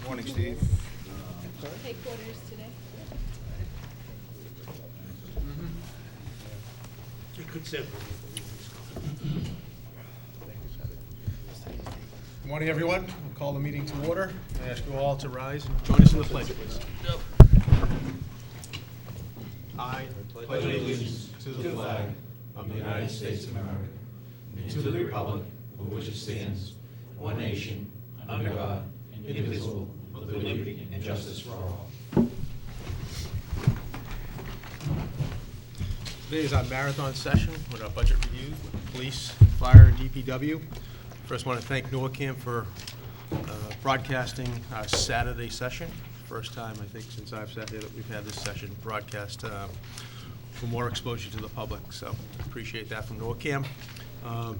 Morning, Steve. Headquarters today. You could say. Good morning, everyone. I'll call the meeting to order. I ask you all to rise and join us in the pledge, please. I pledge allegiance to the flag of the United States of America and to the republic for which it stands, one nation, under God, indivisible, with liberty and justice for all. Today is our marathon session with our budget review with police, fire, and DPW. First, I want to thank NORCAM for broadcasting our Saturday session. First time, I think, since I've sat here that we've had this session broadcast for more exposure to the public. So appreciate that from NORCAM. I'd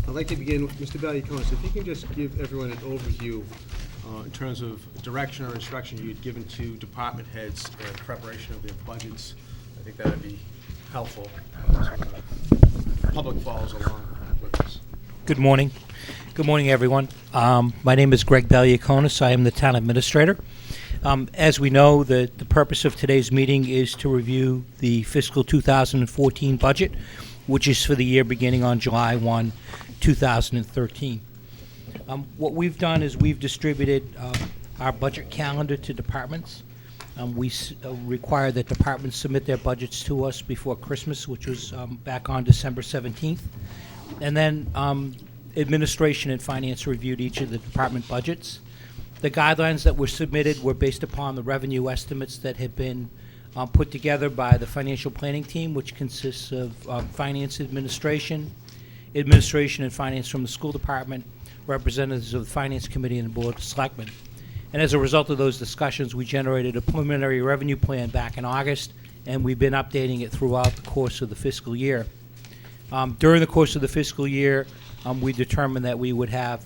like to begin with Mr. Valiakonis. If you can just give everyone an overview in terms of direction or instruction you had given to department heads in preparation of their budgets. I think that would be helpful so the public follows along with us. Good morning. Good morning, everyone. My name is Greg Valiakonis. I am the town administrator. As we know, the purpose of today's meeting is to review the fiscal 2014 budget, which is for the year beginning on July 1, 2013. What we've done is we've distributed our budget calendar to departments. We require that departments submit their budgets to us before Christmas, which was back on December 17th. And then administration and finance reviewed each of the department budgets. The guidelines that were submitted were based upon the revenue estimates that had been put together by the financial planning team, which consists of finance administration and finance from the school department, representatives of the finance committee and the board of selectmen. And as a result of those discussions, we generated a preliminary revenue plan back in August, and we've been updating it throughout the course of the fiscal year. During the course of the fiscal year, we determined that we would have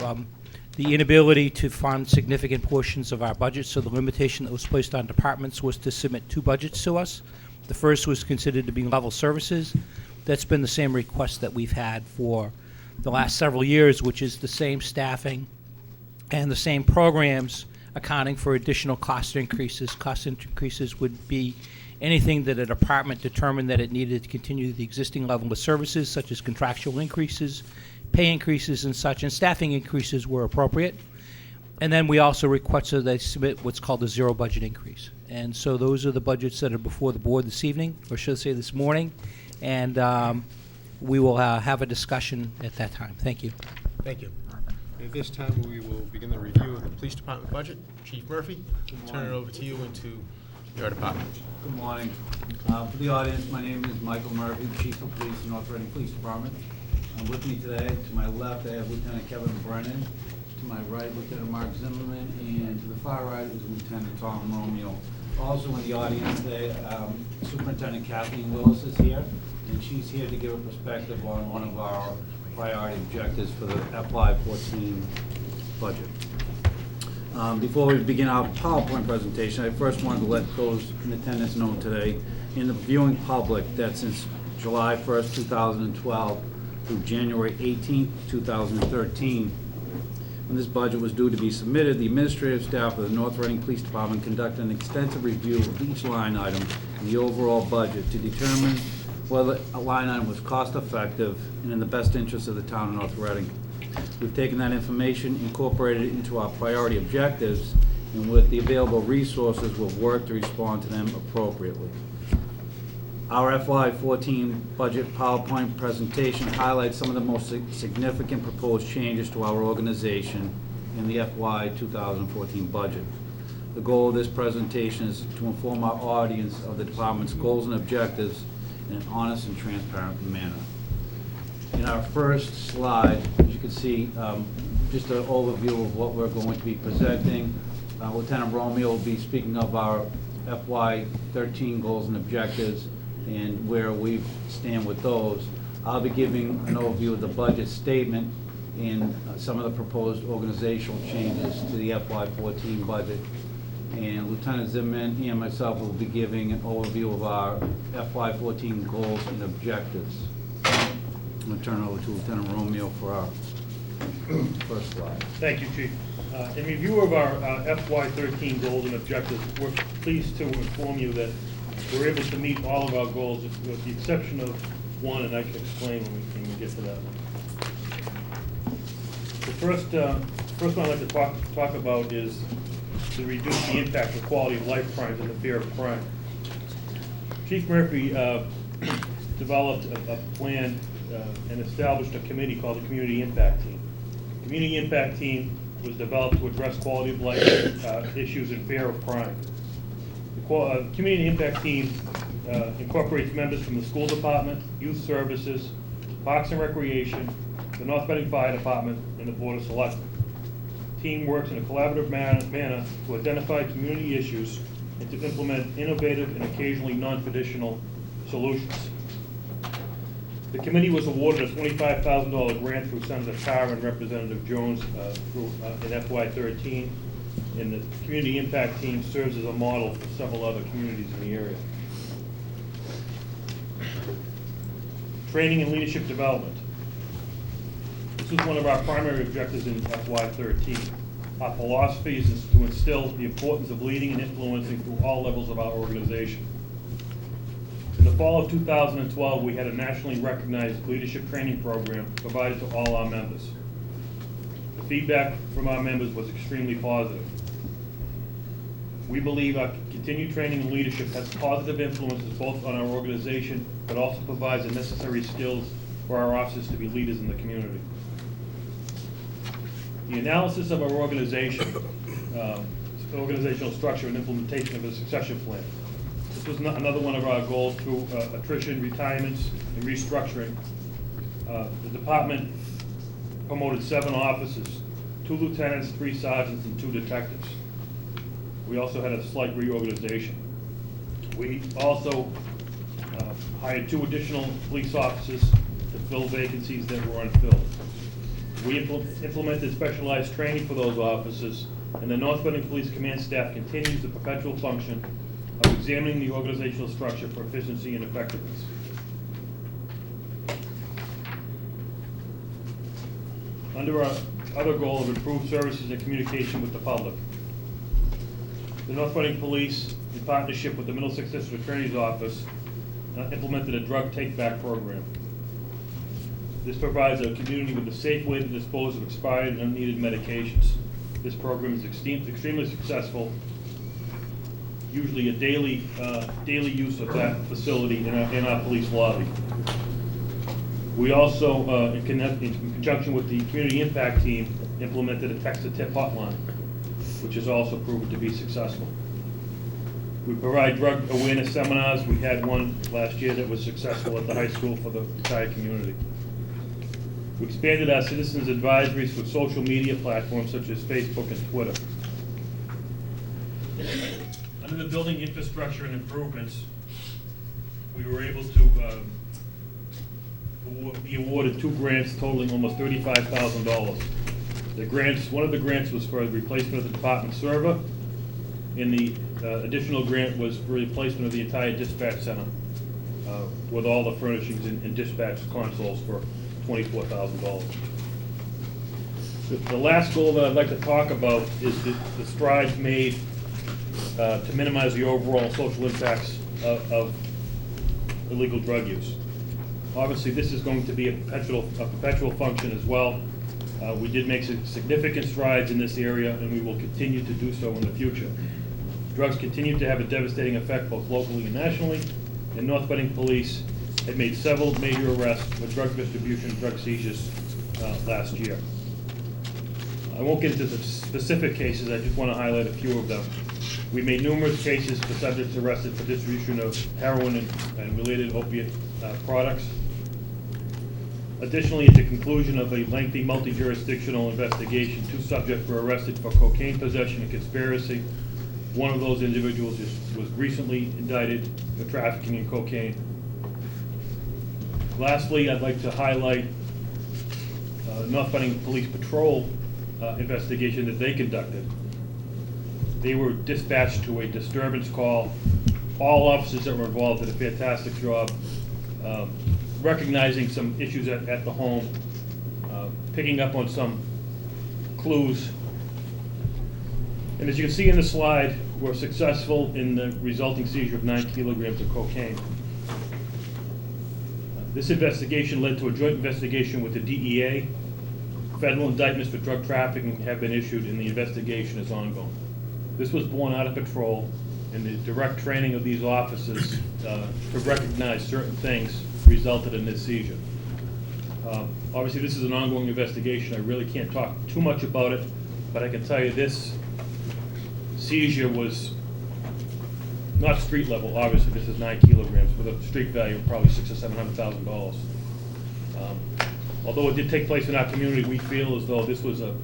the inability to fund significant portions of our budget, so the limitation that was placed on departments was to submit two budgets to us. The first was considered to be level services. That's been the same request that we've had for the last several years, which is the same staffing and the same programs accounting for additional cost increases. Cost increases would be anything that a department determined that it needed to continue the existing level of services, such as contractual increases, pay increases and such, and staffing increases were appropriate. And then we also requested they submit what's called a zero budget increase. And so those are the budgets that are before the board this evening, or should I say this morning, and we will have a discussion at that time. Thank you. Thank you. At this time, we will begin the review of the police department budget. Chief Murphy, I'll turn it over to you and to your department. Good morning. For the audience, my name is Michael Murphy, Chief of Police in North Reading Police Department. With me today, to my left, I have Lieutenant Kevin Brennan. To my right, Lieutenant Mark Zimmerman. And to the far right is Lieutenant Tom Romeo. Also in the audience today, Superintendent Kathleen Willis is here, and she's here to give a perspective on one of our priority objectives for the FY14 budget. Before we begin our PowerPoint presentation, I first wanted to let those in attendance know today, in the viewing public, that since July 1st, 2012 through January 18th, 2013, when this budget was due to be submitted, the administrative staff of the North Reading Police Department conducted an extensive review of each line item in the overall budget to determine whether a line item was cost-effective and in the best interest of the town of North Reading. We've taken that information, incorporated it into our priority objectives, and with the available resources, we'll work to respond to them appropriately. Our FY14 budget PowerPoint presentation highlights some of the most significant proposed changes to our organization in the FY 2014 budget. The goal of this presentation is to inform our audience of the department's goals and objectives in an honest and transparent manner. In our first slide, as you can see, just an overview of what we're going to be presenting. Lieutenant Romeo will be speaking of our FY13 goals and objectives and where we stand with those. I'll be giving an overview of the budget statement and some of the proposed organizational changes to the FY14 budget. And Lieutenant Zimmerman and myself will be giving an overview of our FY14 goals and objectives. I'm going to turn it over to Lieutenant Romeo for our first slide. Thank you, Chief. In review of our FY13 goals and objectives, we're pleased to inform you that we're able to meet all of our goals with the exception of one, and I can explain when we get to that one. The first one I'd like to talk about is to reduce the impact of quality of life crimes and the fear of crime. Chief Murphy developed a plan and established a committee called the Community Impact Team. The Community Impact Team was developed to address quality of life issues and fear of crime. The Community Impact Team incorporates members from the school department, youth services, parks and recreation, the North Reading Fire Department, and the Board of Selectmen. The team works in a collaborative manner to identify community issues and to implement innovative and occasionally non-traditional solutions. The committee was awarded a $25,000 grant through Senator Carr and Representative Jones in FY13, and the Community Impact Team serves as a model for several other communities in the area. Training and leadership development. This was one of our primary objectives in FY13. Our philosophy is to instill the importance of leading and influencing through all levels of our organization. In the fall of 2012, we had a nationally recognized leadership training program provided to all our members. The feedback from our members was extremely positive. We believe our continued training and leadership has positive influences both on our organization, but also provides the necessary skills for our officers to be leaders in the community. The analysis of our organization, organizational structure and implementation of a succession plan. This was another one of our goals through attrition, retirements, and restructuring. The department promoted 7 officers, 2 lieutenants, 3 sergeants, and 2 detectives. We also had a slight reorganization. We also hired 2 additional police officers to fill vacancies that were unfilled. We implemented specialized training for those officers, and the North Reading Police Command staff continues the perpetual function of examining the organizational structure for efficiency and effectiveness. Under our other goal of improved services and communication with the public, the North Reading Police, in partnership with the Middlesex District Attorney's Office, implemented a drug take-back program. This provides a community with a safe way to dispose of expired and unneeded medications. This program is extremely successful, usually a daily use of that facility in our police lobby. We also, in conjunction with the Community Impact Team, implemented a text-to-tip hotline, which has also proven to be successful. We provide drug awareness seminars. We had one last year that was successful at the high school for the entire community. We expanded our citizens advisories with social media platforms such as Facebook and Twitter. Under the building infrastructure and improvements, we were able to be awarded 2 grants totaling almost $35,000. The grants, one of the grants was for the replacement of the department server, and the additional grant was for replacement of the entire dispatch center with all the furnishings and dispatch consoles for $24,000. The last goal that I'd like to talk about is the strides made to minimize the overall social impacts of illegal drug use. Obviously, this is going to be a perpetual function as well. We did make significant strides in this area, and we will continue to do so in the future. Drugs continue to have a devastating effect both locally and nationally, and North Reading Police had made several major arrests for drug distribution and drug seizures last year. I won't get into the specific cases, I just want to highlight a few of them. We made numerous cases for subjects arrested for distribution of heroin and related opiate products. Additionally, at the conclusion of a lengthy multi-jurisdictional investigation, 2 subjects were arrested for cocaine possession and conspiracy. One of those individuals was recently indicted for trafficking in cocaine. Lastly, I'd like to highlight North Reading Police Patrol investigation that they conducted. They were dispatched to a disturbance call. All officers that were involved did a fantastic job recognizing some issues at the home, picking up on some clues. And as you can see in the slide, we're successful in the resulting seizure of 9 kilograms of cocaine. This investigation led to a joint investigation with the DEA. Federal indictments for drug trafficking have been issued and the investigation is ongoing. This was born out of patrol and the direct training of these officers to recognize certain things resulted in this seizure. Obviously, this is an ongoing investigation. I really can't talk too much about it, but I can tell you this seizure was not street level. Obviously, this is 9 kilograms with a street value of probably $600,000 or $700,000. Although it did take place in our community, we feel as though this was a,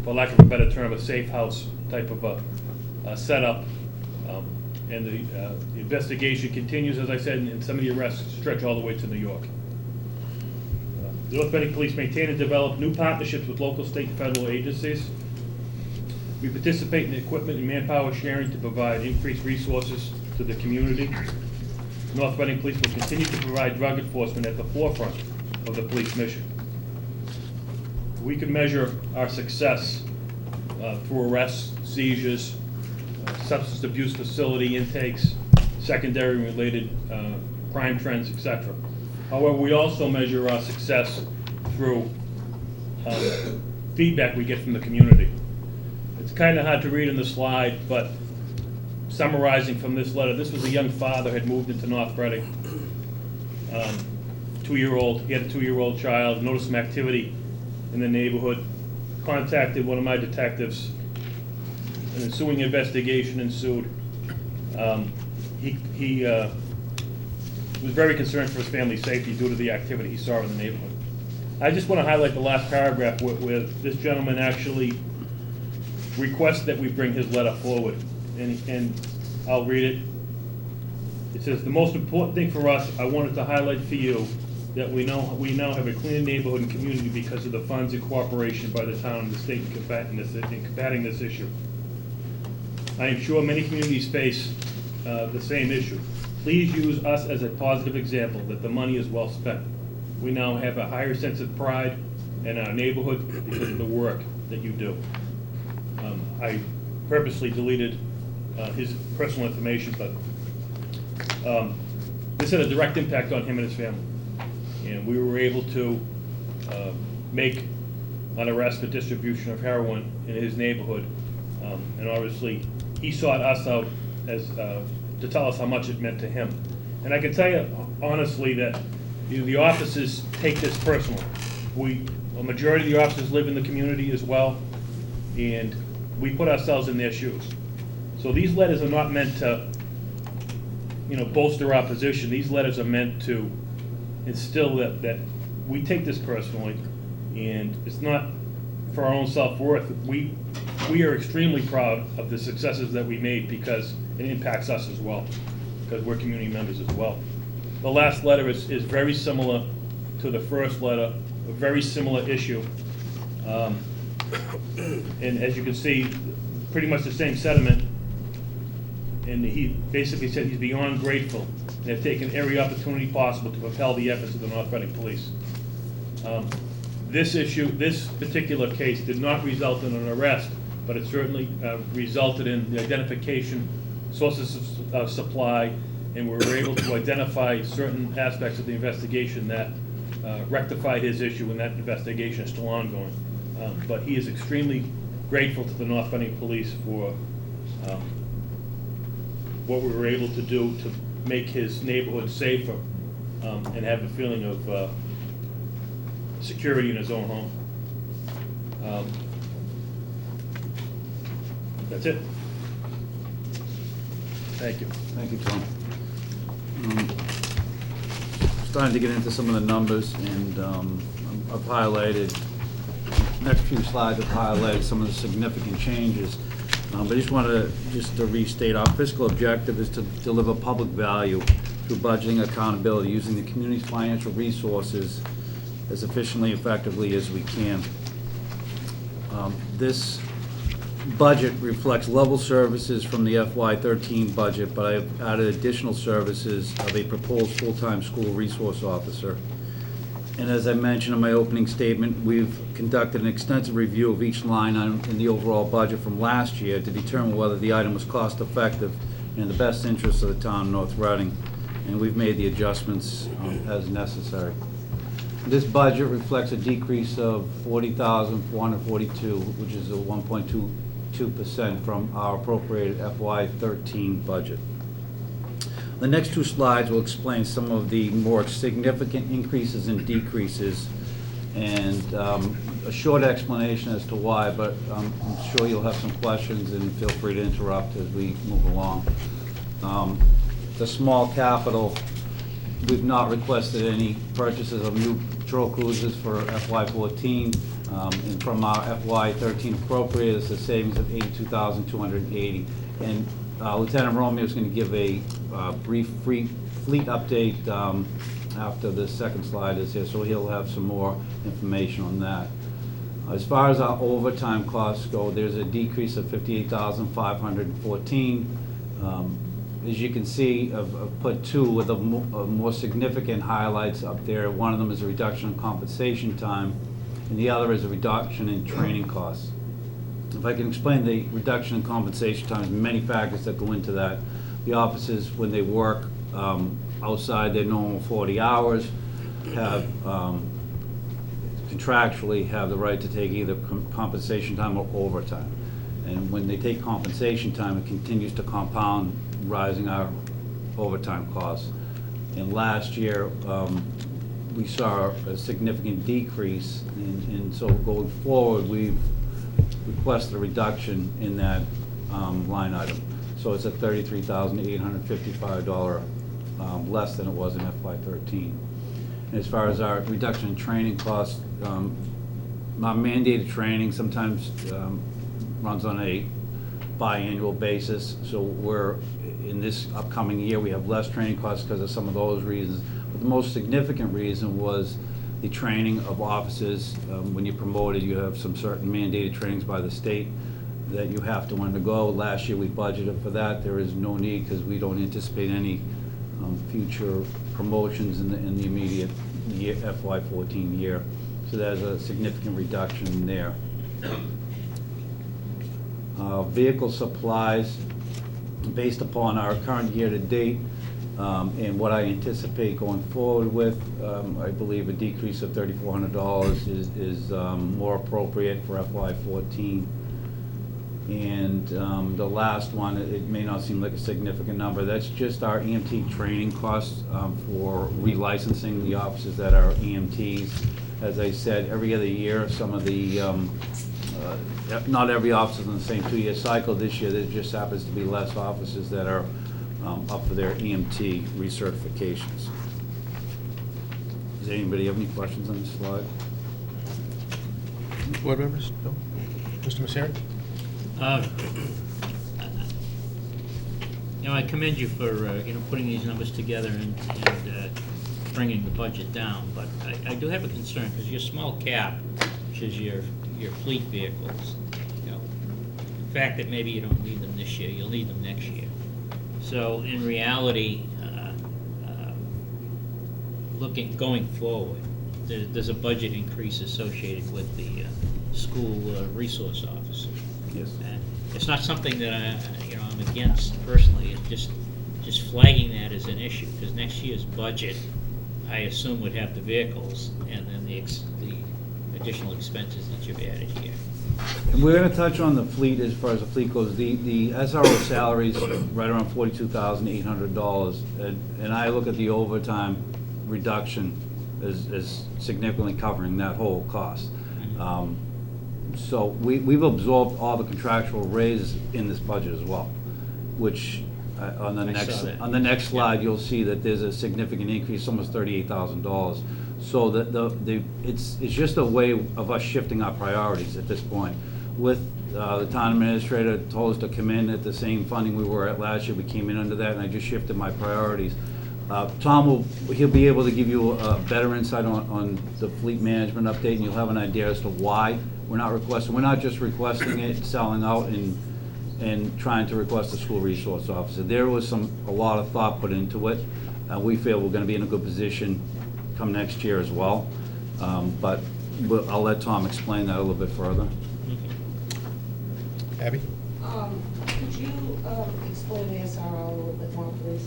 for lack of a better term, a safe house type of a setup. And the investigation continues, as I said, and some of the arrests stretch all the way to New York. The North Reading Police maintain and develop new partnerships with local, state, and federal agencies. We participate in the equipment and manpower sharing to provide increased resources to the community. North Reading Police will continue to provide drug enforcement at the forefront of the police mission. We can measure our success through arrests, seizures, substance abuse facility intakes, secondary related crime trends, etc. However, we also measure our success through feedback we get from the community. It's kind of hard to read in the slide, but summarizing from this letter, this was a young father had moved into North Reading. 2-year-old, he had a 2-year-old child, noticed some activity in the neighborhood, contacted one of my detectives. An ensuing investigation ensued. He was very concerned for his family's safety due to the activity he saw in the neighborhood. I just want to highlight the last paragraph where this gentleman actually requests that we bring his letter forward, and I'll read it. It says, "The most important thing for us, I wanted to highlight for you that we now have a cleaner neighborhood and community because of the funds and cooperation by the town and the state in combating this issue. I am sure many communities face the same issue. Please use us as a positive example that the money is well spent. We now have a higher sense of pride in our neighborhood because of the work that you do." I purposely deleted his personal information, but this had a direct impact on him and his family. And we were able to make an arrest for distribution of heroin in his neighborhood. And obviously, he sought us out as to tell us how much it meant to him. And I can tell you honestly that the officers take this personally. A majority of the officers live in the community as well, and we put ourselves in their shoes. So these letters are not meant to, bolster our position. These letters are meant to instill that we take this personally, and it's not for our own self-worth. We are extremely proud of the successes that we made because it impacts us as well, because we're community members as well. The last letter is very similar to the first letter, a very similar issue. And as you can see, pretty much the same sentiment. And he basically said he's beyond grateful and have taken every opportunity possible to propel the efforts of the North Reading Police. This particular case did not result in an arrest, but it certainly resulted in the identification, sources of supply, and we were able to identify certain aspects of the investigation that rectified his issue, and that investigation is still ongoing. But he is extremely grateful to the North Reading Police for what we were able to do to make his neighborhood safer and have a feeling of security in his own home. That's it. Thank you. Thank you, Tom. Starting to get into some of the numbers, and I've highlighted, next few slides have highlighted some of the significant changes. But I just wanted to restate, our fiscal objective is to deliver public value through budgeting accountability, using the community's financial resources as efficiently, effectively as we can. This budget reflects level services from the FY13 budget, but I've added additional services of a proposed full-time school resource officer. And as I mentioned in my opening statement, we've conducted an extensive review of each line item in the overall budget from last year to determine whether the item was cost-effective and in the best interest of the town of North Reading, and we've made the adjustments as necessary. This budget reflects a decrease of $40,442, which is a 1.22% from our appropriated FY13 budget. The next two slides will explain some of the more significant increases and decreases, and a short explanation as to why, but I'm sure you'll have some questions, and feel free to interrupt as we move along. The small capital, we've not requested any purchases of new patrol cruisers for FY14, and from our FY13 appropriate, it's a savings of $82,280. And Lieutenant Romeo is going to give a brief fleet update after the second slide is here, so he'll have some more information on that. As far as our overtime costs go, there's a decrease of $58,514. As you can see, I've put two of the more significant highlights up there. One of them is a reduction in compensation time, and the other is a reduction in training costs. If I can explain the reduction in compensation time, there's many factors that go into that. The officers, when they work outside their normal 40 hours, have contractually have the right to take either compensation time or overtime. And when they take compensation time, it continues to compound, rising our overtime costs. And last year, we saw a significant decrease, and so going forward, we've requested a reduction in that line item. So it's at $33,855 less than it was in FY13. And as far as our reduction in training costs, our mandated training sometimes runs on a biannual basis. So we're, in this upcoming year, we have less training costs because of some of those reasons. But the most significant reason was the training of officers. When you're promoted, you have some certain mandated trainings by the state that you have to undergo. Last year we budgeted for that. There is no need because we don't anticipate any future promotions in the immediate year, FY14 year. So there's a significant reduction there. Vehicle supplies, based upon our current year-to-date and what I anticipate going forward with, I believe a decrease of $3,400 is more appropriate for FY14. And the last one, it may not seem like a significant number, that's just our EMT training costs for relicensing the officers that are EMTs. As I said, every other year, some of the not every officer's in the same 2-year cycle. This year, there just happens to be less officers that are up for their EMT recertifications. Does anybody have any questions on this slide? Board members? No? Mr. Messeri? I commend you for putting these numbers together and bringing the budget down, but I do have a concern because your small cap, which is your fleet vehicles, the fact that maybe you don't need them this year, you'll need them next year. So in reality, going forward, there's a budget increase associated with the school resource officer. Yes. And it's not something that I'm against personally. It's just flagging that as an issue because next year's budget, I assume, would have the vehicles and then the additional expenses that you've added here. And we're going to touch on the fleet as far as the fleet goes. The SRO salaries right around $42,800, and I look at the overtime reduction as significantly covering that whole cost. So we've absorbed all the contractual raises in this budget as well, which on the next slide you'll see that there's a significant increase, almost $38,000. So it's just a way of us shifting our priorities at this point. With the town administrator told us to come in at the same funding we were at last year, we came in under that, and I just shifted my priorities. Tom he'll be able to give you a better insight on the fleet management update, and you'll have an idea as to why We're not just requesting it, selling out, and trying to request a school resource officer. There was a lot of thought put into it. We feel we're gonna be in a good position come next year as well. But I'll let Tom explain that a little bit further. Abby? Could you explain the SRO a little bit more, please?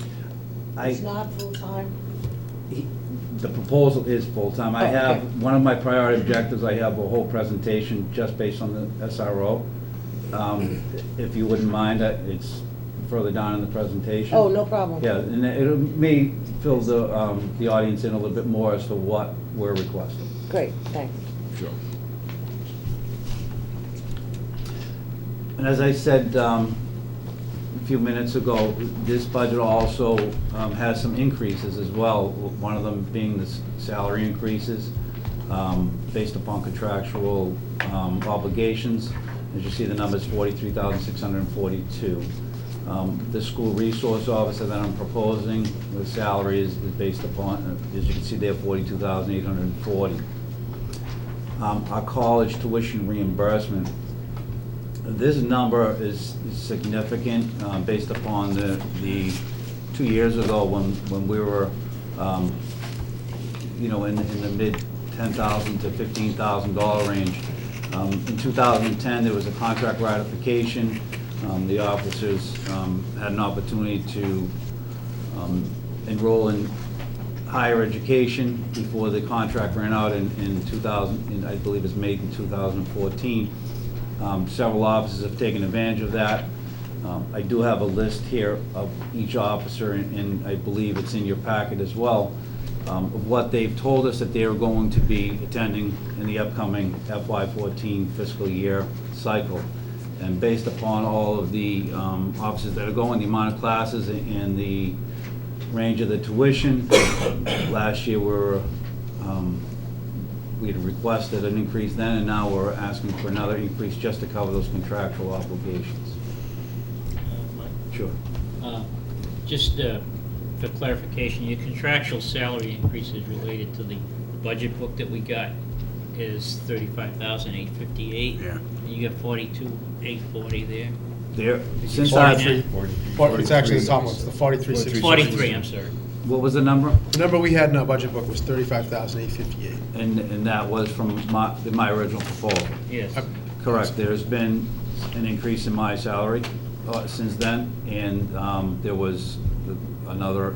It's not full-time? The proposal is full-time. I have, one of my priority objectives, I have a whole presentation just based on the SRO. If you wouldn't mind, it's further down in the presentation. Oh, no problem. Yeah, and it may fill the audience in a little bit more as to what we're requesting. Great, thanks. Sure. And as I said a few minutes ago, this budget also has some increases as well, one of them being the salary increases based upon contractual obligations. As you see, the number is $43,642. The school resource officer that I'm proposing, the salary is based upon, as you can see there, $42,840. Our college tuition reimbursement, this number is significant based upon the 2 years ago when we were, in the mid $10,000 to $15,000 range. In 2010, there was a contract ratification. The officers had an opportunity to enroll in higher education before the contract ran out in 2000, I believe it's made in 2014. Several officers have taken advantage of that. I do have a list here of each officer, and I believe it's in your packet as well, of what they've told us that they are going to be attending in the upcoming FY14 fiscal year cycle. And based upon all of the officers that are going, the amount of classes and the range of the tuition, last year we had requested an increase then, and now we're asking for another increase just to cover those contractual obligations. Sure. Just for clarification, your contractual salary increases related to the budget book that we got is $35,858. Yeah. And you got $42,840 there. There, since 43. It's actually the top one, it's the 43,600. 43, I'm sorry. what was the number? The number we had in our budget book was $35,858. And that was from my original proposal. Yes. Correct. There's been an increase in my salary since then, and there was another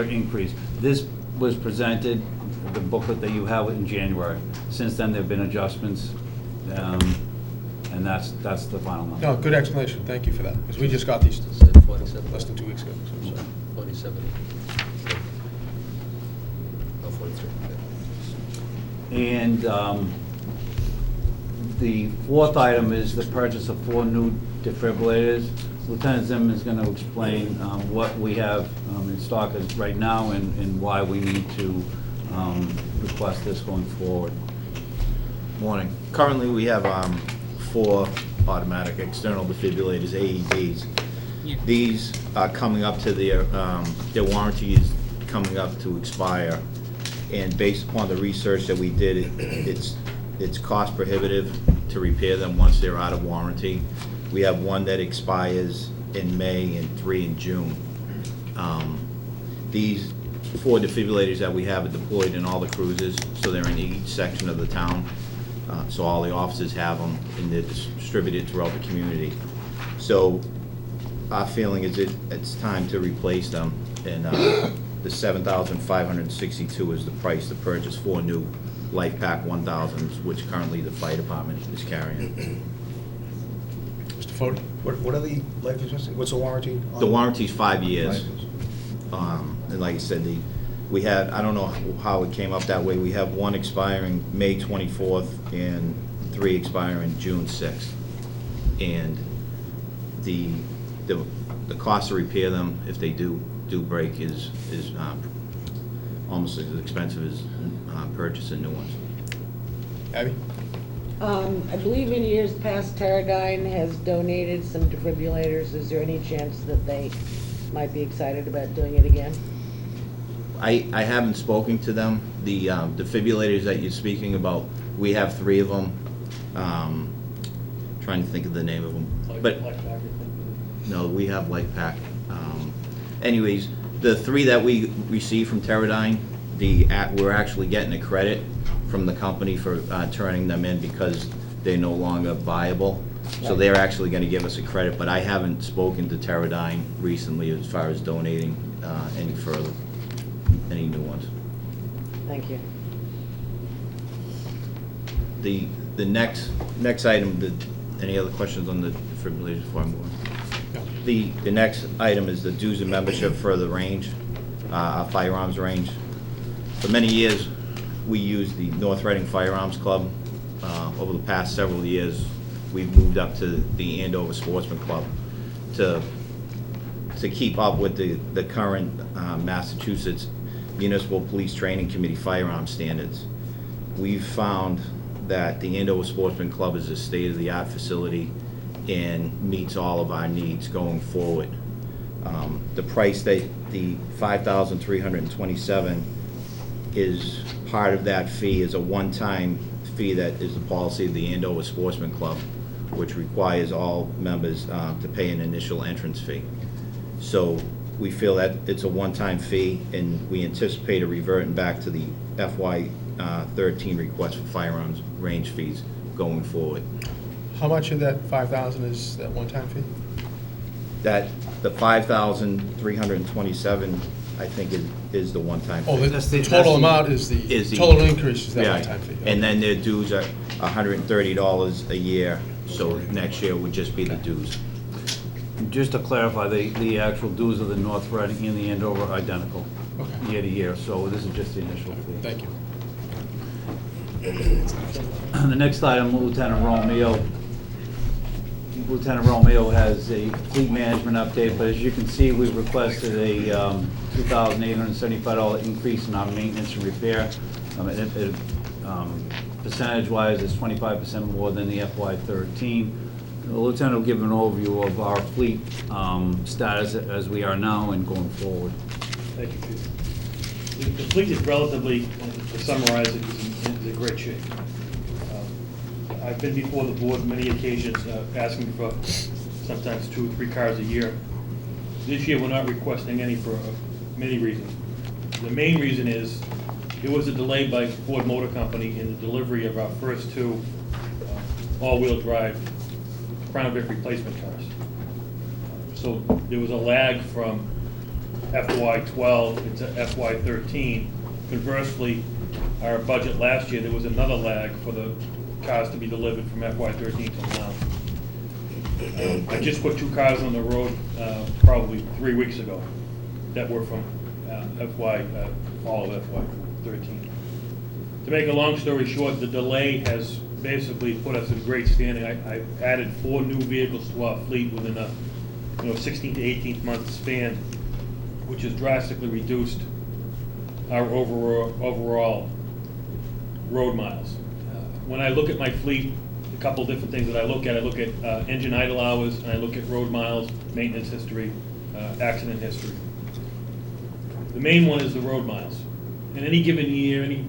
increase. This was presented, the booklet that you have in January. Since then, there've been adjustments, and that's the final number. No, good explanation, thank you for that, because we just got these less than 2 weeks ago. So I'm sorry. 47. Oh, 43. And the fourth item is the purchase of 4 new defibrillators. Lieutenant Zimmerman is going to explain what we have in stock as right now and why we need to request this going forward. Morning. Currently, we have 4 automatic external defibrillators, AEDs. Yeah. These are coming up to their warranty is coming up to expire, and based upon the research that we did, it's cost prohibitive to repair them once they're out of warranty. We have 1 that expires in May and 3 in June. These 4 defibrillators that we have are deployed in all the cruisers, so they're in each section of the town. So all the officers have them, and they're distributed throughout the community. So our feeling is it's time to replace them, and the $7,562 is the price to purchase 4 new Life Pack 1000s, which currently the fire department is carrying. Mr. Fode? What are the life insurance, what's the warranty? on The warranty's 5 years. Life? And like I said, we had, I don't know how it came up that way, we have 1 expiring May 24th and 3 expiring June 6th. And the cost to repair them, if they do break, is almost as expensive as purchasing new ones. Abby? I believe in years past, Teradyne has donated some defibrillators. Is there any chance that they might be excited about doing it again? I haven't spoken to them. The defibrillators that you're speaking about, We have 3 of them. Trying to think of the name of them. But no, we have light pack. Anyways, the 3 that we received from Teradyne, we're actually getting a credit from the company for turning them in because they're no longer viable. So they're actually going to give us a credit, but I haven't spoken to Teradyne recently as far as donating any further, any new ones. Thank you. The next item, any other questions on the defibrillators before I move on? The next item is the dues and membership for the range, our firearms range. For many years, we used the North Reading Firearms Club. Over the past several years, we've moved up to the Andover Sportsman Club to keep up with the current Massachusetts Municipal Police Training Committee firearm standards. We've found that the Andover Sportsman Club is a state-of-the-art facility and meets all of our needs going forward. The price, the $5,327 is part of that fee, is a one-time fee that is the policy of the Andover Sportsman Club, which requires all members to pay an initial entrance fee. So we feel that it's a one-time fee, and we anticipate reverting back to the FY13 request for firearms range fees going forward. How much of that 5,000 is that one-time fee? That the $5,327, I think, is the one-time fee. Oh, That's the the- total that's the- amount is Is the the- total increase is that Yeah. one-time fee? And then their dues are $130 a year, so next year would just be the dues. Just to clarify, the actual dues of the North Reading and the Andover are identical Okay. year to year, so this is just the initial fee. Thank you. The next item, Lieutenant Romeo. Lieutenant Romeo has a fleet management update, but as you can see, we've requested a $2,875 increase in our maintenance and repair. Percentage-wise, it's 25% more than the FY13. The Lieutenant will give an overview of our fleet status as we are now and going forward. Thank you, Chief. The fleet is relatively, to summarize it, is in great shape. I've been before the board many occasions asking for sometimes 2 or 3 cars a year. This year, we're not requesting any for many reasons. The main reason is there was a delay by Ford Motor Company in the delivery of our first 2 all-wheel drive Crown Vic replacement cars. So there was a lag from FY12 into FY13. Conversely, our budget last year, there was another lag for the cars to be delivered from FY13 till now. I just put 2 cars on the road probably 3 weeks ago that were from all of FY13. To make a long story short, the delay has basically put us in great standing. I added 4 new vehicles to our fleet within a 16 to 18 month span, which has drastically reduced our overall road miles. When I look at my fleet, a couple different things that I look at engine idle hours, and I look at road miles, maintenance history, accident history. The main one is the road miles. In any given year, any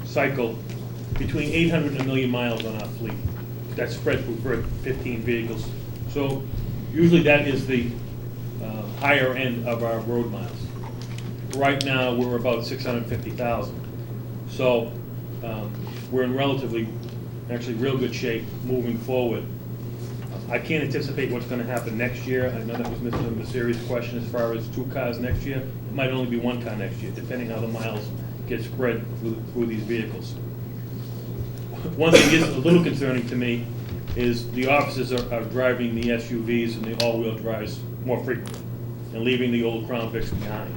cycle, between 800 and 1 million miles on our fleet. That's spread through 15 vehicles. So usually that is the higher end of our road miles. Right now, we're about 650,000. So we're in actually real good shape moving forward. I can't anticipate what's going to happen next year. I know that was Mr. Messeri's question as far as 2 cars next year. It might only be 1 car next year, depending how the miles get spread through these vehicles. One thing is a little concerning to me is the officers are driving the SUVs and the all-wheel drives more frequently and leaving the old Crown Vics behind.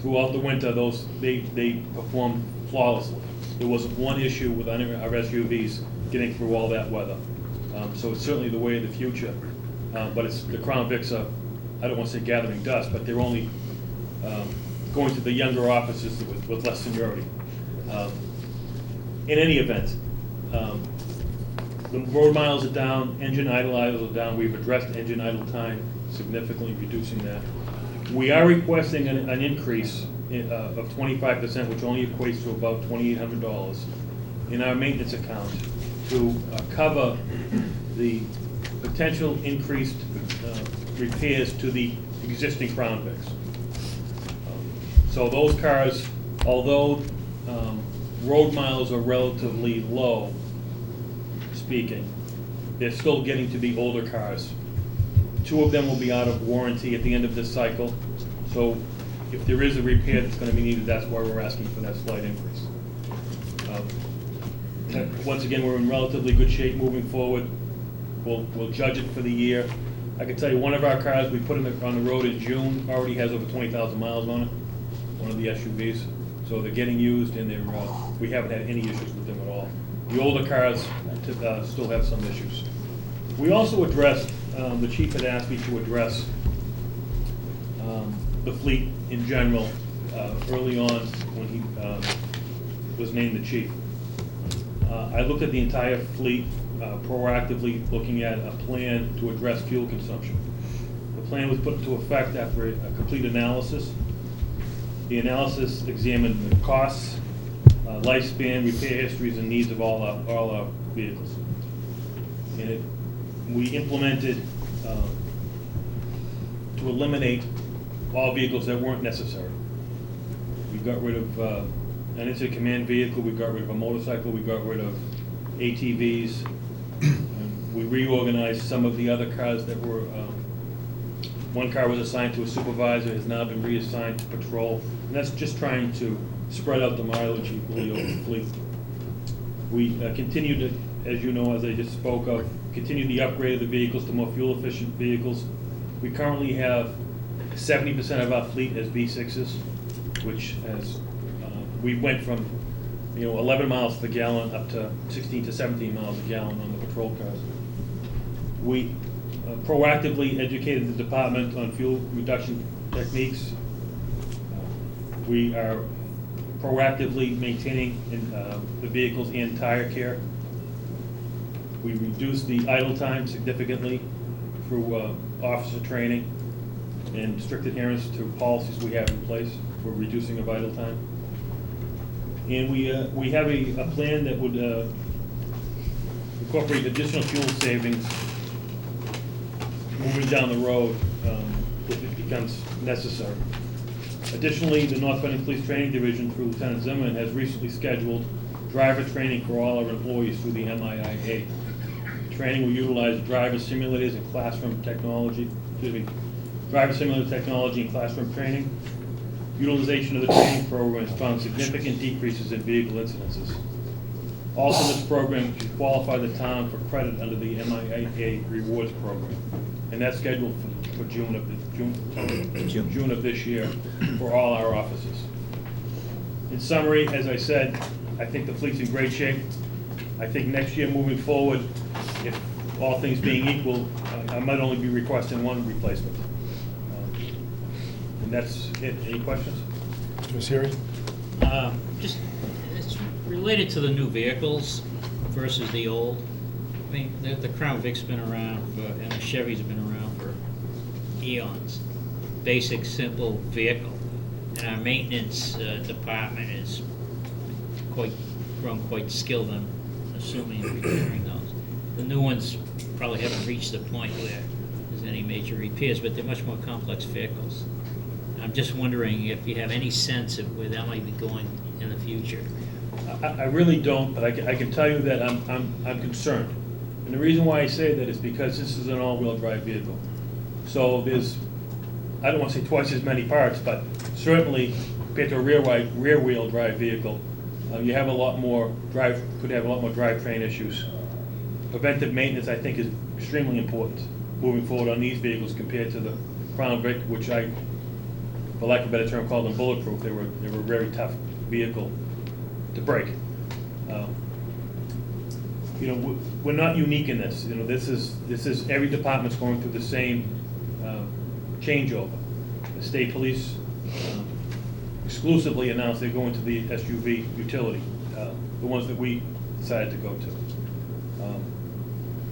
Throughout the winter, they performed flawlessly. There wasn't one issue with any of our SUVs getting through all that weather. So it's certainly the way of the future. But it's the Crown Vics are, I don't want to say gathering dust, but they're only going to the younger officers with less seniority. In any event, the road miles are down, engine idle hours are down. We've addressed engine idle time, significantly reducing that. We are requesting an increase of 25%, which only equates to about $2,800, in our maintenance account to cover the potential increased repairs to the existing Crown Vics. So those cars, although road miles are relatively low, speaking, they're still getting to be older cars. 2 of them will be out of warranty at the end of this cycle. So if there is a repair that's going to be needed, that's why we're asking for that slight increase. Once again, we're in relatively good shape moving forward. We'll judge it for the year. I can tell you one of our cars we put on the road in June already has over 20,000 miles on it, one of the SUVs. So they're getting used, and we haven't had any issues with them at all. The older cars still have some issues. We also addressed, the chief had asked me to address the fleet in general early on when he was named the chief. I looked at the entire fleet, proactively looking at a plan to address fuel consumption. The plan was put into effect after a complete analysis. The analysis examined the costs, lifespan, repair histories, and needs of all our vehicles. And we implemented to eliminate all vehicles that weren't necessary. We got rid of an incident command vehicle, we got rid of a motorcycle, we got rid of ATVs. And we reorganized some of the other cars that were, one car was assigned to a supervisor, has now been reassigned to patrol. And that's just trying to spread out the mileage equally over the fleet. We continue to, as you know, as I just spoke of, continue the upgrade of the vehicles to more fuel-efficient vehicles. We currently have 70% of our fleet as V6s, which has, we went from 11 miles per gallon up to 16 to 17 miles a gallon on the patrol cars. We proactively educated the department on fuel reduction techniques. We are proactively maintaining the vehicles in tire care. We reduced the idle time significantly through officer training and strict adherence to policies we have in place for reducing of idle time. And we have a plan that would incorporate additional fuel savings moving down the road if it becomes necessary. Additionally, the North Reading Police Training Division through Lieutenant Zimmerman has recently scheduled driver training for all our employees through the MIIA. Training will utilize driver simulators and classroom technology, driver simulator technology and classroom training. Utilization of the training program has found significant decreases in vehicle incidences. Also, this program can qualify the town for credit under the MIIA rewards program, and that's scheduled for June of this year for all our officers. In summary, as I said, I think the fleet's in great shape. I think next year moving forward, if all things being equal, I might only be requesting one replacement. And that's it. Any questions? Ms. Heary? Just, it's related to the new vehicles versus the old. I mean, the Crown Vic's been around and the Chevys have been around for eons. Basic, simple vehicle. And our maintenance department is grown quite skilled on assuming and repairing those. The new ones probably haven't reached the point where there's any major repairs, but they're much more complex vehicles. I'm just wondering if you have any sense of where that might be going in the future. I really don't, but I can tell you that I'm concerned. And the reason why I say that is because this is an all-wheel drive vehicle. So there's, I don't want to say twice as many parts, but certainly compared to a rear-wheel drive vehicle, you have a lot more could have a lot more drivetrain issues. Preventive maintenance, I think, is extremely important moving forward on these vehicles compared to the Crown Vic, which I, for lack of a better term, call them bulletproof. They were a very tough vehicle to break. We're not unique in this. This is every department's going through the same changeover. The state police exclusively announced they're going to the SUV utility, the ones that we decided to go to.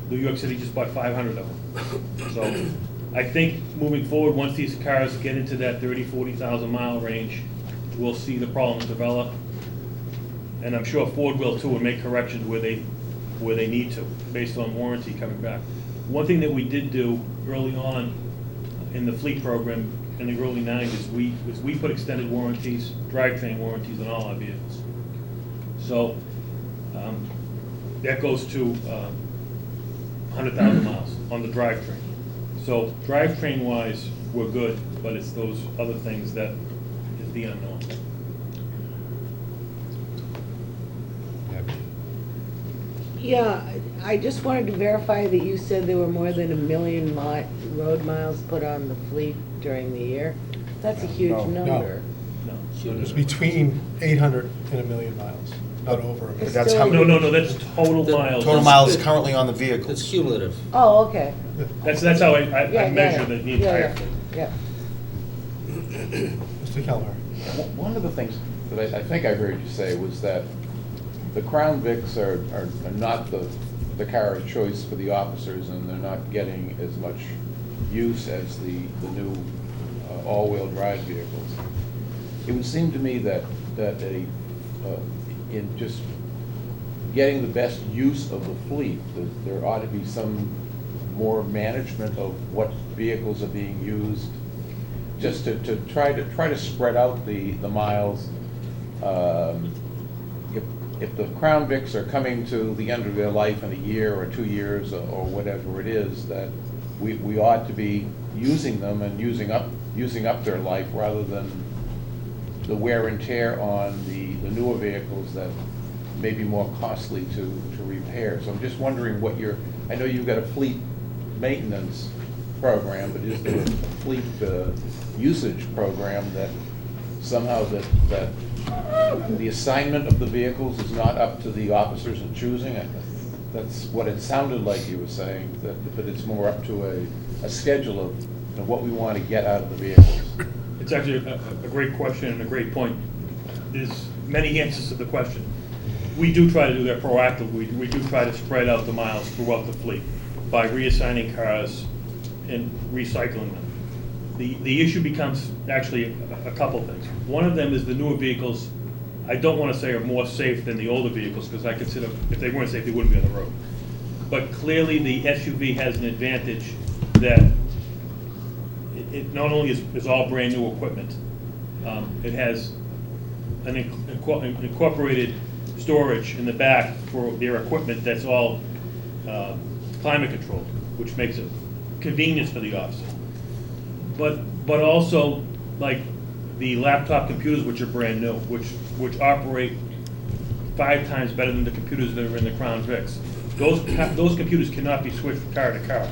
New York City just bought 500 of them. So I think moving forward, once these cars get into that 30,000, 40,000 mile range, we'll see the problems develop. And I'm sure Ford will too, and make corrections where they need to, based on warranty coming back. One thing that we did do early on in the fleet program in the early 90s, we put extended warranties, drivetrain warranties on all our vehicles. So that goes to 100,000 miles on the drivetrain. So drivetrain wise, we're good, but it's those other things that is the unknown. Yeah, I just wanted to verify that you said there were more than 1 million road miles put on the fleet during the year. That's a huge No. number. No. It's between 800 and 1 million miles, not over a million. It's That's still- how- No, that's total miles. Total miles currently on the It's vehicles. cumulative. Oh, okay. That's how I Yeah, measure yeah, the yeah, entire yeah, fleet. yeah. Mr. Kelleher. One of the things that I think I heard you say was that the Crown Vics are not the car of choice for the officers, and they're not getting as much use as the new all-wheel drive vehicles. It would seem to me that in just getting the best use of the fleet, that there ought to be some more management of what vehicles are being used, just to try to spread out the miles. If the Crown Vics are coming to the end of their life in a year or 2 years or whatever it is, that we ought to be using them and using up their life rather than the wear and tear on the newer vehicles that may be more costly to repair. So I'm just wondering what I know you've got a fleet maintenance program, but is there a fleet usage program that somehow that the assignment of the vehicles is not up to the officers in choosing? That's what it sounded like you were saying, that it's more up to a schedule of what we want to get out of the vehicles. It's actually a great question and a great point. There's many answers to the question. We do try to do that proactively. We do try to spread out the miles throughout the fleet by reassigning cars and recycling them. The issue becomes actually a couple things. One of them is the newer vehicles, I don't want to say are more safe than the older vehicles, because I consider if they weren't safe, they wouldn't be on the road. But clearly, the SUV has an advantage that it not only is all brand new equipment, it has an incorporated storage in the back for their equipment that's all climate controlled, which makes it convenience for the officer. But also, like the laptop computers, which are brand new, which operate 5 times better than the computers that are in the Crown Vics. Those computers cannot be switched from car to car.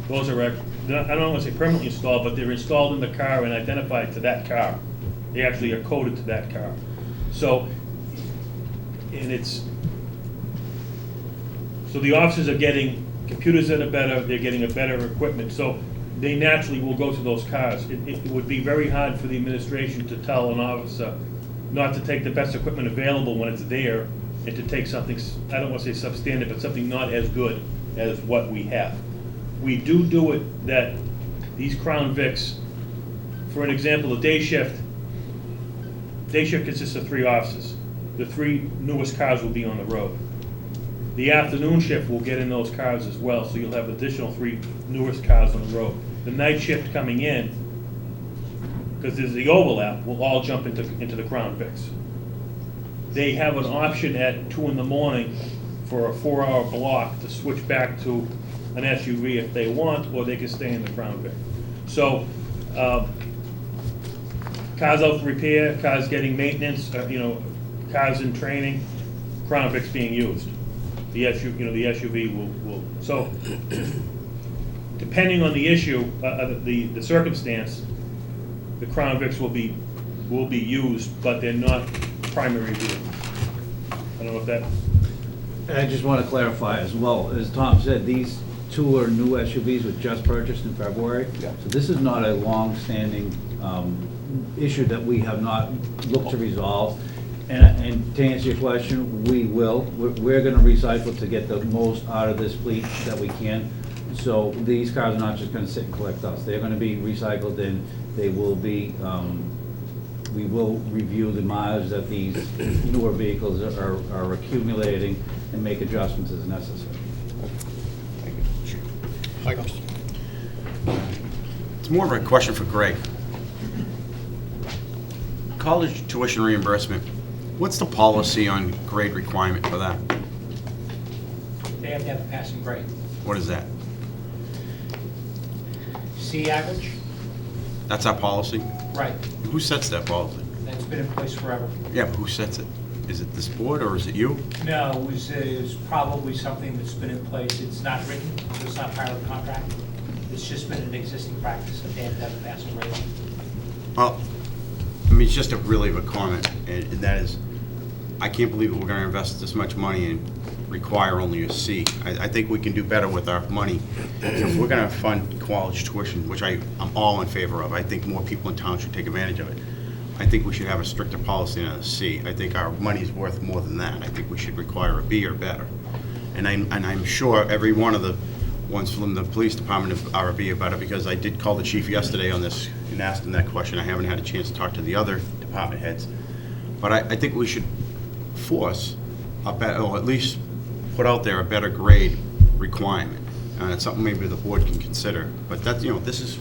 Those are, I don't want to say permanently installed, but they're installed in the car and identified to that car. They actually are coded to that car. So the officers are getting computers that are better, they're getting a better equipment, so they naturally will go to those cars. It would be very hard for the administration to tell an officer not to take the best equipment available when it's there, and to take something, I don't want to say substandard, but something not as good as what we have. We do it that these Crown Vics, for an example, a day shift consists of 3 officers. The 3 newest cars will be on the road. The afternoon shift will get in those cars as well, so you'll have additional 3 newest cars on the road. The night shift coming in, because there's the overlap, will all jump into the Crown Vics. They have an option at 2 in the morning for a 4-hour block to switch back to an SUV if they want, or they can stay in the Crown Vic. So, cars out for repair, cars getting maintenance, cars in training, Crown Vic's being used. The SUV will. So, depending on the issue, the circumstance, the Crown Vics will be used, but they're not primary vehicles. I don't know if that. I just want to clarify as well, as Tom said, these 2 are new SUVs were just purchased in February. Yeah. So this is not a long-standing issue that we have not looked to resolve. And to answer your question, we will. We're going to recycle to get the most out of this fleet that we can. So these cars are not just going to sit and collect dust. They're going to be recycled and they will be we will review the mileage that these newer vehicles are accumulating and make adjustments as necessary. Michael? It's more of a question for Greg. College tuition reimbursement, what's the policy on grade requirement for that? They have to have a passing grade. What is that? C average? That's our policy? Right. Who sets that policy? That's been in place forever. Yeah, but who sets it? Is it this board or is it you? No, it was probably something that's been in place. It's not written, so it's not part of the contract. It's just been an existing practice that they have to have a passing grade. Well, I mean, it's just a really of a comment, and that is, I can't believe we're gonna invest this much money and require only a C. I think we can do better with our money. If we're gonna fund college tuition, which I'm all in favor of, I think more people in town should take advantage of it. I think we should have a stricter policy on a C. I think our money's worth more than that. I think we should require a B or better. And I'm sure every one of the ones from the police department are a B or better, because I did call the chief yesterday on this and asked him that question. I haven't had a chance to talk to the other department heads. But I think we should force a better, or at least put out there a better grade requirement. It's something maybe the board can consider. But that's, this is,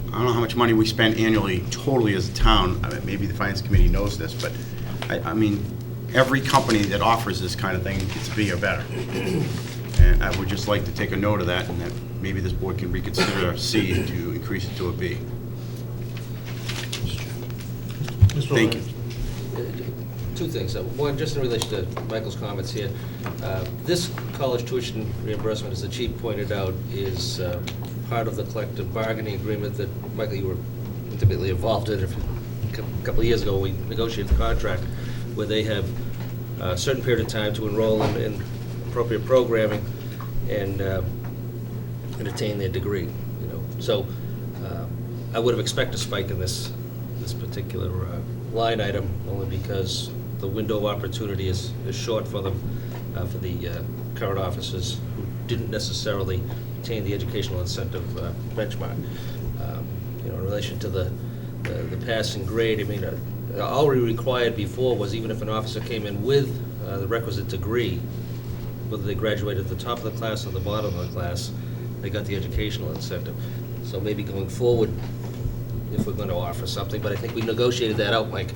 I don't know how much money we spend annually totally as a town. I mean, maybe the finance committee knows this, but I mean, every company that offers this kind of thing gets B or better. And I would just like to take a note of that, and that maybe this board can reconsider a C to increase it to a B. Thank you. Two things. One, just in relation to Michael's comments here. This college tuition reimbursement, as the chief pointed out, is part of the collective bargaining agreement that, Michael, you were intimately involved in a couple of years ago. We negotiated the contract where they have a certain period of time to enroll in appropriate programming and attain their degree. So I would have expected a spike in this particular line item, only because the window of opportunity is short for them, for the current officers who didn't necessarily attain the educational incentive benchmark. In relation to the passing grade, I mean, all we required before was, even if an officer came in with the requisite degree, whether they graduated at the top of the class or the bottom of the class, they got the educational incentive. So maybe going forward, if we're going to offer something, but I think we negotiated that out, Mike,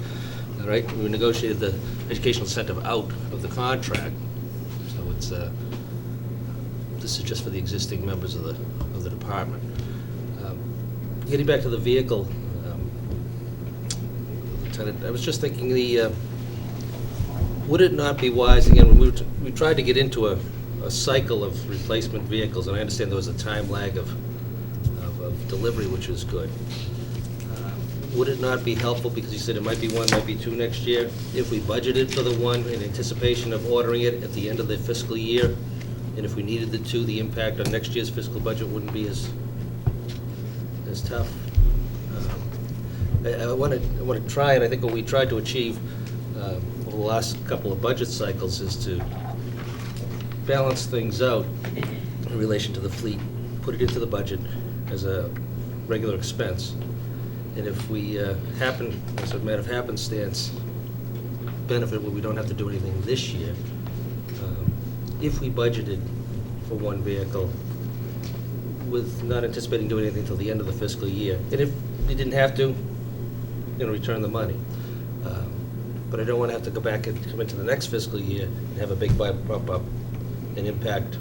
all right? We negotiated the educational incentive out of the contract, so it's, this is just for the existing members of the department. Getting back to the vehicle, Lieutenant, I was just thinking, would it not be wise, again, we tried to get into a cycle of replacement vehicles, and I understand there was a time lag of delivery, which is good. Would it not be helpful, because you said it might be one, might be two next year, if we budgeted for the one in anticipation of ordering it at the end of the fiscal year, and if we needed the two, the impact on next year's fiscal budget wouldn't be as tough? I want to try, and I think what we tried to achieve over the last couple of budget cycles is to balance things out in relation to the fleet, put it into the budget as a regular expense. And if we happen, as a matter of happenstance, benefit where we don't have to do anything this year, if we budgeted for one vehicle with not anticipating doing anything until the end of the fiscal year, and if we didn't have to, return the money. But I don't want to have to go back and come into the next fiscal year and have a big bump up and impact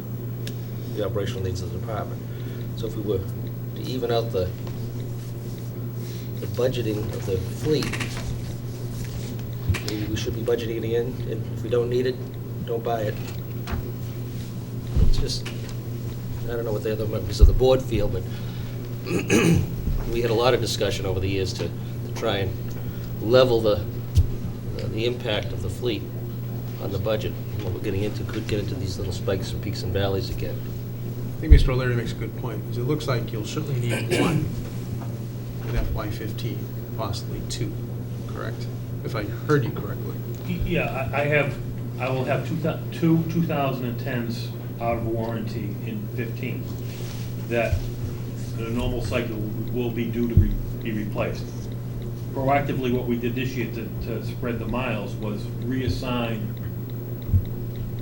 the operational needs of the department. So if we were to even out the budgeting of the fleet, maybe we should be budgeting it again, and if we don't need it, don't buy it. It's just, I don't know what the other members of the board feel, but we had a lot of discussion over the years to try and level the impact of the fleet on the budget. What we're getting into could get into these little spikes and peaks and valleys again. I think Mr. O'Leary makes a good point, because it looks like you'll certainly need one in FY15, possibly two, correct? If I heard you correctly. Yeah, I will have two 2010s out of warranty in 15 that in a normal cycle will be due to be replaced. proactively, what we did this year to spread the miles was reassign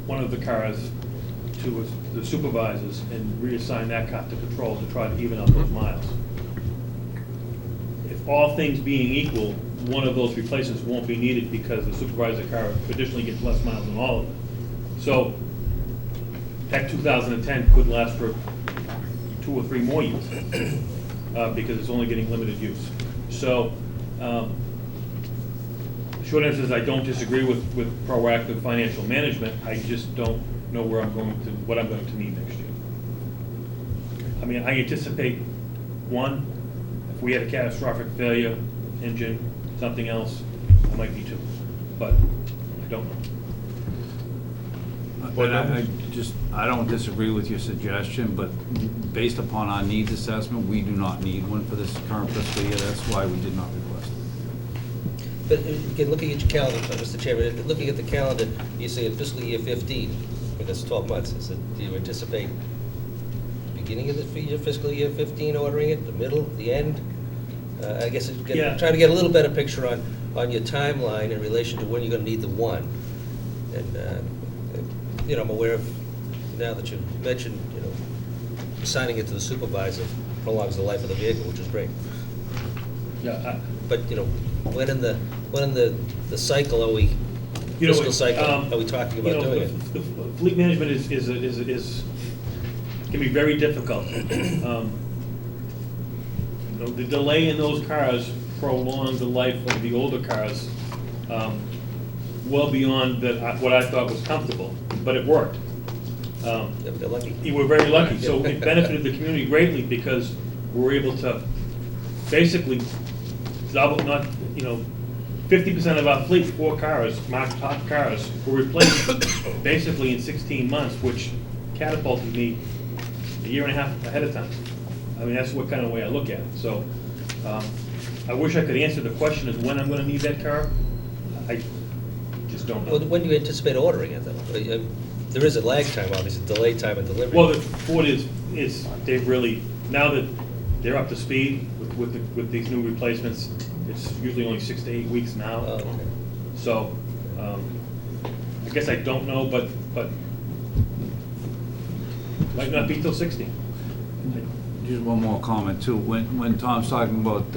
one of the cars to the supervisors and reassign that car to patrol to try to even out those miles. If all things being equal, one of those replacements won't be needed because the supervisor car traditionally gets less miles than all of them. So that 2010 could last for 2 or 3 more years because it's only getting limited use. So, short answer is I don't disagree with proactive financial management. I just don't know what I'm going to need next year. I mean, I anticipate one, if we had a catastrophic failure, engine, something else, I might be 2, but I don't know. But I don't disagree with your suggestion, but based upon our needs assessment, we do not need one for this current fiscal year. That's why we did not request it. But again, looking at your calendar, Mr. Chairman, looking at the calendar, you say in fiscal year 15, I mean, that's 12 months. Is it, do you anticipate beginning of the fiscal year 15 ordering it, the middle, the end? I guess trying to get a little better picture on your timeline in relation to when you're going to need the one. And you know, I'm aware of, now that you mentioned, you know, assigning it to the supervisor prolongs the life of the vehicle, which is great. Yeah. But, you know, when in the cycle are we, fiscal cycle, are we talking about doing it? The fleet management can be very difficult. You know, the delay in those cars prolonged the life of the older cars well beyond what I thought was comfortable, but it worked. They're lucky. You were very lucky, so it benefited the community greatly because we were able to basically double, 50% of our fleet, 4 cars, marked top cars, were replaced basically in 16 months, which catapulted me a year and a half ahead of time. I mean, that's what kind of way I look at it. So I wish I could answer the question is when I'm going to need that car. I just don't know. Well, when do you anticipate ordering it, though? There is a lag time, obviously, delay time in delivery. Well, the Ford is they've really, now that they're up to speed with these new replacements, it's usually only 6 to 8 weeks now. Oh, okay. So I guess I don't know, but might not be till 60. Just one more comment too. When Tom's talking about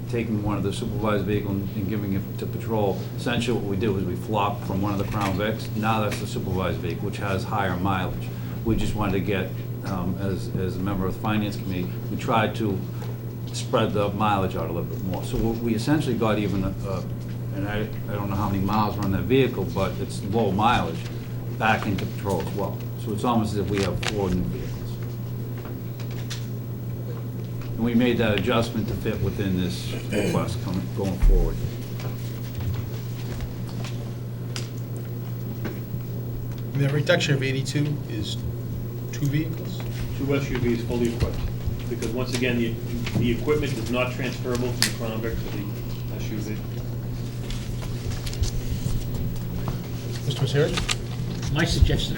taking one of the supervised vehicles and giving it to patrol, essentially what we did was we flopped from one of the Crown Vics. Now that's the supervised vehicle, which has higher mileage. We just wanted to get, as a member of the Finance Committee, we tried to spread the mileage out a little bit more. So we essentially got even, and I don't know how many miles were on that vehicle, but it's low mileage back into patrol as well. So it's almost as if we have 4 new vehicles. And we made that adjustment to fit within this request going forward. The reduction of 82 is 2 vehicles? 2 SUVs fully equipped, because once again, the equipment is not transferable from the Crown Vic to the SUV. Mr. Messeri? My suggestion,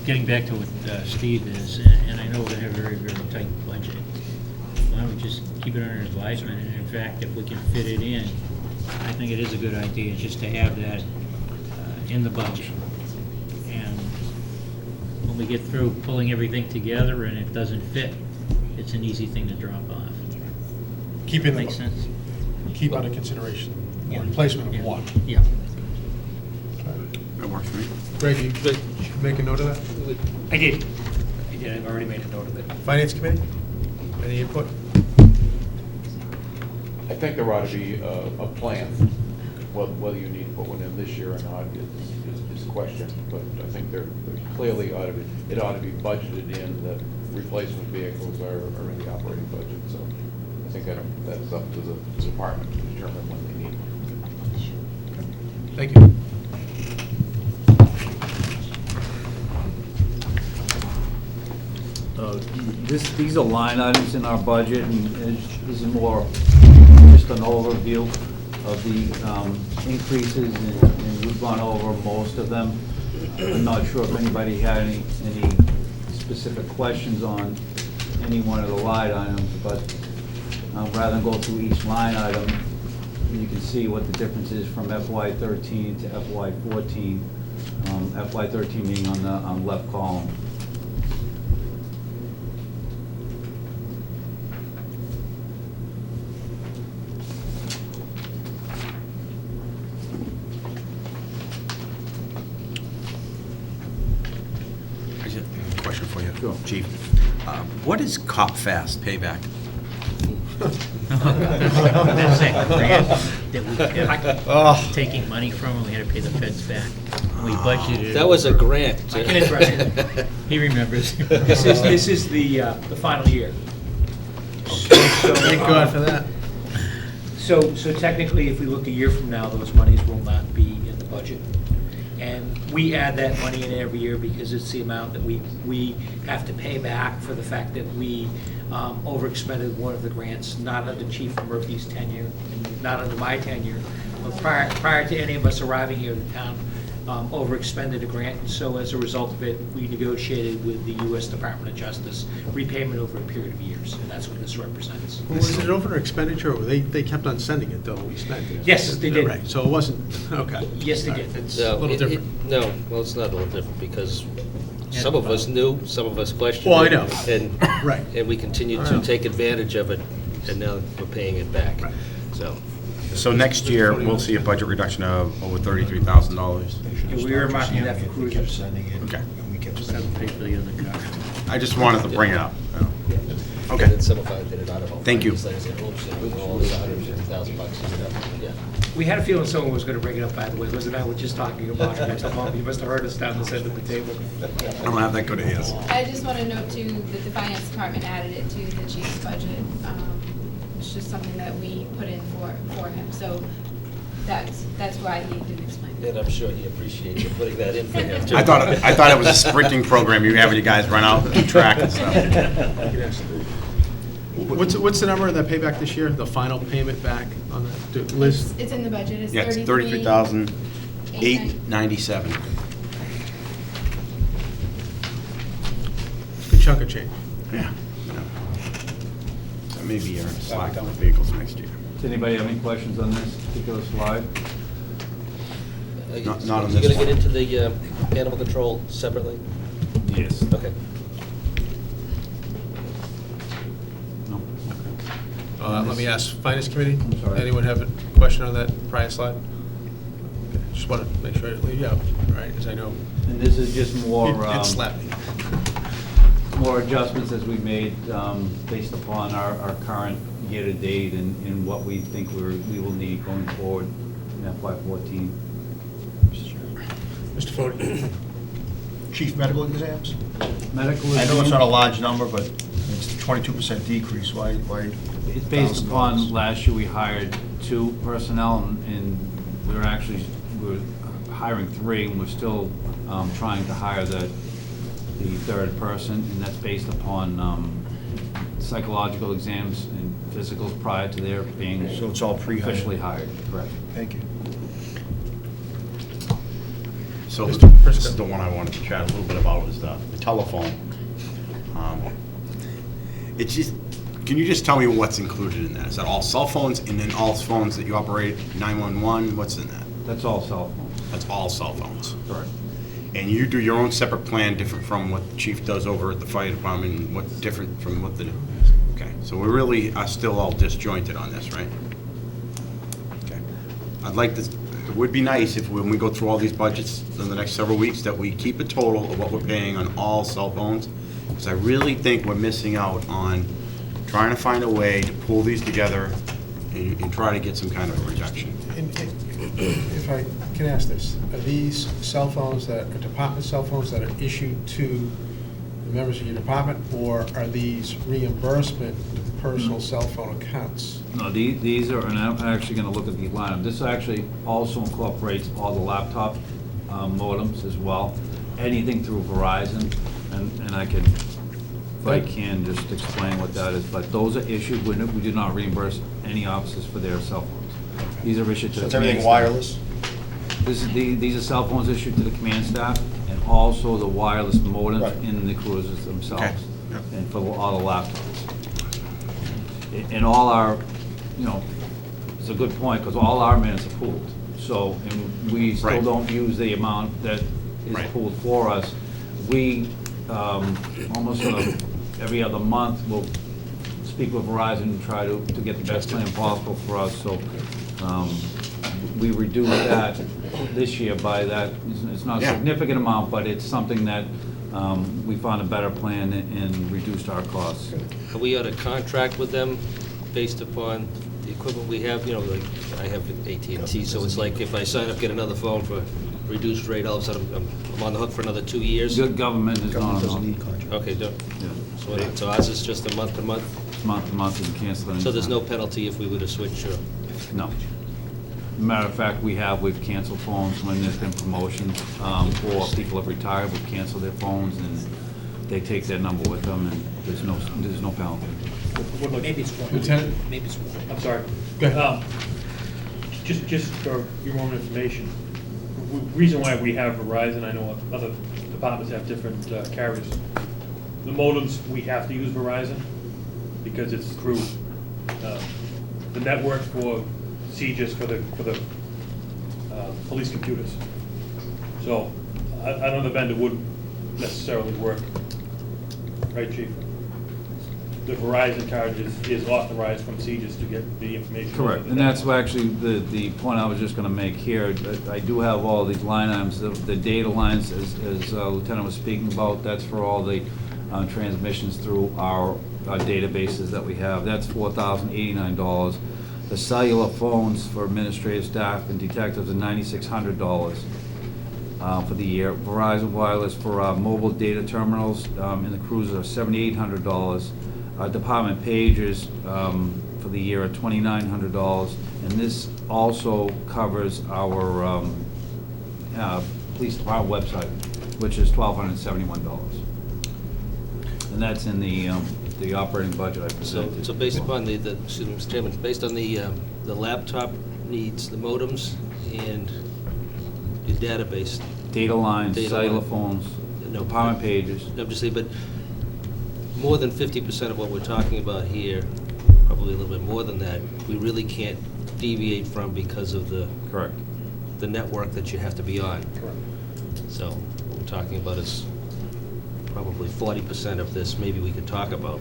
getting back to what Steve is, and I know we're going to have a very, very tight budget, why don't we just keep it under advisement, and in fact, if we can fit it in, I think it is a good idea just to have that in the budget. And when we get through pulling everything together and it doesn't fit, it's an easy thing to drop off. Makes sense? Keep under consideration, Yeah. replacement of Yeah. 1. Yeah. That works for me. Greg, you make a note of that? I did. I've already made a note of it. Finance Committee? Any input? I think there ought to be a plan. Whether you need to put one in this year or not is a question, but I think there clearly ought to be, it ought to be budgeted in. The replacement vehicles are in the operating budget, so I think that's up to the department to determine when they need it. Thank you. These are line items in our budget, and this is more just an overview of the increases, and we've gone over most of them. I'm not sure if anybody had any specific questions on any one of the line items, but rather than go through each line item, you can see what the difference is from FY '13 to FY '14. FY '13 being on the left column. I just have a question for you, Sure. Chief. What is Cop Fast payback? That's that grant that we kept taking money from, and we had to pay the feds back. We budgeted. That was a over- grant. I can address it. He remembers. This is the final year. Thank God for that. So technically, if we look a year from now, those monies will not be in the budget. And we add that money in every year because it's the amount that we have to pay back for the fact that we overexpended one of the grants, not under Chief Murphy's tenure, and not under my tenure. But prior to any of us arriving here, the town overexpended a grant, and so as a result of it, we negotiated with the U.S. Department of Justice repayment over a period of years, and that's what this represents. Was it over expenditure, or they kept on sending it, though, we spent it? Yes, they did. Right, so it wasn't, okay. Yes, they All did. right. It's No, a little different. No, well, it's not a little different, because some of us knew, some of us questioned. Well, I it, know. And, Right. and we continued I to know. take advantage of it, and now we're paying it back. Right. So, So next year, we'll see a budget reduction of over $33,000. And we were marking that for cruisers. Okay. Pay for the other car. I just wanted to bring it up. and Okay. then some of us did it out of our. Thank you. It's like I said, oops, it was all $150,000, yeah. We had a feeling someone was going to bring it up, by the way. Liz and I were just talking about it. I told Mom, you must have heard us down the end of the table. I don't have that good of ears. I just want to note too that the finance department added it to the chief's budget. It's just something that we put in for him, so that's why he didn't explain it. And I'm sure he appreciates you putting that in for him, too. I thought it was a sprinting program. You were having you guys run out and do track and stuff. What's the number of that payback this year, the final payment back on that? Liz? It's in the budget, it's Yeah, it's 33,890. $33,897. Good chunk of change. Yeah. So maybe you're slack on the vehicles next year. Does anybody have any questions on this particular slide? Not on You're this gonna get one. into the animal control separately? Yes. Okay. No? Okay. Let me ask, Finance Committee? I'm sorry. Anyone have a question on that prior slide? Okay, just want to make sure I didn't leave you out, all right, because I know And this is just more, it slapped me. more adjustments as we made based upon our current year-to-date and what we think we will need going forward in FY '14. Mr. Fode, chief medical exams? Medical I know it's exam- not a large number, but it's a 22% decrease. Why? It's based upon $1,000? last year we hired 2 personnel and we're hiring 3 and we're still trying to hire the 3rd person, and that's based upon psychological exams and physicals prior to their being So it's all pre-hired? officially hired, correct. Thank you. So Mr. Prisco. this is the one I wanted to chat a little bit about, is the telephone. It's just, can you just tell me what's included in that? Is that all cell phones and then all phones that you operate, 911, what's in that? That's all cell phones, That's all cell phones. correct. And you do your own separate plan, different from what the chief does over at the fire department, and what's different from what the, okay. So we really are still all disjointed on this, right? Okay. I'd like this, it would be nice if when we go through all these budgets in the next several weeks, that we keep a total of what we're paying on all cell phones, because I really think we're missing out on trying to find a way to pull these together and try to get some kind of a reduction. If I can ask this, are these cell phones that are department cell phones that are issued to the members of your department, or are these reimbursement personal cell phone accounts? No, these are, and I'm actually gonna look at the line. This actually also incorporates all the laptop modems as well, anything through Verizon, and I could, if I can, just explain what that is, but those are issued, we do not reimburse any officers for their cell phones. These are issued to So the it's everything command staff. wireless? These are cell phones issued to the command staff, and also the wireless modems Right. in the cruisers themselves, Okay. Yep. and for all the laptops. And all our, it's a good point, because all our minutes are pooled. So, and we still Right. don't use the amount that is Right. pooled for us. We, almost every other month, will speak with Verizon and try to get the best plan possible for us. So, we reduced that this year by that, it's not a Yeah. significant amount, but it's something that we found a better plan and reduced our costs. Are we on a contract with them based upon the equipment we have? You know, like, I have AT&T, so it's like if I sign up, get another phone for reduced rate, all of a sudden I'm on the hook for another 2 years? The government is not Government on doesn't need contracts. Okay, Yeah. so ours is just a month to month? Month to month and cancel it. So there's no anytime. penalty if we were to switch, or? No. Matter of fact, we've canceled phones when there's been promotions, or people have retired, we've canceled their phones, and they take their number with them, and there's no penalty. Maybe it's one. Lieutenant? Maybe it's one. I'm sorry. Go ahead. Just for your own information, reason why we have Verizon, I know other departments have different carriers. The modems, we have to use Verizon because it's through the network for CJIS for the police computers. So another vendor wouldn't necessarily work, right, Chief? The Verizon card is authorized from CJIS to get the information. Correct, and that's actually the point I was just gonna make here. I do have all these line items, the data lines, as Lieutenant was speaking about, that's for all the transmissions through our databases that we have. That's $4,089. The cellular phones for administrative staff and detectives are $9,600 for the year. Verizon Wireless for mobile data terminals in the cruiser are $7,800. Department pagers for the year are $2,900, and this also covers our police department website, which is $1,271. And that's in the operating budget I presented. So based upon excuse me, Mr. Chairman, based on the laptop needs, the modems, and your database, Data lines, Data cellular line. phones, No. department pages. I'm just saying, but more than 50% of what we're talking about here, probably a little bit more than that, we really can't deviate from because of the Correct. network that you have to be on. Correct. So what we're talking about is probably 40% of this maybe we could talk about.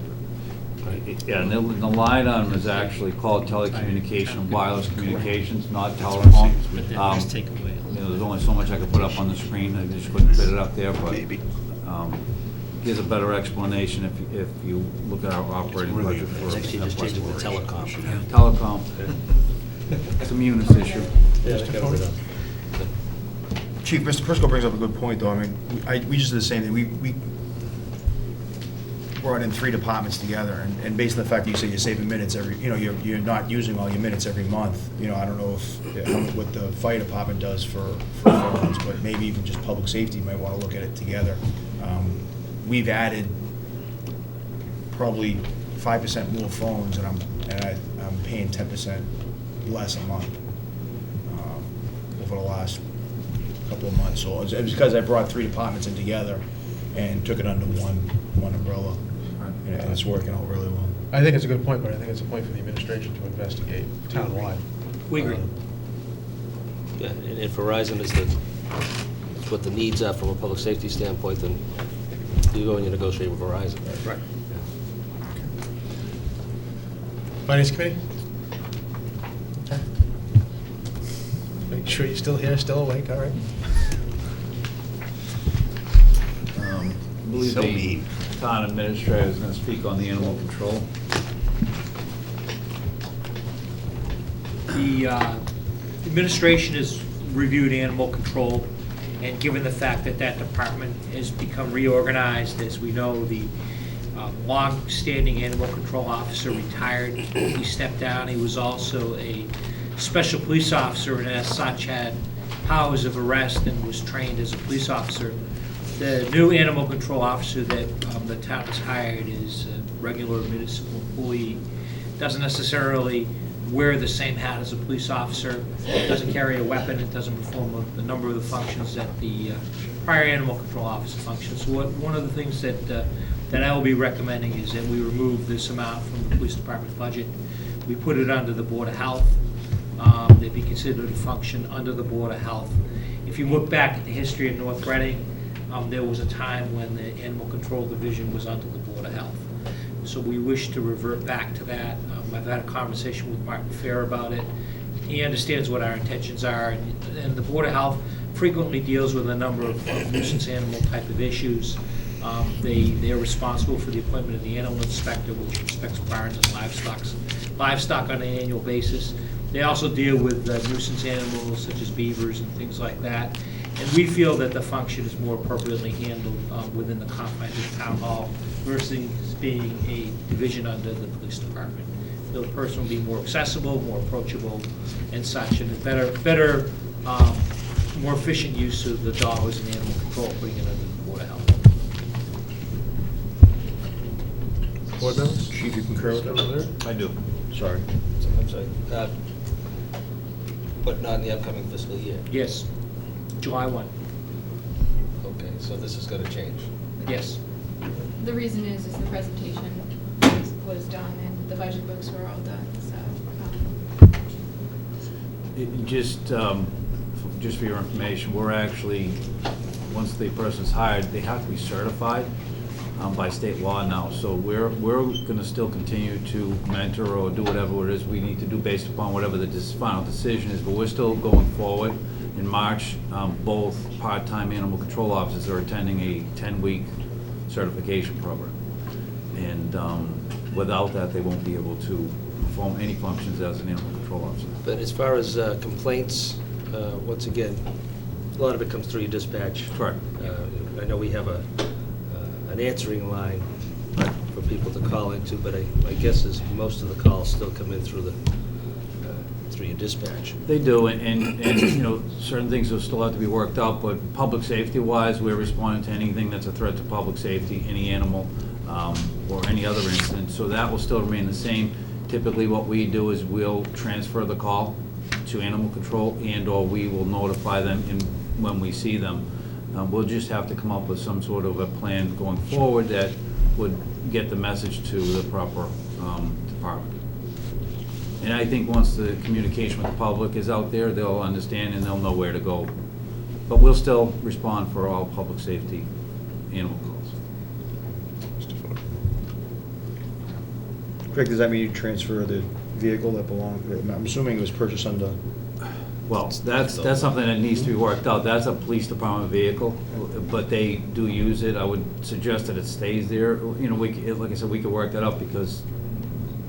Yeah, and the line item is actually called telecommunication, wireless communications, not telephone. But then just take away. You know, there's only so much I could put up on the screen, I just couldn't fit it up there, but Maybe. gives a better explanation if you look at our operating really budget for It's actually just changing the telecom. telecom. It's a munis issue. Yeah, that covers it up. Chief, Mr. Prisco brings up a good point, though. I mean, we just did the same thing. We brought in 3 departments together, and based on the fact that you say you're saving minutes every, you know, you're not using all your minutes every month. You know, I don't know what the fire department does for phones, but maybe even just public safety might want to look at it together. We've added probably 5% more phones, and I'm paying 10% less a month over the last couple of months. So it's because I brought 3 departments in together and took it under one umbrella, and it's working out really well. I think it's a good point, but I think it's a point for the administration to investigate townwide. We agree. Yeah, and if Verizon is what the needs are from a public safety standpoint, then you go and you negotiate with Verizon. Right. Finance Committee? Okay. Make sure you're still here, still awake, all right? I believe So the mean. town administrator is going to speak on the animal control. The administration has reviewed animal control, and given the fact that that department has become reorganized, as we know, the long-standing animal control officer retired. He stepped down. He was also a special police officer, and as such had powers of arrest and was trained as a police officer. The new animal control officer that the town has hired is a regular municipal employee. Doesn't necessarily wear the same hat as a police officer, doesn't carry a weapon, it doesn't perform a number of the functions that the prior animal control officer functions. So one of the things that I will be recommending is that we remove this amount from the police department budget. We put it under the Board of Health. They'd be considered to function under the Board of Health. If you look back at the history of North Reading, there was a time when the Animal Control Division was under the Board of Health. So we wish to revert back to that. I've had a conversation with Martin Fair about it. He understands what our intentions are, and the Board of Health frequently deals with a number of nuisance animal type of issues. They're responsible for the appointment of the animal inspector, which inspects barns and livestock on an annual basis. They also deal with nuisance animals such as beavers and things like that. And we feel that the function is more appropriately handled within the confines of Town Hall versus being a division under the police department. The person will be more accessible, more approachable, and such, and a better, more efficient use of the dollars in animal control, putting it under the Board of Health. Board members? Chief, you concur with that? I do. Sorry. I'm sorry. But not in the upcoming fiscal year. Yes, July 1. Okay, so this is gonna change. Yes. The reason is the presentation was done and the budget books were all done, so. Just for your information, we're actually, once the person's hired, they have to be certified by state law now. So we're going to still continue to mentor or do whatever it is we need to do based upon whatever the final decision is. But we're still going forward. In March, both part-time animal control officers are attending a 10-week certification program. And without that, they won't be able to perform any functions as an animal control officer. But as far as complaints, once again, a lot of it comes through your dispatch. Correct. I know we have an answering line for people to call into, but I guess is most of the calls still come in through your dispatch. They do, and you know, certain things will still have to be worked out, but public safety-wise, we're responding to anything that's a threat to public safety, any animal, or any other incident, so that will still remain the same. Typically, what we do is we'll transfer the call to animal control, and/or we will notify them when we see them. We'll just have to come up with some sort of a plan going forward that would get the message to the proper department. And I think once the communication with the public is out there, they'll understand and they'll know where to go. But we'll still respond for all public safety animal calls. Mr. Ford. Greg, does that mean you transfer the vehicle that belonged, I'm assuming it was purchased under, Well, that's something that needs to be worked out. That's a police department vehicle, but they do use it. I would suggest that it stays there. You know, like I said, we could work that up because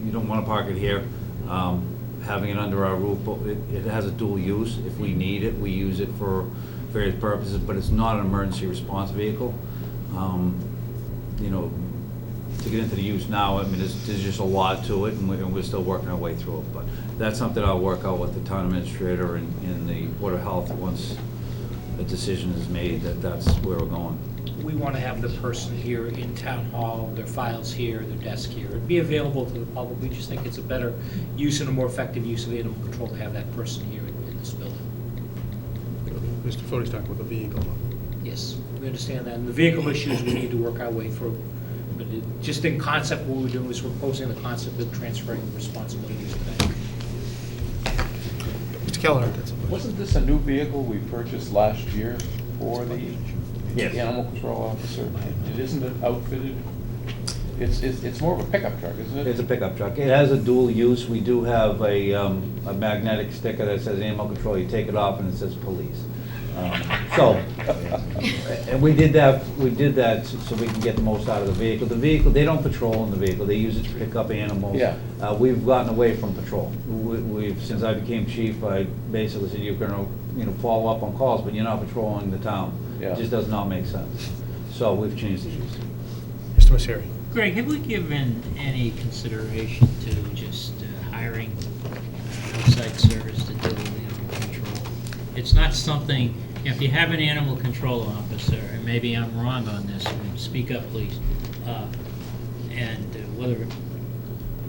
you don't want to park it here, having it under our roof. But it has a dual use. If we need it, we use it for various purposes, but it's not an emergency response vehicle. You know, to get into the use now, I mean, there's just a lot to it, and we're still working our way through it. But that's something I'll work out with the town administrator and the Board of Health once a decision is made that that's where we're going. We want to have the person here in Town Hall, their files here, their desk here, and be available to the public. We just think it's a better use and a more effective use of animal control to have that person here in this building. Mr. Fode's talking about the vehicle. Yes, we understand that. And the vehicle issues, we need to work our way through. But just in concept, what we're doing is we're proposing the concept of transferring the responsibilities to that. Mr. Keller had something. Wasn't this a new vehicle we purchased last year for the Yes. animal control officer? It isn't it outfitted? It's more of a pickup truck, isn't it? It's a pickup truck. It has a dual use. We do have a magnetic sticker that says animal control. You take it off and it says police. And we did that so we can get the most out of the vehicle. The vehicle, they don't patrol in the vehicle. They use it to pick up animals. Yeah. We've gotten away from patrol. Since I became chief, I basically said, you're gonna, follow up on calls, but you're not patrolling the town. Yeah. It just does not make sense. So we've changed the use. Mr. Messeri. Greg, have we given any consideration to just hiring outside service to deal with animal control? It's not something, if you have an animal control officer, and maybe I'm wrong on this, speak up please, and whether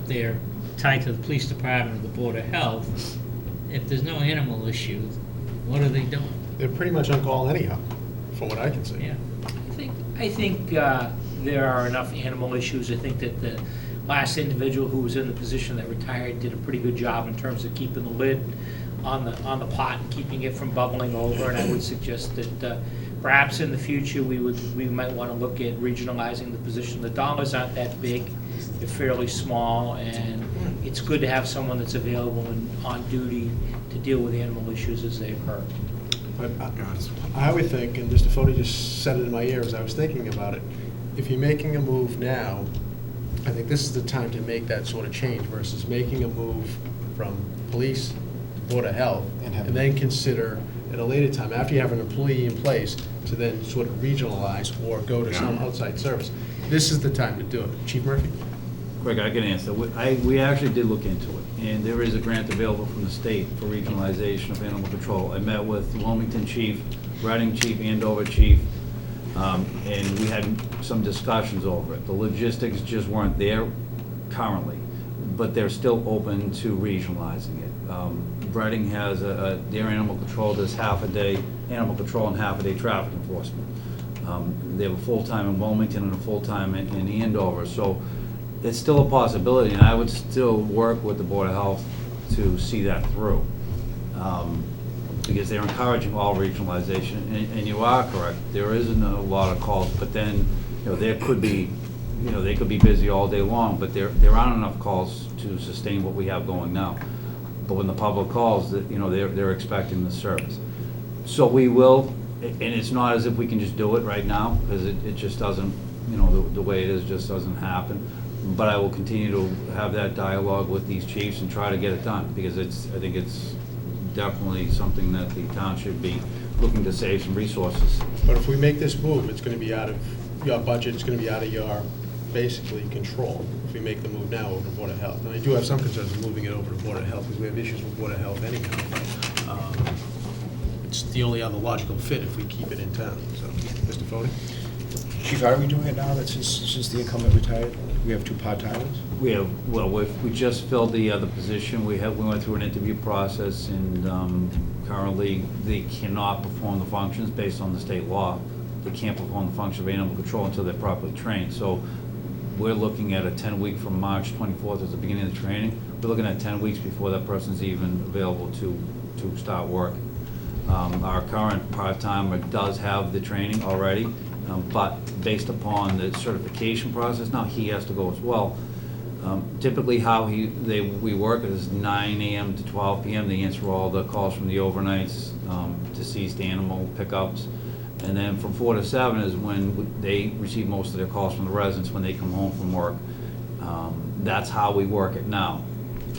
they're tied to the police department or the Board of Health, if there's no animal issue, what are they doing? They're pretty much on call anyhow, from what I can see. Yeah, I think there are enough animal issues. I think that last individual who was in the position that retired did a pretty good job in terms of keeping the lid on the pot and keeping it from bubbling over. And I would suggest that perhaps in the future, we might want to look at regionalizing the position. The dollars aren't that big, they're fairly small, and it's good to have someone that's available and on duty to deal with animal issues as they occur. But I would think, and Mr. Fode just said it in my ear as I was thinking about it, if you're making a move now, I think this is the time to make that sort of change versus making a move from police, Board of Health, and then consider at a later time, after you have an employee in place, to then sort of regionalize or go to some outside service. This is the time to do it. Chief Murphy? Greg, I can answer. We actually did look into it, and there is a grant available from the state for regionalization of animal control. I met with Wilmington Chief, Reading Chief, Andover Chief, and we had some discussions over it. The logistics just weren't there currently, but they're still open to regionalizing it. Reading has their animal control does half a day animal control and half a day traffic enforcement. They have a full-time in Wilmington and a full-time in Andover, so it's still a possibility, and I would still work with the Board of Health to see that through, because they're encouraging all regionalization, and you are correct, there isn't a lot of calls, but then, there could be, they could be busy all day long, but there aren't enough calls to sustain what we have going now. But when the public calls, they're expecting the service. So we will, and it's not as if we can just do it right now, because it just doesn't, the way it is just doesn't happen. But I will continue to have that dialogue with these chiefs and try to get it done, because I think it's definitely something that the town should be looking to save some resources. But if we make this move, it's going to be out of your budget, it's going to be out of your, basically, control, if we make the move now over to Board of Health. And I do have some concerns of moving it over to Board of Health, because we have issues with Board of Health anyhow. It's the only other logical fit if we keep it in town, so, Mr. Fode? Chief, how are we doing it now that since the incumbent retired? We have two part-timers? We just filled the other position. We went through an interview process, and currently they cannot perform the functions based on the state law. They can't perform the function of animal control until they're properly trained. So we're looking at a 10-week from March 24th as the beginning of the training. We're looking at 10 weeks before that person's even available to start work. Our current part-timer does have the training already, but based upon the certification process, now he has to go as well. Typically how we work is 9 a.m. to 12 p.m. They answer all the calls from the overnights, deceased animal pickups. And then from 4 to 7 is when they receive most of their calls from the residents when they come home from work. That's how we work it now.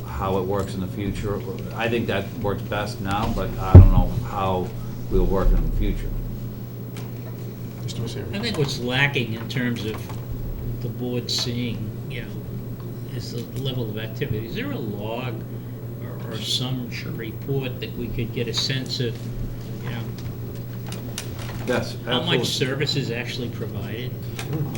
How it works in the future, I think that works best now, but I don't know how we'll work in the future. Mr. Messeri? I think what's lacking in terms of the board seeing, is the level of activity. Is there a log or some report that we could get a sense of, Yes, how much absolutely. service is actually provided?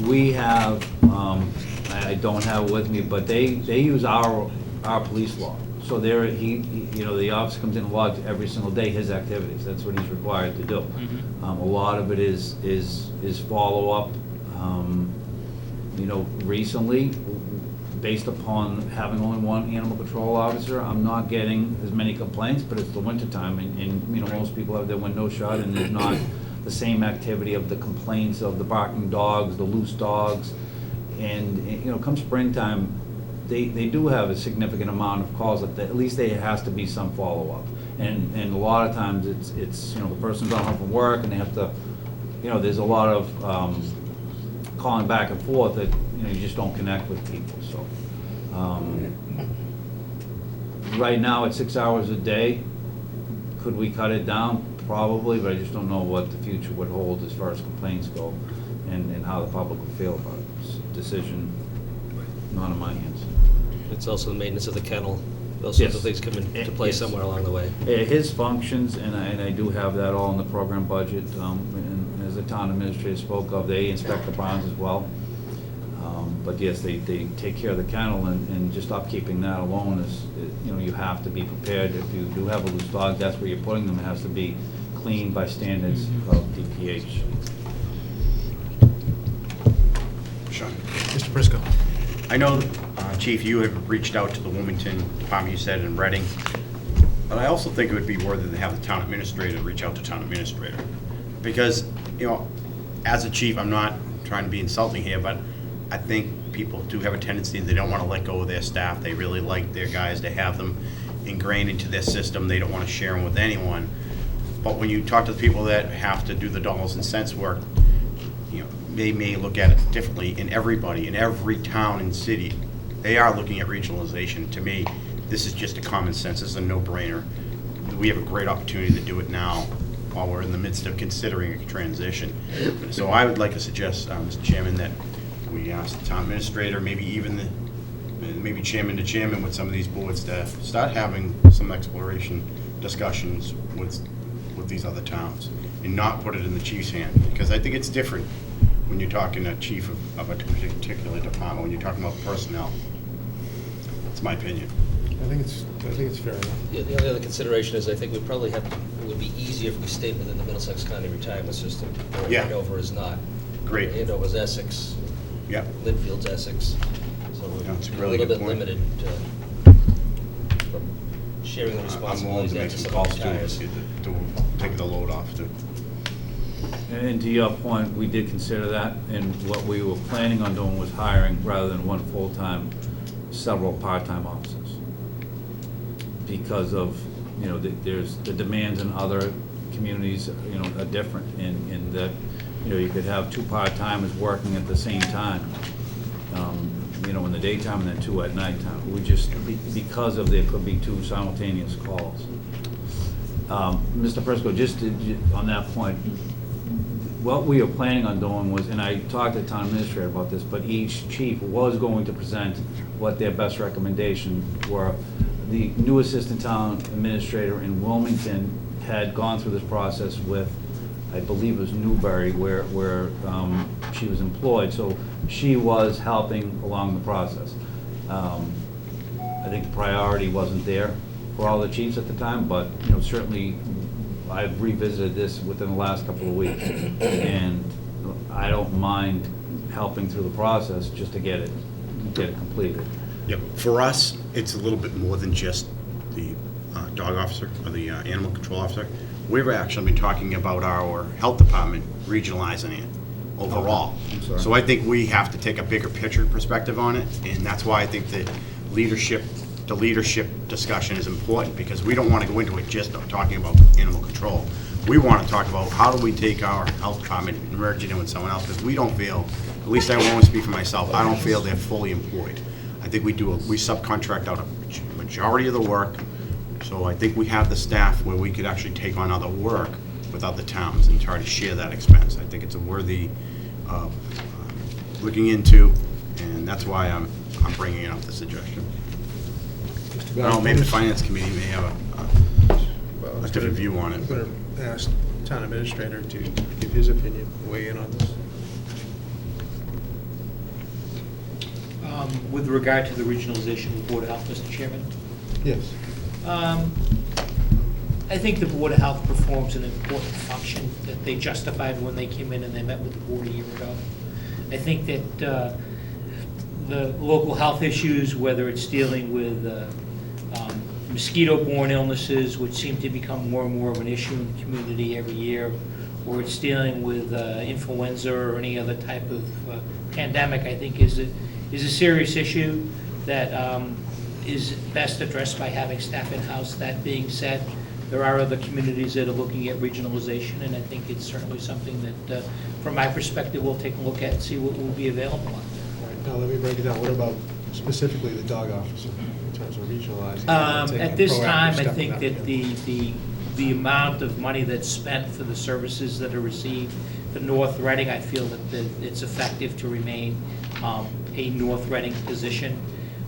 We have, I don't have it with me, but they use our police log. So the officer comes in and logs every single day his activities. That's what he's required to do. Mm-hmm. A lot of it is follow-up. Recently, based upon having only one animal control officer, I'm not getting as many complaints, but it's the wintertime, and most people have their window shut, and there's not the same activity of the complaints of the barking dogs, the loose dogs. And come springtime, they do have a significant amount of calls that at least there has to be some follow-up. And a lot of times it's the person's on home from work and they have to, there's a lot of calling back and forth that, you just don't connect with people, so. Right now, it's 6 hours a day. Could we cut it down? Probably, but I just don't know what the future would hold as far as complaints go and how the public will feel about it. It's a decision not in my hands. It's also the maintenance of the kennel. Those sorts of things come into play Yes. somewhere along the way. His functions, and I do have that all in the program budget, and as the town administrator spoke of, they inspect the barns as well. But yes, they take care of the kennel, and just upkeeping that alone is, you have to be prepared. If you do have a loose dog, that's where you're putting them. It has to be cleaned by standards of DPH. Sean? Mr. Prisco? I know, Chief, you have reached out to the Wilmington Department, you said, in Reading, but I also think it would be worthy to have the town administrator reach out to town administrator. Because, you know, as a chief, I'm not trying to be insulting here, but I think people do have a tendency, they don't want to let go of their staff. They really like their guys, they have them ingrained into their system, they don't want to share them with anyone. But when you talk to the people that have to do the dollars and cents work, you know, they may look at it differently. In everybody, in every town and city, they are looking at regionalization. To me, this is just a common sense, this is a no-brainer. We have a great opportunity to do it now while we're in the midst of considering a transition. So I would like to suggest, Mr. Chairman, that we ask the town administrator, maybe even maybe chairman to chairman with some of these boards to start having some exploration discussions with these other towns and not put it in the chief's hand, because I think it's different when you're talking to chief of a particular department, when you're talking about personnel. That's my opinion. I think it's fair enough. Yeah, the only other consideration is I think we probably have, it would be easier if we stayed within the Middlesex County retirement system, where Yeah. Andover is not. Great. Andover's Essex. Yep. Lynnfield's Essex. So That's a we're a really little good bit point. limited from sharing the I'm willing responsibilities to make after some someone calls retires. to take the load off too. And to your point, we did consider that, and what we were planning on doing was hiring, rather than one full-time, several part-time officers. Because of, you know, there's the demands in other communities, you know, are different, in that, you know, you could have two part-timers working at the same time, you know, in the daytime and then two at nighttime. We just, because of there could be two simultaneous calls. Mr. Prisco, just on that point, what we were planning on doing was, and I talked to the town administrator about this, but each chief was going to present what their best recommendations were. The new assistant town administrator in Wilmington had gone through this process with, I believe it was Newbury, where she was employed, so she was helping along the process. I think the priority wasn't there for all the chiefs at the time, but, you know, certainly I've revisited this within the last couple of weeks, and I don't mind helping through the process just to get it completed. Yep. For us, it's a little bit more than just the dog officer or the animal control officer. We've actually been talking about our health department regionalizing it overall. I'm sorry. So I think we have to take a bigger picture perspective on it, and that's why I think the leadership discussion is important, because we don't want to go into it just talking about animal control. We want to talk about how do we take our health department and merge it in with someone else, because we don't feel, at least I won't speak for myself, I don't feel they're fully employed. I think we subcontract out a majority of the work, so I think we have the staff where we could actually take on other work with other towns and try to share that expense. I think it's a worthy of looking into, and that's why I'm bringing up the suggestion. Well, maybe the finance committee may have a different view on it. I'm going to ask town administrator to give his opinion, weigh in on this. With regard to the regionalization of the Board of Health, Mr. Chairman, Yes. I think the Board of Health performs an important function that they justified when they came in and they met with the board a year ago. I think that the local health issues, whether it's dealing with mosquito-borne illnesses, which seem to become more and more of an issue in the community every year, or it's dealing with influenza or any other type of pandemic, I think is a serious issue that is best addressed by having staff in-house. That being said, there are other communities that are looking at regionalization, and I think it's certainly something that, from my perspective, we'll take a look at and see what will be available out there. All right, now let me break it down. What about specifically the dog officer in terms of regionalizing? At this time, I Taking a proactive think step in that the amount of money that's spent for the services that are received for North Reading, I feel that it's effective to remain a North Reading position.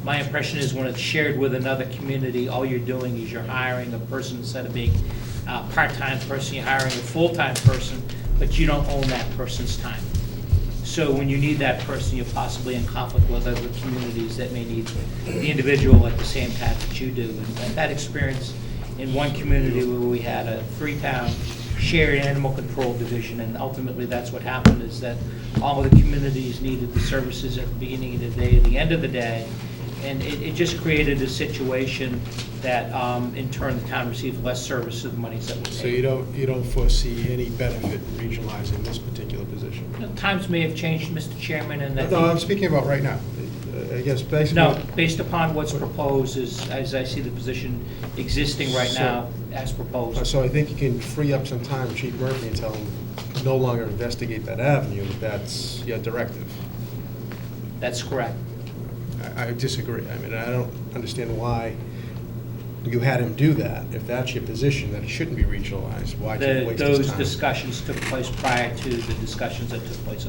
My impression is when it's shared with another community, all you're doing is you're hiring a person instead of being a part-time person, you're hiring a full-time person, but you don't own that person's time. So when you need that person, you're possibly in conflict with other communities that may need the individual at the same time that you do. And that experience in one community where we had a 3-town shared animal control division, and ultimately that's what happened, is that all of the communities needed the services at the beginning of the day and the end of the day, and it just created a situation that, in turn, the town received less service of the monies that were paid. So you don't foresee any benefit in regionalizing this particular position? Times may have changed, Mr. Chairman, and that... No, I'm speaking about right now. I guess basically... No, based upon what's proposed, as I see the position existing right now, as proposed. So I think you can free up some time with Chief Murphy and tell him no longer investigate that avenue, if that's your directive. That's correct. I disagree. I mean, I don't understand why you had him do that. If that's your position, that it shouldn't be regionalized, why did you waste his Those time? discussions took place prior to the discussions that took place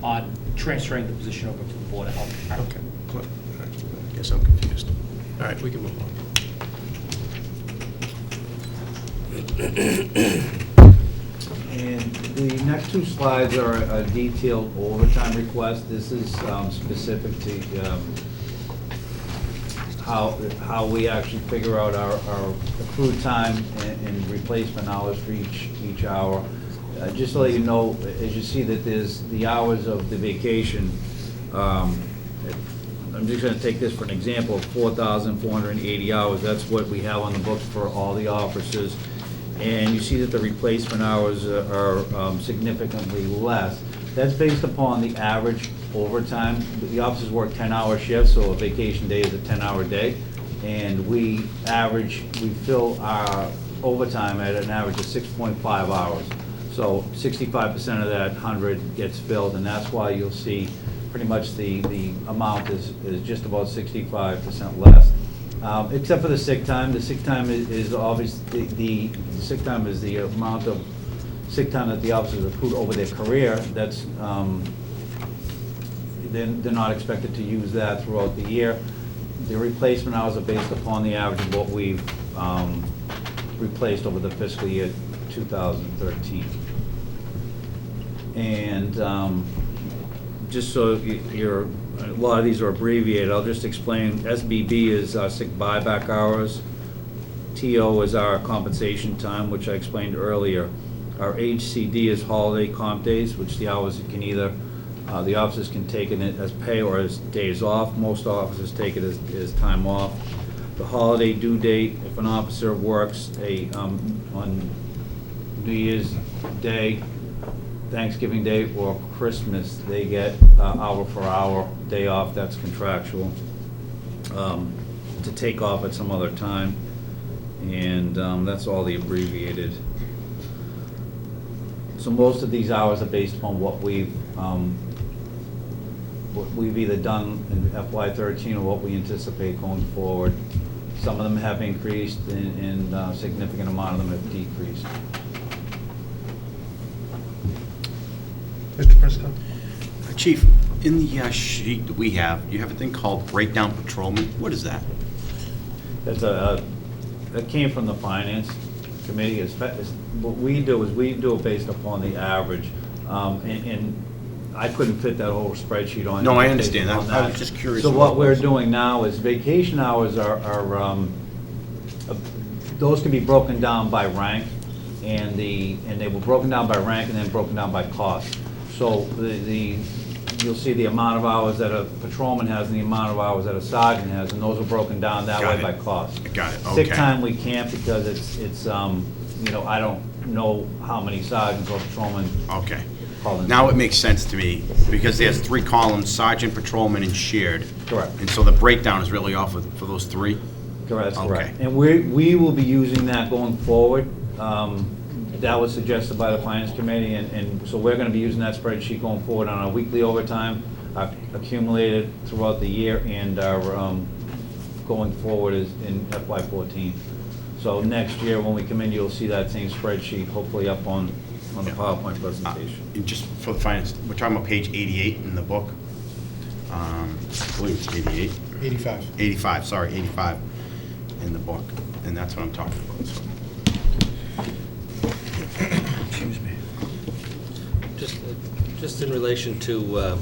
on transferring the position over to the Board of Health Department. Okay, cool. I guess I'm confused. All right, we can move on. And the next two slides are a detailed overtime request. This is specific to how we actually figure out our accrued time and replacement hours for each hour. Just to let you know, as you see that there's the hours of the vacation, I'm just gonna take this for an example, 4,480 hours. That's what we have on the books for all the officers. And you see that the replacement hours are significantly less. That's based upon the average overtime. The officers work 10-hour shifts, so a vacation day is a 10-hour day. And we fill our overtime at an average of 6.5 hours. So 65% of that 100 gets filled, and that's why you'll see pretty much the amount is just about 65% less. Except for the sick time. The sick time is obviously, the sick time is the amount of sick time that the officers accrued over their career. That's, they're not expected to use that throughout the year. The replacement hours are based upon the average of what we've replaced over the fiscal year 2013. And just so you're, a lot of these are abbreviated, I'll just explain. SBB is our sick buyback hours. TO is our compensation time, which I explained earlier. Our HCD is holiday comp days, which the hours can either, the officers can take it as pay or as days off. Most officers take it as time off. The holiday due date, if an officer works on New Year's Day, Thanksgiving Day, or Christmas, they get hour for hour day off. That's contractual. To take off at some other time, and that's all the abbreviated. So most of these hours are based upon what we've either done in FY13 or what we anticipate going forward. Some of them have increased, and a significant amount of them have decreased. Mr. Prescott? Chief, in the sheet that we have, you have a thing called breakdown patrolman. What is that? That's that came from the finance committee. What we do is we do it based upon the average, and I couldn't fit that whole spreadsheet on. No, I understand that. I was just curious. So what we're doing now is vacation hours are those can be broken down by rank, and they were broken down by rank and then broken down by cost. So you'll see the amount of hours that a patrolman has and the amount of hours that a sergeant has, and those are broken down that way by cost. Got it, okay. Sick time we can't, because it's you know, I don't know how many sergeants or patrolmen. Okay. call in. Now it makes sense to me, because there's 3 columns, sergeant, patrolman, and shared. Correct. And so the breakdown is really off for those 3? Correct, that's Okay. correct. And we will be using that going forward. That was suggested by the finance committee, and so we're gonna be using that spreadsheet going forward on our weekly overtime, accumulated throughout the year, and our, going forward is in FY14. So next year, when we come in, you'll see that same spreadsheet, hopefully up on the PowerPoint presentation. And just for the finance, we're talking about page 88 in the book. I believe it's 88. 85. 85, sorry, 85 in the book, and that's what I'm talking about, so. Excuse me. Just in relation to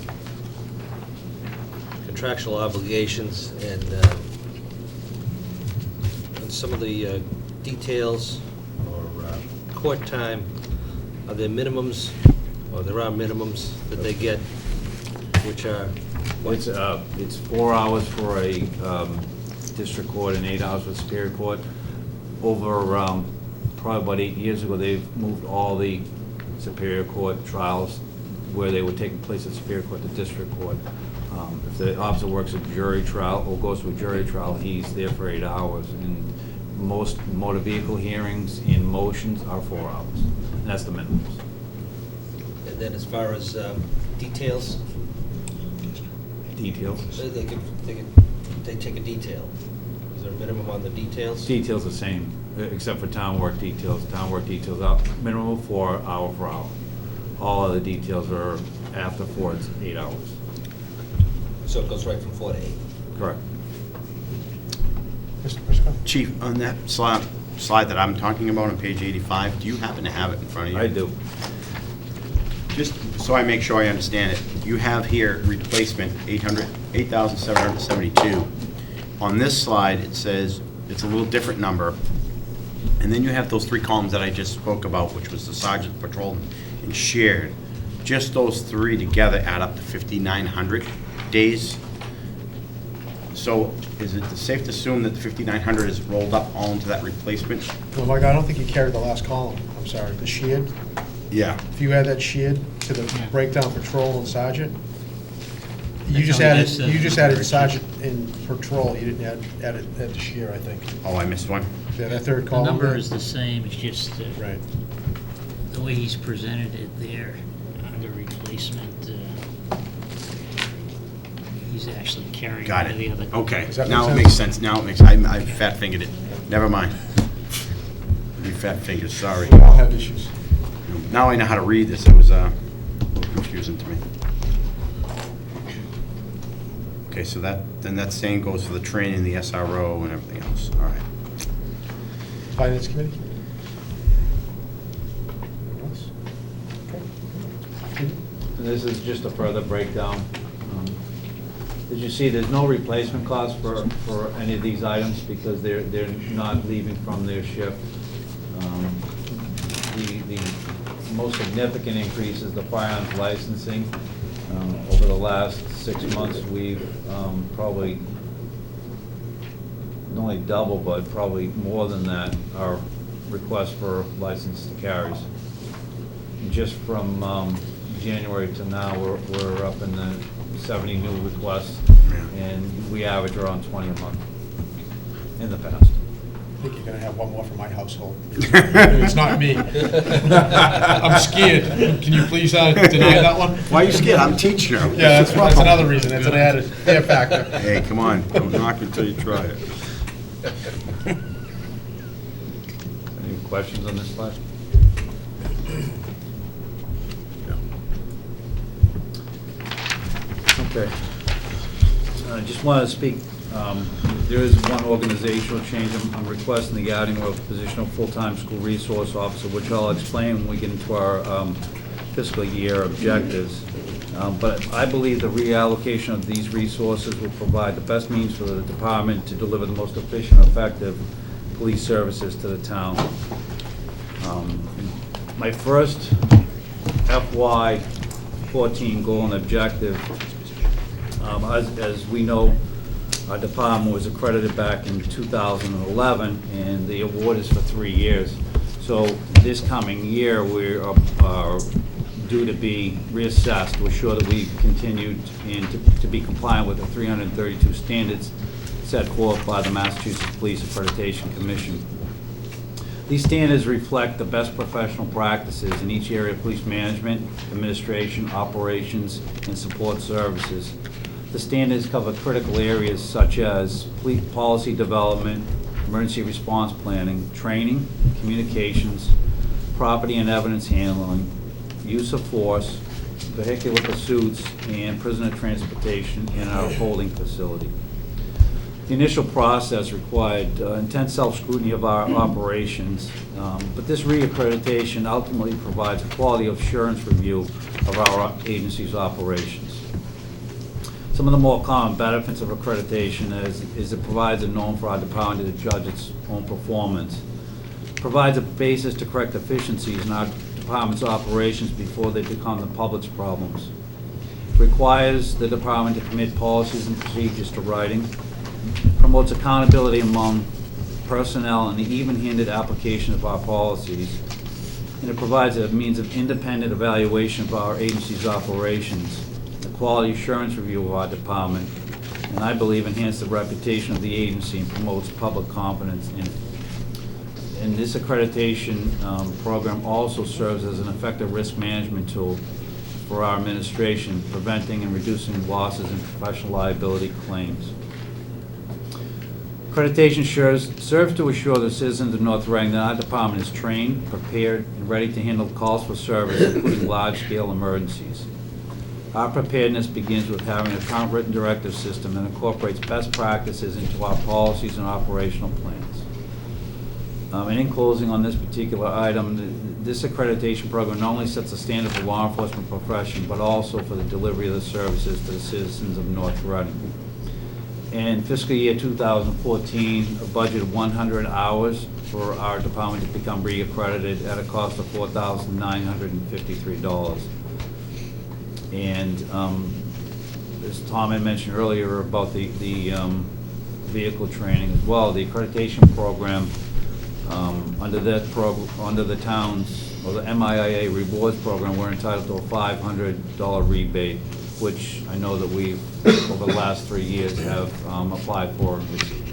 contractual obligations and some of the details or court time, are there minimums, or there are minimums that they get, which are, It's 4 hours for a district court and 8 hours for Superior Court. Over probably about 8 years ago, they've moved all the Superior Court trials where they were taking place at Superior Court to District Court. If the officer works a jury trial or goes to a jury trial, he's there for 8 hours. And most motor vehicle hearings in motions are 4 hours. And that's the minimum. and then as far as details, Details. they take a detail. Is there a minimum on the details? Details the same, except for town work details. Town work details up minimum of 4 hour per hour. All other details are after 4, it's 8 hours. So it goes right from 4 to 8. Correct. Mr. Prisco? Chief, on that slide that I'm talking about on page 85, do you happen to have it in front of you? I do. Just so I make sure I understand it, you have here replacement 8,772. On this slide, it says it's a little different number. And then you have those 3 columns that I just spoke about, which was the sergeant, patrol, and shared. Just those 3 together add up to 5,900 days. So is it safe to assume that the 5,900 is rolled up all into that replacement? Well, Mike, I don't think you carried the last column. I'm sorry, the shared. Yeah. If you add that shared to the breakdown patrol and sergeant, you That's just only- added, that's the you just added number, sergeant and patrol. You didn't add the shear, I think. Oh, I missed one? Yeah, that third The column. number there. is the same, it's just Right. the way he's presented it there, under replacement, he's actually carrying Got one of the other. it. Okay, Does that now make it makes sense? sense. Now it makes, I fat fingered it. Never mind. You fat fingers, sorry. We all have issues. Now I know how to read this. It was a little confusing to me. Okay, so then that same goes for the training, the SRO, and everything else. All right. Finance committee? Anyone else? Okay. This is just a further breakdown. As you see, there's no replacement cost for any of these items because they're not leaving from their shift. The most significant increase is the firearms licensing. Over the last 6 months, we've probably not only double, but probably more than that, our request for license to carries. Just from January to now, we're up in the 70 new requests, and we average around 20 a month in the past. I think you're gonna have one more from my household. It's not me. I'm scared. Can you please deny that one? Why are you scared? I'm teaching her. Yeah, that's another reason. That's an added factor. Hey, come on. Don't knock until you try it. Any questions on this slide? Okay. I just want to speak, there is one organizational change. I'm requesting the adding of a position of full-time school resource officer, which I'll explain when we get into our fiscal year objectives. But I believe the reallocation of these resources will provide the best means for the department to deliver the most efficient, effective police services to the town. My first FY14 goal and objective, as we know, our department was accredited back in 2011, and the award is for 3 years. So this coming year, we are due to be reassessed to assure that we continued and to be compliant with the 332 standards set forth by the Massachusetts Police Accreditation Commission. These standards reflect the best professional practices in each area of police management, administration, operations, and support services. The standards cover critical areas such as police policy development, emergency response planning, training, communications, property and evidence handling, use of force, vehicular pursuits, and prisoner transportation in our holding facility. The initial process required intense self-scrutiny of our operations, but this reaccreditation ultimately provides a quality assurance review of our agency's operations. Some of the more common benefits of accreditation is it provides a norm for our department to judge its own performance. provides a basis to correct deficiencies in our department's operations before they become the public's problems. Requires the department to commit policies and procedures to writing, promotes accountability among personnel and the even-handed application of our policies, and it provides a means of independent evaluation of our agency's operations, the quality assurance review of our department, and I believe enhance the reputation of the agency and promotes public confidence in it. And this accreditation program also serves as an effective risk management tool for our administration, preventing and reducing losses in professional liability claims. Accreditation serves to assure the citizens of North Reading that our department is trained, prepared, and ready to handle calls for service, including large-scale emergencies. Our preparedness begins with having a current written directive system that incorporates best practices into our policies and operational plans. And in closing on this particular item, this accreditation program not only sets a standard for law enforcement profession, but also for the delivery of the services to the citizens of North Reading. In fiscal year 2014, a budget of 100 hours for our department to become re-accredited at a cost of $4,953. And as Tom had mentioned earlier about the vehicle training as well, the accreditation program under the town's, or the MIA rewards program, we're entitled to a $500 rebate, which I know that we, over the last 3 years, have applied for and received.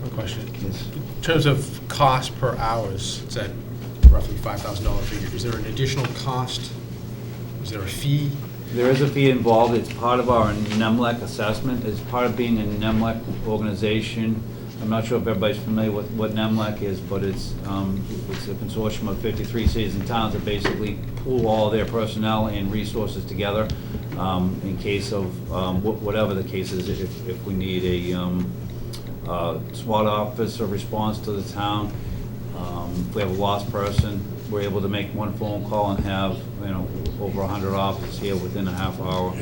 One question. Yes. In terms of cost per hours, it's at roughly $5,000 figure. Is there an additional cost? Is there a fee? There is a fee involved. It's part of our NEMLEC assessment. It's part of being a NEMLEC organization. I'm not sure if everybody's familiar with what NEMLEC is, but it's a consortium of 53 cities and towns that basically pool all their personnel and resources together in case of whatever the case is. If we need a SWAT officer response to the town, if we have a lost person, we're able to make one phone call and have, over 100 officers here within a half hour.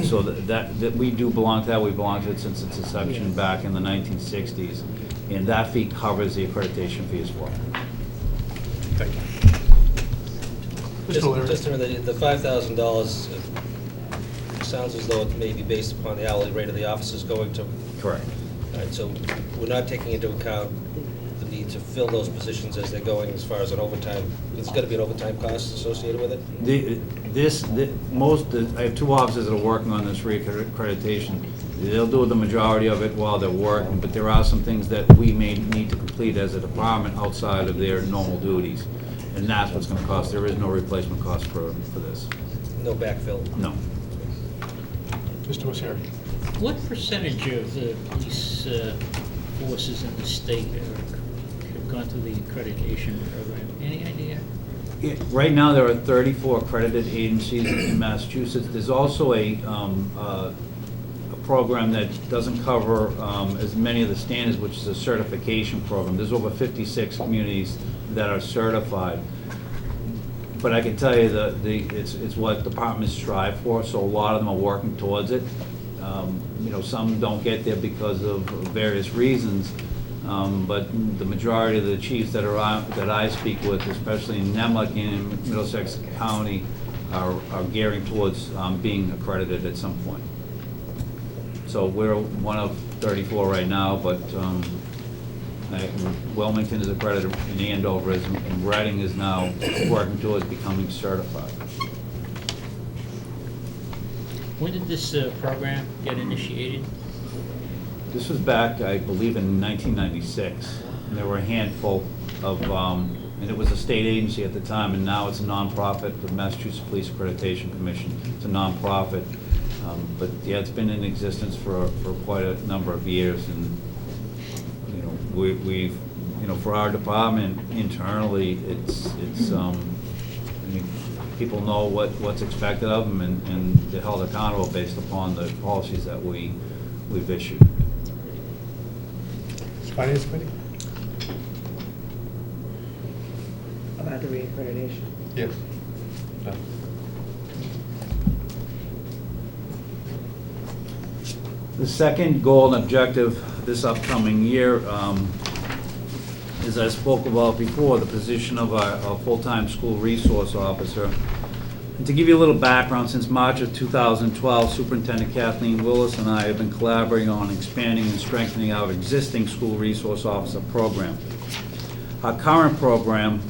So that we do belong to that. We belong to it since its inception back in the 1960s. And that fee covers the accreditation fee as well. Thank you. Just Mr. O'Leary. just to remember, the $5,000 sounds as though it may be based upon the hourly rate of the officers going to. Correct. All right, so we're not taking into account the need to fill those positions as they're going as far as an overtime. There's got to be an overtime cost associated with it? I have 2 officers that are working on this reaccreditation. They'll do the majority of it while they're working, but there are some things that we may need to complete as a department outside of their normal duties. And that's what's going to cost. There is no replacement cost for this. No backfill? No. Mr. O'Leary. What percentage of the police forces in the state have gone through the accreditation program? Any idea? Right now, there are 34 accredited agencies in Massachusetts. There's also a program that doesn't cover as many of the standards, which is a certification program. There's over 56 communities that are certified. But I can tell you that it's what departments strive for, so a lot of them are working towards it. Some don't get there because of various reasons, but the majority of the chiefs that I speak with, especially in NEMLEC and in Middlesex County, are gearing towards being accredited at some point. So we're one of 34 right now, but Wilmington is accredited, and Andover is, and Reading is now working towards becoming certified. When did this program get initiated? This was back, I believe, in 1996. And there were a handful of, and it was a state agency at the time, and now it's a nonprofit, the Massachusetts Police Accreditation Commission. It's a nonprofit. But yeah, it's been in existence for quite a number of years, and we've for our department internally, it's people know what's expected of them, and they're held accountable based upon the policies that we've issued. Finance Committee? About the reaccreditation. Yes. The second goal and objective this upcoming year as I spoke about before, the position of a full-time school resource officer. And to give you a little background, since March of 2012, Superintendent Kathleen Willis and I have been collaborating on expanding and strengthening our existing school resource officer program. Our current program,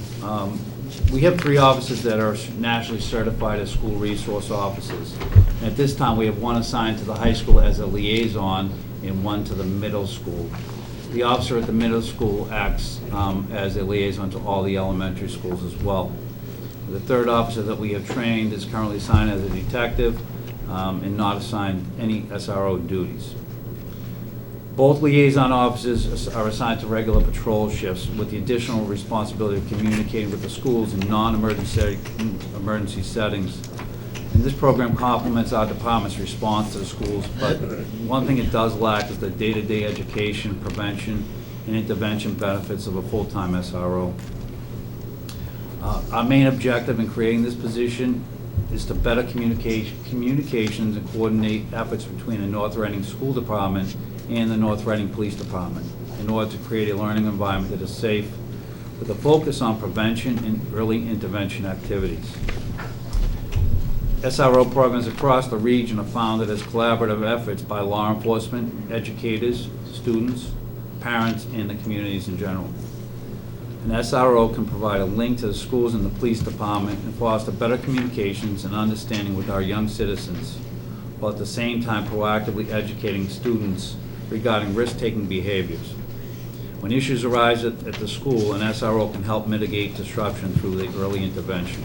we have 3 officers that are nationally certified as school resource officers. And at this time, we have 1 assigned to the high school as a liaison and 1 to the middle school. The officer at the middle school acts as a liaison to all the elementary schools as well. The 3rd officer that we have trained is currently assigned as a detective and not assigned any SRO duties. Both liaison officers are assigned to regular patrol shifts with the additional responsibility of communicating with the schools in non-emergency settings. And this program complements our department's response to the schools, but one thing it does lack is the day-to-day education, prevention, and intervention benefits of a full-time SRO. Our main objective in creating this position is to better communications and coordinate efforts between the North Reading School Department and the North Reading Police Department in order to create a learning environment that is safe with a focus on prevention and early intervention activities. SRO programs across the region are founded as collaborative efforts by law enforcement, educators, students, parents, and the communities in general. An SRO can provide a link to the schools and the police department and foster better communications and understanding with our young citizens, while at the same time proactively educating students regarding risk-taking behaviors. When issues arise at the school, an SRO can help mitigate disruption through the early intervention.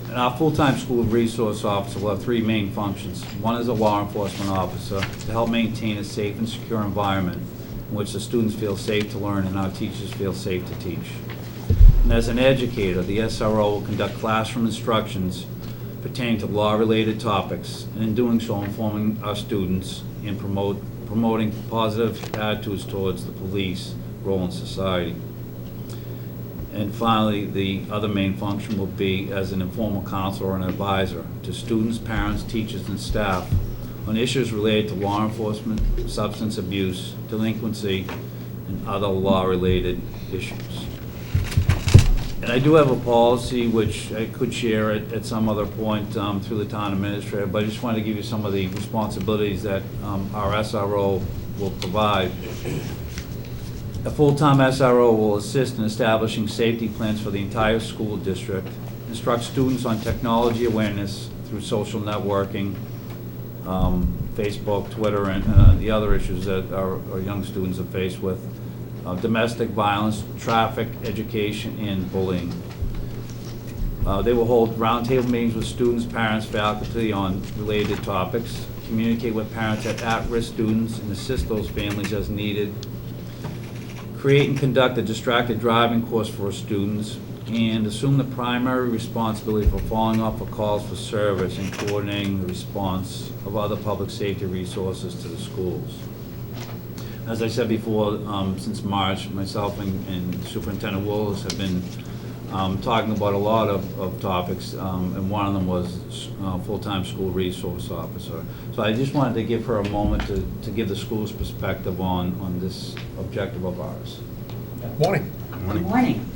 And our full-time school resource officer will have 3 main functions. 1 is a law enforcement officer to help maintain a safe and secure environment in which the students feel safe to learn and our teachers feel safe to teach. And as an educator, the SRO will conduct classroom instructions pertaining to law-related topics, and in doing so, informing our students and promoting positive attitudes towards the police role in society. And finally, the other main function will be as an informal counselor and advisor to students, parents, teachers, and staff on issues related to law enforcement, substance abuse, delinquency, and other law-related issues. And I do have a policy which I could share at some other point through the town administrator, but I just wanted to give you some of the responsibilities that our SRO will provide. A full-time SRO will assist in establishing safety plans for the entire school district, instruct students on technology awareness through social networking, Facebook, Twitter, and the other issues that our young students are faced with, domestic violence, traffic, education, and bullying. They will hold roundtable meetings with students, parents, faculty on related topics, communicate with parents at-risk students, and assist those families as needed, create and conduct a distracted driving course for students, and assume the primary responsibility for following up for calls for service and coordinating the response of other public safety resources to the schools. As I said before, since March, myself and Superintendent Willis have been talking about a lot of topics, and one of them was full-time school resource officer. So I just wanted to give her a moment to give the school's perspective on this objective of ours. Morning. Good morning.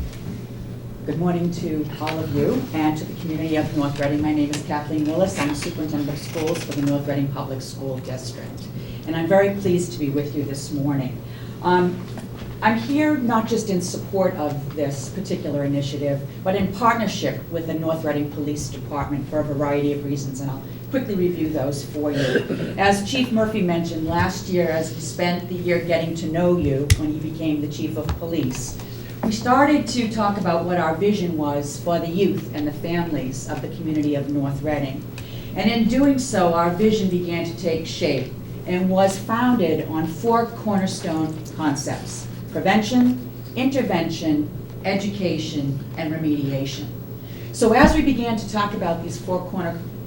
Good morning to all of you and to the community of North Reading. My name is Kathleen Willis. I'm Superintendent of Schools for the North Reading Public School District. And I'm very pleased to be with you this morning. I'm here not just in support of this particular initiative, but in partnership with the North Reading Police Department for a variety of reasons, and I'll quickly review those for you. As Chief Murphy mentioned, last year, as he spent the year getting to know you when he became the Chief of Police, we started to talk about what our vision was for the youth and the families of the community of North Reading. And in doing so, our vision began to take shape and was founded on 4 cornerstone concepts: prevention, intervention, education, and remediation. So as we began to talk about these 4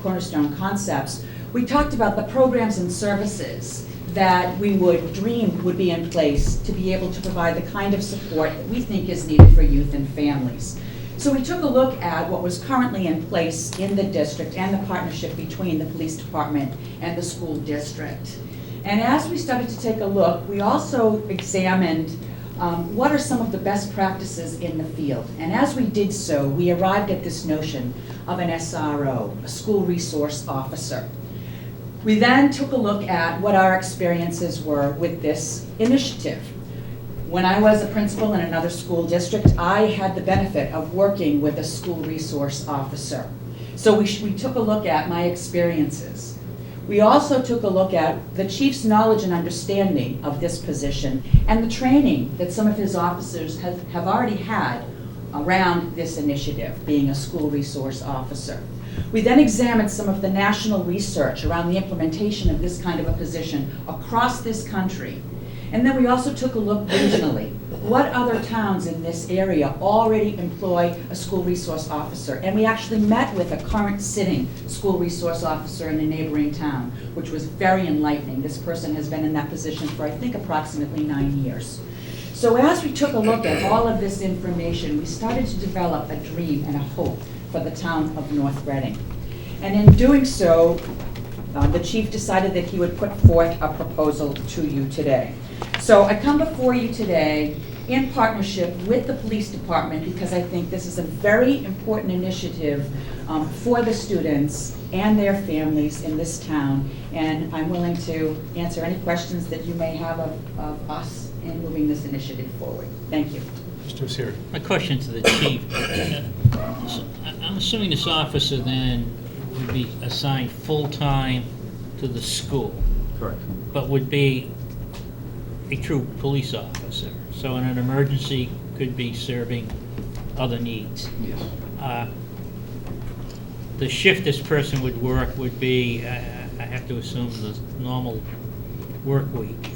cornerstone concepts, we talked about the programs and services that we would dream would be in place to be able to provide the kind of support that we think is needed for youth and families. So we took a look at what was currently in place in the district and the partnership between the police department and the school district. And as we started to take a look, we also examined what are some of the best practices in the field? And as we did so, we arrived at this notion of an SRO, a school resource officer. We then took a look at what our experiences were with this initiative. When I was a principal in another school district, I had the benefit of working with a school resource officer. So we took a look at my experiences. We also took a look at the chief's knowledge and understanding of this position and the training that some of his officers have already had around this initiative, being a school resource officer. We then examined some of the national research around the implementation of this kind of a position across this country. And then we also took a look regionally. What other towns in this area already employ a school resource officer? And we actually met with a current sitting school resource officer in a neighboring town, which was very enlightening. This person has been in that position for, I think, approximately 9 years. So as we took a look at all of this information, we started to develop a dream and a hope for the town of North Reading. And in doing so, the chief decided that he would put forth a proposal to you today. So I come before you today in partnership with the police department because I think this is a very important initiative for the students and their families in this town. And I'm willing to answer any questions that you may have of us in moving this initiative forward. Thank you. Mr. Osiri. My question to the chief, I'm assuming this officer then would be assigned full-time to the school, Correct. but would be a true police officer. So in an emergency, could be serving other needs. Yes. The shift this person would work would be, I have to assume, the normal work week,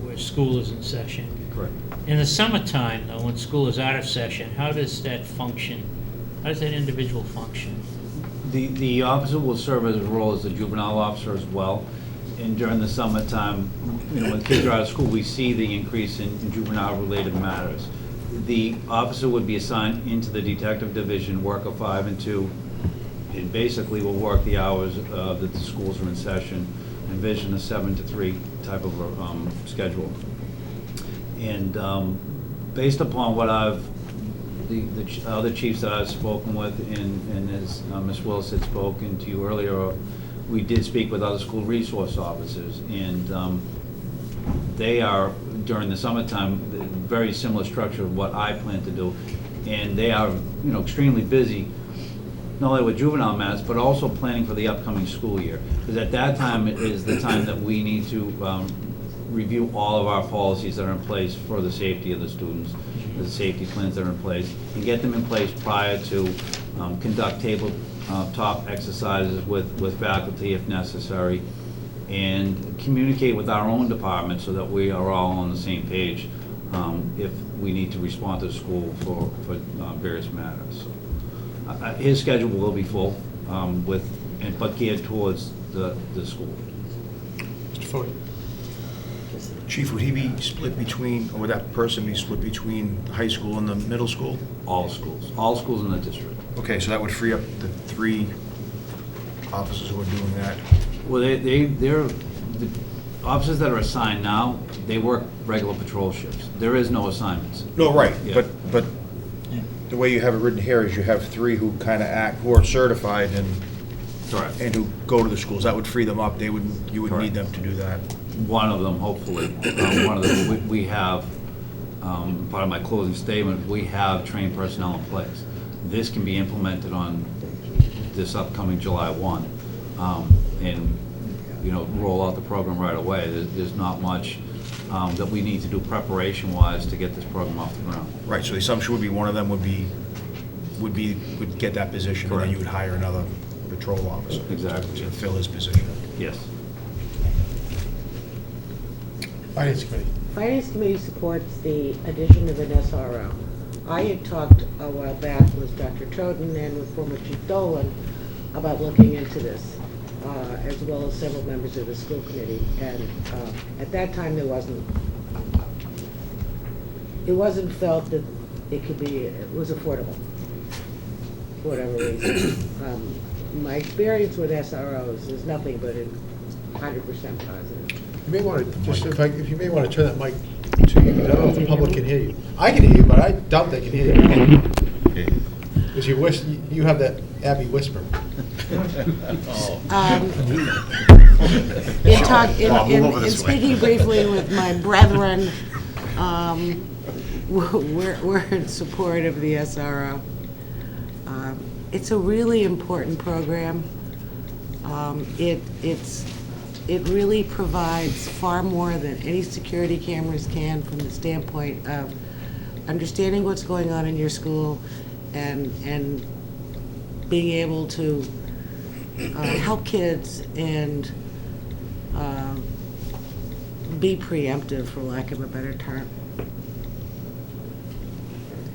where school is in session. Correct. In the summertime, though, when school is out of session, how does that function? How does that individual function? The officer will serve as a role as a juvenile officer as well. And during the summertime, when kids are out of school, we see the increase in juvenile-related matters. The officer would be assigned into the detective division, work a 5 and 2, and basically will work the hours that the schools are in session, envision a 7 to 3 type of schedule. And based upon what the other chiefs that I've spoken with, and as Ms. Willis had spoken to you earlier, we did speak with other school resource officers, and they are, during the summertime, very similar structure of what I plan to do, and they are, extremely busy, not only with juvenile matters, but also planning for the upcoming school year. Because at that time is the time that we need to review all of our policies that are in place for the safety of the students, the safety plans that are in place, and get them in place prior to conduct tabletop exercises with faculty if necessary, and communicate with our own department so that we are all on the same page if we need to respond to the school for various matters. His schedule will be full, but geared towards the school. Mr. Fode. Chief, would he be split between, or would that person be split between high school and the middle school? All schools in the district. Okay, so that would free up the 3 officers who are doing that. Well, they're the officers that are assigned now, they work regular patrol shifts. There is no assignments. No, right, Yeah. but the way you have it written here is you have 3 who kind of act, who are certified Correct. and who go to the schools. That would free them up. You would Correct. need them to do that. One of them, hopefully. One of them, we have, part of my closing statement, we have trained personnel in place. This can be implemented on this upcoming July 1, and, roll out the program right away. There's not much that we need to do preparation-wise to get this program off the ground. Right, so the assumption would be one of them would get that position, and then you would hire another patrol officer. Exactly. To fill his position. Yes. Finance Committee. Finance Committee supports the addition of an SRO. I had talked a while back with Dr. Choden and with former Chief Dolan about looking into this, as well as several members of the school committee. And at that time, it wasn't felt that it was affordable, for whatever reason. My experience with SROs is nothing but 100% positive. You may want to, if you may want to turn that mic I don't know if the public can hear you. I can hear you, but I doubt they can hear you. Because you have that Abby whisper. In speaking briefly with my brethren, we're in support of the SRO. It's a really important program. It really provides far more than any security cameras can from the standpoint of understanding what's going on in your school and being able to help kids and be preemptive, for lack of a better term.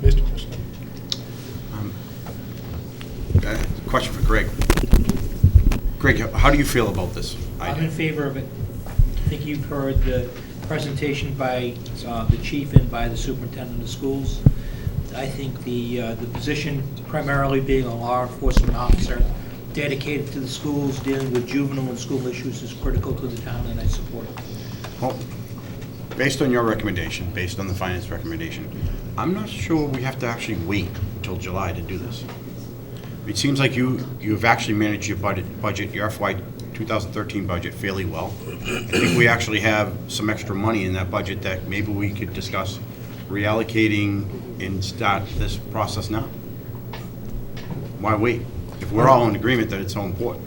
Mr. President. Question for Greg. Greg, how do you feel about this I'm idea? in favor of it. I think you've heard the presentation by the chief and by the superintendent of schools. I think the position primarily being a law enforcement officer dedicated to the schools, dealing with juvenile and school issues is critical to the town, and I support it. Well, based on your recommendation, based on the finance recommendation, I'm not sure we have to actually wait until July to do this. It seems like you've actually managed your budget, your FY 2013 budget fairly well. I think we actually have some extra money in that budget that maybe we could discuss reallocating and start this process now. Why wait? If we're all in agreement that it's so important.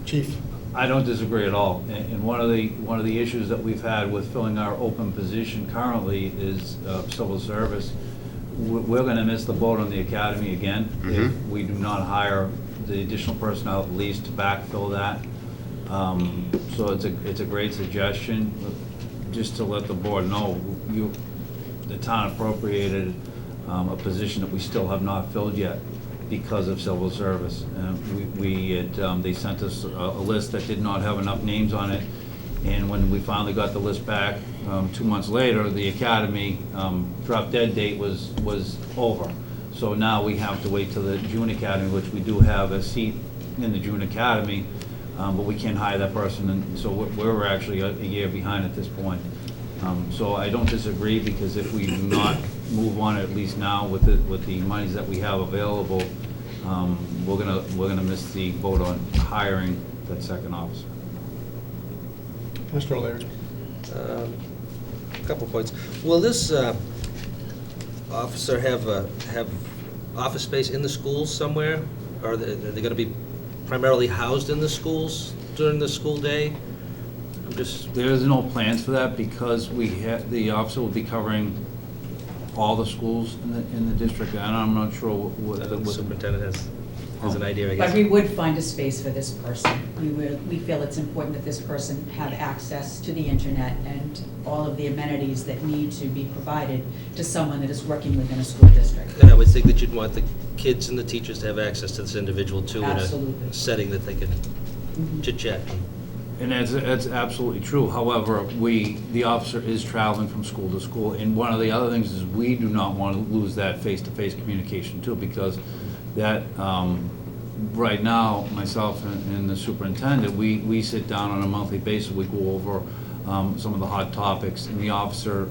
Chief. I don't disagree at all. And one of the issues that we've had with filling our open position currently is civil service. We're going to miss the boat on the academy again if we do not hire the additional personnel at least to backfill that. So it's a great suggestion. Just to let the board know, the town appropriated a position that we still have not filled yet because of civil service. They sent us a list that did not have enough names on it, and when we finally got the list back 2 months later, the academy drop dead date was over. So now we have to wait till the June academy, which we do have a seat in the June academy, but we can't hire that person, and so we're actually a year behind at this point. So I don't disagree, because if we do not move on at least now with the monies that we have available, we're gonna miss the vote on hiring that second officer. Mr. O'Leary. A couple points. Will this officer have office space in the schools somewhere? Are they going to be primarily housed in the schools during the school day? There's no plans for that, because the officer will be covering all the schools in the district, and I'm not sure what the superintendent has an idea, I guess. But we would find a space for this person. We feel it's important that this person have access to the internet and all of the amenities that need to be provided to someone that is working within a school district. And I would think that you'd want the kids and the teachers to have access to this individual too. Absolutely. In a setting that they could chit-chat. And that's absolutely true. However, the officer is traveling from school to school, and one of the other things is we do not want to lose that face-to-face communication too, because that, right now, myself and the superintendent, we sit down on a monthly basis, we go over some of the hot topics, and the officer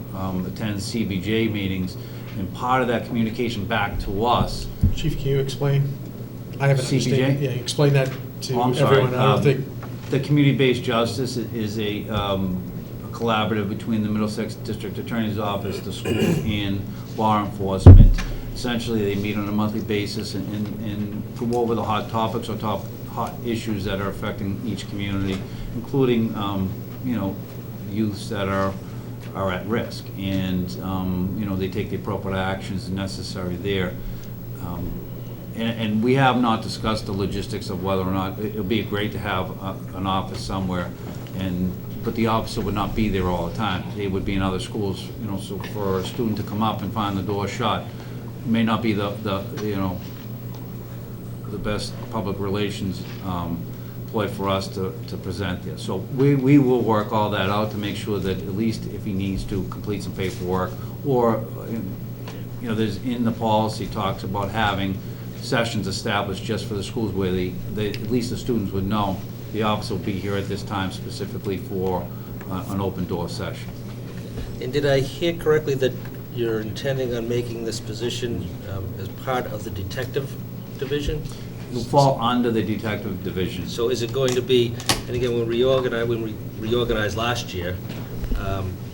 attends CBJ meetings, and part of that communication back to us. Chief, can you explain? I haven't CBJ? understood. Yeah, explain that to I'm sorry. everyone. I don't think. The community-based justice is a collaborative between the Middlesex District Attorney's Office, the school, and law enforcement. Essentially, they meet on a monthly basis and go over the hot topics or hot issues that are affecting each community, including, youths that are at risk. And, they take the appropriate actions necessary there. And we have not discussed the logistics of whether or not, it would be great to have an office somewhere, but the officer would not be there all the time. They would be in other schools, so for a student to come up and find the door shut may not be the best public relations ploy for us to present this. So we will work all that out to make sure that at least if he needs to complete some paperwork, or, there's in the policy talks about having sessions established just for the schools where at least the students would know the officer will be here at this time specifically for an open door session. And did I hear correctly that you're intending on making this position as part of the detective division? You'll fall under the detective division. So is it going to be, and again, when we reorganized last year,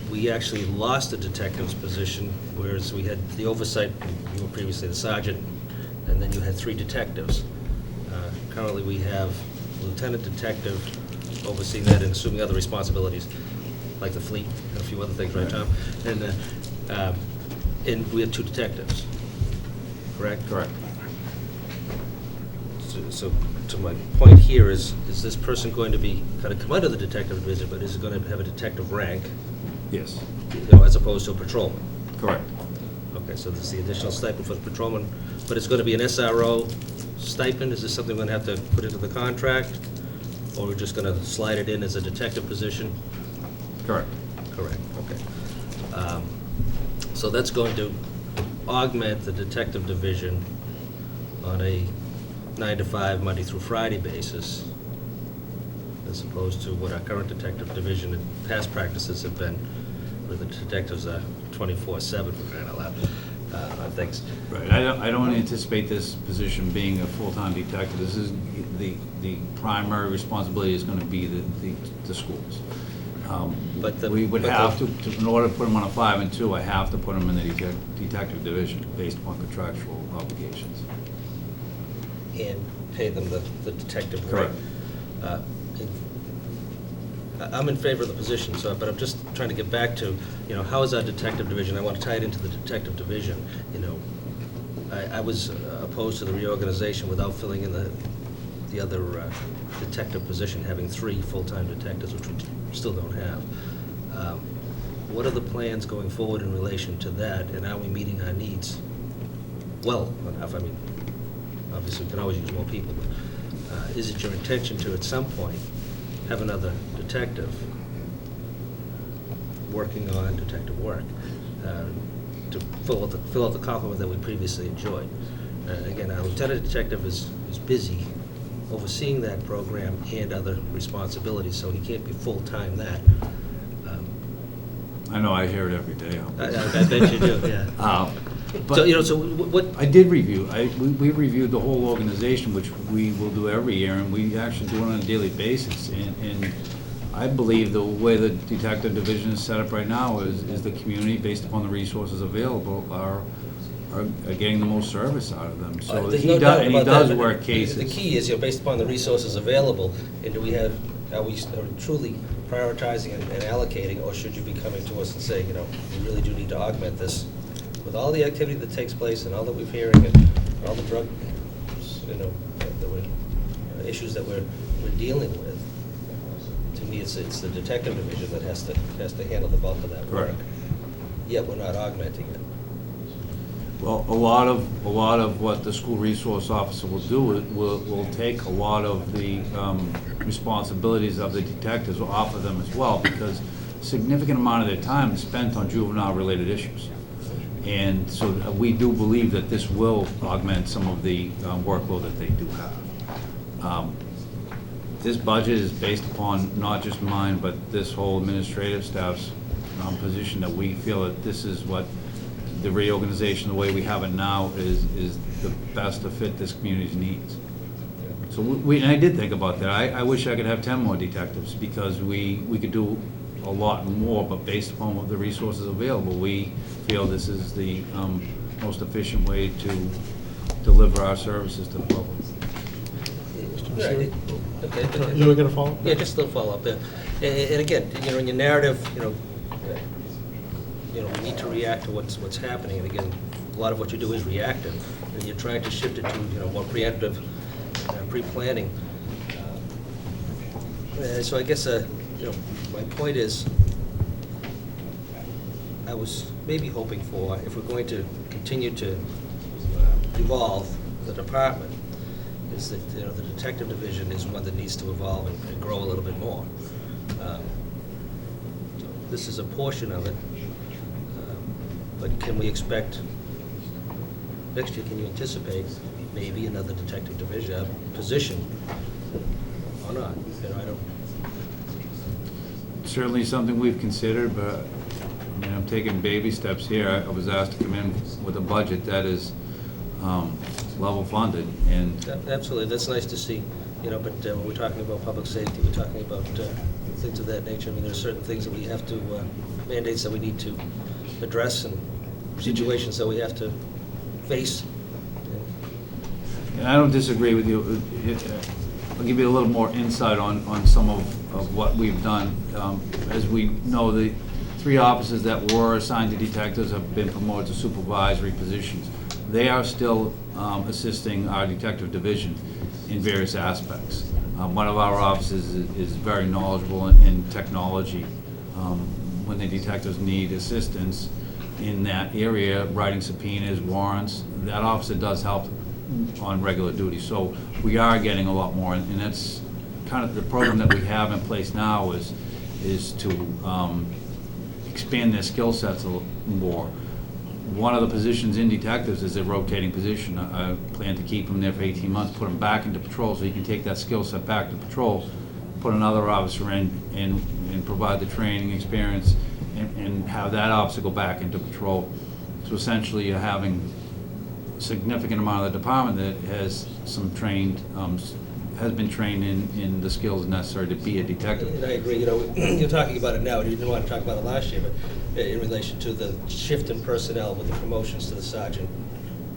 we actually lost the detective's position, whereas we had the oversight, you were previously the sergeant, and then you had 3 detectives. Currently, we have lieutenant detective overseeing that and assuming other responsibilities, like the fleet and a few other things, right, Tom? And we have 2 detectives, correct? Correct. So to my point here is this person going to be, kind of come under the detective division, but is it going to have a detective rank, Yes, as opposed to a patrolman? correct. Okay, so this is the additional stipend for the patrolman, but it's going to be an SRO stipend? Is this something we're going to have to put into the contract? Or we're just going to slide it in as a detective position? Correct. Correct, okay. So that's going to augment the detective division on a 9 to 5, Monday through Friday basis, as opposed to what our current detective division and past practices have been, where the detectives are 24/7 for crying out loud on things. Right, I don't anticipate this position being a full-time detective. This is, the primary responsibility is gonna be the schools. We would have to, in order to put them on a 5 and 2, I have to put them in the detective division based upon contractual obligations. And pay them the detective rate. Correct. I'm in favor of the position, but I'm just trying to get back to, how is our detective division? I want to tie it into the detective division. I was opposed to the reorganization without filling in the other detective position, having 3 full-time detectives, which we still don't have. What are the plans going forward in relation to that, and are we meeting our needs well enough? I mean, obviously, we can always use more people, but is it your intention to, at some point, have another detective working on detective work to fill out the complement that we previously enjoyed? Again, our lieutenant detective is busy overseeing that program and other responsibilities, so he can't be full-time that. I know, I hear it every day. I bet you do, yeah. But so what? I did review, we reviewed the whole organization, which we will do every year, and we actually do it on a daily basis. And I believe the way the detective division is set up right now is the community, based upon the resources available, are getting the most service out of them. So There's he no doubt does, about that, but work cases. The key is, based upon the resources available, and are we truly prioritizing and allocating, or should you be coming to us and saying, we really do need to augment this with all the activity that takes place and all that we're hearing and all the drug, issues that we're dealing with. To me, it's the detective division that has to handle the bulk of that work. Correct. Yet we're not augmenting it. Well, a lot of what the school resource officer will do will take a lot of the responsibilities of the detectives off of them as well, because a significant amount of their time is spent on juvenile-related issues. And so we do believe that this will augment some of the workload that they do have. This budget is based upon not just mine, but this whole administrative staff's position that we feel that this is what the reorganization, the way we have it now, is the best to fit this community's needs. So and I did think about that. I wish I could have 10 more detectives, because we could do a lot more, but based upon what the resources available, we feel this is the most efficient way to deliver our services to the public. Right. Okay. You were going to follow up? Yeah, just a little follow-up there. And again, in your narrative, we need to react to what's happening. And again, a lot of what you do is reactive, and you're trying to shift it to more preemptive, pre-planning. So I guess my point is, I was maybe hoping for, if we're going to continue to evolve the department, is that the detective division is one that needs to evolve and grow a little bit more. So this is a portion of it, but can we expect next year? Can you anticipate maybe another detective division position or not? I don't. Certainly something we've considered, but mean, I'm taking baby steps here. I was asked to come in with a budget that is level funded, and Absolutely, that's nice to see, you know, but when we're talking about public safety, we're talking about things of that nature. I mean, there are certain things that we have to, mandates that we need to address and situations that we have to face. and I don't disagree with you. I'll give you a little more insight on some of what we've done. As we know, the 3 officers that were assigned to detectives have been promoted to supervisory positions. They are still assisting our detective division in various aspects. One of our officers is very knowledgeable in technology. When the detectives need assistance in that area, writing subpoenas, warrants, that officer does help on regular duty. So we are getting a lot more, and that's kind of the program that we have in place now is to expand their skill sets a little more. One of the positions in detectives is a rotating position. I plan to keep him there for 18 months, put him back into patrol so he can take that skill set back to patrol, put another officer in and provide the training experience and have that officer go back into patrol. So essentially you're having a significant amount of the department that has some trained, has been trained in the skills necessary to be a detective. And I agree, you know, you're talking about it now, you didn't want to talk about it last year, but in relation to the shift in personnel with the promotions to the sergeant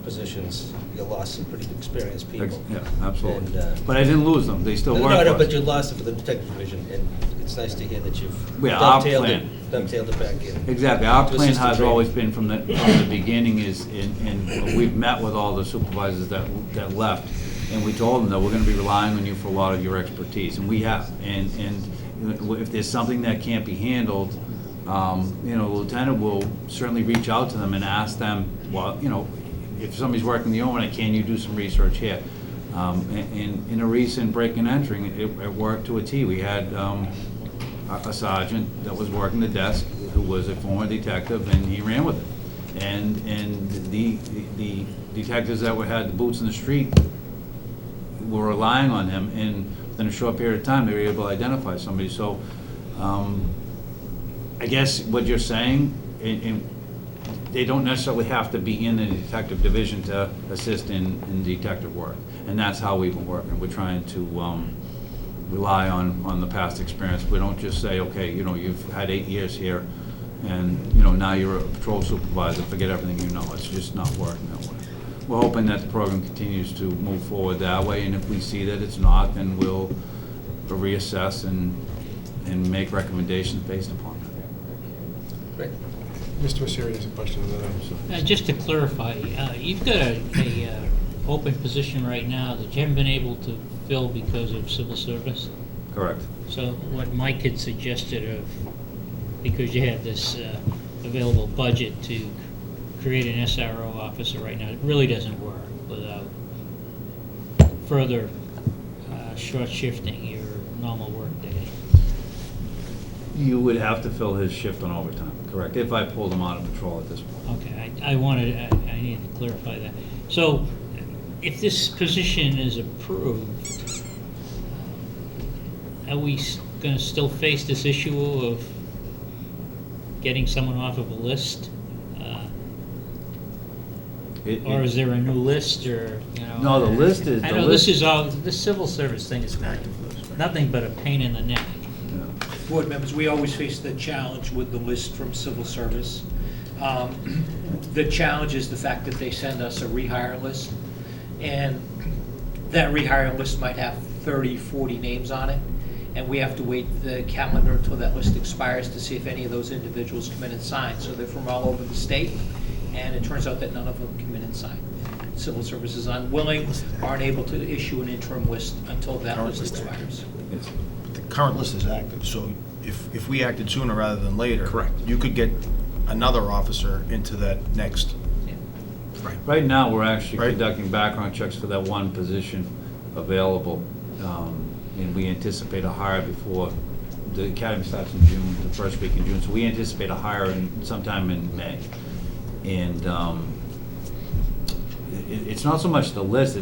positions, you lost some pretty experienced people. Yeah, absolutely. And, But I didn't lose them. They still work No, for us. but you lost it for the detective division, and it's nice to hear that you've Yeah, our dovetailed it back in. Exactly. Our To plan assist the has training. always been from the beginning is, and we've met with all the supervisors that left, and we told them that we're gonna be relying on you for a lot of your expertise, and we have. And if there's something that can't be handled, you know, the lieutenant will certainly reach out to them and ask them, well, you know, if somebody's working the overnight, can you do some research here? And in a recent break and entering, it worked to a T. We had a sergeant that was working the desk who was a former detective, and he ran with it. And the detectives that had the boots in the street were relying on him, and within a short period of time, they were able to identify somebody. So I guess what you're saying, and they don't necessarily have to be in the detective division to assist in detective work. And that's how we've been working. We're trying to rely on the past experience. We don't just say, okay, you know, you've had 8 years here, and, you know, now you're a patrol supervisor, forget everything you know. It's just not working that way. We're hoping that the program continues to move forward that way, and if we see that it's not, then we'll reassess and make recommendations based upon that. Great. Mr. Messeri has a question. Just to clarify, you've got a open position right now that you haven't been able to fill because of civil service? Correct. So what Mike had suggested of, because you have this available budget to create an SRO officer right now, it really doesn't work without further short shifting your normal work day. You would have to fill his shift on overtime, correct, if I pulled him out of patrol at this point. Okay, I needed to clarify that. So if this position is approved, are we going to still face this issue of getting someone off of a list? Or is there a new list, or, you know? No, the list is. I know this is all, this civil service thing is nothing but a pain in the neck. Board members, we always face the challenge with the list from civil service. The challenge is the fact that they send us a rehire list, and that rehire list might have 30, 40 names on it, and we have to wait the calendar until that list expires to see if any of those individuals come in and sign. So they're from all over the state, and it turns out that none of them come in and sign. Civil service is unwilling, aren't able to issue an interim list until that list expires. The current list is active, so if we acted sooner rather than later. Correct. You could get another officer into that next. Right now, we're actually Right. conducting background checks for that one position available, and we anticipate a hire before, the academy starts in June, the first week in June, so we anticipate a hire sometime in May. And it's not so much the list,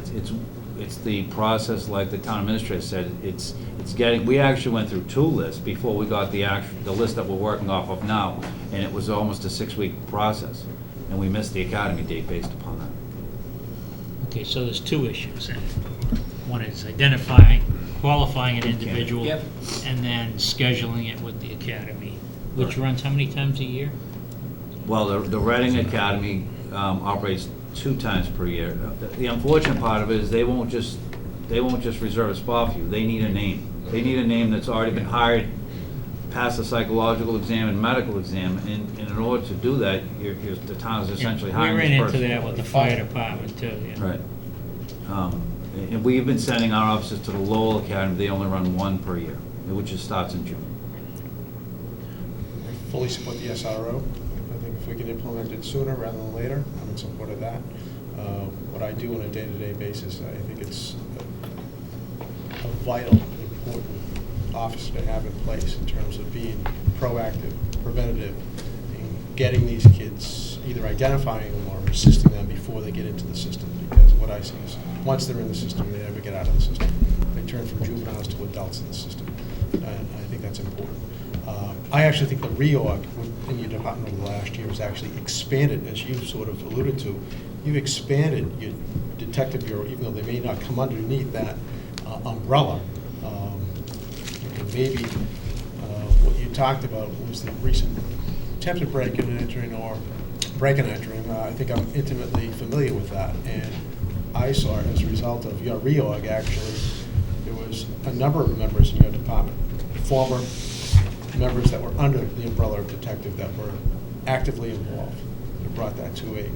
it's the process, like the town administrator said, it's getting, we actually went through 2 lists before we got the list that we're working off of now, and it was almost a 6-week process, and we missed the academy date based upon that. Okay, so there's 2 issues then. One is identifying, qualifying an individual, Yep. and then scheduling it with the academy, which runs how many times a year? Well, the Reading Academy operates 2 times per year. The unfortunate part of it is they won't just reserve a spot for you. They need a name. They need a name that's already been hired, passed the psychological exam and medical exam, and in order to do that, the town is essentially hiring this person. We ran into that with the fire department too, yeah. Right. And we've been sending our officers to the Lowell Academy. They only run 1 per year, which just starts in June. I fully support the SRO. I think if we can implement it sooner rather than later, I'm in support of that. What I do on a day-to-day basis, I think it's a vital, important office to have in place in terms of being proactive, preventative, and getting these kids, either identifying them or assisting them before they get into the system. Because what I see is, once they're in the system, they never get out of the system. They turn from juveniles to adults in the system. And I think that's important. I actually think the reorg in your department over the last year has actually expanded, as you sort of alluded to. You've expanded your detective bureau, even though they may not come underneath that umbrella. And maybe what you talked about was the recent attempted break-in and entering or break-in and entering. I think I'm intimately familiar with that. And I saw it as a result of your reorg, actually. There was a number of members in your department, former members that were under the umbrella of detective that were actively involved. It brought that to a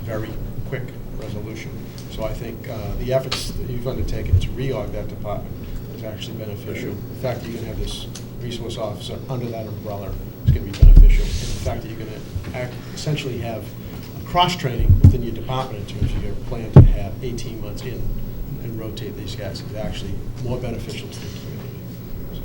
very quick resolution. So I think the efforts that you've undertaken to reorg that department is actually beneficial. The fact that you're going to have this resource officer under that umbrella is going to be beneficial. And the fact that you're going to essentially have cross-training within your department in terms of your plan to have 18 months in and rotate these guys is actually more beneficial to the community. So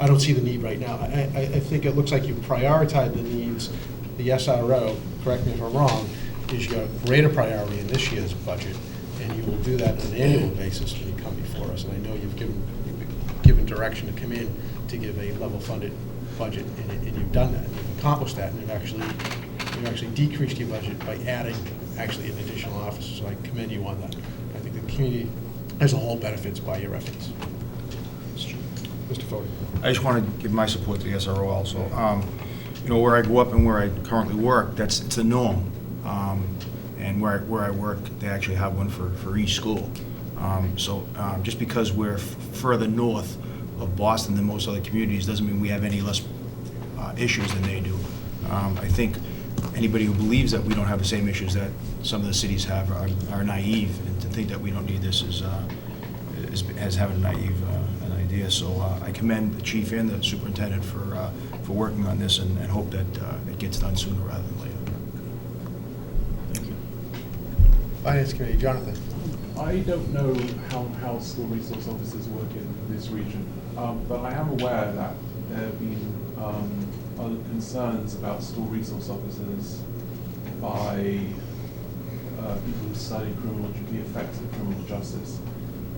I don't see the need right now. I think it looks like you prioritize the needs. The SRO, correct me if I'm wrong, is your greater priority in this year's budget, and you will do that on an annual basis when you come before us. And I know you've given direction to come in to give a level-funded budget, and you've done that. And you've accomplished that, and you've actually decreased your budget by adding actually an additional officer. So I commend you on that. I think the community as a whole benefits by your efforts. Mr. Fode. I just want to give my support to the SRO also. You know, where I grew up and where I currently work, it's the norm. And where I work, they actually have one for each school. So just because we're further north of Boston than most other communities doesn't mean we have any less issues than they do. I think anybody who believes that we don't have the same issues that some of the cities have are naive, and to think that we don't need this is having a naive an idea. So I commend the chief and the superintendent for working on this, and hope that it gets done sooner rather than later. Thank you. Finance Committee, Jonathan. I don't know how school resource officers work in this region, but I am aware that there have been other concerns about school resource officers by people who study the effects of criminal justice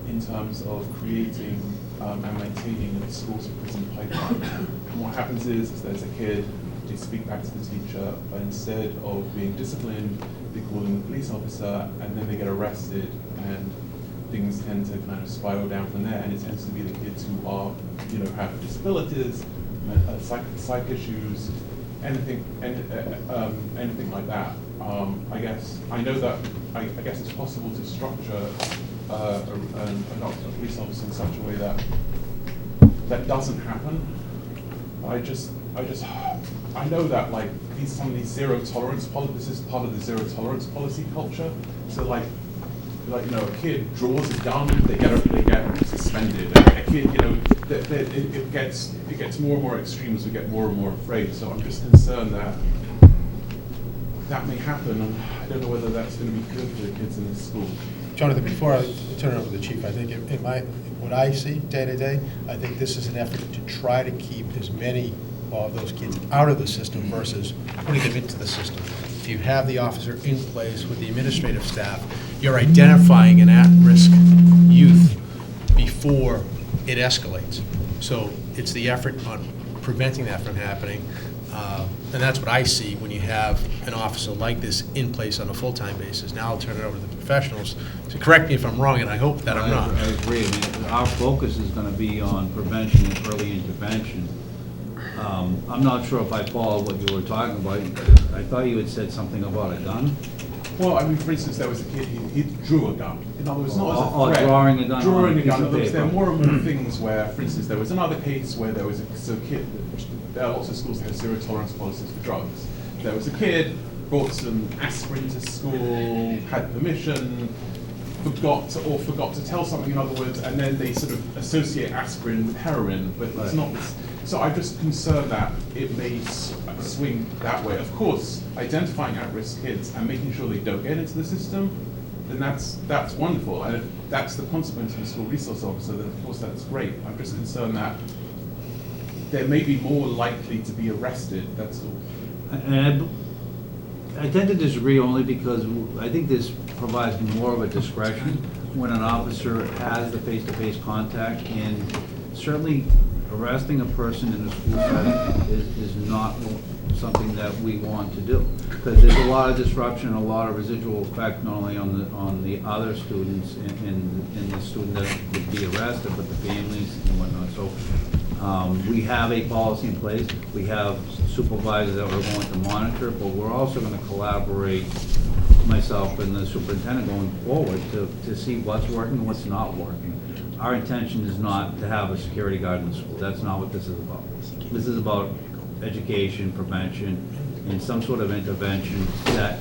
in terms of creating and maintaining a schools to prison pipeline. And what happens is there's a kid, they speak back to the teacher, but instead of being disciplined, they call in the police officer, and then they get arrested, and things tend to kind of spiral down from there. And it tends to be the kids who are, have disabilities, psych issues, anything like that. I guess I know that I guess it's possible to structure a police officer in such a way that doesn't happen. I know that like some of these zero tolerance this is part of the zero tolerance policy culture. So like a kid draws a gun, they get suspended. A kid, it gets more and more extreme as we get more and more afraid. So I'm just concerned that may happen, and I don't know whether that's going to be good for the kids in this school. Jonathan, before I turn it over to the chief, I think what I see day to day, I think this is an effort to try to keep as many of those kids out of the system versus putting them into the system. If you have the officer in place with the administrative staff, you're identifying an at-risk before it escalates. So it's the effort on preventing that from happening. And that's what I see when you have an officer like this in place on a full-time basis. Now I'll turn it over to the professionals to correct me if I'm wrong, and I hope that I'm not. I agree. I mean, our focus is going to be on prevention and early intervention. I'm not sure if I followed what you were talking about. I thought you had said something about a gun. Well, I mean, for instance, there was a kid, he drew a gun. In other words, not as a threat. Drawing a gun on a Drawing a piece gun. of There are paper. more and more things where, for instance, there was another case where there was a kid, there are lots of schools that have zero tolerance policies for drugs. There was a kid, brought some aspirin to school, had permission, forgot to tell something, in other words, and then they sort of associate aspirin with heroin, but it's not. So I'm just concerned that it may swing that way. Of course, identifying at-risk kids and making sure they don't get into the system, then that's wonderful. And if that's the consequence of a school resource officer, then of course that's great. I'm just concerned that they may be more likely to be arrested, that's all. And I tend to disagree only because I think this provides more of a discretion when an officer has the face-to-face contact, and certainly arresting a person in a school setting is not something that we want to do, because there's a lot of disruption, a lot of residual effect, not only on the other students and the student that would be arrested, but the families and whatnot. So we have a policy in place. We have supervisors that we're going to monitor, but we're also going to collaborate, myself and the superintendent going forward, to see what's working and what's not working. Our intention is not to have a security guard in the school. That's not what this is about. This is about education, prevention, and some sort of intervention that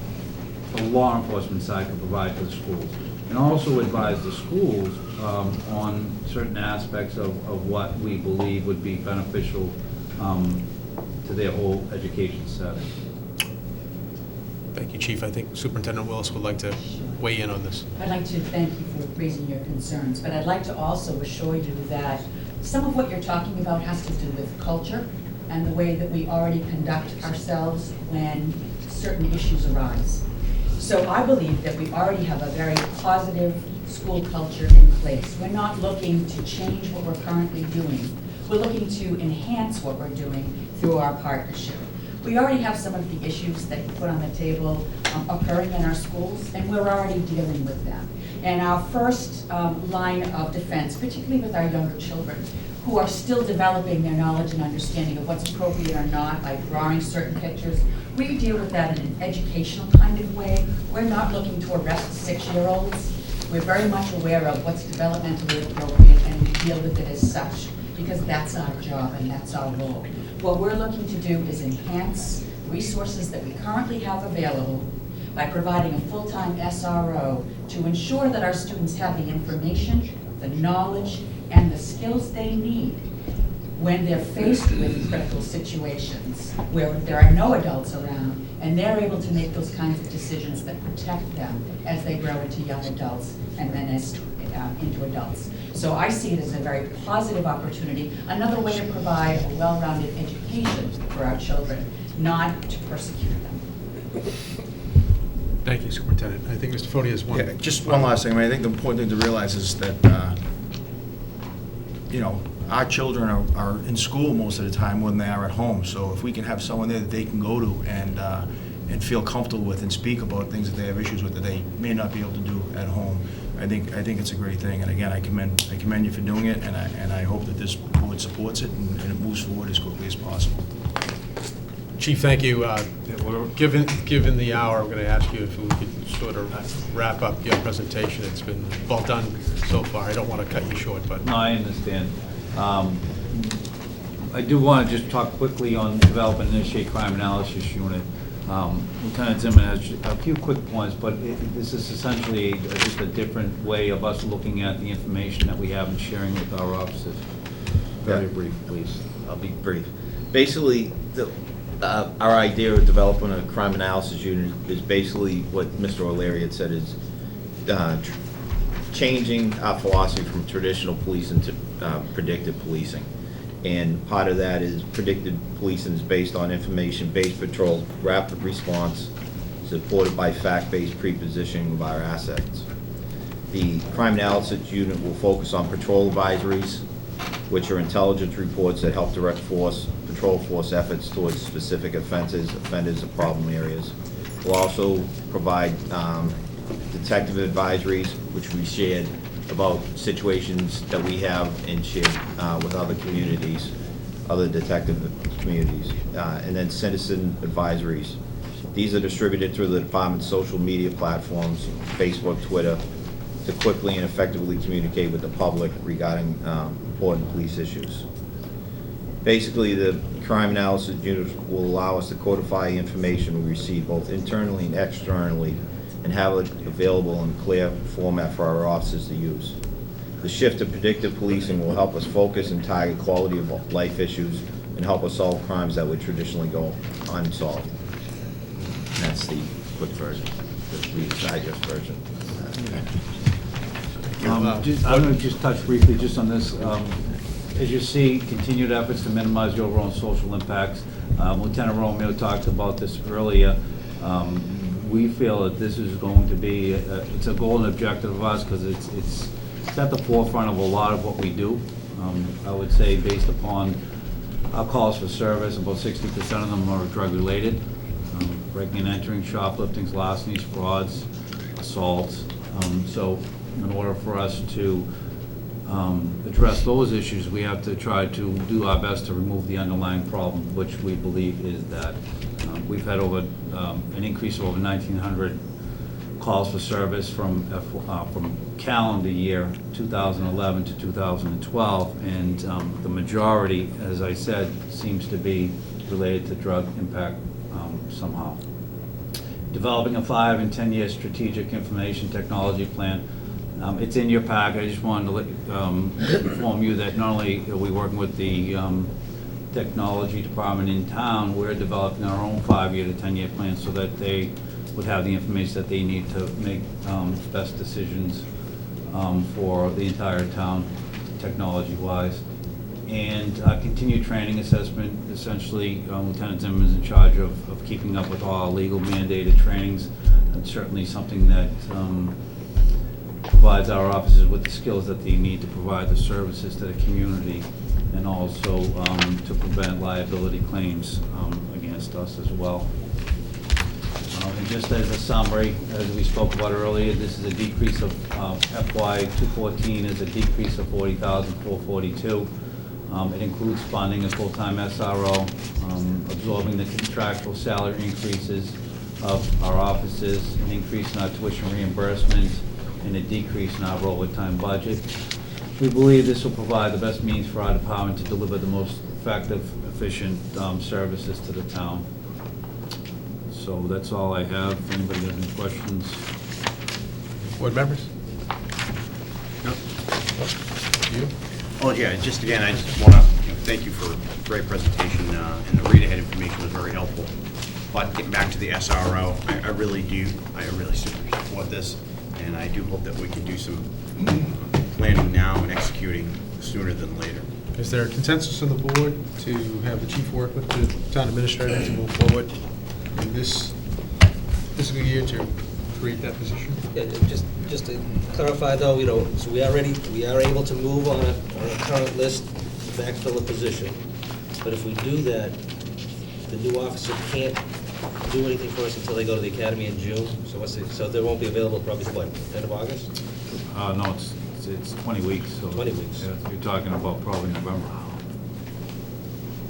the law enforcement side can provide to the schools. And also advise the schools on certain aspects of what we believe would be beneficial to their whole education setting. Thank you, Chief. I think Superintendent Willis would like to weigh in on this. I'd like to thank you for raising your concerns, but I'd like to also assure you that some of what you're talking about has to do with culture and the way that we already conduct ourselves when certain issues arise. So I believe that we already have a very positive school culture in place. We're not looking to change what we're currently doing. We're looking to enhance what we're doing through our partnership. We already have some of the issues that you put on the table occurring in our schools, and we're already dealing with them. And our first line of defense, particularly with our younger children, who are still developing their knowledge and understanding of what's appropriate or not by drawing certain pictures, we deal with that in an educational kind of way. We're not looking to arrest 6-year-olds. We're very much aware of what's developmentally appropriate, and we deal with it as such, because that's our job and that's our role. What we're looking to do is enhance resources that we currently have available by providing a full-time SRO to ensure that our students have the information, the knowledge, and the skills they need when they're faced with critical situations where there are no adults around, and they're able to make those kinds of decisions that protect them as they grow into young adults and then as into adults. So I see it as a very positive opportunity, another way to provide a well-rounded education for our children, not to persecute them. Thank you, Superintendent. I think Mr. Fode has one. Yeah, just one last thing. I mean, I think the important thing to realize is that, you know, our children are in school most of the time when they are at home. So if we can have someone there that they can go to and feel comfortable with and speak about things that they have issues with that they may not be able to do at home, I think it's a great thing. And again, I commend you for doing it, and I hope that this board supports it and it moves forward as quickly as possible. Chief, thank you. Given the hour, I'm going to ask you if we could sort of wrap up your presentation. It's been well done so far. I don't want to cut you short, but... No, I understand. I do want to just talk quickly on the Develop and Initiate Crime Analysis Unit. Lieutenant Zimmerman has a few quick points, but this is essentially just a different way of us looking at the information that we have and sharing with our officers. Very brief, please. I'll be brief. Basically, our idea of developing a crime analysis unit is basically what Mr. O'Leary had said, is changing our philosophy from traditional policing to predictive policing. And part of that is predictive policing is based on information-based patrol, rapid response, supported by fact-based prepositioning of our assets. The crime analysis unit will focus on patrol advisories, which are intelligence reports that help direct patrol force efforts towards specific offenders, or problem areas. We'll also provide detective advisories, which we shared about situations that we have and shared with other communities, other detective communities, and then citizen advisories. These are distributed through the department's social media platforms, Facebook, Twitter, to quickly and effectively communicate with the public regarding important police issues. Basically, the crime analysis unit will allow us to codify information we receive both internally and externally and have it available in clear format for our officers to use. The shift to predictive policing will help us focus and target quality of life issues and help us solve crimes that would traditionally go unsolved. And that's the quick version, the digest version. I'm going to just touch briefly just on this. As you see, continued efforts to minimize the overall social impacts. Lieutenant Romeo talked about this earlier. We feel that this is going to be, it's a goal and objective of us because it's at the forefront of a lot of what we do. I would say based upon our calls for service, about 60% of them are drug-related. Breaking and entering, shopliftings, larcenies, frauds, assaults. So in order for us to address those issues, we have to try to do our best to remove the underlying problem, which we believe is that we've had over an increase of over 1,900 calls for service from calendar year 2011 to 2012, and the majority, as I said, seems to be related to drug impact somehow. Developing a 5- and 10-year strategic information technology plan. It's in your pack. I just wanted to inform you that not only are we working with the technology department in town, we're developing our own 5-year to 10-year plan so that they would have the information that they need to make best decisions for the entire town, technology-wise. And continued training assessment. Essentially, Lieutenant Zimmerman is in charge of keeping up with all our legal mandated trainings. That's certainly something that provides our officers with the skills that they need to provide the services to the community, and also to prevent liability claims against us as well. And just as a summary, as we spoke about earlier, this is a decrease of FY 214 is a decrease of $40,442. It includes funding a full-time SRO, absorbing the contractual salary increases of our officers, an increase in our tuition reimbursement, and a decrease in our overtime budget. We believe this will provide the best means for our department to deliver the most effective, efficient services to the town. So that's all I have. If anybody has any questions. Board members? No? You? Oh, yeah, just again, I just want to thank you for a great presentation, and the read-ahead information was very helpful. But getting back to the SRO, I really support this, and I do hope that we can do some planning now and executing sooner than later. Is there a consensus on the board to have the chief work with the town administrator to move forward in this fiscal year to create that position? Yeah, just to clarify though, so we are able to move on a current list to backfill a position. But if we do that, the new officer can't do anything for us until they go to the academy in June. So they won't be available probably till what, end of August? No, it's 20 weeks. So 20 weeks. Yeah, you're talking about probably November.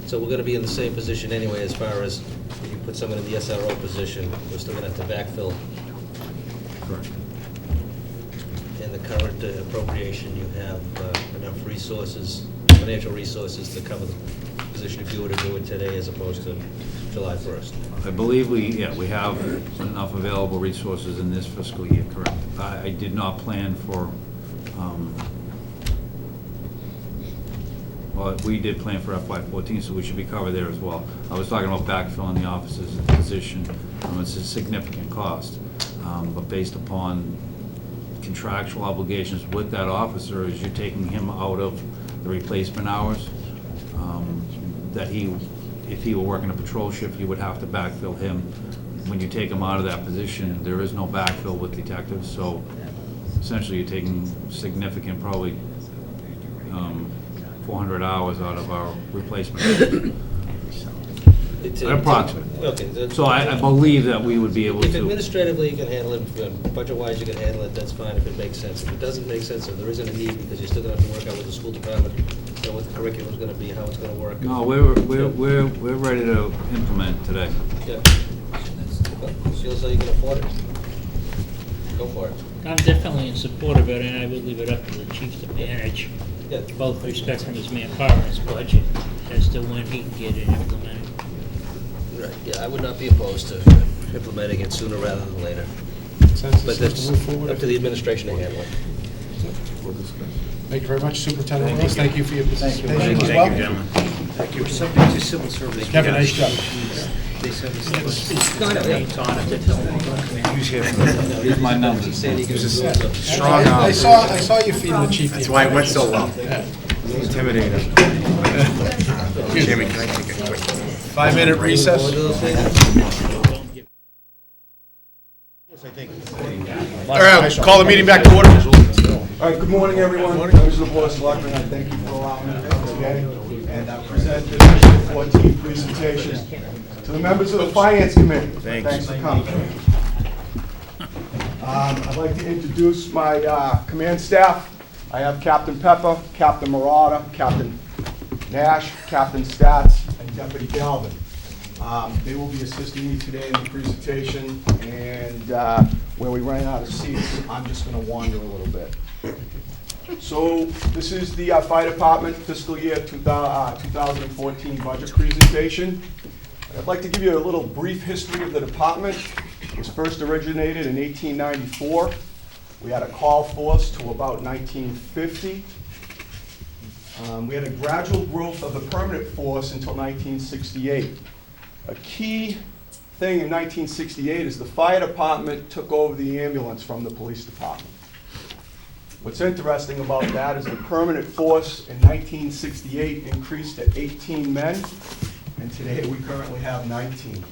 So we're gonna be in the same position anyway as far as if you put someone in the SRO position, we're still gonna have to backfill. Correct. In the current appropriation, you have enough resources, financial resources to cover the position if you were to do it today as opposed to July 1st. I believe we have enough available resources in this fiscal year, correct. I did not plan for, well, we did plan for FY14, so we should be covered there as well. I was talking about backfilling the officer's position. It's a significant cost, but based upon contractual obligations with that officer, is you're taking him out of the replacement hours, that if he were working a patrol shift, you would have to backfill him. When you take him out of that position, there is no backfill with detectives, so essentially you're taking significant, probably 400 hours out of our replacement. Approximate. Okay. So I believe that we would be able If to. administratively you can handle it, budget-wise you can handle it, that's fine if it makes sense. If it doesn't make sense, if there isn't a need, because you're still gonna have to work out with the school department, you know, what the curriculum's gonna be, how it's gonna work. No, we're ready to implement today. Yeah. Feel so you can afford it? Go for it. I'm definitely in support of it, and I would leave it up to the chief to manage, Yeah. both respect from his manpower and his budget, as to when he can get it implemented. Right, yeah, I would not be opposed to implementing it sooner rather than later. But that's up to the administration to handle it. Thank you very much, Superintendent Rose. Thank you for your participation as well. Thank you, gentlemen. Thank you. Subject to civil service. Kevin, nice job. Here's my number. Strong arm. I saw you feeding the chief. That's why it went so well. Yeah. Intimidating. Jimmy, can I take a quick? 5-minute recess. All right, call the meeting back to order. All right, good morning, everyone. Members of the Board of Selectmen, I thank you for allowing me to come today and present this Fiscal 14 presentation to the members of the Finance Committee. Thanks for coming. I'd like to introduce my command staff. I have Captain Pepper, Captain Murata, Captain Nash, Captain Stats, and Deputy Galvin. They will be assisting me today in the presentation, and where we ran out of seats, I'm just going to wander a little bit. So this is the Fire Department fiscal year 2014 budget presentation. I'd like to give you a little brief history of the department. It was first originated in 1894. We had a call force to about 1950. We had a gradual growth of the permanent force until 1968. A key thing in 1968 is the fire department took over the ambulance from the police department. What's interesting about that is the permanent force in 1968 increased to 18 men, and today we currently have 19.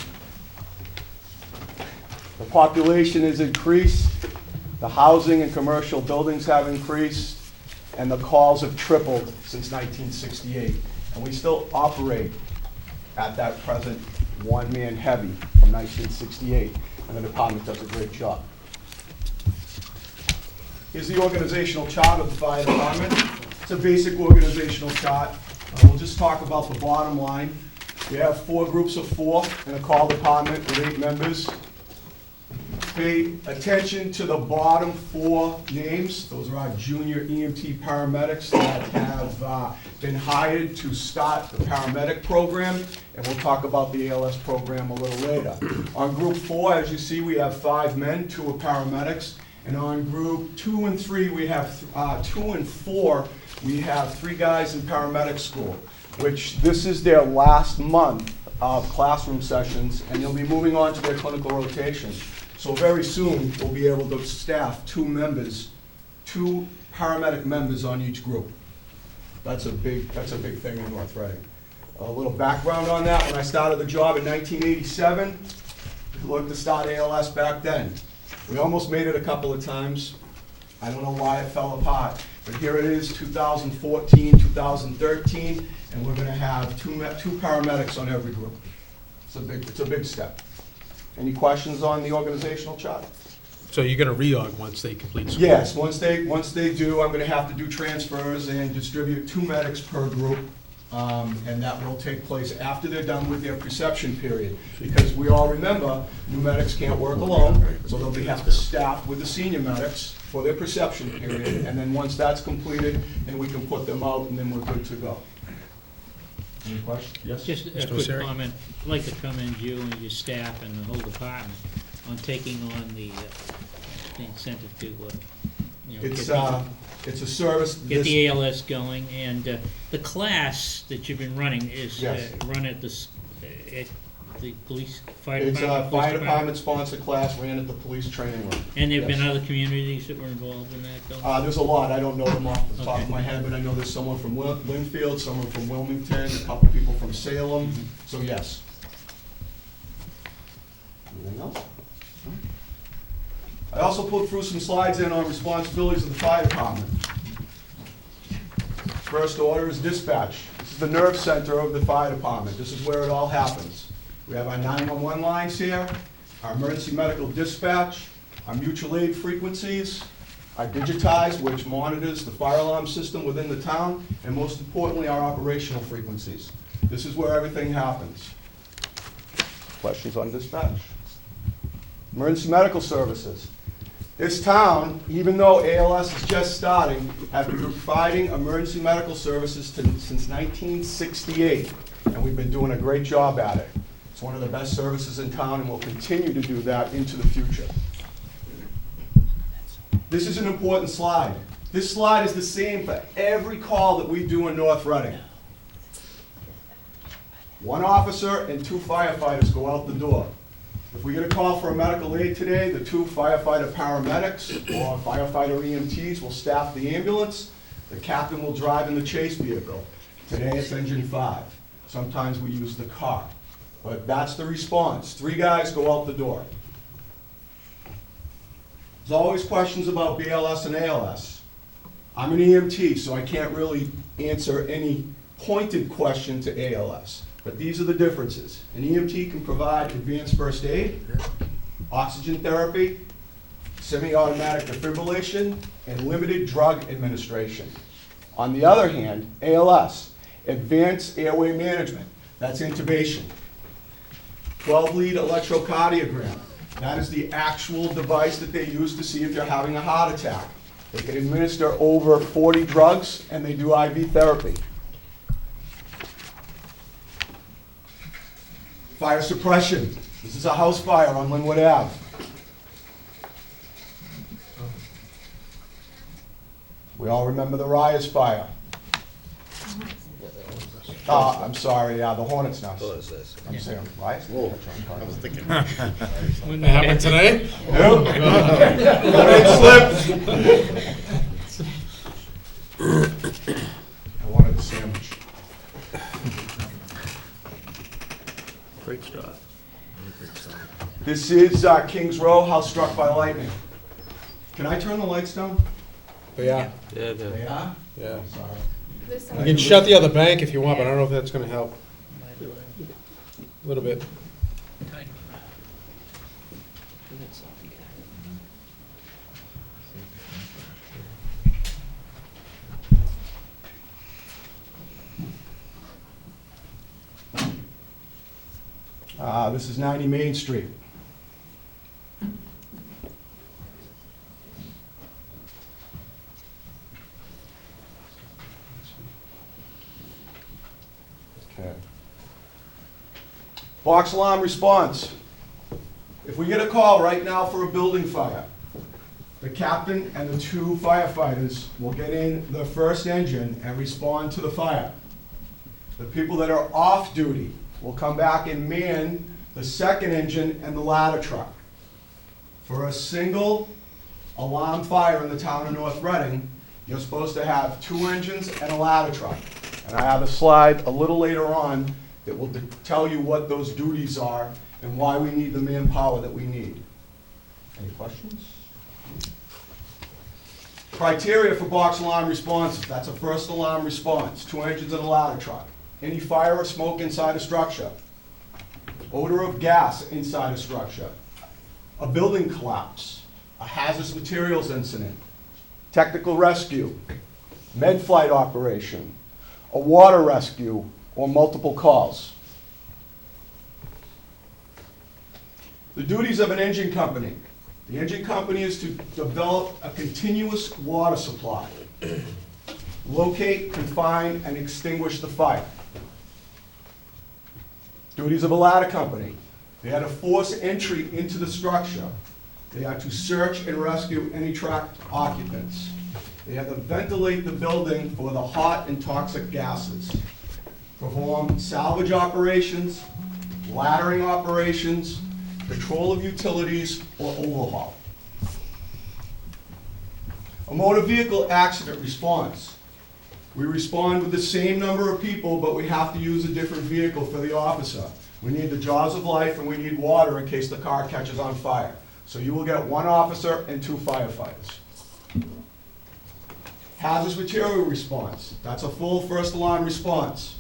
The population has increased, the housing and commercial buildings have increased, and the calls have tripled since 1968. And we still operate at that present one-man heavy from 1968, and the department does a great job. Here's the organizational chart of the fire department. It's a basic organizational chart. We'll just talk about the bottom line. We have 4 groups of 4 in a call department with 8 members. Pay attention to the bottom 4 names. Those are our junior EMT paramedics that have been hired to start the paramedic program, and we'll talk about the ALS program a little later. On group 4, as you see, we have 5 men, 2 are paramedics, and on group 2 and 3, we have 2 and 4, we have 3 guys in paramedic school, which this is their last month of classroom sessions, and they'll be moving on to their clinical rotation. So very soon, we'll be able to staff 2 paramedic members on each group. That's a big thing in North Reading. A little background on that, when I started the job in 1987, we looked to start ALS back then. We almost made it a couple of times. I don't know why it fell apart, but here it is, 2014, 2013, and we're gonna have two paramedics on every group. It's a big step. Any questions on the organizational chart? So you're going to reorg once they complete school? Yes, once they do, I'm going to have to do transfers and distribute 2 medics per group, and that will take place after they're done with their preception period. Because we all remember, new medics can't work alone, so they'll have to staff with the senior medics for their preception period, and then once that's completed, then we can put them out, and then we're good to go. Any questions? Yes? Just a quick comment. I'd like to commend you and your staff and the whole department on taking on the incentive to, It's a service. Get the ALS going, and the class that you've been running is run at the police, fire department? It's a fire department-sponsored class, ran at the police training room. And there have been other communities that were involved in that, though? There's a lot. I don't know them off the top of my head, but I know there's someone from Linfield, someone from Wilmington, a couple people from Salem, so yes. Anything else? I also put through some slides in on responsibilities of the fire department. First order is dispatch. This is the nerve center of the fire department. This is where it all happens. We have our 911 lines here, our emergency medical dispatch, our mutual aid frequencies, our digitize, which monitors the fire alarm system within the town, and most importantly, our operational frequencies. This is where everything happens. Questions on dispatch? Emergency medical services. This town, even though ALS is just starting, has been providing emergency medical services since 1968, and we've been doing a great job at it. It's one of the best services in town, and we'll continue to do that into the future. This is an important slide. This slide is the same for every call that we do in North Reading. One officer and 2 firefighters go out the door. If we get a call for a medical aid today, the 2 firefighter paramedics or firefighter EMTs will staff the ambulance. The captain will drive in the chase vehicle. Today it's engine 5. Sometimes we use the car. But that's the response. 3 guys go out the door. There's always questions about BLS and ALS. I'm an EMT, so I can't really answer any pointed question to ALS. But these are the differences. An EMT can provide advanced first aid, oxygen therapy, semi-automatic defibrillation, and limited drug administration. On the other hand, ALS, advanced airway management, that's intubation. 12-lead electrocardiogram, that is the actual device that they use to see if you're having a heart attack. They can administer over 40 drugs, and they do IV therapy. Fire suppression. This is a house fire on Linwood Ave. We all remember the Ryers fire. I'm sorry, the Hornet's Nest. I'm saying Ryers? Whoa. I was thinking. That happened today? Slip. I wanted a sandwich. Great start. This is Kings Row, house struck by lightning. Can I turn the lights down? They are. Yeah, They are? Yeah. Sorry. This You can shut the other bank if you want, but I don't know if that's gonna help. A little bit. This is 90 Main Street. Okay. Box alarm response. If we get a call right now for a building fire, the captain and the 2 firefighters will get in the first engine and respond to the fire. The people that are off duty will come back and man the second engine and the ladder truck. For a single alarm fire in the town of North Reading, you're supposed to have 2 engines and a ladder truck. And I have a slide a little later on that will tell you what those duties are and why we need the manpower that we need. Any questions? Criteria for box alarm responses. That's a first alarm response. 2 engines and a ladder truck. Any fire or smoke inside a structure. Odor of gas inside a structure. A building collapse. A hazardous materials incident. Technical rescue. Med flight operation. A water rescue or multiple calls. The duties of an engine company. The engine company is to develop a continuous water supply. Locate, confine, and extinguish the fire. Duties of a ladder company. They are to force entry into the structure. They are to search and rescue any trapped occupants. They are to ventilate the building for the hot and toxic gases. Perform salvage operations, laddering operations, control of utilities, or overhaul. A motor vehicle accident response. We respond with the same number of people, but we have to use a different vehicle for the officer. We need the jaws of life and we need water in case the car catches on fire. So you will get 1 officer and 2 firefighters. Hazardous material response, that's a full first alarm response.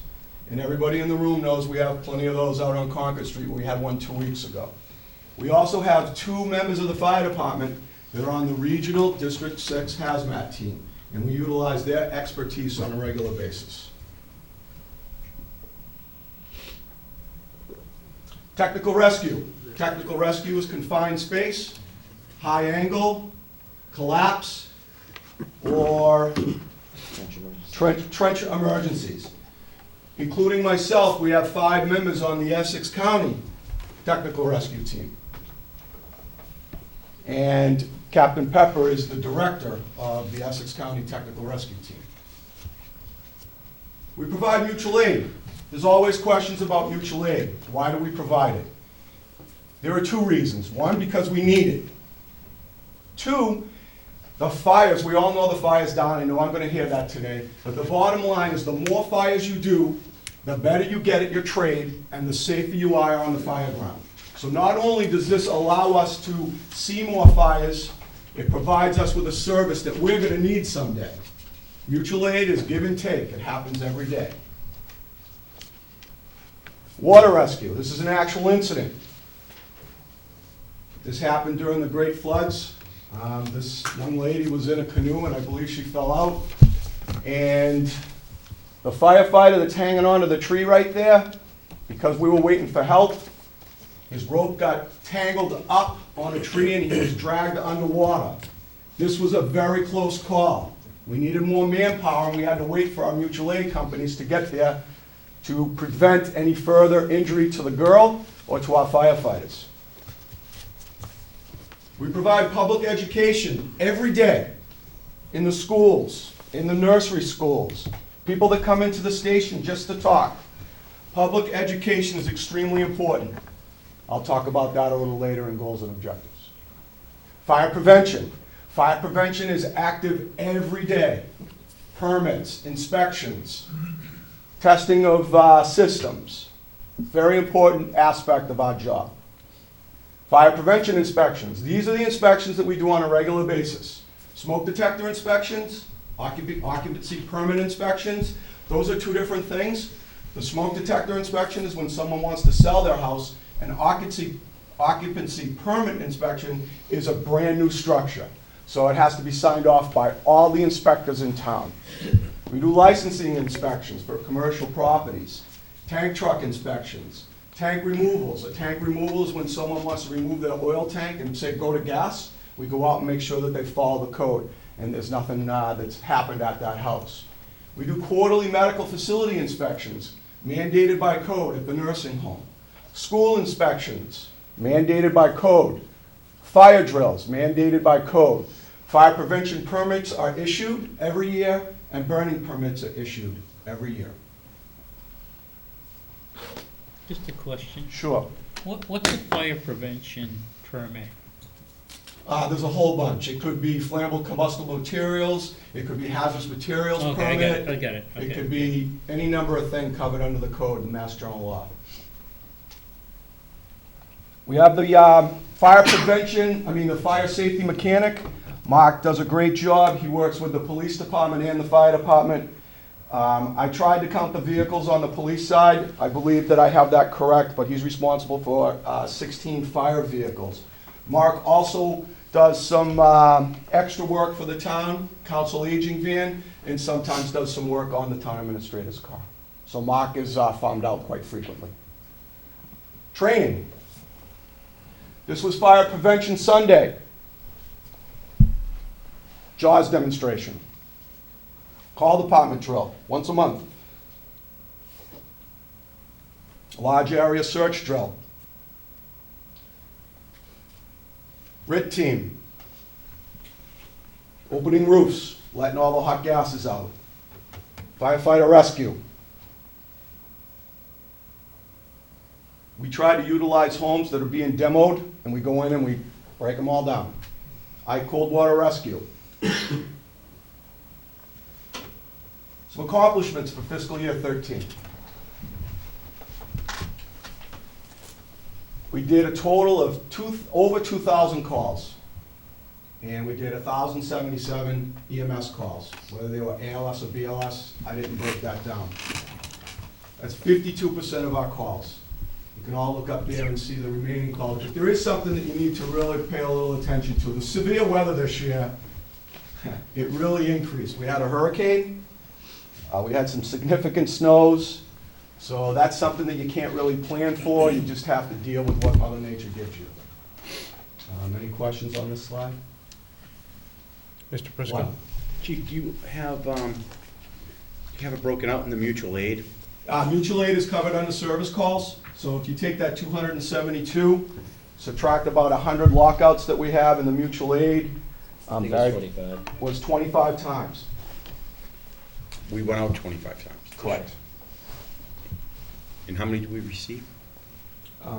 And everybody in the room knows we have plenty of those out on Concord Street. We had one 2 weeks ago. We also have 2 members of the fire department that are on the regional District 6 hazmat team, and we utilize their expertise on a regular basis. Technical rescue. Technical rescue is confined space, high angle, collapse, or trench emergencies. Including myself, we have 5 members on the Essex County Technical Rescue Team. And Captain Pepper is the director of the Essex County Technical Rescue Team. We provide mutual aid. There's always questions about mutual aid. Why do we provide it? There are 2 reasons. 1, because we need it. 2, the fires, we all know the fires down. I know I'm going to hear that today. But the bottom line is the more fires you do, the better you get at your trade and the safer you are on the fire ground. So not only does this allow us to see more fires, it provides us with a service that we're going to need someday. Mutual aid is give and take. It happens every day. Water rescue. This is an actual incident. This happened during the Great Floods. This young lady was in a canoe, and I believe she fell out. And the firefighter that's hanging onto the tree right there, because we were waiting for help, his rope got tangled up on a tree and he was dragged underwater. This was a very close call. We needed more manpower, and we had to wait for our mutual aid companies to get there to prevent any further injury to the girl or to our firefighters. We provide public education every day in the schools, in the nursery schools, people that come into the station just to talk. Public education is extremely important. I'll talk about that a little later in goals and objectives. Fire prevention. Fire prevention is active every day. Permits, inspections, testing of systems. Very important aspect of our job. Fire prevention inspections. These are the inspections that we do on a regular basis. Smoke detector inspections, occupancy permit inspections. Those are 2 different things. The smoke detector inspection is when someone wants to sell their house. An occupancy permit inspection is a brand new structure. So it has to be signed off by all the inspectors in town. We do licensing inspections for commercial properties, tank truck inspections, tank removals. A tank removal is when someone wants to remove their oil tank and say go to gas. We go out and make sure that they follow the code and there's nothing that's happened at that house. We do quarterly medical facility inspections mandated by code at the nursing home. School inspections, mandated by code. Fire drills, mandated by code. Fire prevention permits are issued every year, and burning permits are issued every year. Just a question. Sure. What's a fire prevention permit? There's a whole bunch. It could be flammable combustible materials. It could be hazardous materials Okay, permit. I got it. It Okay. could be any number of things covered under the code in Mass General Law. We have the the fire safety mechanic. Mark does a great job. He works with the police department and the fire department. I tried to count the vehicles on the police side. I believe that I have that correct, but he's responsible for 16 fire vehicles. Mark also does some extra work for the town, council aging van, and sometimes does some work on the town administrator's car. So Mark is farmed out quite frequently. Training. This was Fire Prevention Sunday. JAWS demonstration. Call department drill, once a month. Large area search drill. RIT team. Opening roofs, letting all the hot gases out. Firefighter rescue. We try to utilize homes that are being demoed, and we go in and we break them all down. Cold water rescue. Some accomplishments for fiscal year 13. We did a total of over 2,000 calls. And we did 1,077 EMS calls, whether they were ALS or BLS, I didn't break that down. That's 52% of our calls. You can all look up there and see the remaining calls. But there is something that you need to really pay a little attention to. The severe weather this year, it really increased. We had a hurricane, we had some significant snows, so that's something that you can't really plan for. You just have to deal with what Mother Nature gives you. Any questions on this slide? Mr. Prisco? Chief, do you have it broken out in the mutual aid? Mutual aid is covered under service calls, so if you take that 272, subtract about 100 lockouts that we have in the mutual aid, I think it's 25. was 25 times. We went out 25 times. Correct. And how many do we receive? Do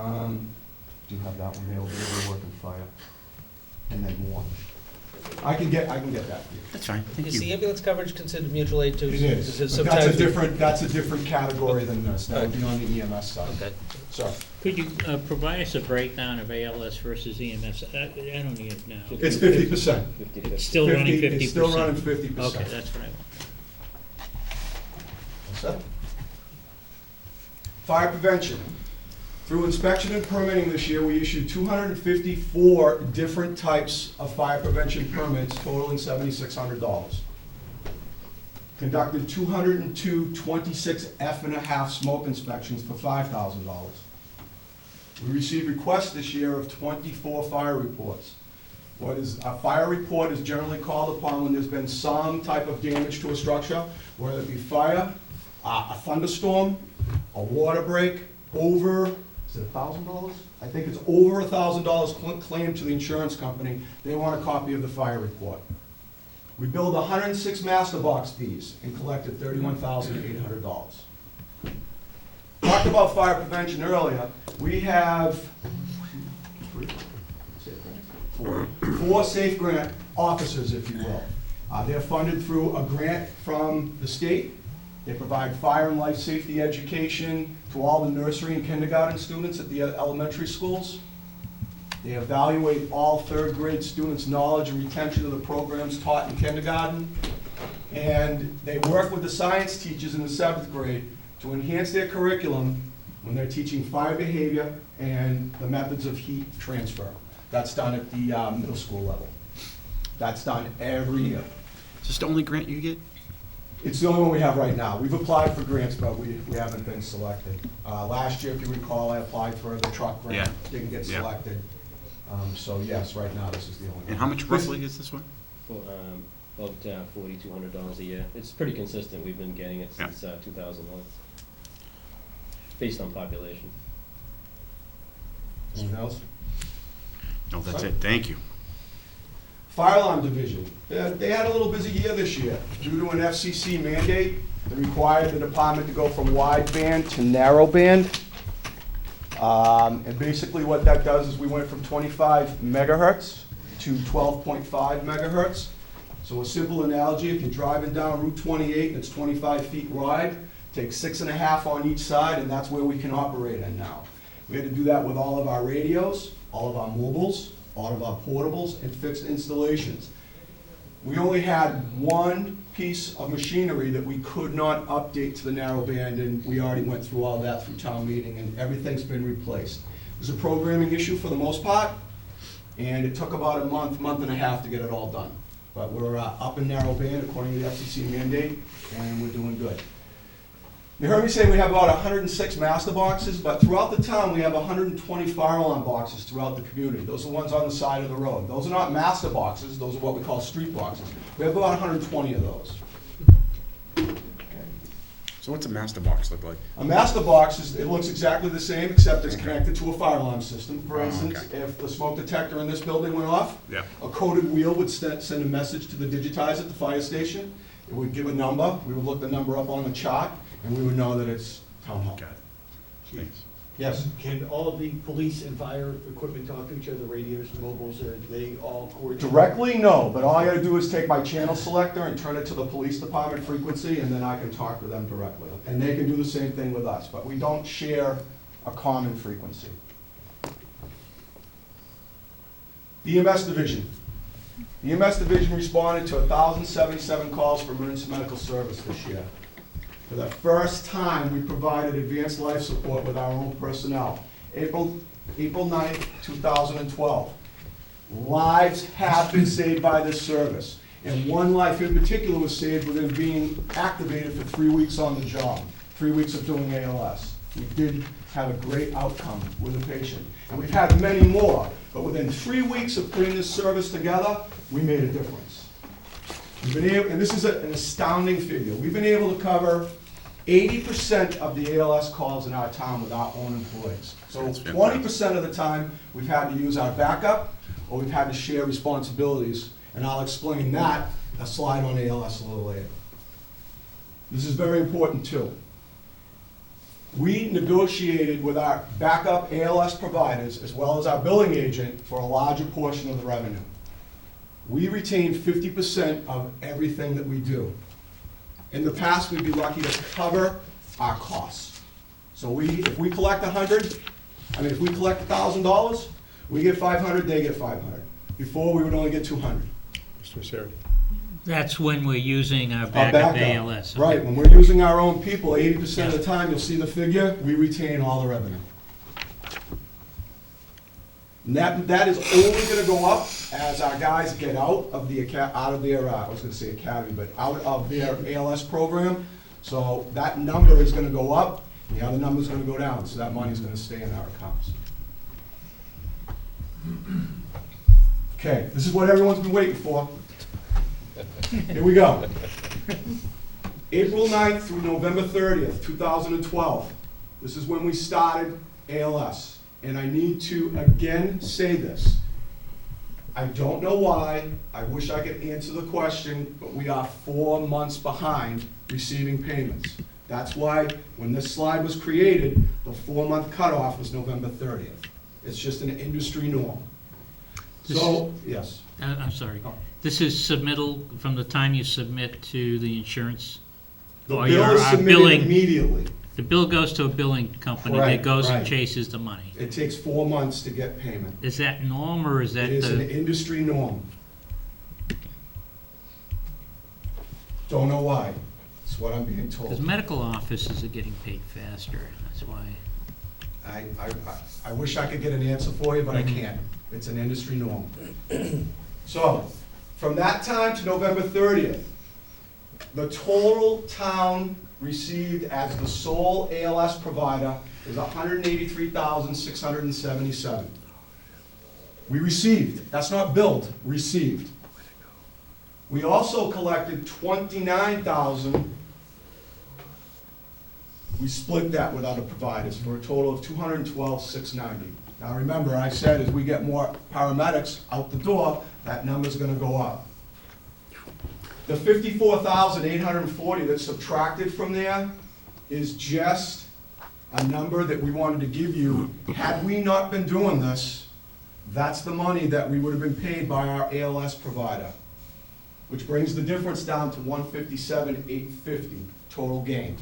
you have that one there? We're working fire. And then more. I can get that for you. That's fine, thank Is you. the ambulance coverage considered mutual aid too? It is, but that's a different category than this. That would be on the EMS side. Okay. So, Could you provide us a breakdown of ALS versus EMS? I don't need it now. it's 50%. It's still running 50%? It's still running 50%. Okay, that's what I want. What's that? Fire prevention. Through inspection and permitting this year, we issued 254 different types of fire prevention permits totaling $7,600. Conducted 202 26 F&a-half smoke inspections for $5,000. We received requests this year of 24 fire reports. A fire report is generally called upon when there's been some type of damage to a structure, whether it be fire, a thunderstorm, a water break, over, is it $1,000? I think it's over $1,000 claimed to the insurance company. They want a copy of the fire report. We billed 106 master box fees and collected $31,800. Talked about fire prevention earlier. We have four safe grant officers, if you will. They're funded through a grant from the state. They provide fire and life safety education to all the nursery and kindergarten students at the elementary schools. They evaluate all third grade students' knowledge and retention of the programs taught in kindergarten. And they work with the science teachers in the 7th grade to enhance their curriculum when they're teaching fire behavior and the methods of heat transfer. That's done at the middle school level. That's done every year. Is this the only grant you get? It's the only one we have right now. We've applied for grants, but we haven't been selected. Last year, if you recall, I applied for the truck grant, Yeah. didn't get Yeah. selected. So yes, right now, this is the only one. And how much roughly is this one? About $4,200 a year. It's pretty consistent. We've been getting it since 2001, based on population. Anything else? No, that's it, thank you. Fire alarm division. They had a little busy year this year due to an FCC mandate that required the department to go from wideband to narrowband. And basically what that does is we went from 25 megahertz to 12.5 megahertz. So a simple analogy, if you're driving down Route 28 and it's 25 feet wide, take 6.5 on each side, and that's where we can operate in now. We had to do that with all of our radios, all of our mobiles, all of our portables, and fixed installations. We only had one piece of machinery that we could not update to the narrowband, and we already went through all that through town meeting, and everything's been replaced. It was a programming issue for the most part, and it took about a month and a half to get it all done. But we're up in narrowband according to the FCC mandate, and we're doing good. You heard me say we have about 106 master boxes, but throughout the town, we have 120 fire alarm boxes throughout the community. Those are the ones on the side of the road. Those are not master boxes, those are what we call street boxes. We have about 120 of those. So what's a master box look like? A master box it looks exactly the same, except it's connected to a fire alarm system. For instance, if the smoke detector in this building went off, a coded wheel would send a message to the digitizer at the fire station. It would give a number. We would look the number up on the chart, and we would know that it's town hall. Got it. Thanks. Yes? Can all of the police and fire equipment talk to each other, radios, mobiles, are they all coordinated? Directly, no, but all I gotta do is take my channel selector and turn it to the police department frequency, and then I can talk to them directly. And they can do the same thing with us, but we don't share a common frequency. EMS division. The EMS division responded to 1,077 calls for emergency medical service this year. For the first time, we provided advanced life support with our own personnel. April 9th, 2012. Lives have been saved by this service. And one life in particular was saved within being activated for 3 weeks on the job, 3 weeks of doing ALS. We did have a great outcome with the patient. And we've had many more, but within 3 weeks of putting this service together, we made a difference. We've been able, and this is an astounding figure, we've been able to cover 80% of the ALS calls in our town with our own employees. So 20% of the time, we've had to use our backup, or we've had to share responsibilities, and I'll explain that, a slide on ALS a little later. This is very important too. We negotiated with our backup ALS providers, as well as our billing agent, for a larger portion of the revenue. We retain 50% of everything that we do. In the past, we'd be lucky to cover our costs. So if we collect if we collect $1,000, we get 500, they get 500. Before, we would only get 200. Mr. Sherry. That's when we're using our backup ALS. Okay. Right, when we're using our own people, 80% of the time, you'll see the figure, we retain all the revenue. And that is only gonna go up as our guys get out of their, I was gonna say academy, but out of their ALS program. So that number is gonna go up, and the other number's gonna go down, so that money's gonna stay in our accounts. Okay, this is what everyone's been waiting for. Here we go. April 9th through November 30th, 2012. This is when we started ALS. And I need to again say this. I don't know why, I wish I could answer the question, but we are 4 months behind receiving payments. That's why when this slide was created, the 4-month cutoff was November 30th. It's just an industry norm. So, yes. I'm sorry. This is submittal from the time you submit to the insurance? The bill is submitted immediately. The bill goes to a billing company that goes and chases the money. It takes 4 months to get payment. Is that norm, or is that It is an industry norm. Don't know why. It's what I'm being told. Because medical offices are getting paid faster, that's why. I wish I could get an answer for you, but I can't. It's an industry norm. So, from that time to November 30th, the total town received as the sole ALS provider is $183,677. We received, that's not billed, received. We also collected $29,000. We split that with other providers for a total of $212,690. Now remember, I said as we get more paramedics out the door, that number's gonna go up. The $54,840 that's subtracted from there is just a number that we wanted to give you. Had we not been doing this, that's the money that we would have been paid by our ALS provider, which brings the difference down to $157,850 total gained.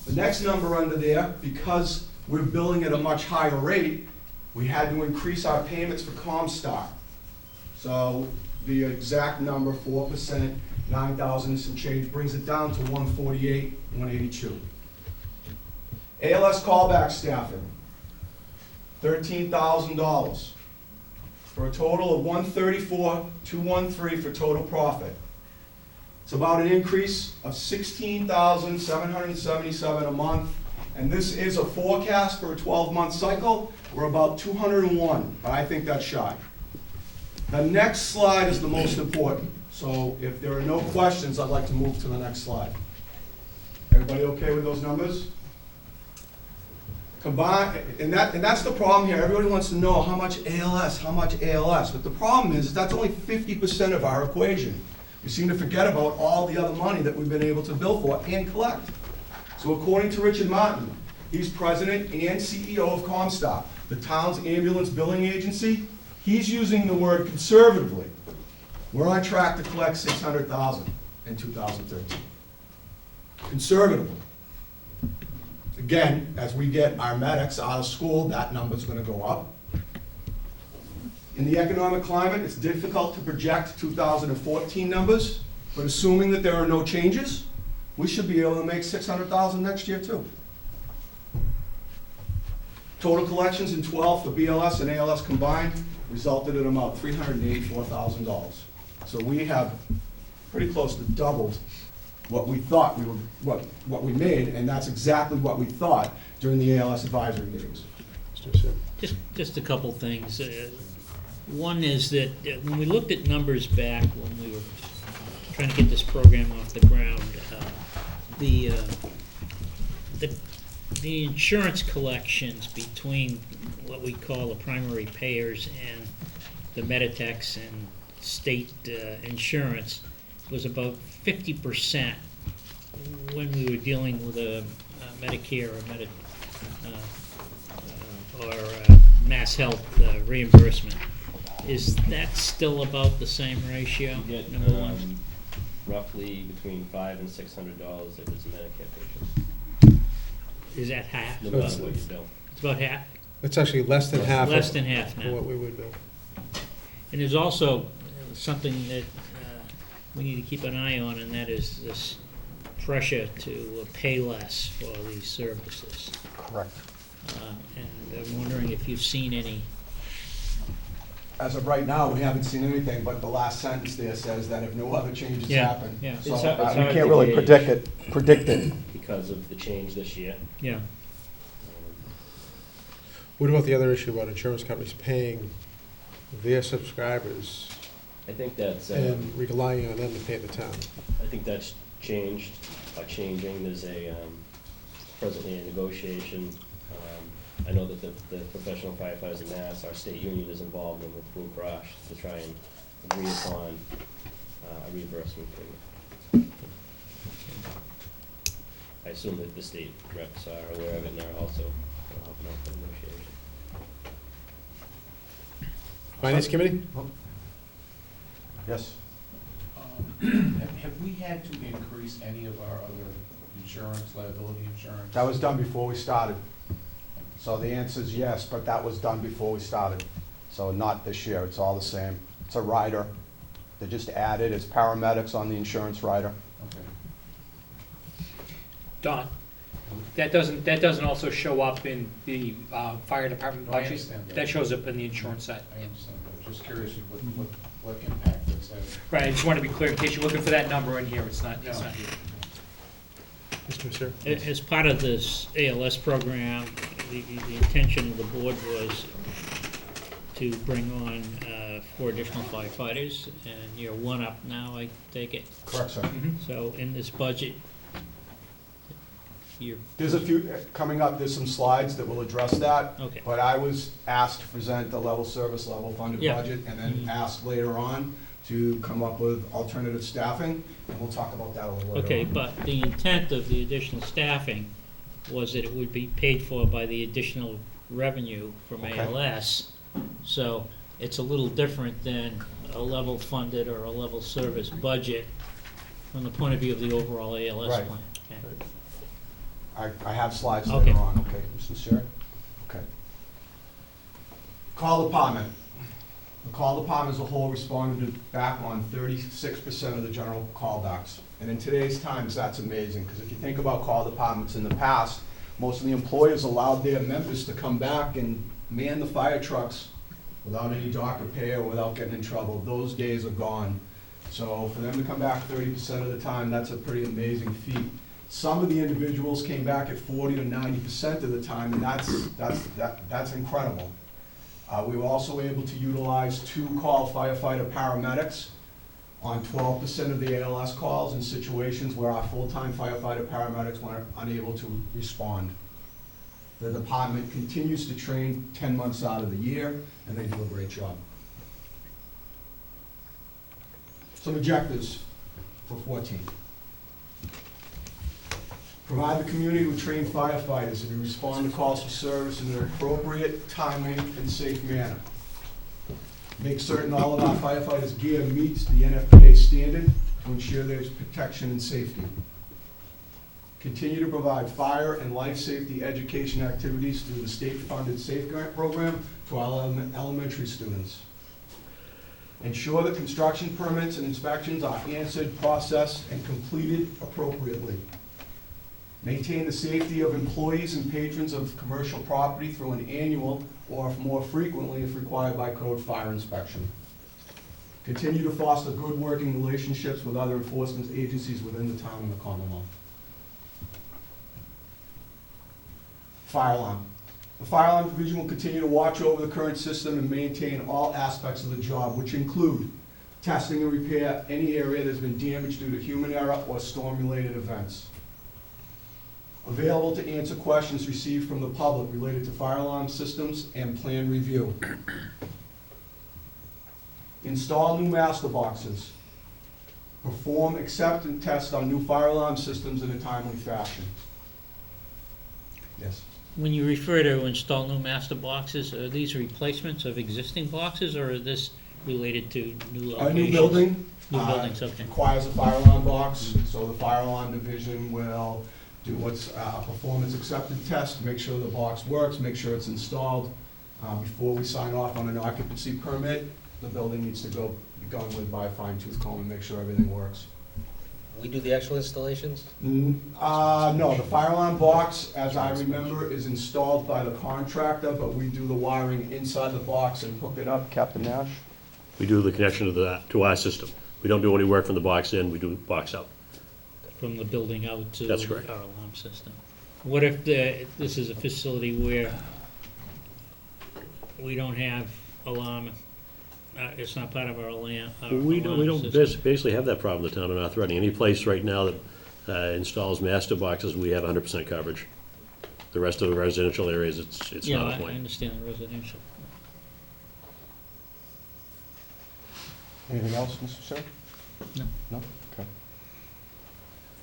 The next number under there, because we're billing at a much higher rate, we had to increase our payments for ComStar. So the exact number, 4%, 9,000 and some change, brings it down to 148,182. ALS callback staffing, $13,000 for a total of $134,213 for total profit. It's about an increase of $16,777 a month, and this is a forecast for a 12-month cycle. We're about 201, but I think that's shy. The next slide is the most important. So if there are no questions, I'd like to move to the next slide. Everybody okay with those numbers? Combine, and that's the problem here. Everybody wants to know how much ALS, but the problem is that's only 50% of our equation. We seem to forget about all the other money that we've been able to bill for and collect. So according to Richard Martin, he's president and CEO of ComStar, the town's ambulance billing agency. He's using the word conservatively. We're on track to collect $600,000 in 2013. Conservatively. Again, as we get our medics out of school, that number's going to go up. In the economic climate, it's difficult to project 2014 numbers, but assuming that there are no changes, we should be able to make $600,000 next year too. Total collections in 12 for BLS and ALS combined resulted in about $384,000. So we have pretty close to doubled what we thought we would, what we made, and that's exactly what we thought during the ALS advisory meetings. Just a couple things. One is that when we looked at numbers back when we were trying to get this program off the ground, the insurance collections between what we call the primary payers and the Meditex and state insurance was about 50% when we were dealing with a Medicare or Mass Health reimbursement. Is that still about the same ratio? You get Number one. roughly between $500 and $600 if it's a Medicare patient. Is that half? No matter what you bill. It's about half? It's actually less than half. Less than half now. Of what we would bill. And there's also something that we need to keep an eye on, and that is this pressure to pay less for these services. Correct. And I'm wondering if you've seen any. As of right now, we haven't seen anything, but the last sentence there says that if no other changes happen. Yeah. So It's we hard can't to really gauge predict it. Because of the change this year. Yeah. What about the other issue about insurance companies paying their subscribers I think that's, and relying on them to pay the town? I think that's changed, changing. There's presently a negotiation. I know that the professional firefighters in Mass, our state union is involved in with Blue Cross to try and agree upon a reimbursement payment. I assume that the state reps are aware of it and they're also helping out the negotiation. Finance committee? Yes. Have we had to increase any of our other insurance, liability insurance? That was done before we started. So the answer is yes, but that was done before we started. So not this year, it's all the same. It's a rider. They just added, it's paramedics on the insurance rider. Okay. Don, that doesn't also show up in the fire department No, I budget? understand that. That shows up in the insurance side. I understand, I was just curious what impact that's having. Right, I just want to be clear, in case you're looking for that number in here, it's not here. Mr. Messere? As part of this ALS program, the intention of the board was to bring on 4 additional firefighters, and you're 1 up now, I take it. Correct, sir. So in this budget, There's a few, coming up, there's some slides that will address that. Okay. But I was asked to present a level service, level funded Yeah. budget, and then asked later on to come up with alternative staffing, and we'll talk about that a little later Okay, on. but the intent of the additional staffing was that it would be paid for by the additional revenue from Okay. ALS. So it's a little different than a level funded or a level service budget from the point of view of the overall ALS Right. plan. Okay. I have slides Okay. later on, okay, Mr. Sherry? Okay. Call department. The call department as a whole responded back on 36% of the general callbacks. And in today's times, that's amazing, because if you think about call departments in the past, most of the employers allowed their members to come back and man the fire trucks without any dock repair, without getting in trouble. Those days are gone. So for them to come back 30% of the time, that's a pretty amazing feat. Some of the individuals came back at 40 to 90% of the time, and that's incredible. We were also able to utilize 2 call firefighter paramedics on 12% of the ALS calls in situations where our full-time firefighter paramedics were unable to respond. The department continues to train 10 months out of the year, and they do a great job. Some objectives for 14. Provide the community with trained firefighters and respond to calls for service in an appropriate, timely, and safe manner. Make certain all of our firefighters' gear meets the NRPD standard to ensure there's protection and safety. Continue to provide fire and life safety education activities through the state-funded Safe Grant program to our elementary students. Ensure that construction permits and inspections are answered, processed, and completed appropriately. Maintain the safety of employees and patrons of commercial property through an annual, or more frequently if required by code, fire inspection. Continue to foster good working relationships with other enforcement agencies within the town and the Commonwealth. Fire alarm. The fire alarm division will continue to watch over the current system and maintain all aspects of the job, which include testing and repair any area that has been damaged due to human error or storm-related events. Available to answer questions received from the public related to fire alarm systems and plan review. Install new master boxes. Perform acceptance tests on new fire alarm systems in a timely fashion. Yes. When you refer to install new master boxes, are these replacements of existing boxes, or is this related to new locations? A new building. New buildings, okay. Requires a fire alarm box, so the fire alarm division will do what's a performance acceptance test, make sure the box works, make sure it's installed. Before we sign off on an occupancy permit, the building needs to be gone with by a fine-tooth comb and make sure everything works. We do the actual installations? No, the fire alarm box, as I remember, is installed by the contractor, but we do the wiring inside the box and hook it up. Captain Nash? We do the connection to our system. We don't do any work from the box in, we do box out. From the building out to That's the correct. fire alarm system. What if this is a facility where we don't have alarm, it's not part of our alarm We don't system? basically have that problem in the town of North Reading. Any place right now that installs master boxes, we have 100% coverage. The rest of the residential areas, it's not a Yeah, I point. understand the residential. Anything else, Mr. Sir? No. No? Okay.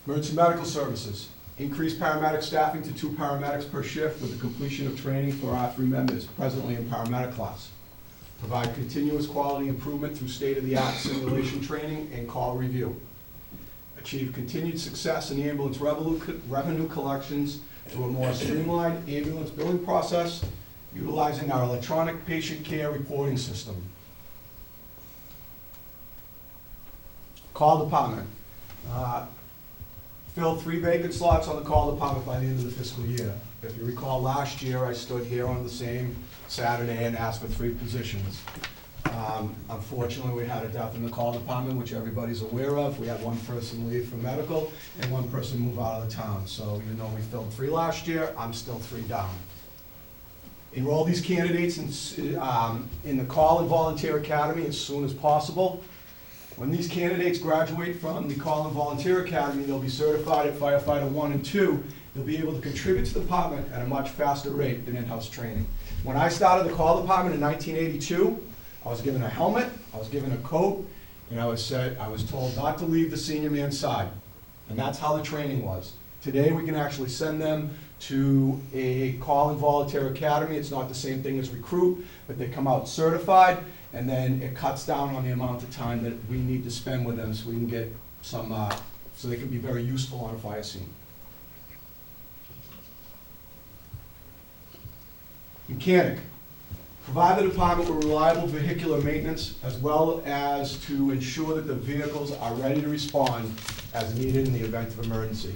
Emergency medical services. Increase paramedic staffing to 2 paramedics per shift with the completion of training for our 3 members presently in paramedic class. Provide continuous quality improvement through state-of-the-art simulation training and call review. Achieve continued success in ambulance revenue collections through a more streamlined ambulance billing process, utilizing our electronic patient care reporting system. Call department. Fill 3 vacant slots on the call department by the end of the fiscal year. If you recall, last year I stood here on the same Saturday and asked for 3 positions. Unfortunately, we had a death in the call department, which everybody's aware of. We had 1 person leave for medical and 1 person move out of the town. So even though we filled 3 last year, I'm still 3 down. Enroll these candidates in the Call and Volunteer Academy as soon as possible. When these candidates graduate from the Call and Volunteer Academy, they'll be certified at firefighter 1 and 2. They'll be able to contribute to the department at a much faster rate than in-house training. When I started the call department in 1982, I was given a helmet, I was given a coat, and I was told not to leave the senior man's side. And that's how the training was. Today, we can actually send them to a Call and Volunteer Academy. It's not the same thing as recruit, but they come out certified, and then it cuts down on the amount of time that we need to spend with them so we can get some, so they can be very useful on a fire scene. Mechanic. Provide the department with reliable vehicular maintenance as well as to ensure that the vehicles are ready to respond as needed in the event of emergency.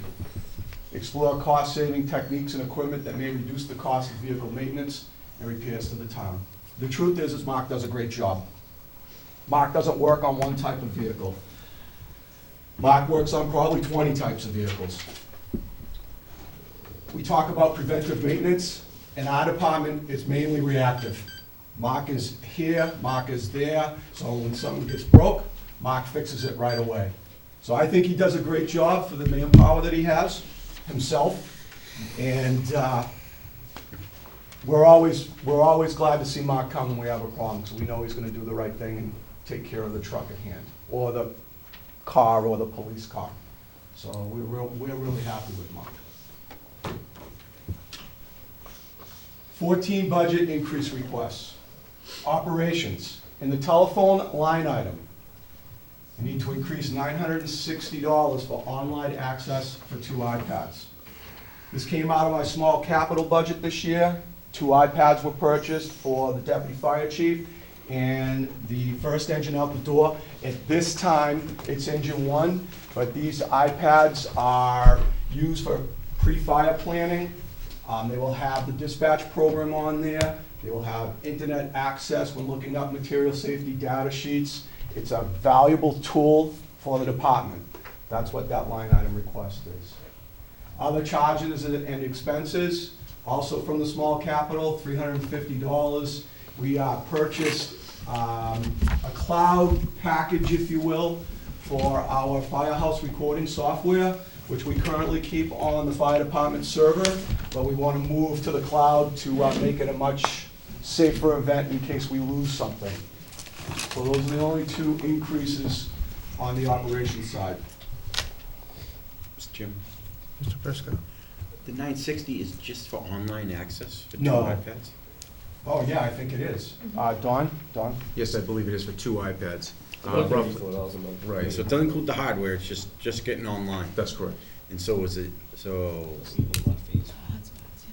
Explore cost-saving techniques and equipment that may reduce the cost of vehicle maintenance and repairs to the town. The truth is Mark does a great job. Mark doesn't work on 1 type of vehicle. Mark works on probably 20 types of vehicles. We talk about preventive maintenance, and our department is mainly reactive. Mark is here, Mark is there, so when something gets broke, Mark fixes it right away. So I think he does a great job for the manpower that he has himself, and we're always glad to see Mark come when we have a problem, because we know he's going to do the right thing and take care of the truck at hand, or the car, or the police car. So we're really happy with Mark. 14 budget increase requests. Operations. In the telephone line item, we need to increase $960 for online access for 2 iPads. This came out of my small capital budget this year. 2 iPads were purchased for the deputy fire chief and the first engine out the door. At this time, it's engine 1, but these iPads are used for pre-fire planning. They will have the dispatch program on there. They will have internet access when looking up material safety data sheets. It's a valuable tool for the department. That's what that line item request is. Other charges and expenses, also from the small capital, $350. We purchased a cloud package, if you will, for our firehouse recording software, which we currently keep on the fire department server, but we want to move to the cloud to make it a much safer event in case we lose something. So those are the only 2 increases on the operations side. Mr. Jim? Mr. Prisco? The 960 is just for online access for 2 No. iPads? Oh, yeah, I think it is. Don? Yes, I believe it is for 2 iPads. Roughly. $34 a month. Right. So it doesn't include the hardware, it's just getting online. That's correct. And so is it, so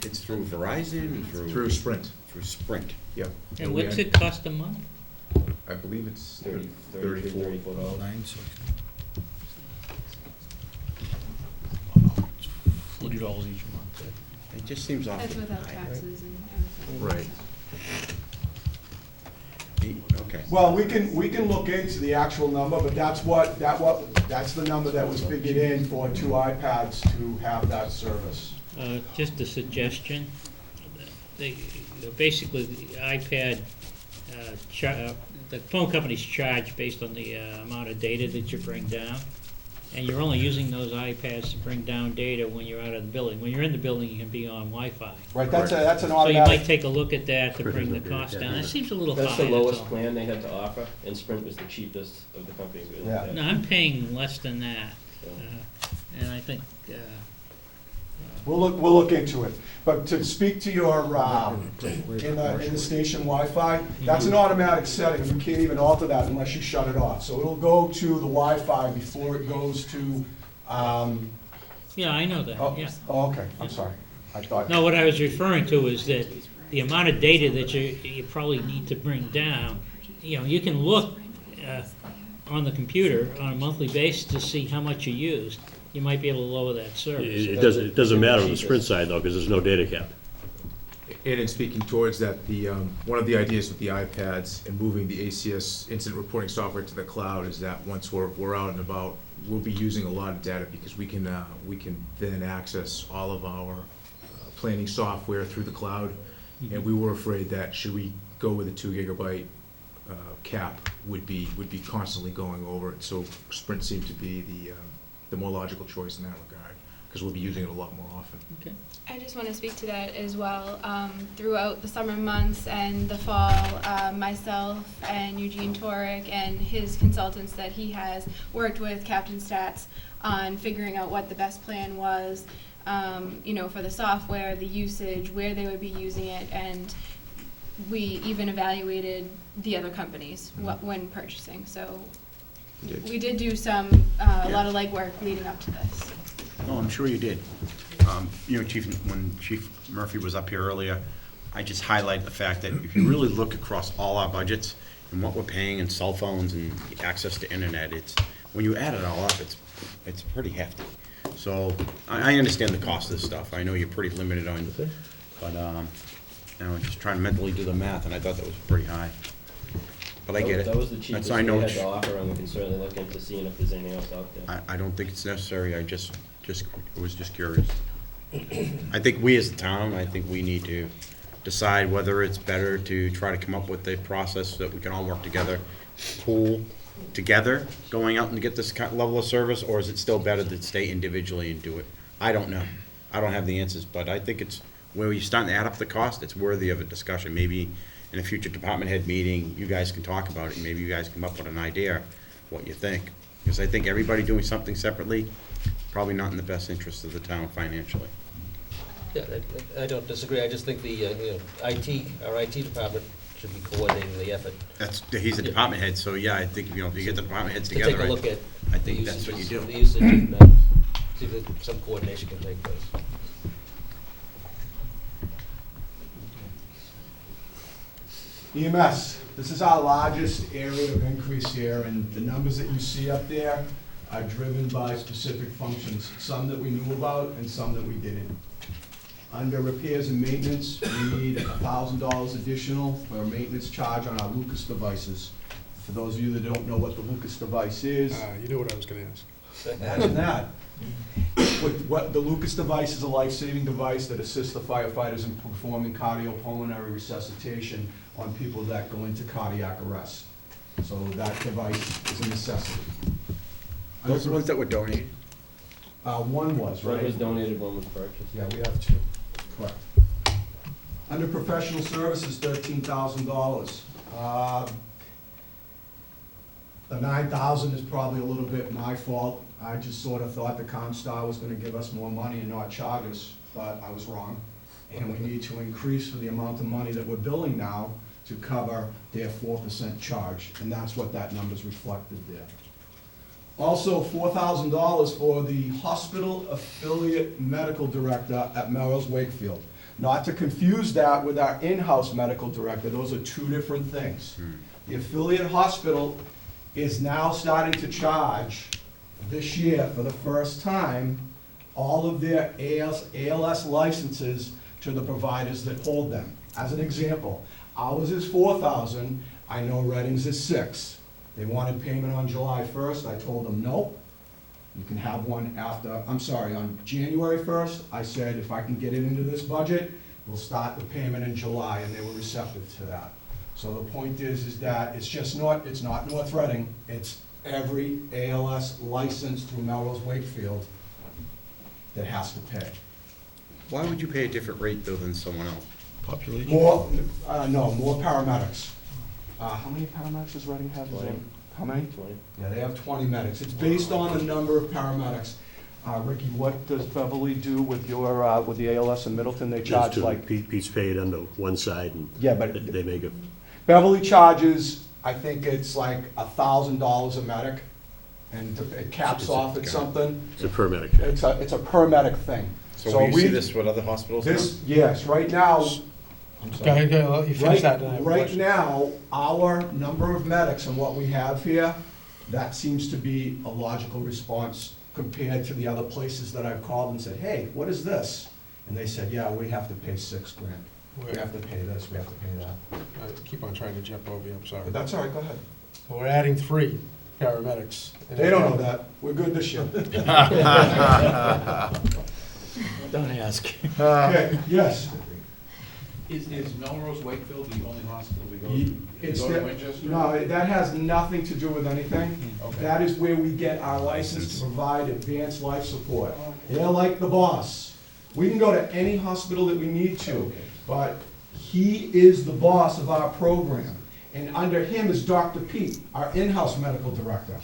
it's through Verizon, Through Sprint. Through Sprint? Yep. And what's it cost a month? I believe it's $34. $34. $40 each month. It just seems awful. That's without taxes and everything. Right. Okay. Well, we can look into the actual number, but that's the number that was figured in for 2 iPads to have that service. Just a suggestion. Basically, the iPad, the phone companies charge based on the amount of data that you bring down. And you're only using those iPads to bring down data when you're out of the building. When you're in the building, you can be on Wi-Fi. Right, that's an So you automatic. might take a look at that to bring the cost down. It seems a little high. That's the that's lowest all. plan they had to offer, and Sprint was the cheapest of the companies. we looked Yeah. at. No, I'm paying less than that. So- And I think, We'll look into it. But to speak to your, in the station Wi-Fi, that's an automatic setting. You can't even alter that unless you shut it off. So it'll go to the Wi-Fi before it goes to, yeah, I know that, yeah. Oh, okay, I'm sorry. I thought. No, what I was referring to is that the amount of data that you probably need to bring down, you can look on the computer on a monthly basis to see how much you used. You might be able to lower that service. It doesn't matter on the Sprint side, though, because there's no data cap. And in speaking towards that, one of the ideas with the iPads and moving the ACS incident reporting software to the cloud is that once we're out and about, we'll be using a lot of data because we can then access all of our planning software through the cloud. And we were afraid that should we go with a 2 gigabyte cap, would be constantly going over it. So Sprint seemed to be the more logical choice in that regard, because we'll be using it a lot more often. Okay. I just want to speak to that as well. Throughout the summer months and the fall, myself and Eugene Torek and his consultants that he has worked with, Captain Stats, on figuring out what the best plan was, for the software, the usage, where they would be using it, and we even evaluated the other companies when purchasing. So we did do a lot of legwork leading up to this. Oh, I'm sure you did. Chief, when Chief Murphy was up here earlier, I just highlight the fact that if you really look across all our budgets and what we're paying in cell phones and access to internet, when you add it all up, it's pretty hefty. So I understand the cost of this stuff. I know you're pretty limited on, but I'm just trying to mentally do the math, and I thought that was pretty high. But I get it. That was the cheapest I we know had to offer, and we can certainly look into seeing if there's anything else out there. I don't think it's necessary. I was just curious. I think we as a town, we need to decide whether it's better to try to come up with a process that we can all work together, pool together, going out and get this level of service, or is it still better to stay individually and do it? I don't know. I don't have the answers, but I think it's, where you start to add up the cost, it's worthy of a discussion. Maybe in a future department head meeting, you guys can talk about it, and maybe you guys come up with an idea what you think. Because I think everybody doing something separately, probably not in the best interest of the town financially. Yeah, I don't disagree. I just think the our IT department should be coordinating the effort. He's the department head, so yeah, I think, if you get the department heads To together, take a look at I think that's what you do. the usage and see if some coordination can take place. EMS, this is our largest area of increase here, and the numbers that you see up there are driven by specific functions, some that we knew about and some that we didn't. Under repairs and maintenance, we need $1,000 additional for a maintenance charge on our Lucas devices. For those of you that don't know what the Lucas device is. You knew what I was gonna ask. Imagine that. What the Lucas device is a life-saving device that assists the firefighters in performing cardiopulmonary resuscitation on people that go into cardiac arrest. So that device is a necessity. Those are the ones that were donated? One was, right? One was donated, one was purchased. Yeah, we have two, correct. Under professional services, $13,000. The $9,000 is probably a little bit my fault. I just sort of thought the Comstar was gonna give us more money and not charge us, but I was wrong. And we need to increase for the amount of money that we're billing now to cover their 4% charge, and that's what that number's reflected there. Also, $4,000 for the hospital affiliate medical director at Melrose Wakefield. Not to confuse that with our in-house medical director, those are two different things. The affiliate hospital is now starting to charge this year for the first time all of their ALS licenses to the providers that hold them. As an example, ours is $4,000, I know Redding's is $6,000. They wanted payment on July 1st, I told them, nope, you can have one after, I'm sorry, on January 1st, I said, if I can get it into this budget, we'll start the payment in July, and they were receptive to that. So the point is that it's not North Reading, it's every ALS license through Melrose Wakefield that has to pay. Why would you pay a different rate though than someone else? Population? More paramedics. How many paramedics does Reading have? 20. How many? 20. Yeah, they have 20 medics. It's based on the number of paramedics. Ricky, what does Beverly do with your, with the ALS in Middleton? They charge Just like... Pete's paid under one side, and Yeah, but they make a... Beverly charges, I think it's like $1,000 a medic, and it caps off at something. It's a per medic. It's a per medic thing. So we see this with other hospitals now? Yes, right now. Go ahead, you finish that, then I have a Right question. now, our number of medics and what we have here, that seems to be a logical response compared to the other places that I've called and said, hey, what is this? And they said, yeah, we have to pay $6,000. We have to pay this, we have to pay that. I keep on trying to jump over you, I'm sorry. But that's all right, go ahead. So we're adding 3 paramedics. They don't know that. We're good this year. Don't ask. Okay, yes. Is Melrose Wakefield the only hospital we go to? It's We go to the- Winchester? No, that has nothing to do with anything. Okay. That is where we get our license to provide advanced life support. They're like the boss. We can go to any hospital that we need to, but he is the boss of our program. And under him is Dr. Pete, our in-house medical director.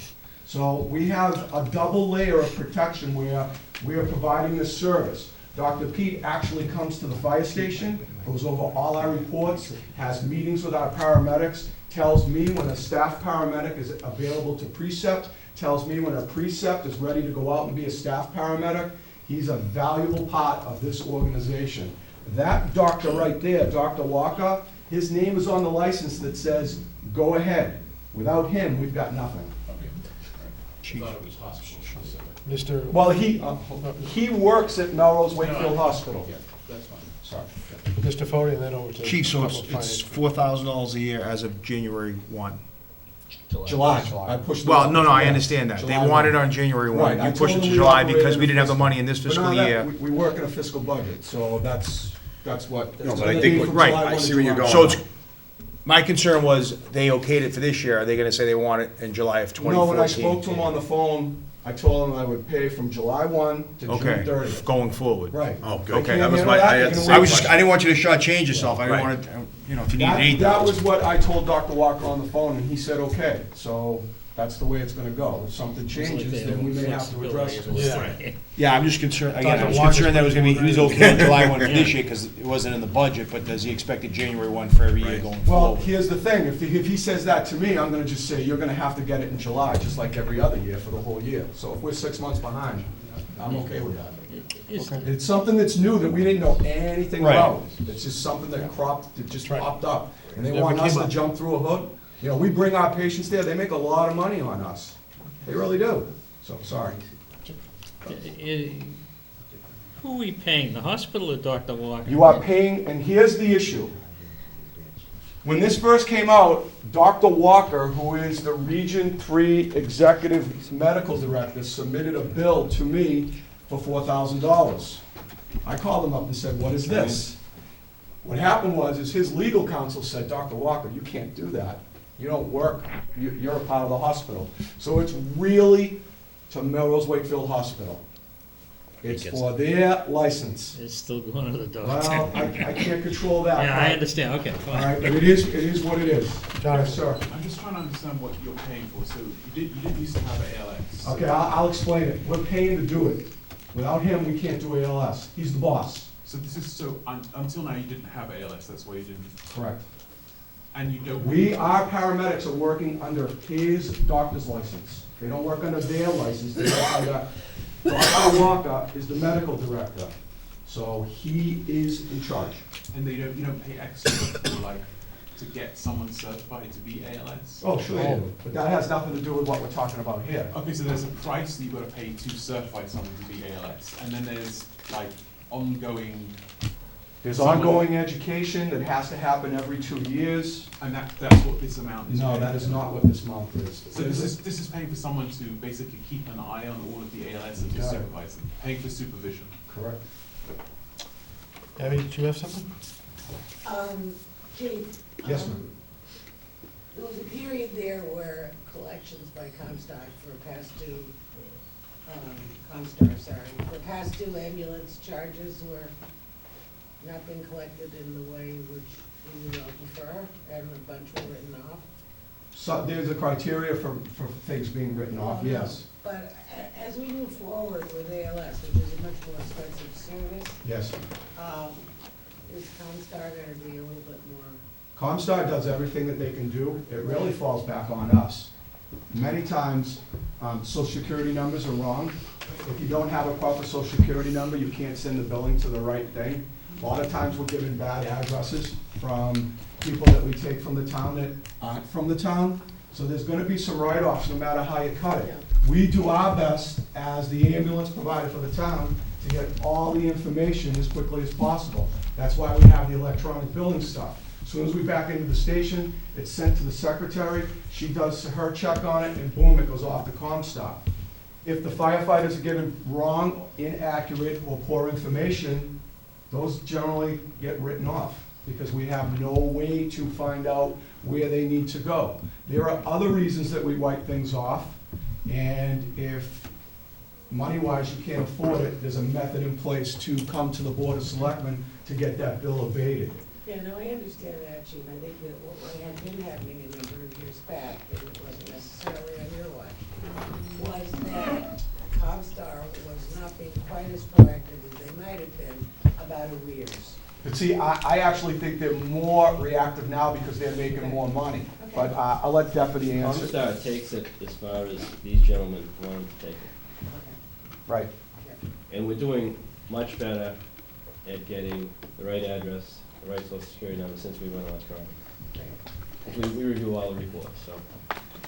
So we have a double layer of protection where we are providing this service. Dr. Pete actually comes to the fire station, goes over all our reports, has meetings with our paramedics, tells me when a staff paramedic is available to precept, tells me when a precept is ready to go out and be a staff paramedic. He's a valuable part of this organization. That doctor right there, Dr. Walker, his name is on the license that says, go ahead. Without him, we've got nothing. I thought it was hospital specific. Mr. Well, he works at Melrose Wakefield Hospital. Yeah, that's fine. Sorry. Mr. Fode, and then over to... Chief, so it's Finance. $4,000 a year as of January 1. July. I pushed. Well, no, I understand that. They July want it 1. on January Right, 1. I You pushed it told to them we July operate because in we didn't have the fiscal- money in this But fiscal no, that- year. We work in a fiscal budget, so that's what. No, it's but I gonna think be what- from right, July I 1 see to where you're July. going. So it's, my concern was, they okayed it for this year. Are they gonna say they want it in July of 2014? No, when I spoke to him on the phone, I told him I would pay from July 1 to June Okay, 30th. going forward. Right. Oh, They good. Okay, can't that was handle my, that, I they had- can I wait. was just, I didn't want you to shortchange yourself. I didn't Right. want to, you know, if you needed That was 8,000. what I told Dr. Walker on the phone, and he said, okay. So That's the way it's gonna go. If something changes, then we may have to address it. Yeah. Yeah, I'm just concerned, again, I was concerned that it was gonna be, he was okay on July 1 for this year, because it wasn't in the budget, but does he expect a January 1 for every year going Well, forward? here's the thing, if he says that to me, I'm gonna just say, you're gonna have to get it in July, just like every other year for the whole year. So if we're 6 months behind, I'm okay with that. It's something that's new that we didn't know anything Right. about. It's just something that just popped up. And they Never want us came to up. jump through a hood. You know, we bring our patients there, they make a lot of money on us. They really do. So, sorry. Who are we paying, the hospital or Dr. Walker? You are paying, and here's the issue. When this first came out, Dr. Walker, who is the Region 3 Executive Medical Director, submitted a bill to me for $4,000. I called him up and said, what is this? What happened was, is his legal counsel said, Dr. Walker, you can't do that. You don't work, you're a part of the hospital. So it's really to Melrose Wakefield Hospital. It's for their license. It's still going to the doctor. Well, I can't control that. Yeah, I understand, okay, All fine. right, but it is what it is. Yes, sir. I'm just trying to understand what you're paying for. So you didn't used to have an ALS. Okay, I'll explain it. We're paying to do it. Without him, we can't do ALS. He's the boss. So this is until now you didn't have ALS. That's why you didn't. Correct. And you don't. Our paramedics are working under his doctor's license. They don't work under their license, they work under, Dr. Walker is the medical director. So he is in charge. And you don't pay extra for like to get someone certified to be ALS. Oh, sure they do. But that has nothing to do with what we're talking about here. Okay, so there's a price that you've got to pay to certify someone to be ALS, and then there's like ongoing. There's ongoing education that has to happen every 2 years. And that's what this amount is. No, that is not what this amount is. So this is paying for someone to basically keep an eye on all of the ALS and to Got it. supervise them, paying for supervision. Correct. Abby, did you have something? Chief. Yes, ma'am. There was a period there where collections by Comstock for past due, for past due ambulance charges were not being collected in the way which we would all prefer, and a bunch were written off. So there's a criteria for things being written off, yes. But as we move forward with ALS, which is a much more expensive service, Yes. is Comstar going to be a little bit more? Comstar does everything that they can do. It really falls back on us. Many times, social security numbers are wrong. If you don't have a proper social security number, you can't send the billing to the right thing. A lot of times we're given bad addresses from people that we take from the town that aren't from the town. So there's gonna be some write-offs no matter how you cut it. We do our best as the ambulance provider for the town to get all the information as quickly as possible. That's why we have the electronic billing stuff. As soon as we back into the station, it's sent to the secretary, she does her check on it, and boom, it goes off to Comstar. If the firefighters are given wrong, inaccurate, or poor information, those generally get written off because we have no way to find out where they need to go. There are other reasons that we wipe things off, and if money-wise you can't afford it, there's a method in place to come to the Board of Selectmen to get that bill abated. Yeah, no, I understand that, Chief. I think that what had been happening a number of years back, and it wasn't necessarily on your watch, was that Comstar was not being quite as proactive as they might have been about arrears. But see, I actually think they're more reactive now because they're making more money. But I'll let Deputy answer. Comstar takes it as far as these gentlemen want to take it. Right. And we're doing much better at getting the right address, the right social security number since we went electronic. We review all the reports, so,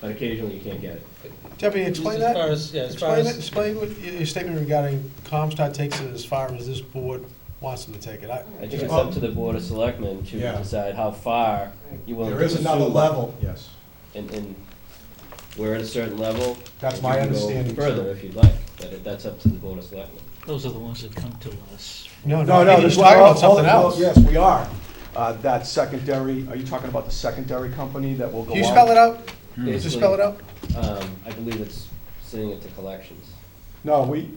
but occasionally you can't get it. Deputy, explain As that. far as- yeah, as far as- Explain what your statement regarding Comstar takes it as far as this board wants them to take it. I think it's up to the Board of Selectmen to Yeah. decide how far you will. There is another level, yes. And we're at a certain level. That's and my you can go understanding, further too. if you'd like, but that's up to the Board of Selectmen. Those are the ones that come to us. No, he's this- talking about something well, else. Yes, we are. That secondary, are you talking about the secondary company that will go on? Can you spell it out? Just Basically, spell it out? I believe it's sending it to collections. No, we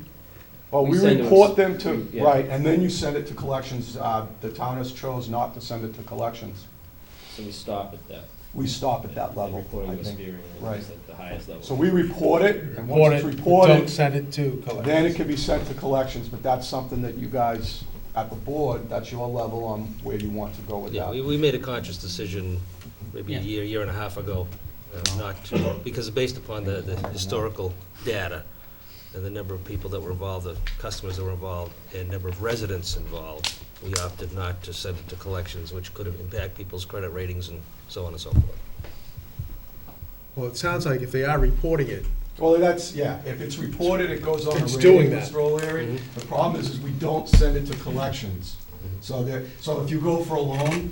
We send report them- them to, yeah. right, and then you send it to collections. The town has chose not to send it to collections. So we stop at that. we stop at that level, Reporting I was think. spearing Right. is at the highest level. So we report it, and Report once it's it, reported. don't send it to collections. Then it can be sent to collections, but that's something that you guys, at the board, that's your level on where you want to go with Yeah, that. we made a conscious decision maybe a Yeah. year and a half ago, not to, because based upon the historical data and the number of people that were involved, the customers that were involved, and number of residents involved, we opted not to send it to collections, which could have impacted people's credit ratings and so on and so forth. Well, it sounds like if they are reporting it, Well, that's, yeah, if it's reported, it goes on the It's radio, doing that. Mr. O'Leary. The problem is we don't send it to collections. So if you go for a loan,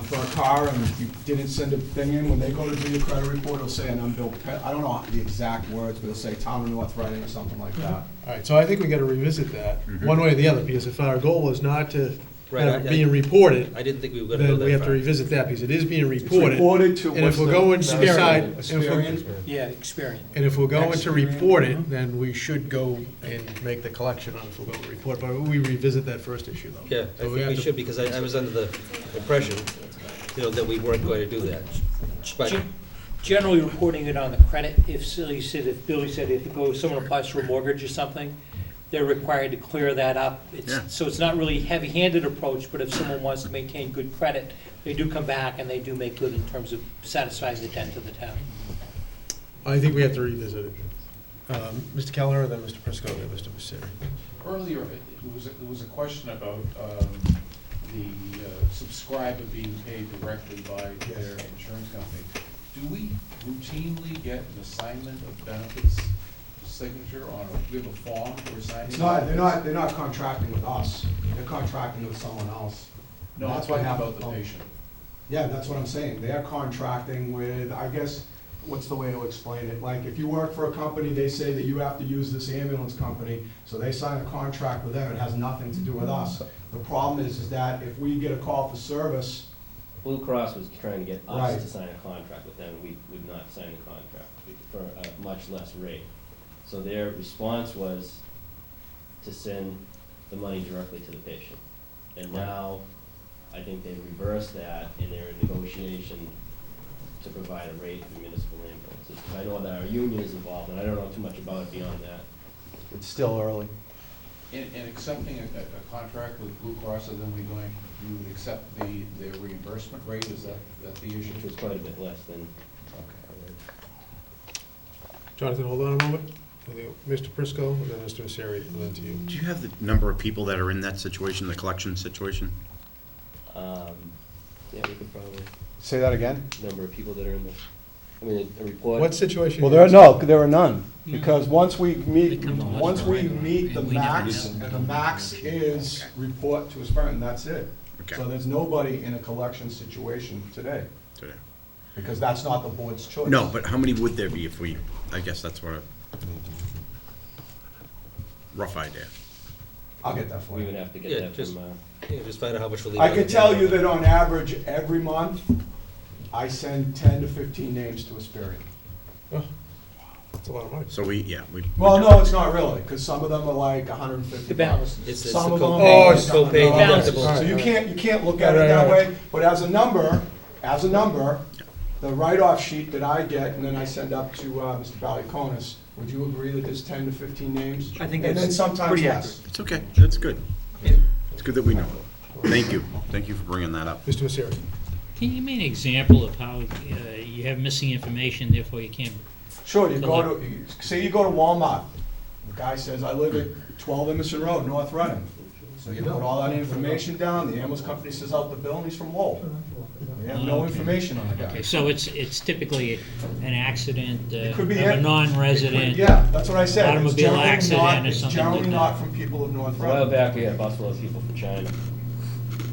for a car and you didn't send a thing in, when they go to do your credit report, it'll say an unbilled I don't know the exact words, but it'll say Town of North Reading or something like that. all right, so I think we gotta revisit that, one way or the other, because if our goal was not to Right, have it being reported, I didn't think we were gonna go then that we have to far. revisit that, because it is being It's reported. reported to, And what's if we're the? going to decide, Experian? Yeah, Experian. and if we're going to report it, then we should go and make the collection on if we're going to report, but we revisit that first issue, though. Yeah, I So think have we to- should, because I was under the impression, that we weren't going to do that. But, Generally reporting it on the credit, if Billy said, if someone applies for a mortgage or something, they're required to clear that up. So it's not really a heavy-handed approach, but if someone wants to maintain good credit, they do come back and they do make good in terms of satisfying the debt to the town. I think we have to revisit it. Mr. Keller, then Mr. Prisco, then Mr. Misery. Earlier, there was a question about the subscriber being paid directly by their insurance company. Do we routinely get an assignment of benefits signature on, we have a form we're signing? It's not, they're not contracting with us. They're contracting with someone else. No, I'm That's what talking happened. about the patient. Yeah, that's what I'm saying. They're contracting with, I guess, what's the way to explain it? Like, if you work for a company, they say that you have to use this ambulance company, so they sign a contract with them. It has nothing to do with us. The problem is that if we get a call for service, Blue Cross was trying to get Right. us to sign a contract with them, we would not sign a contract for a much less rate. So their response was to send the money directly to the patient. And now, I think they've reversed that, and they're in negotiation to provide a rate for municipal ambulances. I know that our union is involved, and I don't know too much about it beyond that. it's still early. In accepting a contract with Blue Cross, and then you would accept their reimbursement rate, is that the issue? Which was quite a bit less than. Jonathan, hold on a moment. Mr. Prisco, and then Mr. Misery, and then to you. Do you have the number of people that are in that situation, the collection situation? Yeah, we could probably, Say that again? number of people that are in the, I mean, a report. What situation? Well, there are none, because once we meet the max, and the max is report to a Sprint, and that's it. Okay. So there's nobody in a collection situation today, Today. because that's not the board's choice. No, but how many would there be if we, I guess that's what, rough idea. I'll get that for We you. would have to Yeah, get that just- from, just find out how much we're leaving. I on can the tell table. you that on average, every month, I send 10 to 15 names to Asperian. That's a lot of money. So we. Well, no, it's not really, because some of them are like 150 The bucks. balance. It's Some the of them. copay, Oh, it's copay No, deductible. So you can't look at it Right, that right, way, but as a number, the write-off sheet that I get, and then I send up to Mr. Valiakonis, would you agree that there's 10 to 15 names? I think And then that's sometimes pretty less. It's okay, that's good. It's good that we know. Thank you for bringing that up. Mr. Misery. Can you give me an example of how you have missing information, therefore you can't? Sure, say you go to Walmart, the guy says, I live at 12 Emerson Road, North Reading. So you put all that information down, the ambulance company says out the bill, and he's from Lowell. We have no Okay. information on the guy. Okay, so it's typically an accident It could be of a it. non-resident. Yeah, that's what I said. It's Automobile generally accident not- or It's something generally like that. not from people of North a while Reading. back, we had a bus full of people from China.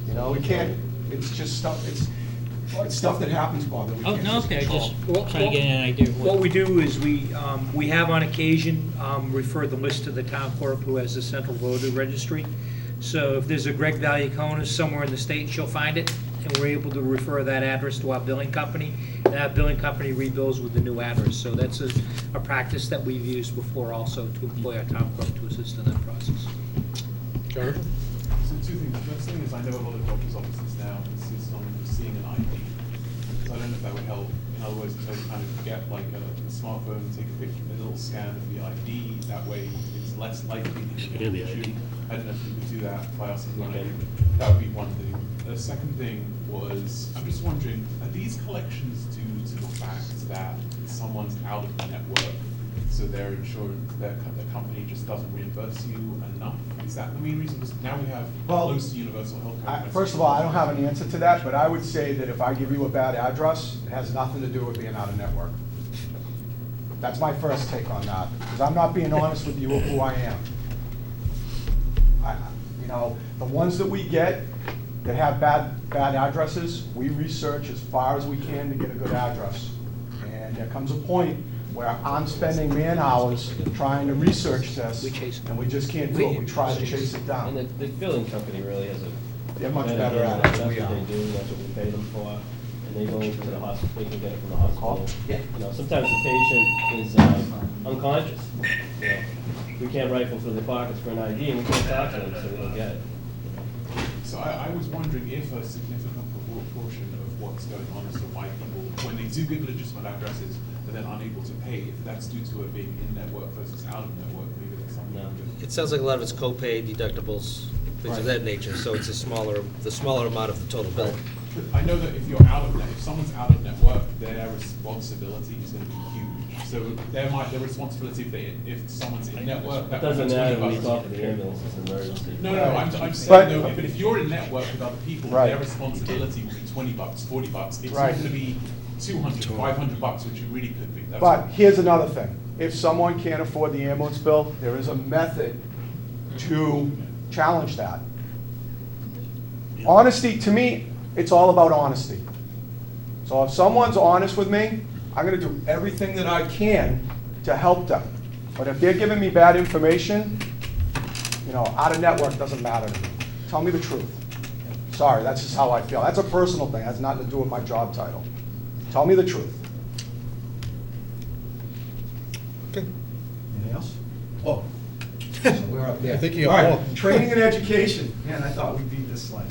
You know, we can't, it's just stuff, it's stuff that happens, Bob, that we Oh, can't no, just okay, control. just trying to get an idea of What we do is we have on occasion referred the list to the town clerk who has the central voter registry. So if there's a Greg Valiakonis somewhere in the state, she'll find it, and we're able to refer that address to our billing company, and that billing company rebills with the new address. So that's a practice that we've used before also to employ our town clerk to assist in that process. Jonathan? So two things. The first thing is I know a lot of doctor's offices now insist on seeing an ID. so I don't know if that would help. In other words, to kind of get like a smartphone, take a picture, a little scan of the ID, that way it's less likely that you're going to shoot. I don't know if you could do that by us. That would be one thing. The second thing was, I'm just wondering, are these collections due to the fact that someone's out of the network, so their insurance, the company just doesn't reimburse you enough? Is that the main reason? Because now we have close to universal health coverage. First of all, I don't have an answer to that, but I would say that if I give you a bad address, it has nothing to do with being out of network. That's my first take on that, because I'm not being honest with you of who I am. You know, the ones that we get that have bad addresses, we research as far as we can to get a good address. And there comes a point where I'm spending man hours trying to research this, and we just can't do it. We try to chase it down. And the billing company really has a... They're much better at it than we are. That's what they do, that's what we pay them for, and they go into the hospital, they can get it from the hospital. Yeah. You know, sometimes the patient is unconscious. You know, we can't rifle through the pockets for an ID, and we can't talk to them, so we don't get it. So I was wondering if a significant proportion of what's going on is why people, when they do give legitimate addresses, but then unable to pay, if that's due to it being in-network versus out-of-network, maybe that's something. No. Just... It sounds like a lot of it's co-pay, deductibles, things of that nature, so it's the smaller amount of the total bill. But I know that if you're if someone's out of network, their responsibility is going to be huge. So their responsibility if someone's in network, that doesn't matter when you $20. talk to the ambulance, it's an emergency. No, I'm saying though, if you're in network with other people, their responsibility will be $20, $40. It's not going to be $200, $500, which it really could be. But here's another thing. If someone can't afford the ambulance bill, there is a method to challenge that. Honesty, to me, it's all about honesty. So if someone's honest with me, I'm going to do everything that I can to help them. But if they're giving me bad information, you know, out of network doesn't matter to me. Tell me the truth. Sorry, that's just how I feel. That's a personal thing. It has nothing to do with my job title. Tell me the truth. Okay. Anything else? Oh. We're up there. I think you got more. Training and education. Man, I thought we beat this slide.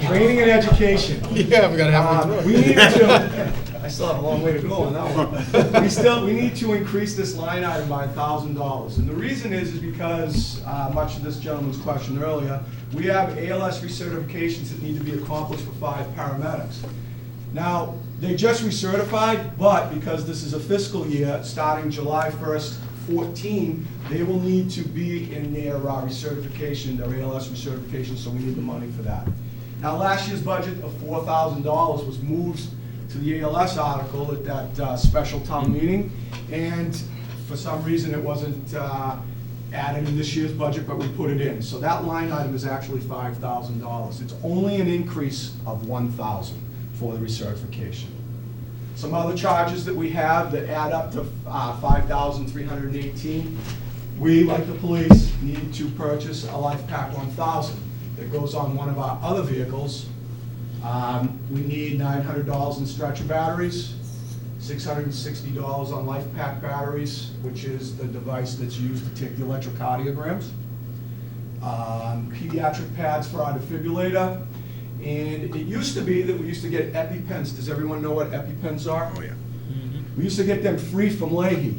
Training and education. Yeah, we got halfway through. We need to. I still have a long way to go on that one. We need to increase this line item by $1,000. And the reason is because, much of this gentleman's question earlier, we have ALS recertifications that need to be accomplished for 5 paramedics. Now, they just recertified, but because this is a fiscal year, starting July 1st, 14, they will need to be in their recertification, their ALS recertification, so we need the money for that. Now, last year's budget of $4,000 was moved to the ALS article at that special town meeting, and for some reason it wasn't added in this year's budget, but we put it in. So that line item is actually $5,000. It's only an increase of $1,000 for the recertification. Some other charges that we have that add up to $5,318. We, like the police, need to purchase a Life Pack 1000 that goes on one of our other vehicles. We need $900 in stretcher batteries, $660 on Life Pack batteries, which is the device that's used to take the electrocardiograms. Pediatric pads for our defibrillator. And it used to be that we used to get EpiPens. Does everyone know what EpiPens are? Oh, yeah. We used to get them free from Leahy.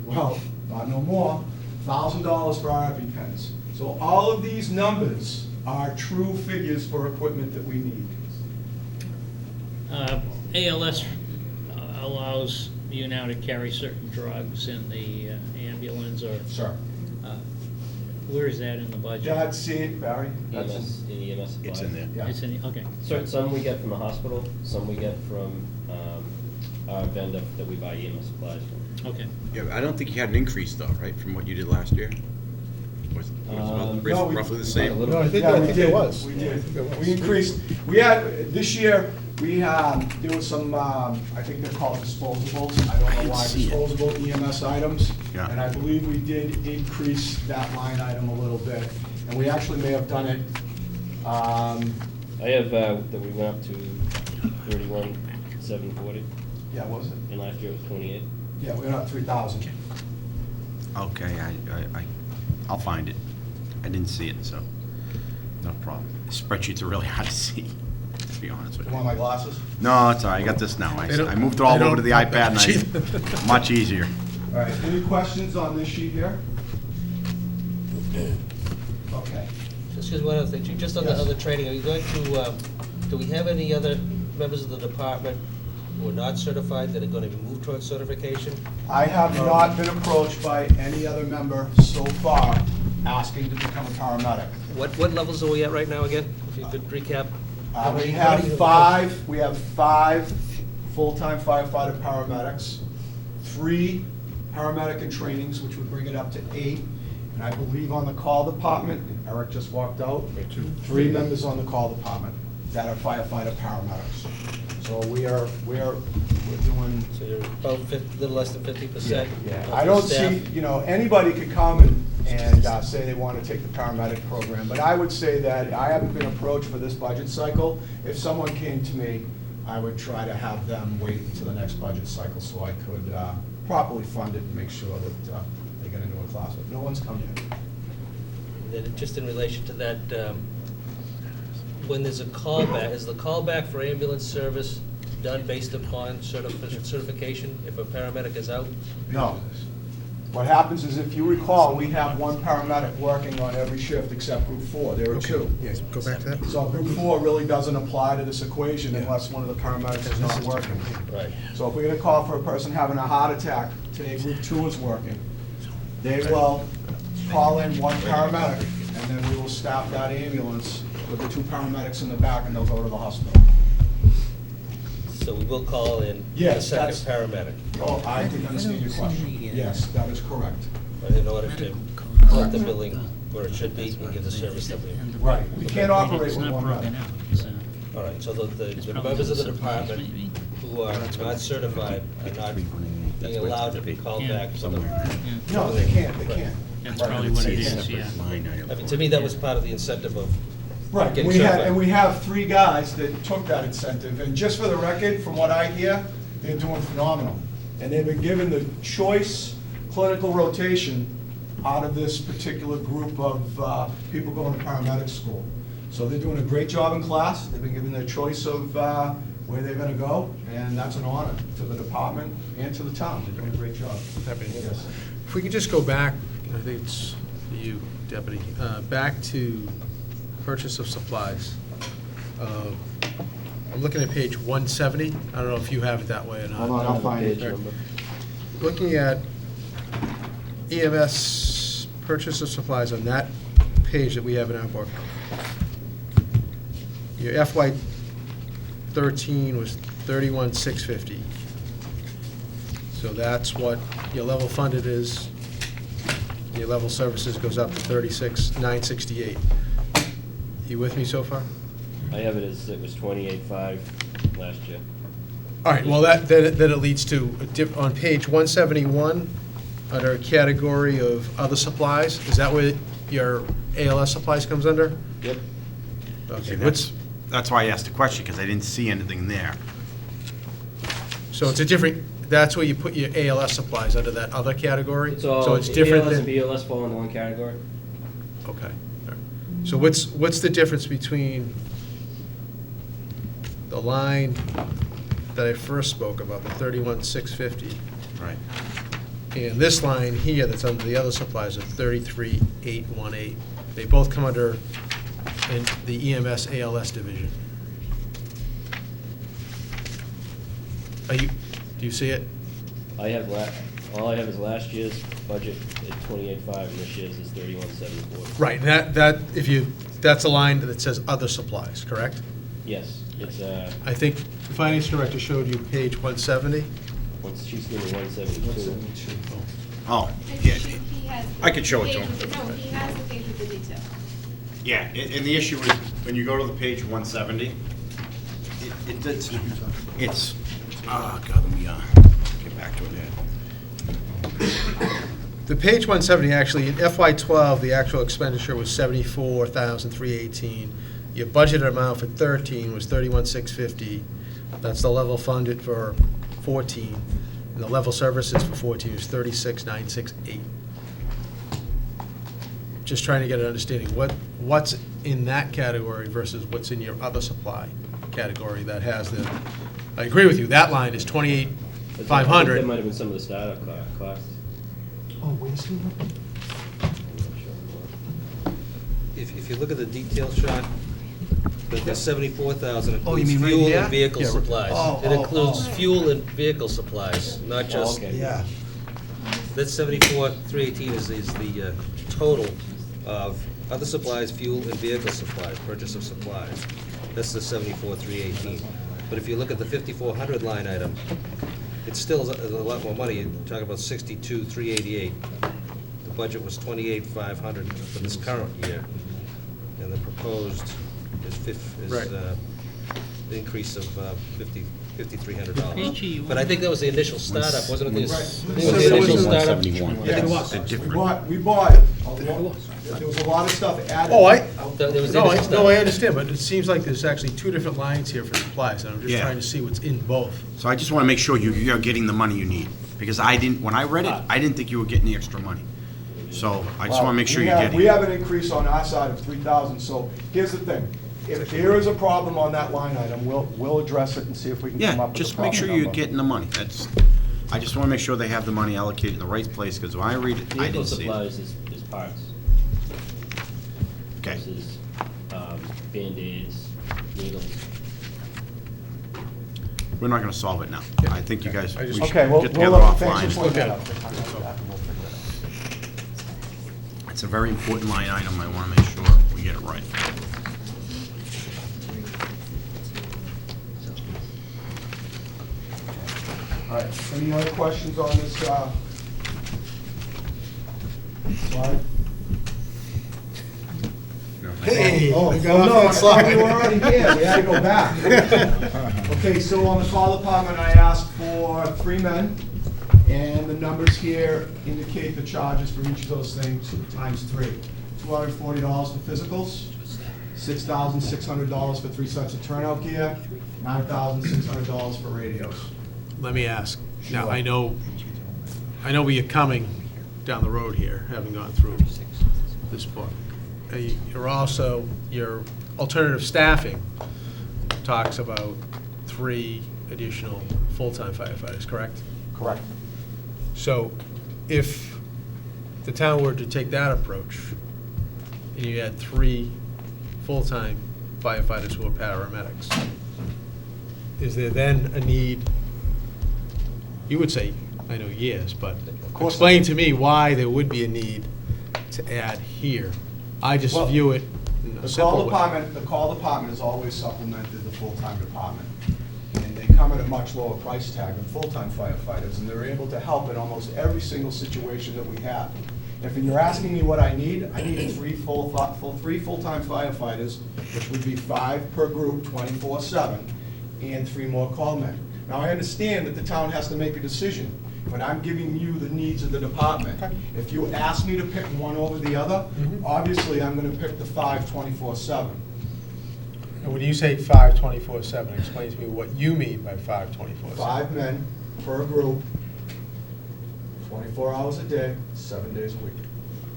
Well, not no more. $1,000 for our EpiPens. So all of these numbers are true figures for equipment that we need. ALS allows you now to carry certain drugs in the ambulance, or? Sure. Where is that in the budget? That's it, Barry. EMS supplies. It's in there. Yeah. It's in, okay. Some we get from the hospital, some we get from our vendor that we buy EMS supplies from. Okay. Yeah, I don't think you had an increase though, right, from what you did last year? Was No, roughly the same? No, I think it was. We did. We increased. We had, this year, we had, there was some, I think they're called disposables. I don't know why, disposable EMS items. Yeah. And I believe we did increase that line item a little bit. And we actually may have done it. I have that we went up to 31,740. Yeah, what was it? And last year it was 28. Yeah, we went up 3,000. Okay, I'll find it. I didn't see it, so no problem. The spreadsheets are really hard to see. to be honest with You you. want my glasses? No, it's all right, I got this now. They don't- I moved it all they over to the don't- iPad, and much easier. All right, any questions on this sheet here? Okay. Just one other thing, just on the Yes. other training, are you going to, do we have any other members of the department who are not certified that are going to be moved towards certification? I have not been approached by any other member so far asking to become a paramedic. What levels are we at right now again? If you could recap? How We many- have how many- five full-time firefighter paramedics, 3 paramedic in trainings, which would bring it up to 8. And I believe on the call department, Eric just walked out, 3 members on the call department that are firefighter paramedics. So we're doing. So you're about a little less than 50%? Yeah, of I the don't staff? see, anybody could come and say they want to take the paramedic program, but I would say that I haven't been approached for this budget cycle. If someone came to me, I would try to have them wait until the next budget cycle so I could properly fund it and make sure that they get into a class, but no one's come yet. And then just in relation to that, when there's a callback, is the callback for ambulance service done based upon certification if a paramedic is out? No. What happens is, if you recall, we have 1 paramedic working on every shift except Group 4. There are 2. Yes, go back to that. So Group 4 really doesn't apply to this equation unless one of the paramedics is not working. Right. So if we get a call for a person having a heart attack, today Group 2 is working, they will call in 1 paramedic, and then we will staff that ambulance with the 2 paramedics in the back, and they'll go to the hospital. So we will call in the Yes, second that's- paramedic Oh, I didn't understand your question. Yes, that is correct. in order to put the billing where it should be and give the service that we. Right. We can't operate with 1 medic. All right, so the members of the department who are not certified are not being allowed to be called back for the. No, they can't, they can't. That's Right. probably what it is, yeah. I mean, to me, that was part of the incentive of Right, getting and certified. we have 3 guys that took that incentive, and just for the record, from what I hear, they're doing phenomenal. And they've been given the choice clinical rotation out of this particular group of people going to paramedic school. So they're doing a great job in class, they've been given their choice of where they're gonna go, and that's an honor to the department and to the town, they're doing a great job. Yes. If we can just go back, I think it's you, Deputy, back to purchase of supplies. I'm looking at page 170. I don't know if you have it that way or not. Hold on, I'll find it. Looking at EMS purchase of supplies on that page that we have in our book. Your FY 13 was 31,650. So that's what your level funded is. Your level services goes up to 36,968. You with me so far? I have it as, it was 28.5 last year. All right, well, then it leads to, on page 171, under a category of other supplies, is that where your ALS supplies comes under? Yep. Okay, That's why I asked the question, because I didn't see anything there. so it's a different, that's where you put your ALS supplies, under that other category? It's all, So it's different ALS than. and BLS fall in one category. Okay. All right. So what's the difference between the line that I first spoke about, the 31,650? Right. And this line here that's under the other supplies of 33,818. They both come under in the EMS ALS division. Do you see it? I have all I have is last year's budget at 28.5, and this year's is 31,740. Right, and that's a line that says other supplies, correct? Yes, it's, I think the finance director showed you page 170. she's giving me 172. Oh, He yeah, has I could show it to the page him. with- No, he has the page with the detail. yeah, and the issue is, when you go to the page 170, it's, oh, God, let me get back to it there. The page 170, actually, in FY 12, the actual expenditure was 74,318. Your budgeted amount for 13 was 31,650. That's the level funded for 14. And the level services for 14 is 36,968. Just trying to get an understanding, what's in that category versus what's in your other supply category that has the, I agree with you, that line is I think 28,500. that might have been some of the startup costs. Oh, wait, see? If you look at the detail shot, the 74,000 Oh, you includes mean right fuel here? and vehicle Yeah, supplies. oh, It oh, includes oh. fuel and vehicle supplies, not just, okay. Yeah. that 74,318 is the total of other supplies, fuel and vehicle supplies, purchase of supplies. That's the 74,318. But if you look at the 5,400 line item, it's still a lot more money. You're talking about 62,388. The budget was 28,500 for this current year, and the proposed is Right. the increase of $5,300. But I think that was the initial startup, wasn't it? The initial startup? Yes, we bought it. There was a lot of stuff added. Oh, There was the initial no, I startup. understand, but it seems like there's actually two different lines here for supplies, and I'm just Yeah. trying to see what's in both. So I just want to make sure you're getting the money you need, because when I read it, I didn't think you were getting the extra money. So I just want to make sure you're getting We it. have an increase on our side of 3,000, so here's the thing. If there is a problem on that line item, we'll address it and see if we can come Yeah, up with a just make sure proper you're number. getting the money. I just want to make sure they have the money allocated in the right place, because when I read it, I Vehicle didn't see it. supplies is parts. Okay. This is Band-Aids, needles. We're not going to solve it now. I think you guys, we should Okay, well, get together offline. thanks for pointing that out. It's a very important line item. I want to make sure we get it right. All right, any other questions on this slide? Hey, Oh, we got off no, that slide. we were already here, we had to go back. Okay, so on the call department, I asked for 3 men, and the numbers here indicate the charges for each of those things times 3. $240 for physicals, $6,600 for 3 sets of turnout gear, $9,600 for radios. Let me ask, now, I know where you're coming down the road here, having gone through this book. You're also, your alternative staffing talks about 3 additional full-time firefighters, correct? Correct. So if the town were to take that approach, and you had 3 full-time firefighters who are paramedics, is there then a need, you would say, I know years, but explain to me why there would be a need to add here. I just Well, view it in a The simple call way. department has always supplemented the full-time department. And they come at a much lower price tag than full-time firefighters, and they're able to help in almost every single situation that we have. If you're asking me what I need 3 full-time firefighters, which would be 5 per group, 24/7, and 3 more call men. Now, I understand that the town has to make a decision, but I'm giving you the needs of the department. If you ask me to pick one over the other, obviously, I'm gonna pick the 5 24/7. And when you say 5 24/7, explain to me what you mean by 5 24/7. 5 men per group, 24 hours a day, 7 days a week.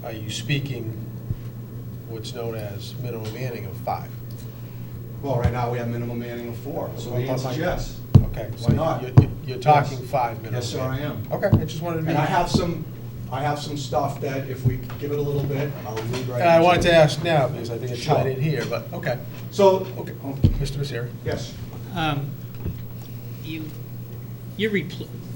Are you speaking what's known as minimum manning of 5? Well, right now, we have minimum manning of 4, so the answer is yes. Okay, Why so not? you're talking Yes. 5 minimum. Yes, sir, I manning. am. Okay, I just wanted to be. And I have some stuff that if we give it a little bit, I'll read right. And I into wanted it. to ask now, because I think it's tied Sure. in here, but, okay. So, Okay, Mr. Messeri? yes.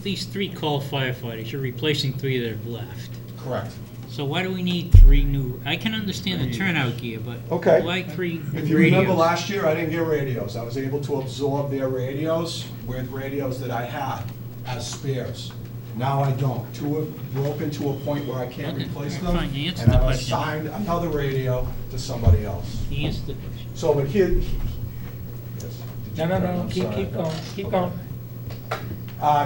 These 3 call firefighters, you're replacing 3 that have left. Correct. So why do we need 3 new, I can understand the turnout gear, but Okay. why 3 If you remember radios? last year, I didn't get radios. I was able to absorb their radios with radios that I had as spares. Now I don't. 2 have broken to a point where I can't Okay, replace all right, them. fine. You answered And the I've question. assigned another radio to somebody else. He answered the question. So, but here. No, keep going.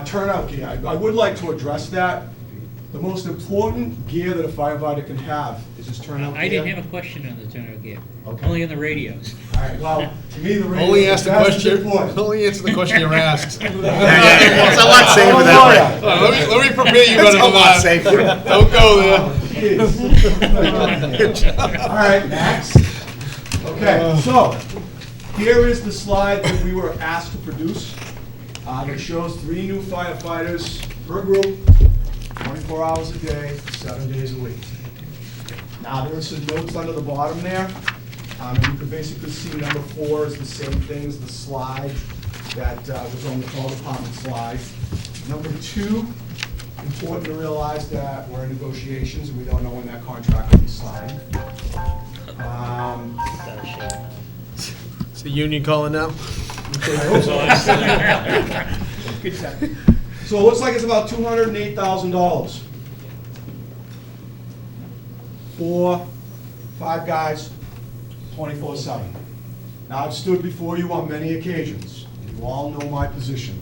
Turnout gear, I would like to address that. The most important gear that a firefighter can have is his turnout gear. I didn't have a question on the turnout gear, Okay. only on the radios. All right, well, to me, the radio. Only ask the that's question, important. only answer the question you're asked. It's a lot safer that way. Let me prepare you It's better a than lot that. safer. Don't go there. All right, next. Okay, so, Here is the slide that we were asked to produce. That shows 3 new firefighters per group, 24 hours a day, 7 days a week. Now, there are some notes under the bottom there. And you can basically see number 4 is the same thing as the slide that was on the fire department slide. Number 2, important to realize that we're in negotiations and we don't know when that contract will be signed. Is the union calling now? So it looks like it's about $208,000 for 5 guys, 24/7. Now, I've stood before you on many occasions. You all know my position.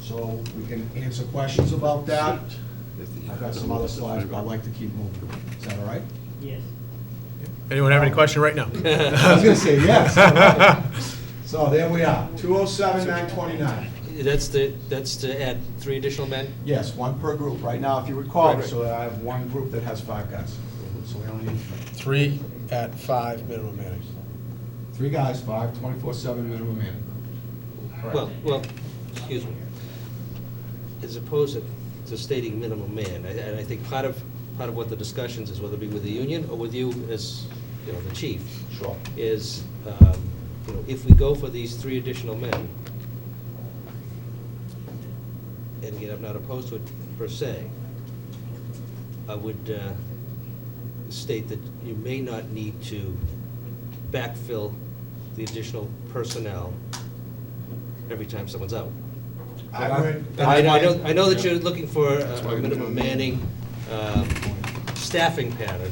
So we can answer questions about that. I've got some other slides, but I'd like to keep moving. Is that all right? Yes. Anyone have any question right now? I was gonna say yes. So there we are, 207,929. That's to add 3 additional men? Yes, 1 per group. Right now, if you recall, Right. so I have 1 group that has 5 guys. So we only need 3 at 5 minimum manning. 3 guys, 5, 24/7 minimum man. Well, excuse me. As opposed to stating minimum man, and I think part of what the discussions is, whether it be with the union or with you as, the chief. Sure. Is, if we go for these 3 additional men, and again, I'm not opposed to it per se, I would state that you may not need to backfill the additional personnel every time someone's out. I know that you're looking for a minimum manning staffing pattern.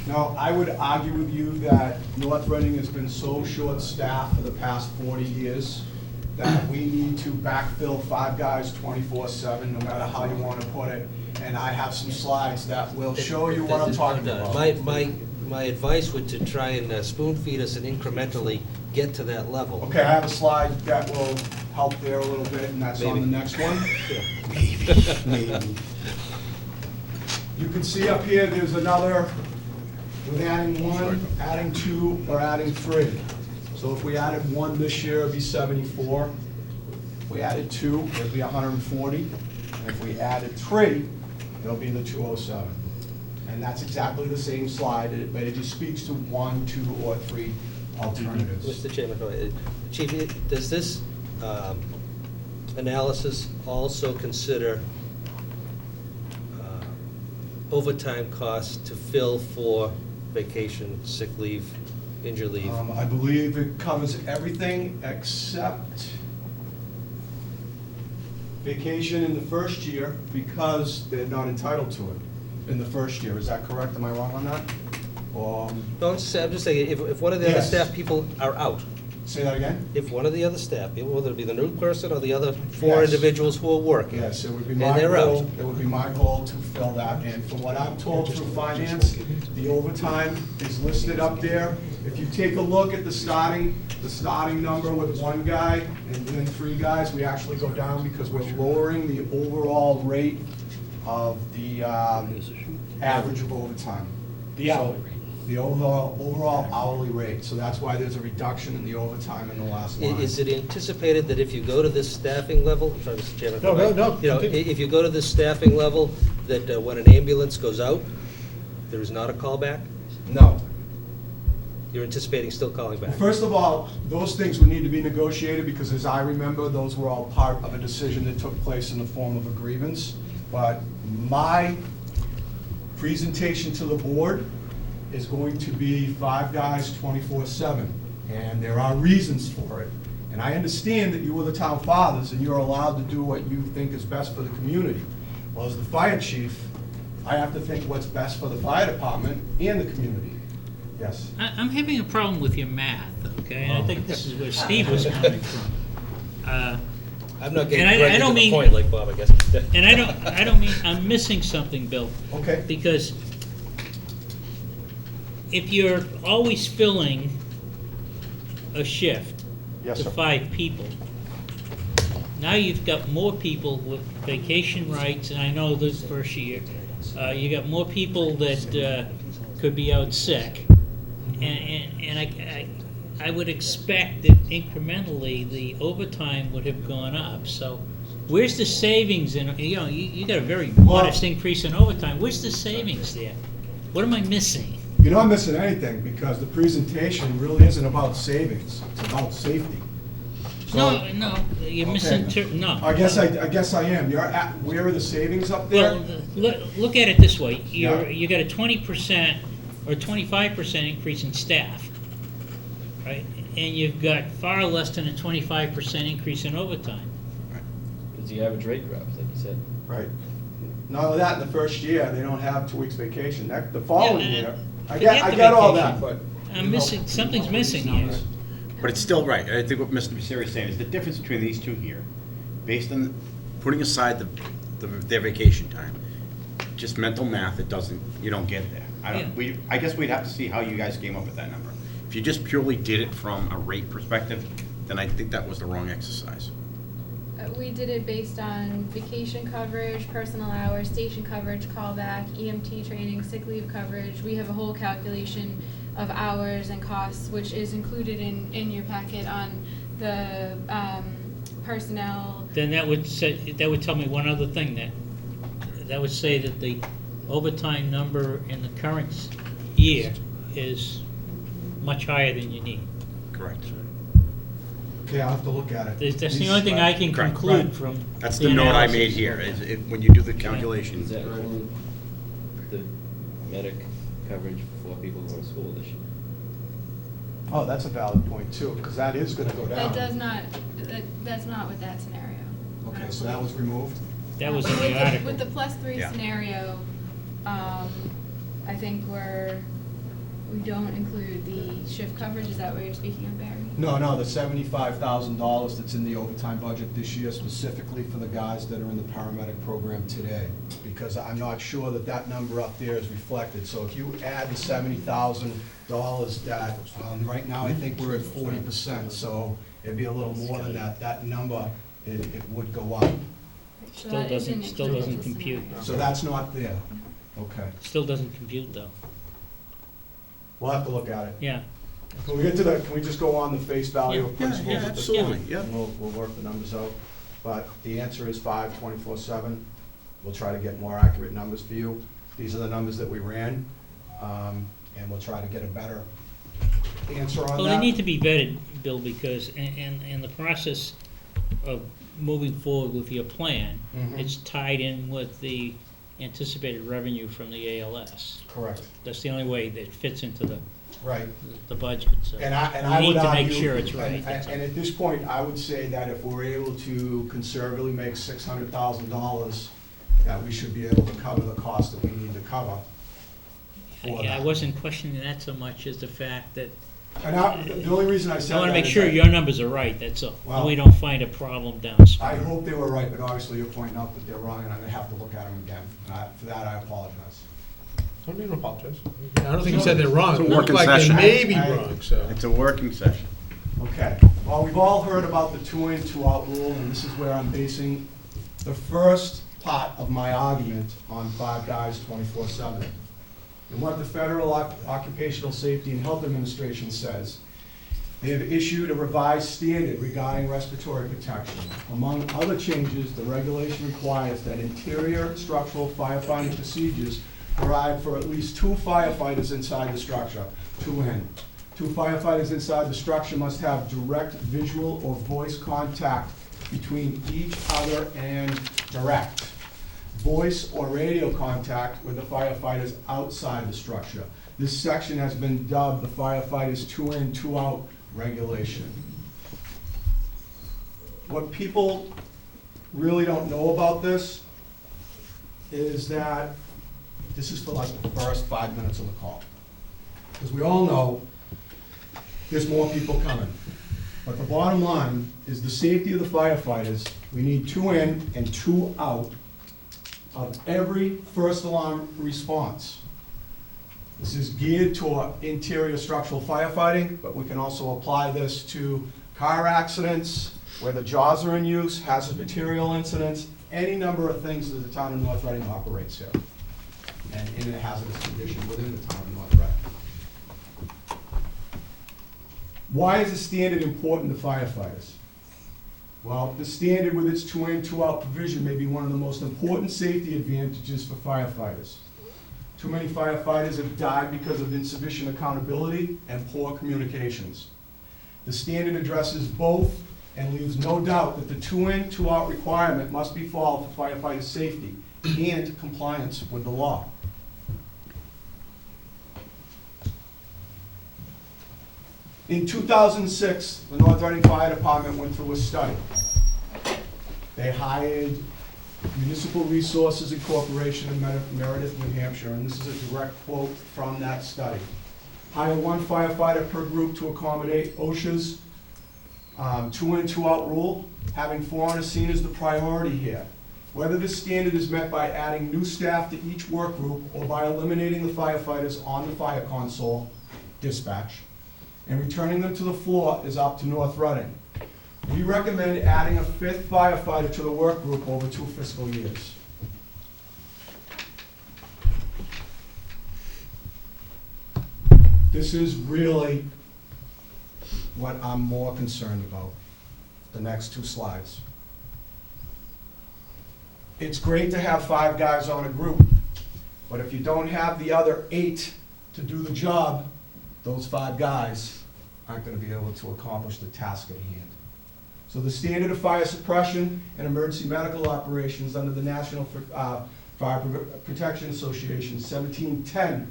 Now, I would argue with you that North Reading has been so short-staffed for the past 40 years that we need to backfill 5 guys 24/7, no matter how you want to put it. And I have some slides that will show you what I'm talking about. My advice would to try and spoon feed us and incrementally get to that level. Okay, I have a slide that will help there a little bit, and that's on the next one. Maybe. You can see up here, there's another, with adding 1, adding 2, or adding 3. So if we added 1 this year, it'd be 74. If we added 2, it'd be 140. And if we added 3, it'll be the 207. And that's exactly the same slide, but it just speaks to 1, 2, or 3 alternatives. Mr. Chairman, Chief, does this analysis also consider overtime costs to fill for vacation, sick leave, injury leave? I believe it covers everything except vacation in the first year because they're not entitled to it in the first year. Is that correct? Am I wrong on that? No, I'm just saying, if one of the other Yes. staff people are out. Say that again? If one of the other staff people, whether it be the new person or the other 4 Yes. individuals who are working. Yes, it would be and my they're goal, out. it would be my goal to fill that, and from what I'm told through finance, the overtime is listed up there. If you take a look at the starting number with 1 guy and then 3 guys, we actually go down because we're lowering the overall rate of the average of overtime. The hourly rate. The overall hourly rate, so that's why there's a reduction in the overtime in the last line. Is it anticipated that if you go to this staffing level, I'm sorry, Mr. Chairman. No, If you go to this staffing level, that when an ambulance goes out, there is not a callback? No. You're anticipating still calling back? First of all, those things would need to be negotiated because as I remember, those were all part of a decision that took place in the form of a grievance. But my presentation to the board is going to be 5 guys 24/7, and there are reasons for it. And I understand that you are the town fathers and you're allowed to do what you think is best for the community. Well, as the fire chief, I have to think what's best for the fire department and the community. Yes? I'm having a problem with your math, okay? And I think this is where Steve was coming from. I'm not getting And I directly don't to the mean- point like Bob, I guess. And I don't mean, I'm missing something, Bill. Okay. Because if you're always filling a shift Yes, to sir. 5 people, now you've got more people with vacation rights, and I know this first year, you got more people that could be out sick. And I would expect that incrementally, the overtime would have gone up, so where's the savings in, you got a very modest increase in overtime, where's the savings there? What am I missing? You're not missing anything, because the presentation really isn't about savings, it's about safety. So- No, you're Okay. missing, no. I guess I am. You're at, where are the savings up there? Well, look at it this way, Yeah. you got a 20% or 25% increase in staff, right? And you've got far less than a 25% increase in overtime. Because the average rate drops, like you said. Right. Not only that, in the first year, they don't have 2 weeks vacation. The following Yeah, year, I forget get the all vacation. that, but. I'm missing, something's missing here. But it's still right. I think what Mr. Misery is saying is the difference between these two here, based on putting aside their vacation time, just mental math, you don't get there. I guess we'd have to see how you guys came up with that number. If you just purely did it from a rate perspective, then I think that was the wrong exercise. We did it based on vacation coverage, personal hours, station coverage, callback, EMT training, sick leave coverage. We have a whole calculation of hours and costs, which is included in your packet on the personnel. Then that would tell me one other thing, that would say that the overtime number in the current year is much higher than you need. Correct. Okay, I'll have to look at it. That's the only thing I can Correct. conclude from. That's the note I made here, is when you do the calculation. Does that include the medic coverage for people who are in school this year? Oh, that's a valid point too, because that is gonna go down. That's not with that scenario. Okay, so that was removed? That was in the article. With the +3 Yeah. scenario, I think we don't include the shift coverage. Is that what you're speaking of, Barry? No, the $75,000 that's in the overtime budget this year specifically for the guys that are in the paramedic program today. Because I'm not sure that number up there is reflected. So if you add the $70,000 that, right now I think we're at 40%, so it'd be a little more than that. That number, it would go up. Still doesn't compute. So that's not there. Okay. Still doesn't compute, though. We'll have to look at it. Yeah. Can we just go on the face value of principles? Yeah, at this absolutely, point? yeah. And we'll work the numbers out. But the answer is 5, 24/7. We'll try to get more accurate numbers for you. These are the numbers that we ran, and we'll try to get a better answer on that. Well, they need to be vetted, Bill, because in the process of moving forward with your plan, Mhm. it's tied in with the anticipated revenue from the ALS. Correct. That's the only way that fits into the Right. the budget, so And I we would need to argue, make sure it's right. And at this point, I would say that if we're able to conservatively make $600,000, that we should be able to cover the cost that we need to cover for I that. wasn't questioning that so much as the fact that And the only reason I said that I want to make is sure that- your numbers are right, that's all. Well- We don't find a problem downstream. I hope they were right, but obviously you're pointing out that they're wrong, and I'm gonna have to look at them again. For that, I apologize. Don't need to apologize. I don't think you said they're wrong. It's a It looked working like they session. may be wrong, so. It's a working session. Okay, well, we've all heard about the 2-in, 2-out rule, and this is where I'm basing the first part of my argument on 5 guys 24/7. And what the Federal Occupational Safety and Health Administration says, they have issued a revised standard regarding respiratory protection. Among other changes, the regulation requires that interior structural firefighting procedures provide for at least 2 firefighters inside the structure, 2-in. 2 firefighters inside the structure must have direct visual or voice contact between each other and direct voice or radio contact with the firefighters outside the structure. This section has been dubbed the firefighters 2-in, 2-out regulation. What people really don't know about this is that this is for like the first 5 minutes of the call. Because we all know there's more people coming. But the bottom line is the safety of the firefighters. We need 2-in and 2-out of every first alarm response. This is geared toward interior structural firefighting, but we can also apply this to car accidents, where the jaws are in use, hazardous material incidents, any number of things that the town of North Reading operates here, and in a hazardous condition within the town of North Reading. Why is the standard important to firefighters? Well, the standard with its 2-in, 2-out provision may be one of the most important safety advantages for firefighters. Too many firefighters have died because of insufficient accountability and poor communications. The standard addresses both and leaves no doubt that the 2-in, 2-out requirement must be followed for firefighter safety and compliance with the law. In 2006, the North Reading Fire Department went through a study. They hired Municipal Resources Incorporation in Meredith, New Hampshire, and this is a direct quote from that study. Hire one firefighter per group to accommodate OSHA's 2-in, 2-out rule. Having 4 on a scene is the priority here. Whether this standard is met by adding new staff to each work group or by eliminating the firefighters on the fire console, dispatch, and returning them to the floor is up to North Reading. We recommend adding a 5th firefighter to the work group over 2 fiscal years. This is really what I'm more concerned about. The next 2 slides. It's great to have 5 guys on a group, but if you don't have the other 8 to do the job, those 5 guys aren't going to be able to accomplish the task at hand. So the standard of fire suppression and emergency medical operations under the National Fire Protection Association 1710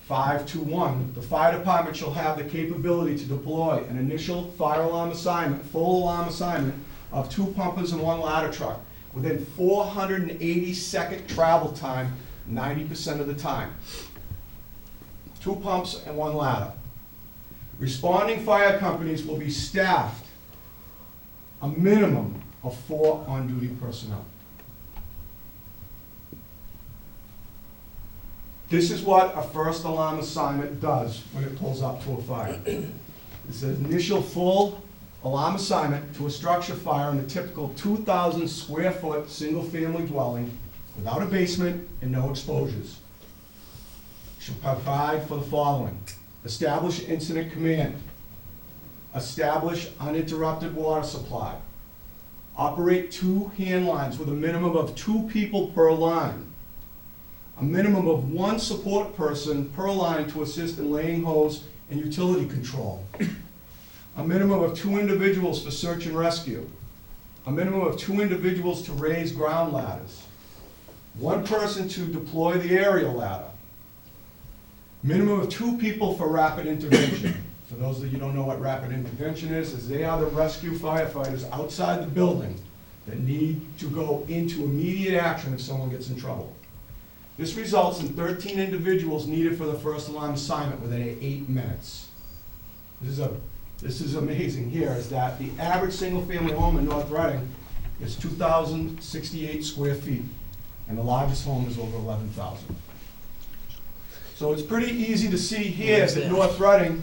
521, the fire department shall have the capability to deploy an initial fire alarm assignment, full alarm assignment of 2 pumpers and 1 ladder truck within 480-second travel time, 90% of the time. 2 pumps and 1 ladder. Responding fire companies will be staffed a minimum of 4 on-duty personnel. This is what a first alarm assignment does when it pulls up to a fire. It's an initial full alarm assignment to a structure fire in a typical 2,000 square foot single-family dwelling without a basement and no exposures. Should provide for the following: establish incident command, establish uninterrupted water supply, operate 2 hand lines with a minimum of 2 people per line, a minimum of 1 support person per line to assist in laying hose and utility control, a minimum of 2 individuals for search and rescue, a minimum of 2 individuals to raise ground ladders, 1 person to deploy the aerial ladder, minimum of 2 people for rapid intervention. For those of you who don't know what rapid intervention is they are the rescue firefighters outside the building that need to go into immediate action if someone gets in trouble. This results in 13 individuals needed for the first alarm assignment within 8 minutes. This is amazing here, is that the average single-family home in North Reading is 2,068 square feet, and the largest home is over 11,000. So it's pretty easy to see here that North Reading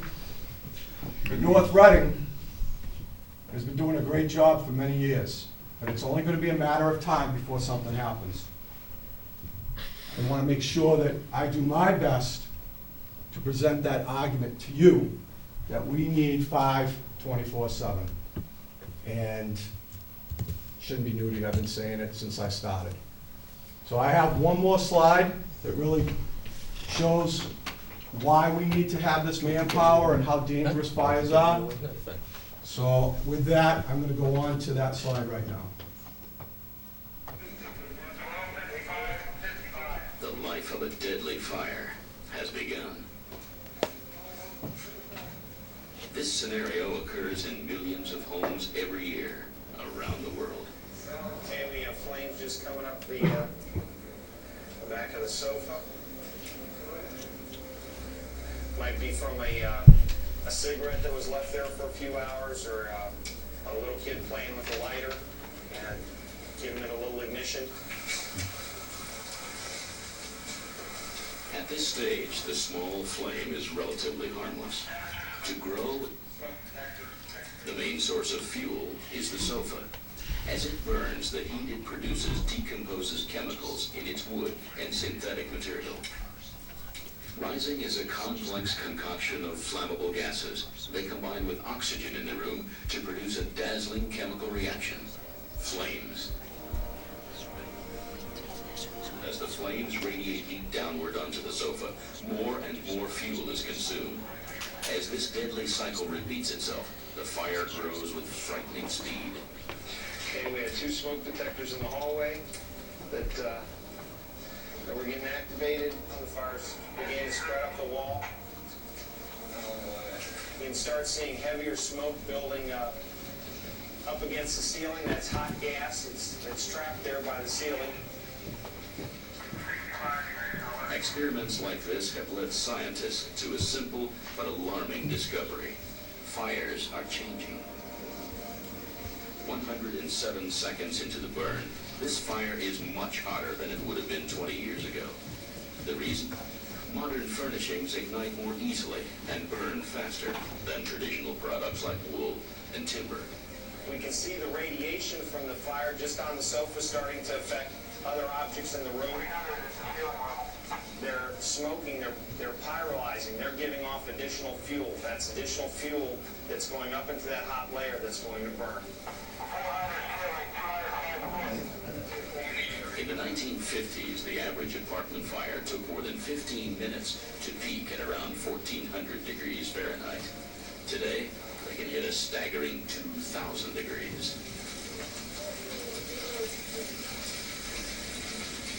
has been doing a great job for many years, but it's only going to be a matter of time before something happens. I want to make sure that I do my best to present that argument to you, that we need 5 24/7. And shouldn't be new to you, I've been saying it since I started. So I have one more slide that really shows why we need to have this manpower and how dangerous fires are. So with that, I'm going to go on to that slide right now. The life of a deadly fire has begun. This scenario occurs in millions of homes every year around the world. Okay, we have flames just coming up the back of the sofa. Might be from a cigarette that was left there for a few hours, or a little kid playing with a lighter and giving it a little ignition. At this stage, the small flame is relatively harmless. To grow, the main source of fuel is the sofa. As it burns, the heat it produces decomposes chemicals in its wood and synthetic material. Rising is a complex concoction of flammable gases. They combine with oxygen in the room to produce a dazzling chemical reaction, flames. As the flames radiate heat downward onto the sofa, more and more fuel is consumed. As this deadly cycle repeats itself, the fire grows with frightening speed. Okay, we had 2 smoke detectors in the hallway that were getting activated. The fires began to spread up the wall. You can start seeing heavier smoke building up against the ceiling. That's hot gas. It's trapped there by the ceiling. Experiments like this have led scientists to a simple but alarming discovery. Fires are changing. 107 seconds into the burn, this fire is much hotter than it would have been 20 years ago. The reason? Modern furnishings ignite more easily and burn faster than traditional products like wool and timber. We can see the radiation from the fire just on the sofa starting to affect other objects in the room. They're smoking, they're pyrolyzing, they're giving off additional fuel. That's additional fuel that's going up into that hot layer that's going to burn. In the 1950s, the average apartment fire took more than 15 minutes to peak at around 1,400 degrees Fahrenheit. Today, they can hit a staggering 2,000 degrees.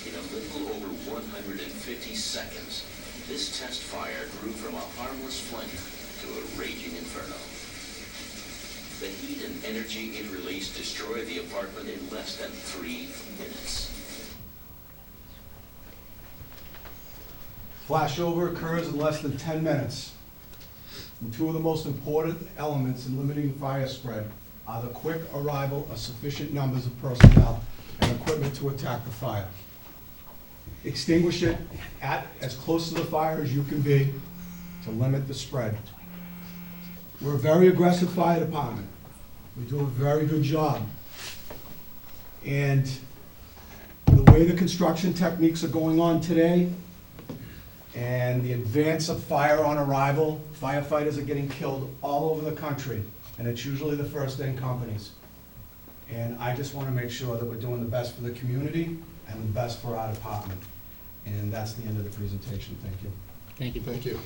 In a little over 150 seconds, this test fire grew from a harmless flame to a raging inferno. The heat and energy it released destroyed the apartment in less than 3 minutes. Flashover occurs in less than 10 minutes. And 2 of the most important elements in limiting fire spread are the quick arrival of sufficient numbers of personnel and equipment to attack the fire. Extinguish it at as close to the fire as you can be to limit the spread. We're a very aggressive fire department. We do a very good job. And the way the construction techniques are going on today, and the advance of fire on arrival, firefighters are getting killed all over the country, and it's usually the first-in companies. And I just want to make sure that we're doing the best for the community and the best for our department. And that's the end of the presentation. Thank you. Thank you. Thank you.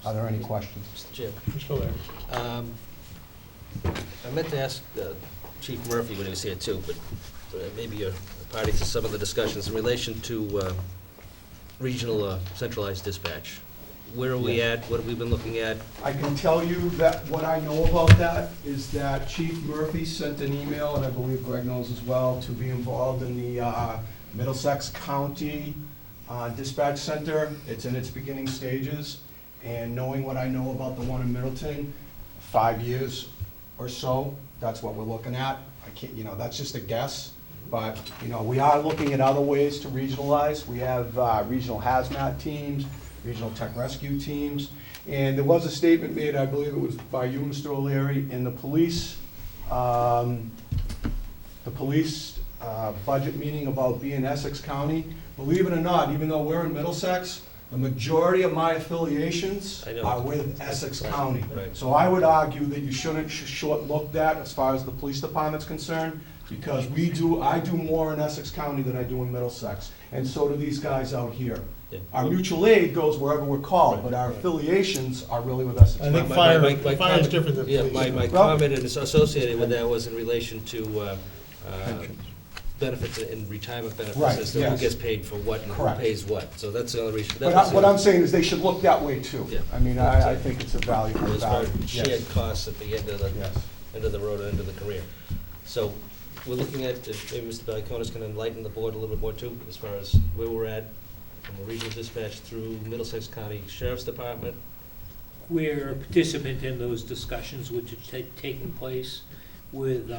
Are there any questions? Mr. Chair. I meant to ask Chief Murphy when he was here too, but maybe you're party to some of the discussions in relation to regional centralized dispatch. Where are we at? What have we been looking at? I can tell you that what I know about that is that Chief Murphy sent an email, and I believe Greg knows as well, to be involved in the Middlesex County Dispatch Center. It's in its beginning stages, and knowing what I know about the one in Middleton, 5 years or so, that's what we're looking at. I can't, that's just a guess. But, we are looking at other ways to regionalize. We have regional hazmat teams, regional tech rescue teams. And there was a statement made, I believe it was by you, Mr. O'Leary, in the police budget meeting about being Essex County. Believe it or not, even though we're in Middlesex, the majority of my affiliations are with Essex County. Right. So I would argue that you shouldn't short-look that as far as the police department's concerned, because I do more in Essex County than I do in Middlesex, and so do these guys out here. Yeah. Our mutual aid goes wherever we're called, but our affiliations are really with Essex County. I think fire is different than police. Yeah, my comment associated with that was in relation to benefits and retirement benefits, Right, as to yes. who gets paid for what and who Correct. pays what. So that's the only reason. But what I'm saying is they should look that way too. Yeah. I mean, I think it's a valuable As far value. as shared Yes. costs at the end of the Yes. road or end of the career. So we're looking at, if maybe Mr. Valiakonis can enlighten the board a little bit more too, as far as where we're at from the regional dispatch through Middlesex County Sheriff's Department. We're a participant in those discussions which are taking place with,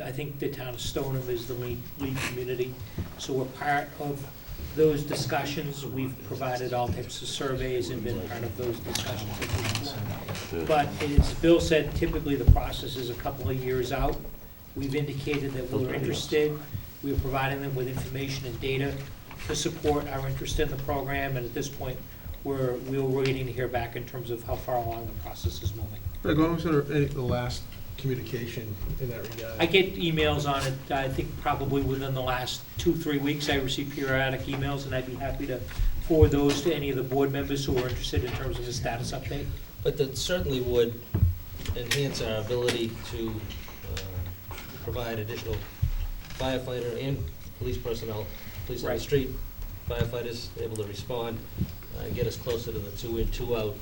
I think the town of Stoneham is the lead community. So we're part of those discussions. We've provided all types of surveys and been part of those discussions. But as Bill said, typically the process is a couple of years out. We've indicated that we're interested. We're providing them with information and data to support our interest in the program, and at this point, we're waiting to hear back in terms of how far along the process is moving. Greg, when was the last communication in that regard? I get emails on it, I think probably within the last 2-3 weeks. I receive periodic emails, and I'd be happy to forward those to any of the board members who are interested in terms of the status update. But that certainly would enhance our ability to provide additional firefighter and police personnel, police on the street, firefighters able to respond, and get us closer to the 2 in, 2 out.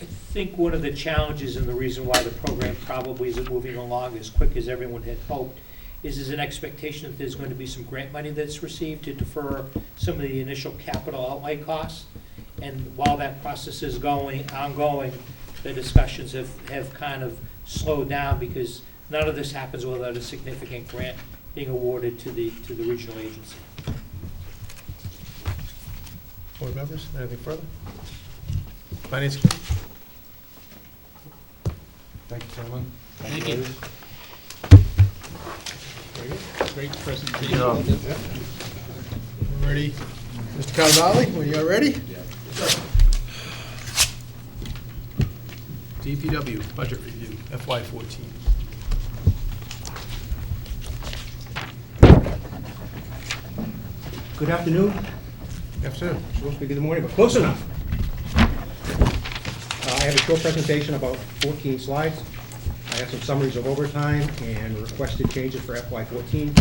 I think one of the challenges and the reason why the program probably isn't moving along as quick as everyone had hoped is there's an expectation that there's going to be some grant money that's received to defer some of the initial capital outlay costs. And while that process is ongoing, the discussions have kind of slowed down because none of this happens without a significant grant being awarded to the regional agency. Board members, anything further? Finance Committee? Thank you, gentlemen. Thank you. ladies. Very good. Great presentation. Yeah. We're ready. Mr. Cannavale, when you're ready? DPW, budget review, FY14. Good afternoon. Afternoon. Supposed to be good morning, but close enough. I have a short presentation, about 14 slides. I have some summaries of overtime and requested changes for FY14,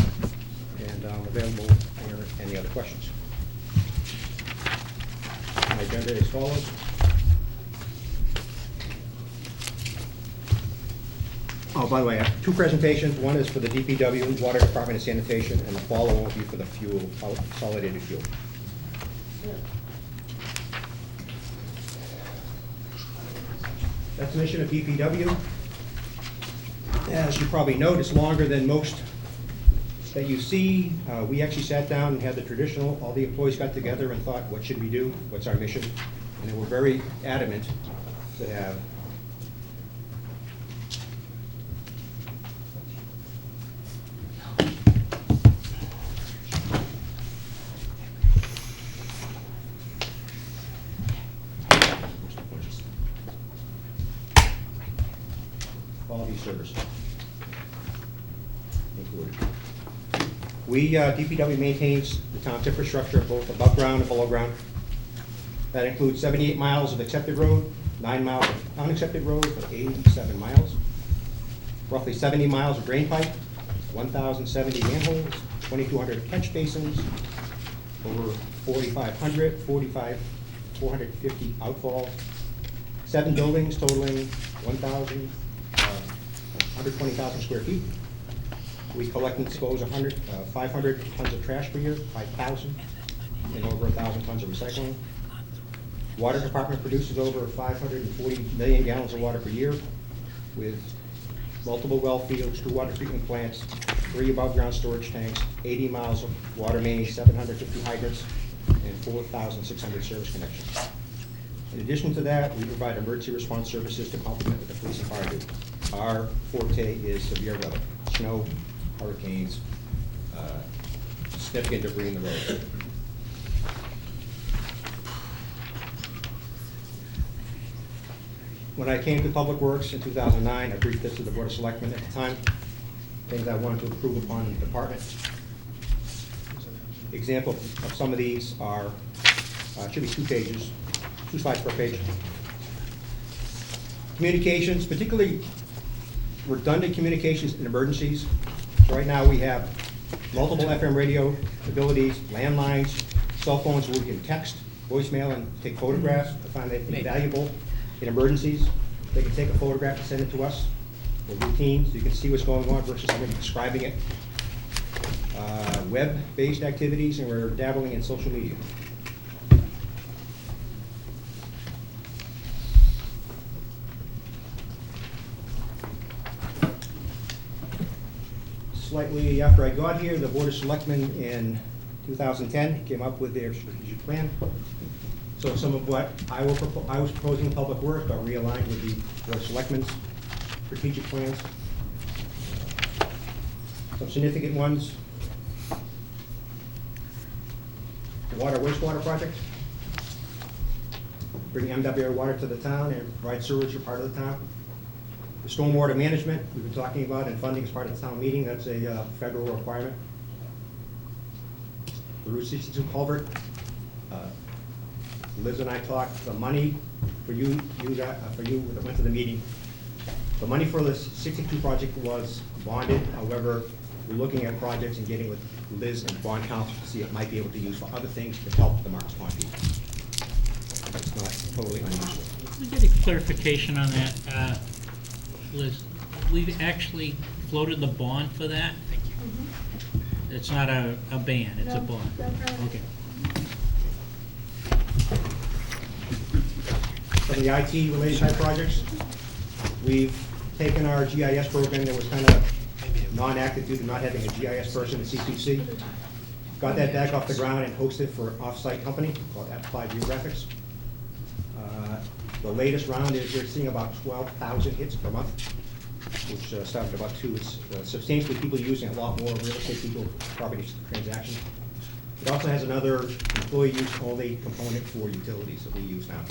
and I'm available for any other questions. My agenda is as follows. Oh, by the way, I have 2 presentations. One is for the DPW, Water Department and Sanitation, and the follow-on will be for the fuel, consolidated fuel. Definition of DPW. As you probably note, it's longer than most that you see. We actually sat down and had the traditional, all the employees got together and thought, what should we do? What's our mission? And they were very adamant to have quality service included. DPW maintains the town's infrastructure both above ground and below ground. That includes 78 miles of accepted road, 9 miles of unaccepted road, for 87 miles. Roughly 70 miles of drain pipe, 1,070 manholes, 2,200 catch basins, over 450 outfalls, 7 buildings totaling 120,000 square feet. We collect and dispose 500 tons of trash per year, 5,000, and over 1,000 tons of recycling. Water Department produces over 540 million gallons of water per year with multiple well fields, 2 water treatment plants, 3 above-ground storage tanks, 80 miles of water mains, 750 hydrants, and 4,600 service connections. In addition to that, we provide emergency response services to complement what the police and fire do. Our forte is severe weather, snow, hurricanes, significant debris in the road. When I came to Public Works in 2009, I briefed this to the Board of Selectmen at the time, things I wanted to improve upon in the department. Example of some of these are, should be 2 pages, 2 slides per page. Communications, particularly redundant communications in emergencies. So right now we have multiple FM radio abilities, landlines, cell phones where we can text, voicemail, and take photographs. I find that invaluable in emergencies. They can take a photograph and send it to us for routine, so you can see what's going on versus somebody describing it. Web-based activities, and we're dabbling in social media. Slightly after I got here, the Board of Selectmen in 2010 came up with their strategic plan. So some of what I was proposing in Public Works are realigned with the Board of Selectmen's strategic plans. Some significant ones. water wastewater project. Bring MWA water to the town and provide sewage for part of the town. The stormwater management, we've been talking about, and funding as part of the town meeting, that's a federal requirement. The Route 62 culvert, Liz and I talked, the money for you that went to the meeting, the money for the 62 project was bonded. However, we're looking at projects and getting with Liz and bond counsel to see if it might be able to use for other things to help the Marks Pond people. It's not totally unusual. Can we get a clarification on that, Liz? We've actually floated the bond for that? Thank you. It's not a ban, it's a bond. Okay. From the IT-related type projects, we've taken our GIS program that was kind of non-active due to not having a GIS person at CCC, got that back off the ground and hosted for an off-site company called Applied Geographics. The latest round is we're seeing about 12,000 hits per month, which started about 2. It's substantially people using a lot more real estate people, property transactions. It also has another employee use only component for utilities that we use now.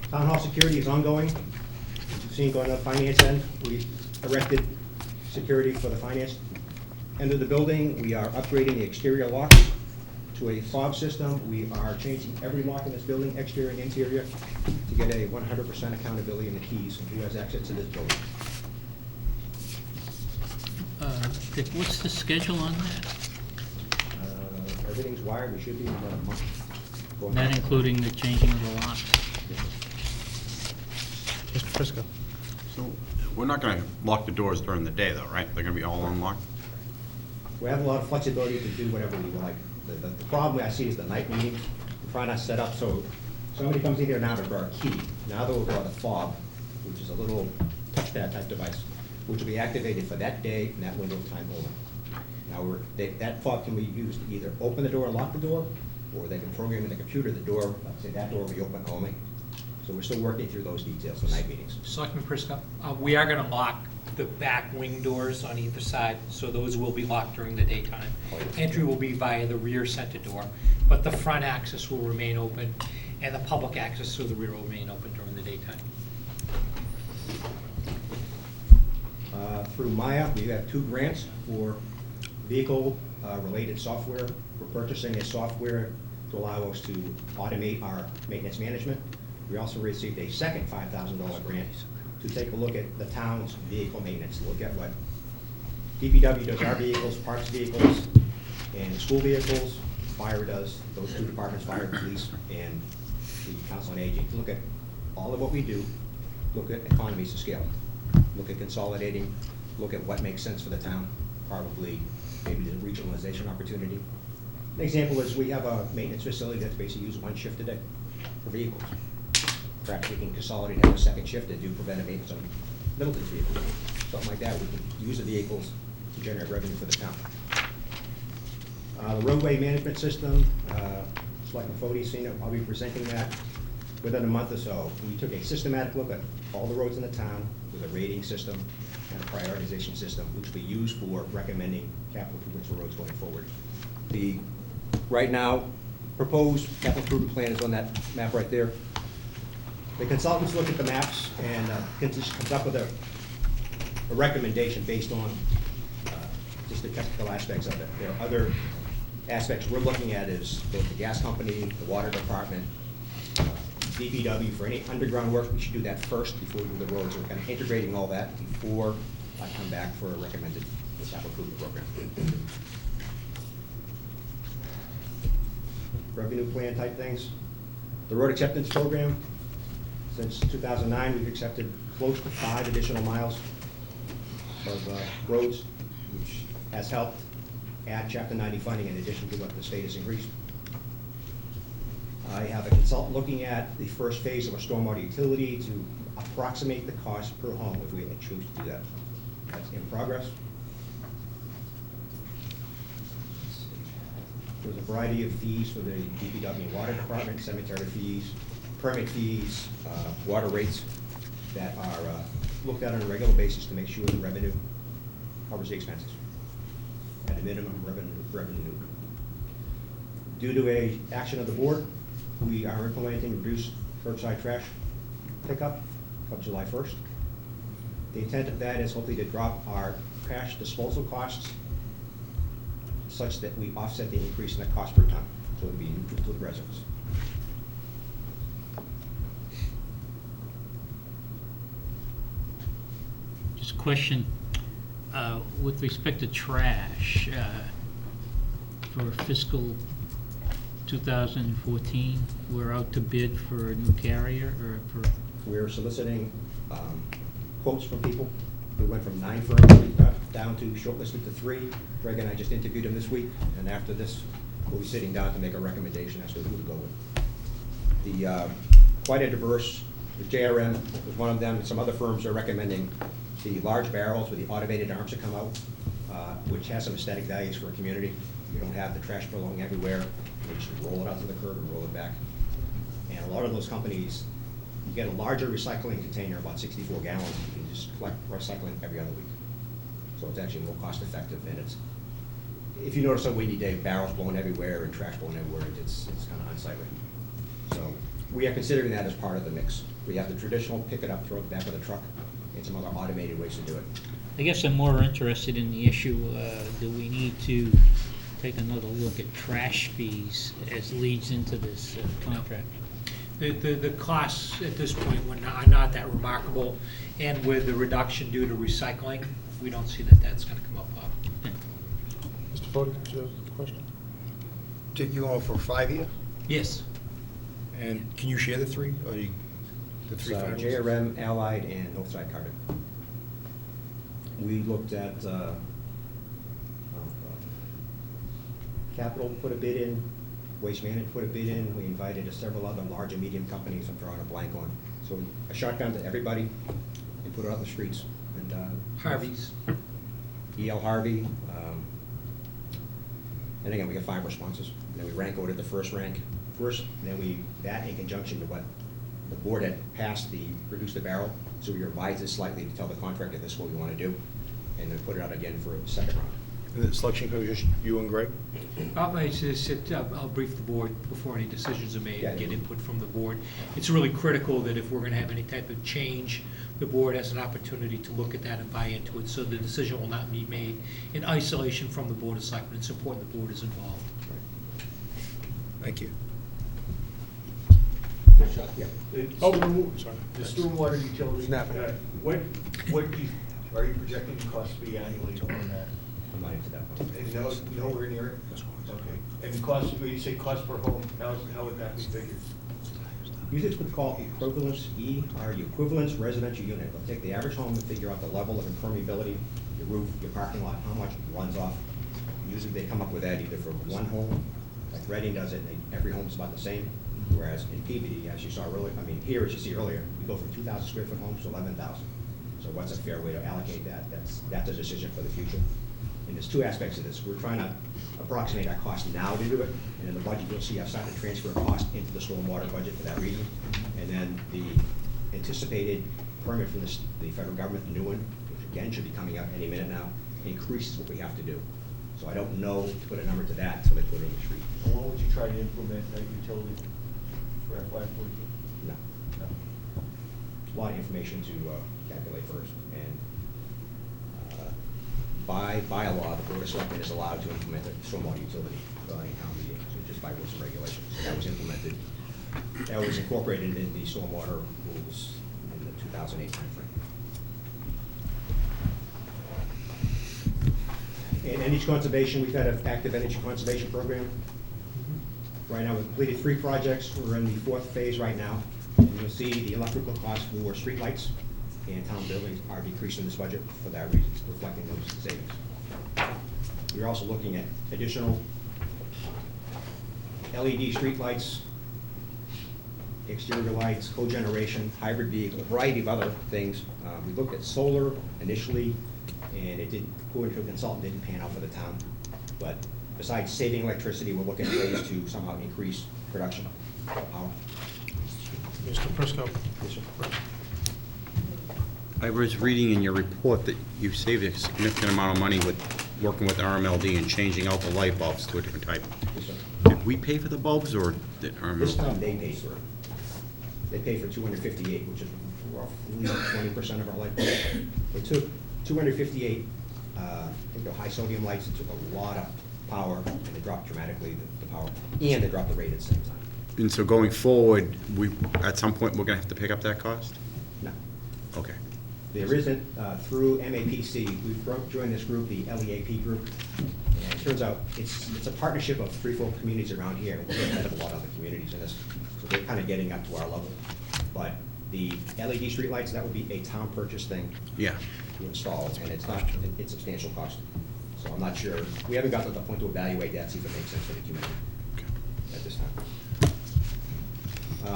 Town hall security is ongoing. As you've seen going on the finance end, we erected security for the finance end of the building. We are upgrading the exterior locks to a fob system. We are changing every lock in this building, exterior and interior, to get a 100% accountability in the keys and who has access to this building. Dick, what's the schedule on that? Everything's wired. We should be in about a month. Not including the changing of the lock? Mr. Frisco. So we're not going to lock the doors during the day, though, right? They're going to be all unlocked? We have a lot of flexibility to do whatever we like. The problem I see is the night meetings. We try not to set up so somebody comes in here now to draw a key. Now they'll draw the fob, which is a little touchpad type device, which will be activated for that day and that window of time only. Now that fob can be used to either open the door and lock the door, or they can program in the computer the door, let's say that door will be open only. So we're still working through those details for night meetings. Selectman Prisco, we are going to lock the back wing doors on either side, so those will be locked during the daytime. Entry will be via the rear center door, but the front access will remain open, and the public access through the rear will remain open during the daytime. Through Maya, we have 2 grants for vehicle-related software. We're purchasing a software to allow us to automate our maintenance management. We also received a second $5,000 grant to take a look at the town's vehicle maintenance, look at what DPW does our vehicles, parks vehicles, and school vehicles. Fire does those 2 departments, fire, police, and the council on aging. To look at all of what we do, look at economies of scale, look at consolidating, look at what makes sense for the town, probably maybe the regionalization opportunity. An example is we have a maintenance facility that's basically used 1 shift a day for vehicles. Perhaps we can consolidate, have a second shift to do preventive maintenance on Middleton's vehicles. Something like that, we can use the vehicles to generate revenue for the town. The roadway management system, Selectman Fode's seen it, I'll be presenting that within a month or so. We took a systematic look at all the roads in the town with a rating system and a prioritization system, which we use for recommending capital improvements for roads going forward. The right now proposed capital improvement plan is on that map right there. The consultants look at the maps and comes up with a recommendation based on just the technical aspects of it. There are other aspects we're looking at is both the gas company, the water department, DPW. For any underground work, we should do that first before we do the roads. So we're kind of integrating all that before I come back for a recommended capital improvement program. Revenue plan type things. The road acceptance program, since 2009, we've accepted close to 5 additional miles of roads, which has helped add Chapter 90 funding in addition to what the state has increased. I have a consultant looking at the first phase of a stormwater utility to approximate the cost per home if we choose to do that. That's in progress. There's a variety of fees for the DPW and water department, cemetery fees, permit fees, water rates that are looked at on a regular basis to make sure the revenue covers the expenses. At a minimum, revenue neutral. Due to a action of the board, we are implementing reduced curbside trash pickup from July 1st. The intent of that is hopefully to drop our trash disposal costs such that we offset the increase in the cost per ton, so it would be neutral to the residents. Just a question, with respect to trash, for fiscal 2014, we're out to bid for a new carrier, or for? We're soliciting quotes from people. We went from 9 firms, we got down to shortlisted to 3. Greg and I just interviewed them this week, and after this, we'll be sitting down to make a recommendation as to who to go with. The quite a diverse, the JRM was one of them, and some other firms are recommending the large barrels with the automated arms that come out, which has some aesthetic values for a community. You don't have the trash blowing everywhere. You just roll it out to the curb and roll it back. And a lot of those companies, you get a larger recycling container, about 64 gallons, you can just collect recycling every other week. So it's actually more cost effective, and it's, if you notice on a windy day, barrels blowing everywhere and trash blowing everywhere, it's kind of unsightly. So we are considering that as part of the mix. We have the traditional pick it up, throw it back of the truck, and some other automated ways to do it. I guess I'm more interested in the issue, do we need to take another look at trash fees as leads into this contract? The costs at this point are not that remarkable, and with the reduction due to recycling, we don't see that that's going to come up. Mr. Fode, do you have a question? Did you go for 5 years? Yes. And can you share the 3, or the 3 So finalists? JRM, Allied, and Northside Carbon. We looked at, Capital put a bid in, Waste Management put a bid in, we invited several other large and medium companies I'm drawing a blank on. So a shotgun to everybody and put it out in the streets. And Harvey's. E.L. Harvey, and again, we got 5 responses. And then we rank ordered the first rank first, and then that in conjunction to what the board had passed, the reduce the barrel, so we revised it slightly to tell the contractor this is what we want to do, and then put it out again for a second round. And the selection committee was just you and Greg? I'll brief the board before any decisions are made, Yeah. and get input from the board. It's really critical that if we're going to have any type of change, the board has an opportunity to look at that and buy into it, so the decision will not be made in isolation from the Board of Selectmen. It's important the board is involved. Thank you. Yeah. The stormwater utility. Snap. What are you projecting the cost to be annually on that? I'm not into that one. And nowhere near it? Okay. And the cost, when you say cost per home, how would that be figured? Usually it's what's called equivalence, equivalence residential unit. We'll take the average home and figure out the level of impermeability, your roof, your parking lot, how much runs off. Usually they come up with that either for one home, like Reading does it, and every home's about the same. Whereas in PBD, as you saw earlier, here as you see earlier, we go from 2,000 square foot homes to 11,000. So what's a fair way to allocate that? That's a decision for the future. And there's 2 aspects of this. We're trying to approximate our cost now to do it, and in the budget you'll see I've started to transfer cost into the stormwater budget for that reason. And then the anticipated permit from the federal government, the new one, which again should be coming out any minute now, increases what we have to do. So I don't know to put a number to that until they put it in the street. And when would you try to implement that utility for FY14? No. A lot of information to calculate first, and by a law, the Board of Selectmen is allowed to implement a stormwater utility in town meeting, so just by rules and regulations. So that was implemented, that was incorporated in the stormwater rules in the 2008 timeframe. In energy conservation, we've had an active energy conservation program. Right now, we've completed 3 projects. We're in the 4th phase right now. And you'll see the electrical costs for streetlights and town buildings are decreasing this budget for that reason, reflecting those savings. We're also looking at additional LED streetlights, exterior lights, cogeneration, hybrid vehicle, a variety of other things. We looked at solar initially, and it didn't, according to a consultant, didn't pan out for the town. But besides saving electricity, we're looking at ways to somehow increase production of power. Mr. Prisco. Yes, sir. I was reading in your report that you saved a significant amount of money with working with RMLD and changing out the light bulbs to a different type. Yes, sir. Did we pay for the bulbs, or did our... This time they paid for it. They paid for 258, which is roughly 20% of our light bulbs. They took 258, I think they're high sodium lights, it took a lot of power, and they dropped dramatically the power, and they dropped the rate at the same time. And so going forward, at some point, we're going to have to pick up that cost? No. Okay. There isn't, through MAPC, we've joined this group, the LEAP group, and it turns out it's a partnership of 3-4 communities around here, and we're ahead of a lot of other communities in this, so they're kind of getting up to our level. But the LED streetlights, that would be a town purchase thing. Yeah. To install, and it's substantial cost. So I'm not sure, we haven't gotten to the point to evaluate that, see if it makes sense for the community at this time.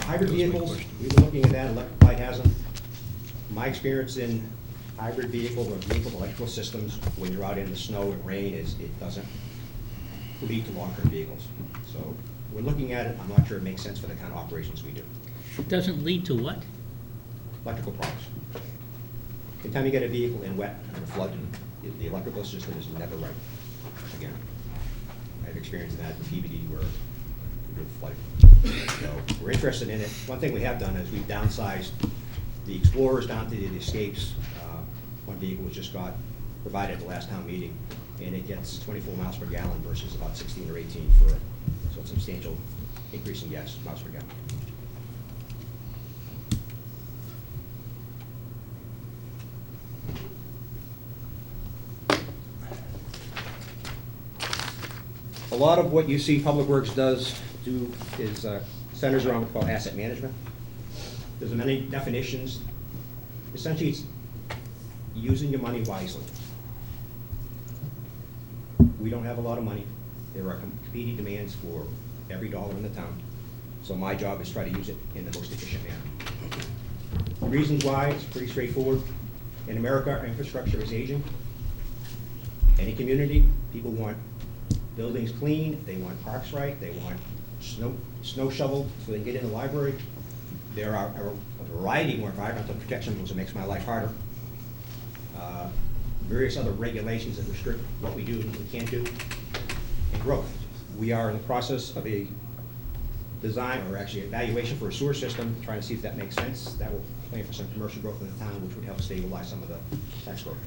Hybrid vehicles, we've been looking at that, Electrified has them. My experience in hybrid vehicles or vehicle electrical systems, when you're out in the snow and rain, is it doesn't lead to long-term vehicles. So we're looking at it, I'm not sure it makes sense for the kind of operations we do. It doesn't lead to what? Electrical problems. Every time you get a vehicle in wet and a flood, the electrical system is never right. Again, I have experience in that in PBD where we were flooded. So we're interested in it. One thing we have done is we've downsized the Explorers down to the Escapes. One vehicle was just got provided at the last town meeting, and it gets 24 miles per gallon versus about 16 or 18 for it. So it's a substantial increase in gas miles per gallon. A lot of what you see Public Works do is centers around what's called asset management. There's many definitions. Essentially, it's using your money wisely. We don't have a lot of money. There are competing demands for every dollar in the town. So my job is try to use it in the most efficient manner. The reasons why, it's pretty straightforward. In America, our infrastructure is aging. Any community, people want buildings clean, they want parks right, they want snow shoveled so they can get in the library. There are a variety more environmental protection rules that makes my life harder. Various other regulations that restrict what we do and what we can't do. And growth. We are in the process of a design, or actually evaluation for a sewer system, trying to see if that makes sense. That will plan for some commercial growth in the town, which would help stabilize some of the tax growth.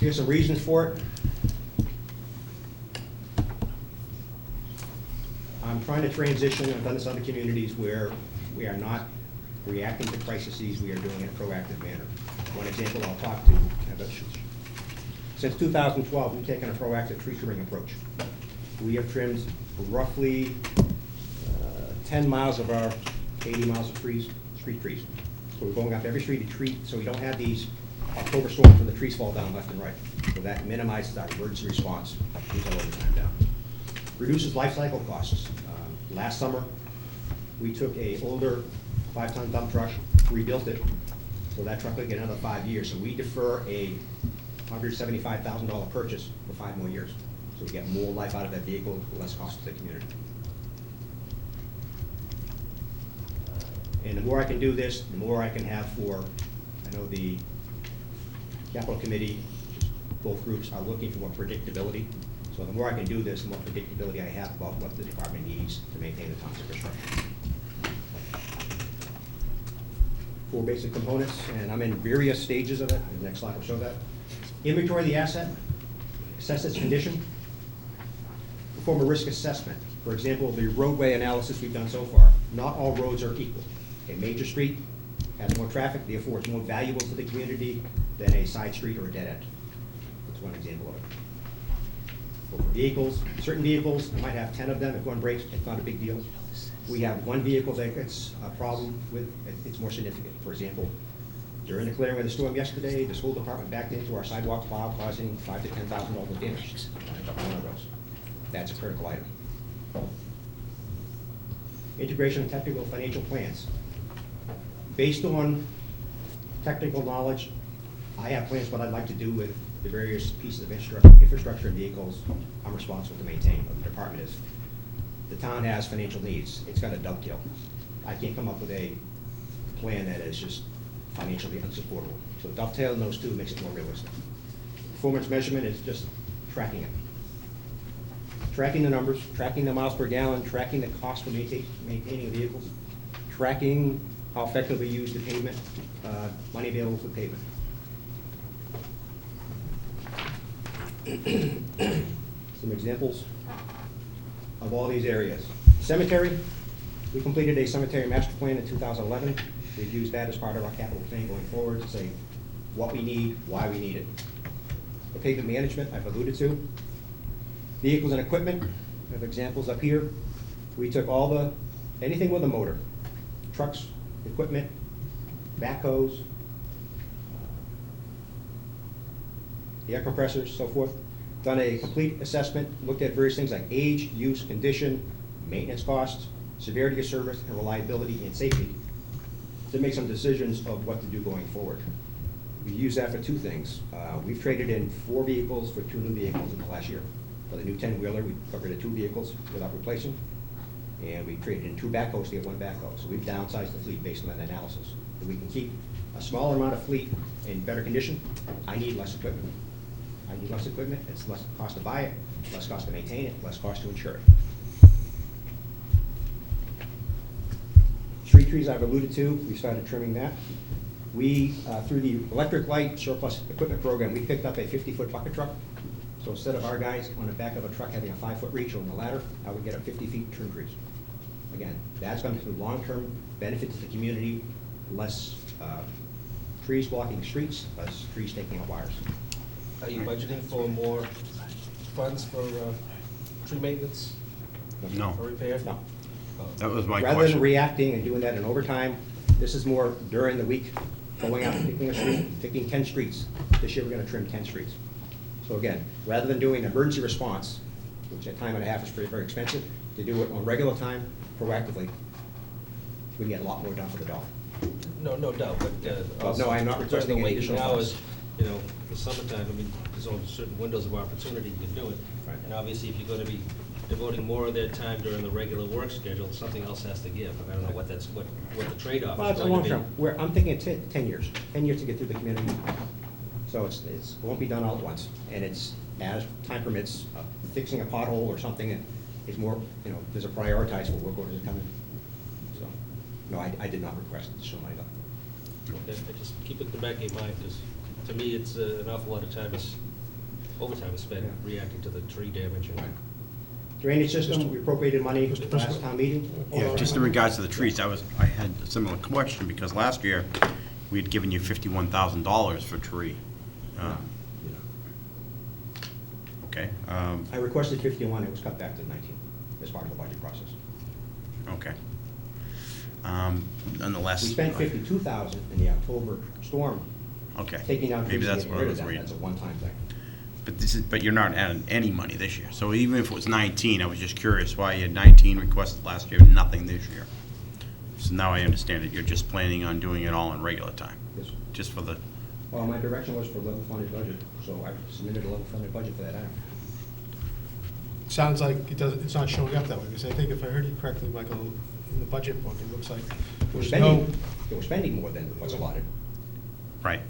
Here's some reasons for it. I'm trying to transition, I've done this in other communities where we are not reacting to crises, we are doing it in a proactive manner. One example I'll talk to, since 2012, we've taken a proactive tree trimming approach. We have trimmed roughly 10 miles of our 80 miles of trees, street trees. So we're going up every street to treat, so we don't have these October storms when the trees fall down left and right. So that minimizes our emergency response. Trees all over the time down. Reduces life cycle costs. Last summer, we took a older 5-ton dump truck, rebuilt it, so that truck would get another 5 years. So we defer a $175,000 purchase for 5 more years. So we get more life out of that vehicle, less cost to the community. And the more I can do this, the more I can have for, I know the Capital Committee, both groups are looking for more predictability. So the more I can do this, the more predictability I have about what the department needs to maintain the town's infrastructure. 4 basic components, and I'm in various stages of it. The next slide will show that. Inventory of the asset, assess its condition, perform a risk assessment. For example, the roadway analysis we've done so far, not all roads are equal. A major street has more traffic, therefore it's more valuable to the community than a side street or a dead end. That's one example of it. For vehicles, certain vehicles, I might have 10 of them. If one breaks, it's not a big deal. We have one vehicle that gets a problem with, it's more significant. For example, during the clearing of the storm yesterday, the school department backed into our sidewalk pile, causing $5,000 to $10,000 of damage. One of those. That's a critical item. Integration of technical financial plans. Based on technical knowledge, I have plans what I'd like to do with the various pieces of infrastructure and vehicles I'm responsible to maintain, what the department is. The town has financial needs. It's got to dovetail. I can't come up with a plan that is just financially unsupportable. So dovetailing those two makes it more realistic. Performance measurement is just tracking it. Tracking the numbers, tracking the miles per gallon, tracking the cost for maintaining vehicles, tracking how effectively we use the pavement, money available for pavement. Some examples of all these areas. Cemetery, we completed a cemetery master plan in 2011. We've used that as part of our capital plan going forward to say what we need, why we need it. The pavement management, I've alluded to. Vehicles and equipment, I have examples up here. We took anything with a motor, trucks, equipment, backhoes, air compressors, so forth. Done a complete assessment, looked at various things like age, use, condition, maintenance costs, severity of service, and reliability and safety to make some decisions of what to do going forward. We use that for two things. We've traded in 4 vehicles for 2 new vehicles in the last year. For the new 10-wheeler, we got rid of 2 vehicles without replacing, and we traded in 2 backhoes to get 1 backhoe. So we've downsized the fleet based on that analysis. If we can keep a smaller amount of fleet in better condition, I need less equipment. I need less equipment, it's less cost to buy it, less cost to maintain it, less cost to insure it. Street trees I've alluded to, we started trimming that. We, through the electric light surplus equipment program, we picked up a 50-foot bucket truck. So instead of our guys on the back of a truck having a 5-foot reach on the ladder, I would get up 50 feet and trim trees. Again, that's going to be long-term benefit to the community, less trees blocking streets, less trees taking out wires. Are you budgeting for more funds for tree maintenance? No. Or repair? No. That was my Rather question. than reacting and doing that in overtime, this is more during the week, going out and picking a street, picking 10 streets. This year, we're gonna trim 10 streets. So again, rather than doing an emergency response, which at time and a half is very expensive, to do it on regular time, proactively, we can get a lot more done for the dollar. No doubt, but Well, no, I'm not requesting any additional funds. Hours, you know, for summertime, I mean, there's only certain windows of opportunity you can do it. Right. And obviously, if you're gonna be devoting more of their time during the regular work schedule, something else has to give. I don't know what the trade-off Well, is it's a going long to term. be. I'm thinking 10 years, 10 years to get through the community. So it won't be done all at once. And it's, as time permits, fixing a pothole or something is more, there's a prioritized for work orders that come in. So, no, I did not request additional money though. Okay, just keep it in the back of your mind, because to me, it's an awful lot of time overtime is spent reacting to the tree damage and. Drainage system, we appropriated money at the last town meeting. Yeah, just in regards to the trees, I had a similar question, because last year, we had given you $51,000 for tree. Okay. I requested 51, it was cut back to 19 as part of the budget process. Okay. Nonetheless. We spent 52,000 in the October storm. Okay. Taking down trees Maybe and that's getting what I rid of was them, reading. that's a one-time thing. But you're not adding any money this year. So even if it was 19, I was just curious why you had 19 requested last year, nothing this year. So now I understand it. You're just planning on doing it all in regular time. Yes. Just for the, Well, my direction was for level funded budget, so I submitted a level funded budget for that item. Sounds like it's not showing up that way, because I think if I heard you correctly, Michael, in the budget book, it looks like there's no. They were spending more than what's allotted. right.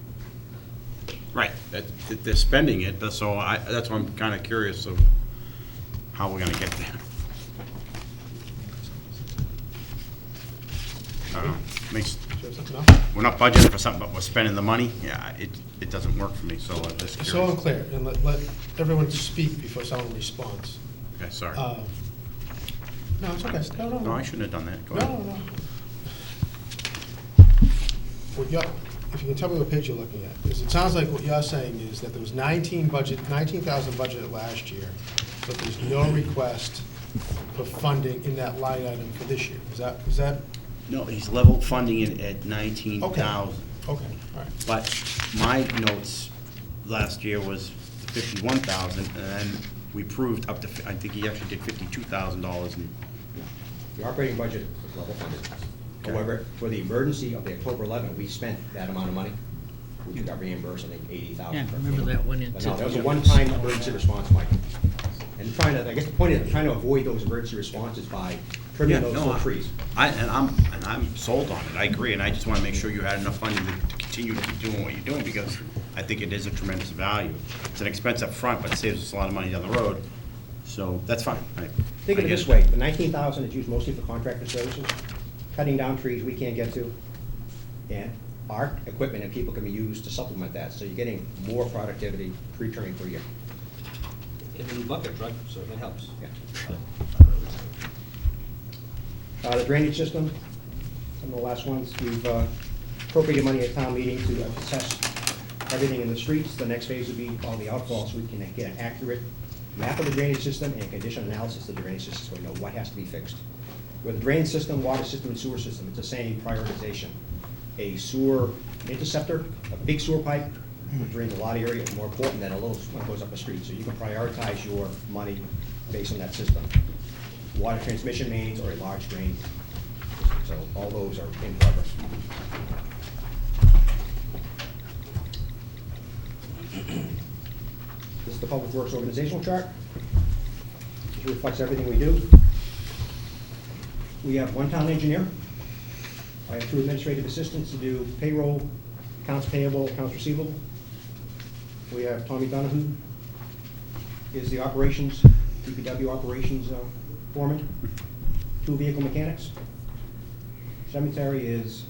Right, they're spending it, but so that's why I'm kind of curious of how we're gonna get there. Makes, we're not budgeting for something, but we're spending the money. Yeah, it doesn't work for me, so I'm just curious. So unclear, and let everyone speak before someone responds. Okay, sorry. No, it's okay. No, I shouldn't have done that. Go No, ahead. no. If you can tell me what page you're looking at, because it sounds like what you're saying is that there was 19,000 budgeted last year, but there's no request for funding in that line item for this year. Is that? No, he's level funding it at 19,000. Okay, all right. But my notes last year was 51,000, and then we proved up to, I think he actually did $52,000 in. The operating budget was level funded. However, for the emergency of the October 11, we spent that amount of money. We got reimbursed, I think, 80,000. Yeah, remember that one in But no, that was a one-time emergency response, Mike. And I guess the point is, I'm trying to avoid those emergency responses by trimming those whole trees. And I'm sold on it, I agree, and I just want to make sure you had enough funding to continue to keep doing what you're doing, because I think it is a tremendous value. It's an expense up front, but it saves us a lot of money down the road, so that's fine. Think of it this way, the 19,000 is used mostly for contractor services, cutting down trees we can't get to, and our equipment and people can be used to supplement that, so you're getting more productivity, tree trimming per year. And the new bucket truck certainly helps. The drainage system, some of the last ones, we've appropriated money at town meeting to assess everything in the streets. The next phase would be all the outfalls, so we can get an accurate map of the drainage system and condition analysis of the drainage system, so we know what has to be fixed. With the drainage system, water system, and sewer system, it's the same prioritization. A sewer interceptor, a big sewer pipe, which drains a lot of area, is more important than a little one that goes up the street, so you can prioritize your money based on that system. Water transmission mains or a large drain. So all those are in progress. This is the Public Works organizational chart. This reflects everything we do. We have one town engineer. I have two administrative assistants to do payroll, accounts payable, accounts receivable. We have Tommy Donahue is the operations, DPW operations foreman, two vehicle mechanics. Cemetery is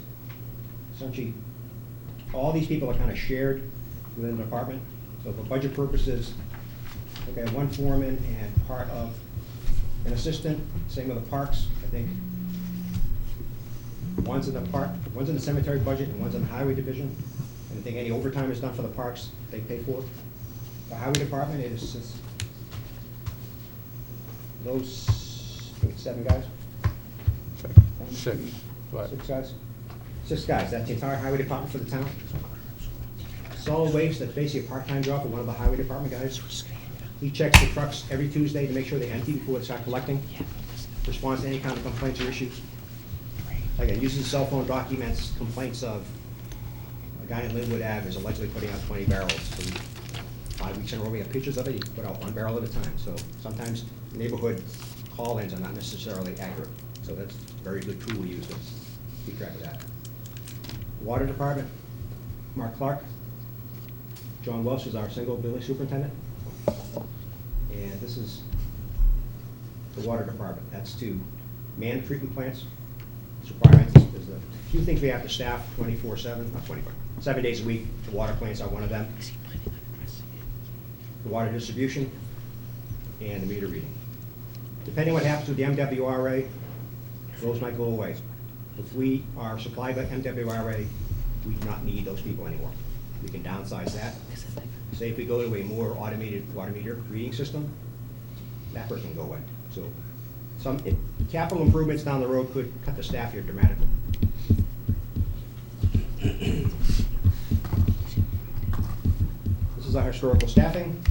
essentially, all these people are kind of shared within the department. So for budget purposes, we have one foreman and part of an assistant, same with the parks, I think. One's in the cemetery budget and one's in the highway division. And I think any overtime is done for the parks, they pay for it. The highway department is those 7 guys? Six. Right. 6 guys? 6 guys, that's the entire highway department for the town. Solid waste, that's basically a part-time job for one of the highway department guys. He checks the trucks every Tuesday to make sure they're empty before they start collecting. Responds to any kind of complaints or issues. Again, uses his cell phone, documents complaints of a guy in Linwood Ave is allegedly putting out 20 barrels. So 5 weeks in a row, we have pictures of it, he put out 1 barrel at a time. So sometimes neighborhood call-ins are not necessarily accurate. So that's a very good tool we use to keep track of that. Water Department, Mark Clark. John Welsh is our single building superintendent. And this is the Water Department. That's to man treatment plants. Its requirements, there's a few things we have to staff 24/7, not 24, 7 days a week. The water plants are one of them. The water distribution and the meter reading. Depending on what happens with the MWRA, those might go away. If we are supplied by MWRA, we do not need those people anymore. We can downsize that. Say if we go to a more automated water meter reading system, that person can go away. So some capital improvements down the road could cut the staff here dramatically. This is our historical staffing.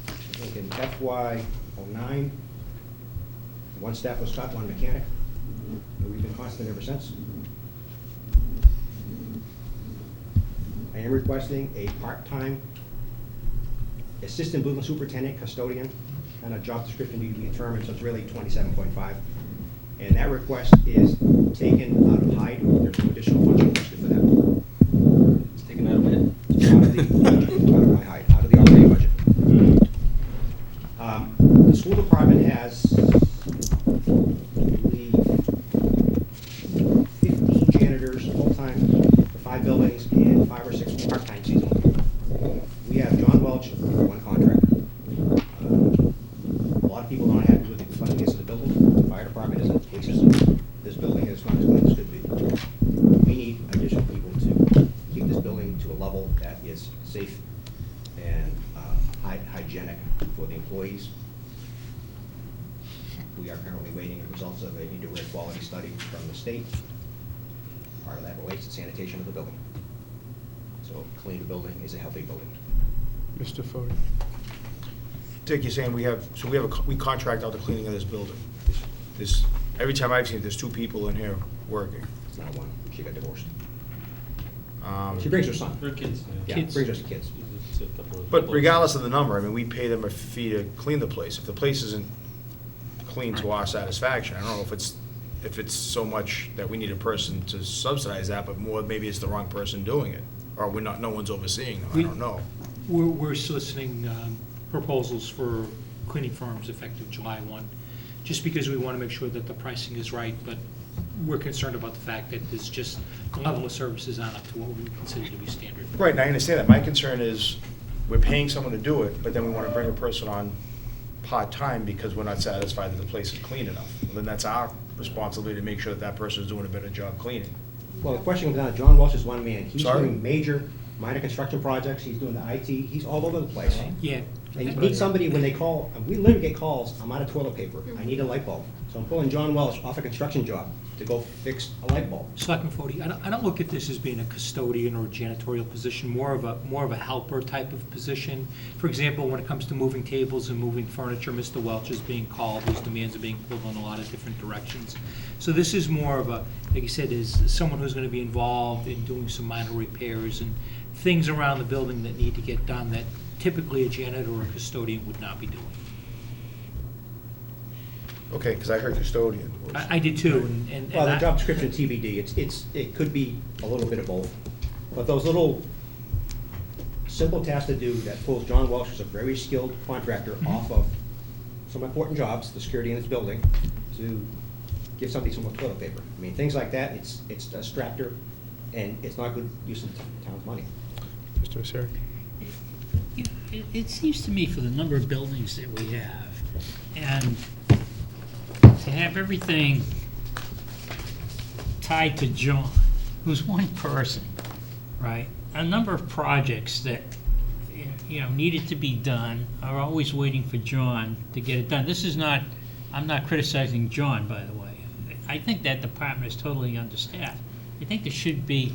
I think in FY09, 1 staff was cut, 1 mechanic. And we've been constant ever since. I am requesting a part-time assistant building superintendent custodian, and a job description need to be determined, so it's really 27.5. And that request is taken out of Hyde. There's no additional funds requested for that. It's taken out of my head. Out of the operating budget. The school department has, I believe, 15 janitors full-time for 5 buildings and 5 or 6 part-time seasonal. We have John Welch, 1 contractor. A lot of people aren't happy with the cleanliness of the building. The fire department isn't. Police isn't. This building is not as clean as it should be. We need additional people to keep this building to a level that is safe and hygienic for the employees. We are currently waiting the results of an indoor air quality study from the state. Part of that relates to sanitation of the building. So a clean building is a healthy building. Mr. Fode. Dick, you're saying we contract out the cleaning of this building. This, every time I've seen it, there's 2 people in here working. It's not 1. She got divorced. She brings her son. Her kids. Yeah, Kids. brings us the kids. It's a couple of- But regardless of the number, I mean, we pay them a fee to clean the place. If the place isn't clean to our satisfaction. I don't know if it's so much that we need a person to subsidize that, but more maybe it's the wrong person doing it, or no one's overseeing them, I don't know. We're soliciting proposals for cleaning firms effective July 1, just because we want to make sure that the pricing is right, but we're concerned about the fact that there's just the level of services aren't up to what we would consider to be standard. Right, and I understand that. My concern is, we're paying someone to do it, but then we want to bring a person on part-time because we're not satisfied that the place is clean enough. Well, then that's our responsibility to make sure that that person is doing a better job cleaning. Well, the question comes down, John Walsh is one man. He's Sorry? doing minor construction projects, he's doing the IT, he's all over the place. Yeah. And you need somebody, when they call, and we literally get calls, I'm out of toilet paper, I need a light bulb. So I'm pulling John Welsh off a construction job to go fix a light bulb. Selectman Fode, I don't look at this as being a custodian or a janitorial position, more of a helper type of position. For example, when it comes to moving tables and moving furniture, Mr. Welch is being called, his demands are being pulled in a lot of different directions. So this is more of a, like you said, is someone who's gonna be involved in doing some minor repairs and things around the building that need to get done that typically a janitor or a custodian would not be doing. Okay, because I heard custodian. I did too, and Well, the I- job description TBD, it could be a little bit of both. But those little simple tasks to do that pulls John Welsh, who's a very skilled contractor, off of some important jobs, the security in his building, to give somebody some more toilet paper. I mean, things like that, it's a distractor, and it's not good use of the town's money. Mr. Messeri? It seems to me for the number of buildings that we have, and to have everything tied to John, who's one person, right? A number of projects that, needed to be done are always waiting for John to get it done. This is not, I'm not criticizing John, by the way. I think that department is totally understaffed. I think there should be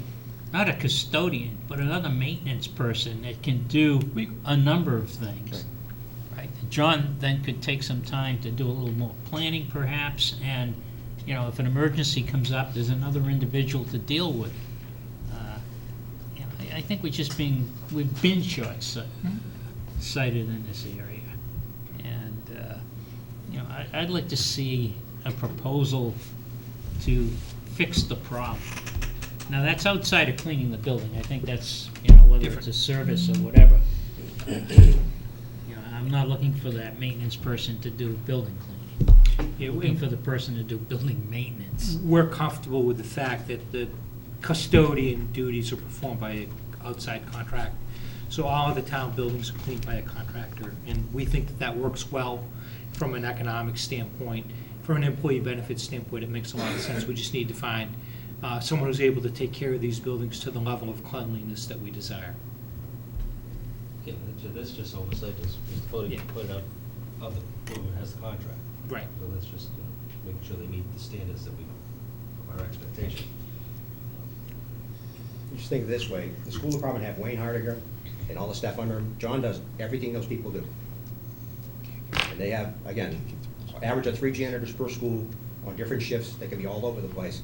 not a custodian, but another maintenance person that can do a number of things. Right? John then could take some time to do a little more planning perhaps, and, if an emergency comes up, there's another individual to deal with. I think we've been short-sighted in this area. And, I'd like to see a proposal to fix the problem. Now, that's outside of cleaning the building. I think that's, whether it's a service or whatever. I'm not looking for that maintenance person to do building cleaning. I'm looking for the person to do building maintenance. We're comfortable with the fact that the custodian duties are performed by an outside contract. So all of the town buildings are cleaned by a contractor, and we think that that works well from an economic standpoint. From an employee benefits standpoint, it makes a lot of sense. We just need to find someone who's able to take care of these buildings to the level of cleanliness that we desire. Yeah, that's just oversight, is put it out of whoever has the contract. Right. So that's just making sure they meet the standards that of our expectation. You just think of it this way, the school department have Wayne Hardiger and all the staff under him. John does everything those people do. And they have, again, average of 3 janitors per school on different shifts. They can be all over the place.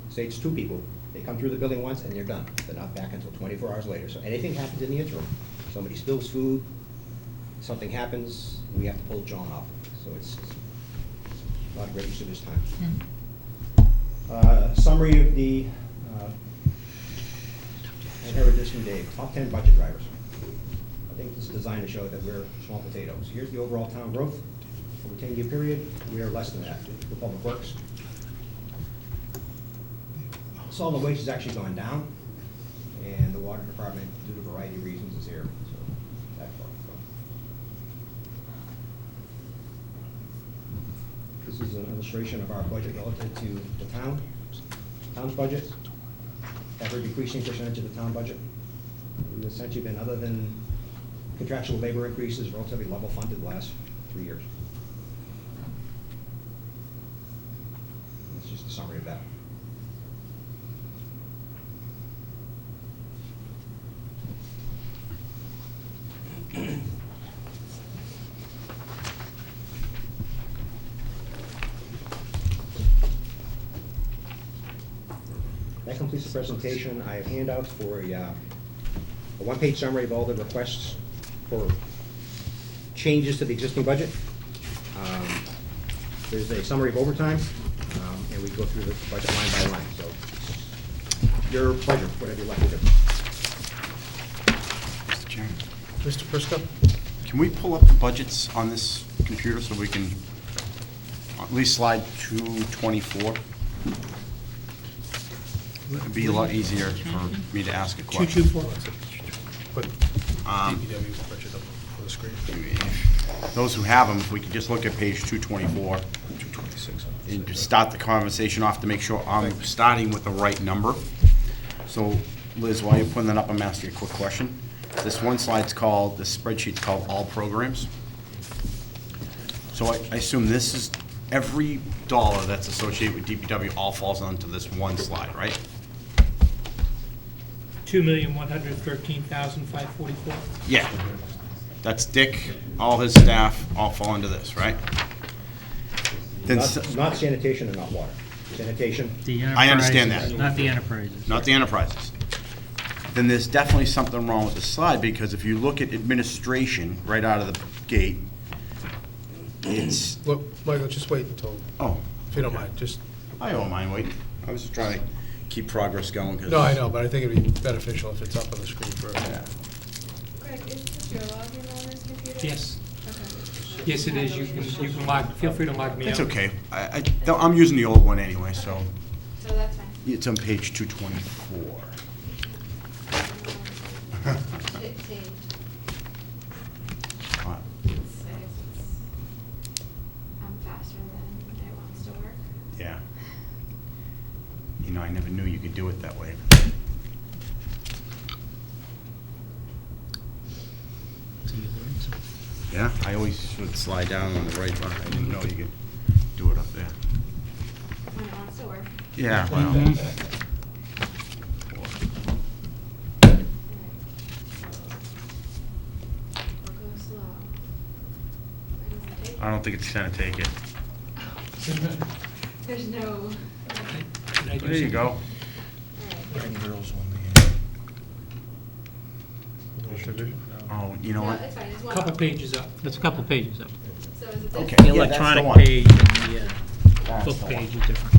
Say it's 2 people. They come through the building once and they're done. They're not back until 24 hours later. So anything happens in the interim. Somebody spills food, something happens, we have to pull John off. So it's not a great use of his time. Summary of the, I heard this from Dave, top 10 budget drivers. I think this is designed to show that we're small potatoes. Here's the overall town growth over a 10-year period. We are less than that for public works. Solid waste has actually gone down, and the water department, due to a variety of reasons, is here. So that part. This is an illustration of our budget relative to the town's budget. Ever decreasing percentage of the town budget. We've essentially been, other than contractual labor increases, relatively level funded the last 3 years. That's just a summary of that. That completes the presentation. I have handouts for a one-page summary of all the requests for changes to the existing budget. there's a summary of overtime, and we go through the budget line by line, so your pleasure, whatever you'd like to do. Mr. Chairman. Mr. Prisco? Can we pull up the budgets on this computer so we can at least slide 224? It'd be a lot easier for me to ask a question. 224. Put DPW's budget up on the screen. Those who have them, if we could just look at page 224. 226. And just start the conversation off to make sure I'm starting with the right number. So, Liz, while you're putting that up, I'm asking you a quick question. This one slide's called, this spreadsheet's called All Programs. So I assume this is, every dollar that's associated with DPW all falls onto this one slide, right? $2,113,544. Yeah. That's Dick, all his staff, all fall into this, right? Then Not sanitation and not water. Sanitation, I understand that. Not the enterprises. Not the enterprises. Then there's definitely something wrong with the slide, because if you look at administration right out of the gate, it's, Look, Michael, just wait until, if you don't mind, just. I don't mind waiting. I was just trying to keep progress going. 'Cause No, I know, but I think it'd be beneficial if it's up on the screen first. Yeah. Greg, is this your login on this computer? Yes. Okay. Yes, it is. You can mark, feel free to mark me out. It's okay. I'm using the old one anyway, so So that's fine. it's on page 224. It saved. What? I'm faster than it wants to work. Yeah. You know, I never knew you could do it that way. Yeah, I always would slide down on the right one. I didn't know you could do it up there. When it wants to work. Yeah, well. We'll go slow. It doesn't take I don't think it's gonna take it. There's no. There you go. Oh, you know No, what? it's fine. It's one. Couple pages up. It's a couple pages up. So is it this? Okay. The Yeah, that's the electronic one. page and the That's book the one. page is different.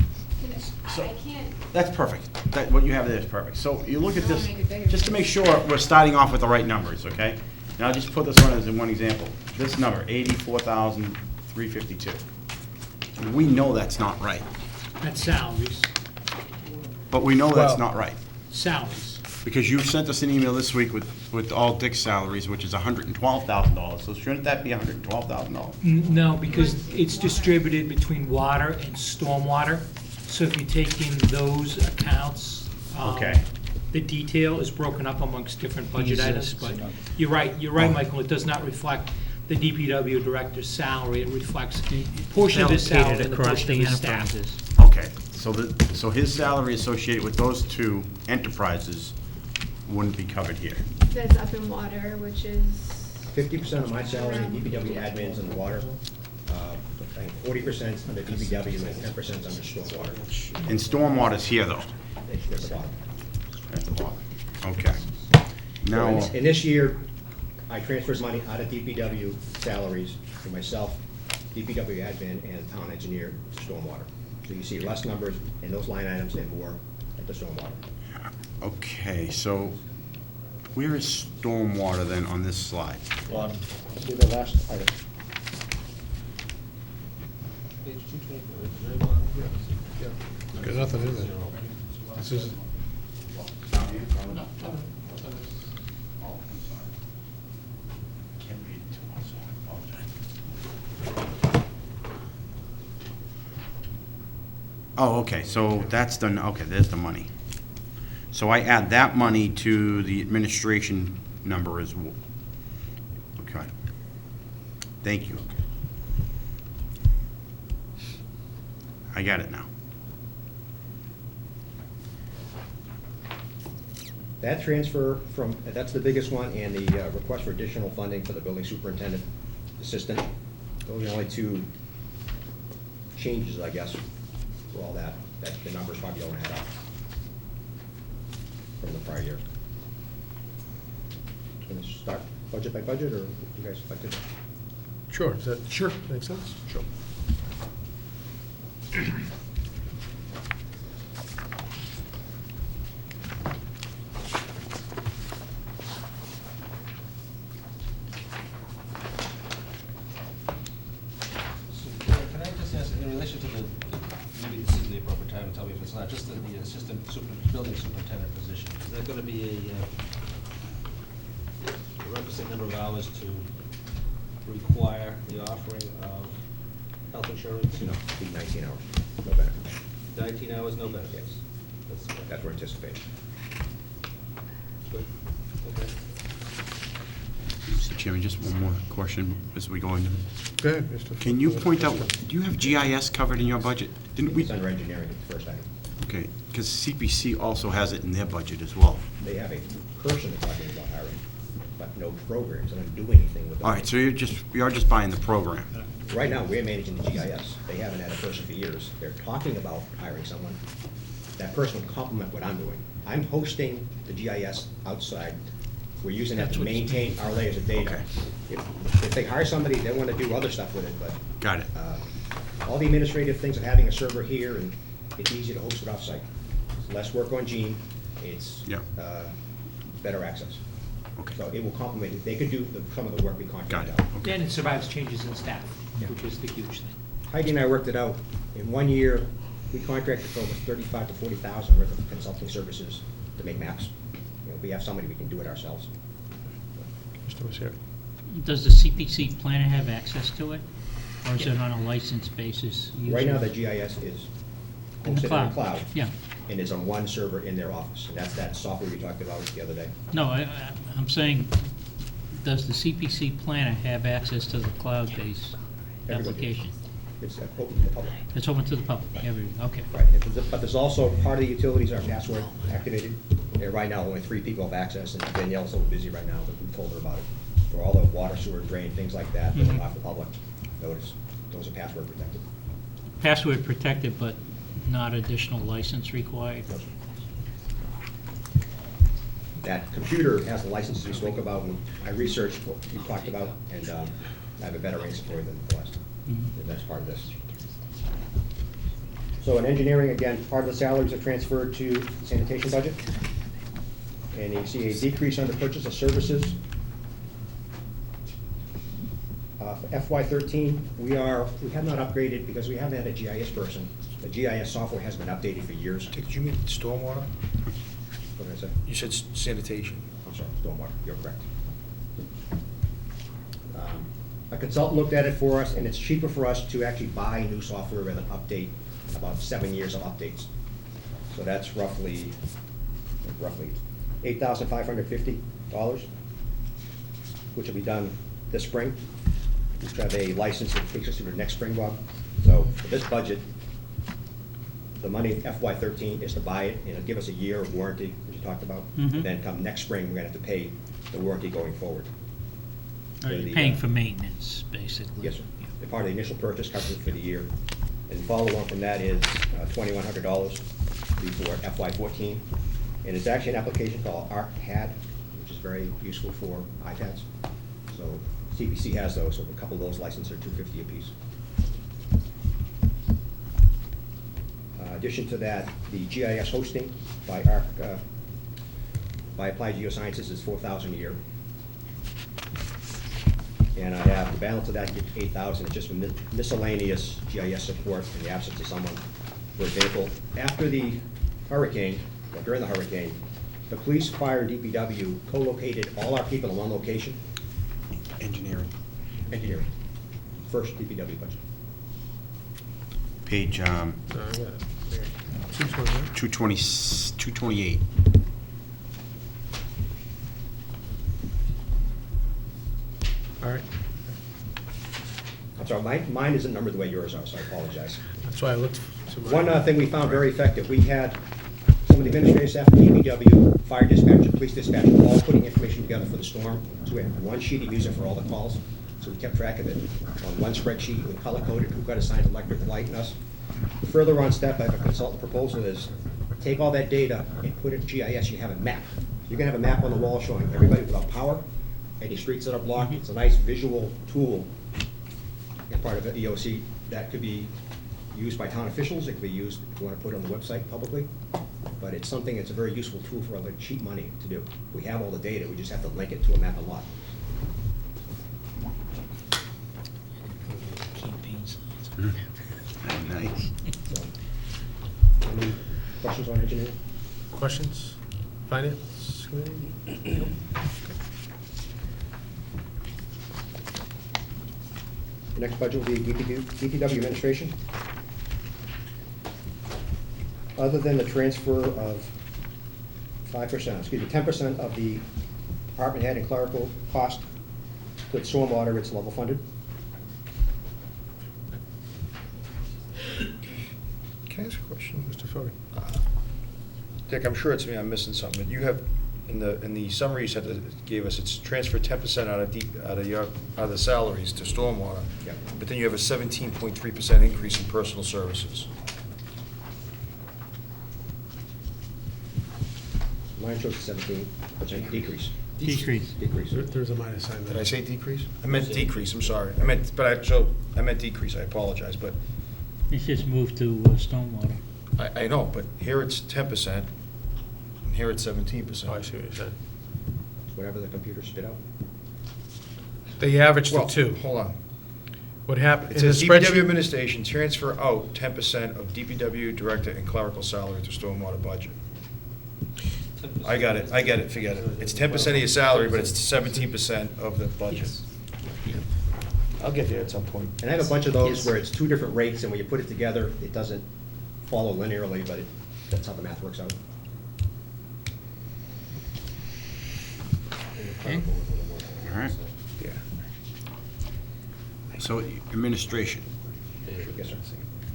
I can't. That's perfect. That, what you have there is perfect. So you look at I wanna this, make it bigger. just to make sure we're starting off with the right numbers, okay? Now, I'll just put this one as one example. This number, 84,352. We know that's not right, That's salaries. but we know that's Well- not right. Salaries. Because you sent us an email this week with all Dick's salaries, which is $112,000. So shouldn't that be $112,000? No, because it's distributed between water and stormwater. So if you take in those accounts, Okay. the detail is broken up amongst different budget Easy. items. But you're right, Michael, it does not reflect the DPW director's salary. It reflects a portion of his salary Allocated and the across portion of the his staff. enterprises. Okay, so his salary associated with those two enterprises wouldn't be covered here. That's up in water, which is. 50% of my salary in DPW admins and water, 40% under DPW and 10% under stormwater. And stormwater's here, though. It's at the bottom. At the bottom. Okay. Now, In this year, I transferred money out of DPW salaries for myself, DPW admin, and town engineer to stormwater. So you see less numbers in those line items and more at the stormwater. okay, so where is stormwater then on this slide? Bottom. Do the last item. Got nothing in there. This is, Oh, okay, so that's the, okay, there's the money. So I add that money to the administration number as well. Okay. Thank you. I got it now. That transfer from, that's the biggest one, and the request for additional funding for the building superintendent assistant. Those are the only two changes, I guess, for all that. That the numbers probably don't add up from the prior year. Gonna start budget by budget, or you guys like to? sure, is that, sure, makes sense? Sure. Can I just ask, in relation to the, maybe this isn't the appropriate time to tell me if it's not, just the assistant building superintendent position, is that gonna be a requisite number of hours to require the offering of health insurance? No, it'd be 19 hours, no benefits. 19 hours, no benefits? That's what we're anticipating. Good, okay. Mr. Chairman, just one more question as we go into. Go ahead, Mr. Can you point out, do you have GIS covered in your budget? Didn't we? It's under engineering, the first item. Okay, because CPC also has it in their budget as well. They have a person talking about hiring, but no programs. They don't do anything with it. All right, so you're just buying the program. Right now, we're managing the GIS. They haven't had a person for years. They're talking about hiring someone. That person would complement what I'm doing. I'm hosting the GIS outside. We're using that to maintain our layers of data. Okay. If they hire somebody, they want to do other stuff with it, but Got it. all the administrative things of having a server here, and it's easy to host it off-site. It's less work on Gene. It's Yeah. better access. Okay. So it will complement, if they could do some of the work we Got contracted it. out. And it survives changes in staff, Yeah. which is the huge thing. Heidi and I worked it out. In 1 year, we contracted for over 35 to 40,000 worth of consulting services to make maps. You know, we have somebody, we can do it ourselves. Mr. Messere. Does the CPC planner have access to it? Or is it on a license basis? Right now, the GIS is In the hosted in cloud. the cloud. Yeah. And is on one server in their office. And that's that software we talked about the other day. No, I'm saying, does the CPC planner have access to the cloud-based Everybody. application? It's open to the public. It's open to the public, okay. Right, but there's also, part of the utilities are password activated. And right now, only 3 people have access, and Danielle's so busy right now that we told her about it. For all the water, sewer, drain, things like that, that are not for public notice, those are password protected. Password protected, but not additional license required? No, sir. That computer has the licenses we spoke about, and I researched what you talked about, and I have a better answer for you than the last time. And that's part of this. So in engineering, again, part of the salaries are transferred to the sanitation budget. And you see a decrease under purchase of services. For FY13, we have not upgraded because we haven't had a GIS person. The GIS software has been updated for years. Did you mean stormwater? What did I say? You said sanitation. I'm sorry, stormwater, you're correct. A consultant looked at it for us, and it's cheaper for us to actually buy new software rather than update, about 7 years of updates. So that's roughly $8,550, which will be done this spring. We have a license that takes us through the next spring, Bob. So for this budget, the money in FY13 is to buy it, and it'll give us a year of warranty, which you talked about. Mhm. And then come next spring, we're gonna have to pay the warranty going forward. Are you paying for maintenance, basically? Yes, sir. The part of the initial purchase covers it for the year. And follow on from that is $2,100 for FY14. And it's actually an application called ArcPad, which is very useful for iPads. So CPC has those, so a couple of those licenses are $250 apiece. Addition to that, the GIS hosting by Applied Geosciences is $4,000 a year. And I have the balance of that, $8,000, it's just for miscellaneous GIS support in the absence of someone. For example, after the hurricane, or during the hurricane, the police, fire, and DPW co-located all our people in one location. Engineering. Engineering. First DPW budget. Page 228. All right. I'm sorry, mine isn't numbered the way yours are, so I apologize. That's why I looked. One thing we found very effective, we had some of the administrative staff, DPW, fire dispatcher, police dispatcher, all putting information together for the storm. So we had one sheet of user for all the calls, so we kept track of it on one spreadsheet. We color-coded who got assigned electric, light, and us. Further on step, I have a consultant proposal is, take all that data and put it in GIS, you have a map. You're gonna have a map on the wall showing everybody without power, any streets that are blocked. It's a nice visual tool and part of the EOC that could be used by town officials, it can be used if you want to put it on the website publicly, but it's something, it's a very useful tool for other cheap money to do. We have all the data, we just have to link it to a map and lot. Nice. So, any questions on engineering? Questions? Finance committee? The next budget will be DPW administration. Other than the transfer of 10% of the department head and clerical cost to the stormwater, it's level funded. Can I ask a question? Mr. Fode? Dick, I'm sure it's me, I'm missing something, but you have, in the summary you said that gave us, it's transfer 10% out of the salaries to stormwater. Yep. But then you have a 17.3% increase in personal services. Mine shows 17% decrease. Decrease. Decrease. There's a minus sign there. Did I say decrease? I meant decrease, I'm sorry. I meant decrease, I apologize, but It's just moved to stormwater. I know, but here it's 10%, and here it's 17%. Oh, I see what you're saying. Whatever the computer spit out. They averaged Well, the two. hold on. What happened? It in the says DPW spreadsheet- administration, transfer out 10% of DPW director and clerical salary to stormwater budget. I got it, forget it. It's 10% of your salary, but it's 17% of the budget. I'll get there at some point. And I have a bunch of those where it's two different rates, and when you put it together, it doesn't follow linearly, but that's how the math works out. Okay. All right. Yeah. So administration, Yes, sir.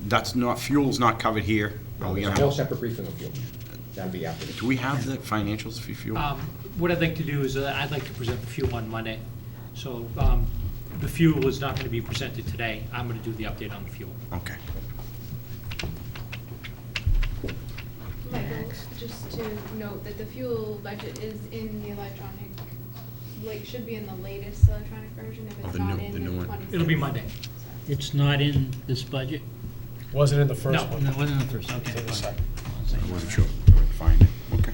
that's not, fuel's not covered here. Are we There's a gonna whole have, separate briefing of fuel. That'd be after. do we have the financials for fuel? What I'd like to do is, I'd like to present the fuel on Monday. So the fuel is not going to be presented today. I'm going to do the update on the fuel. Okay. Michael, just to note that the fuel budget is in the electronic, should be in the latest electronic version if Oh, it's the not new- in the the new one. 26th. It'll be Monday. It's not in this budget? Wasn't in the first No, one. No, it wasn't in the first, It's okay. in the fine. second. I wasn't sure. I would find it. Okay.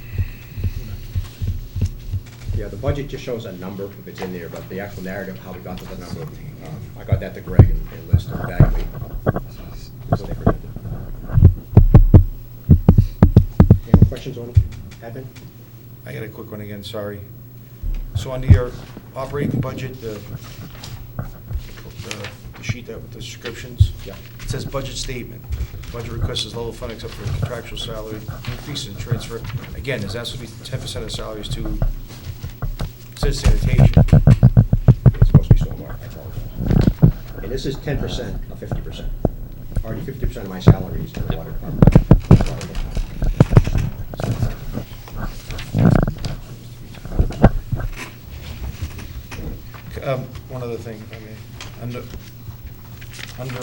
Yeah, the budget just shows a number if it's in there, but the actual narrative, how we got to the number, I got that to Greg and Liz to evaluate. So they presented. Any more questions on admin? I got a quick one again, sorry. So under your operating budget, the sheet that with the descriptions? Yeah. It says budget statement. Budget request is level funding except for contractual salary increase and transfer. Again, is that supposed to be 10% of salaries to, it says sanitation. It's supposed to be stormwater, I apologize. And this is 10% of 50%. Already 50% of my salary is in the water department. One other thing, I mean, under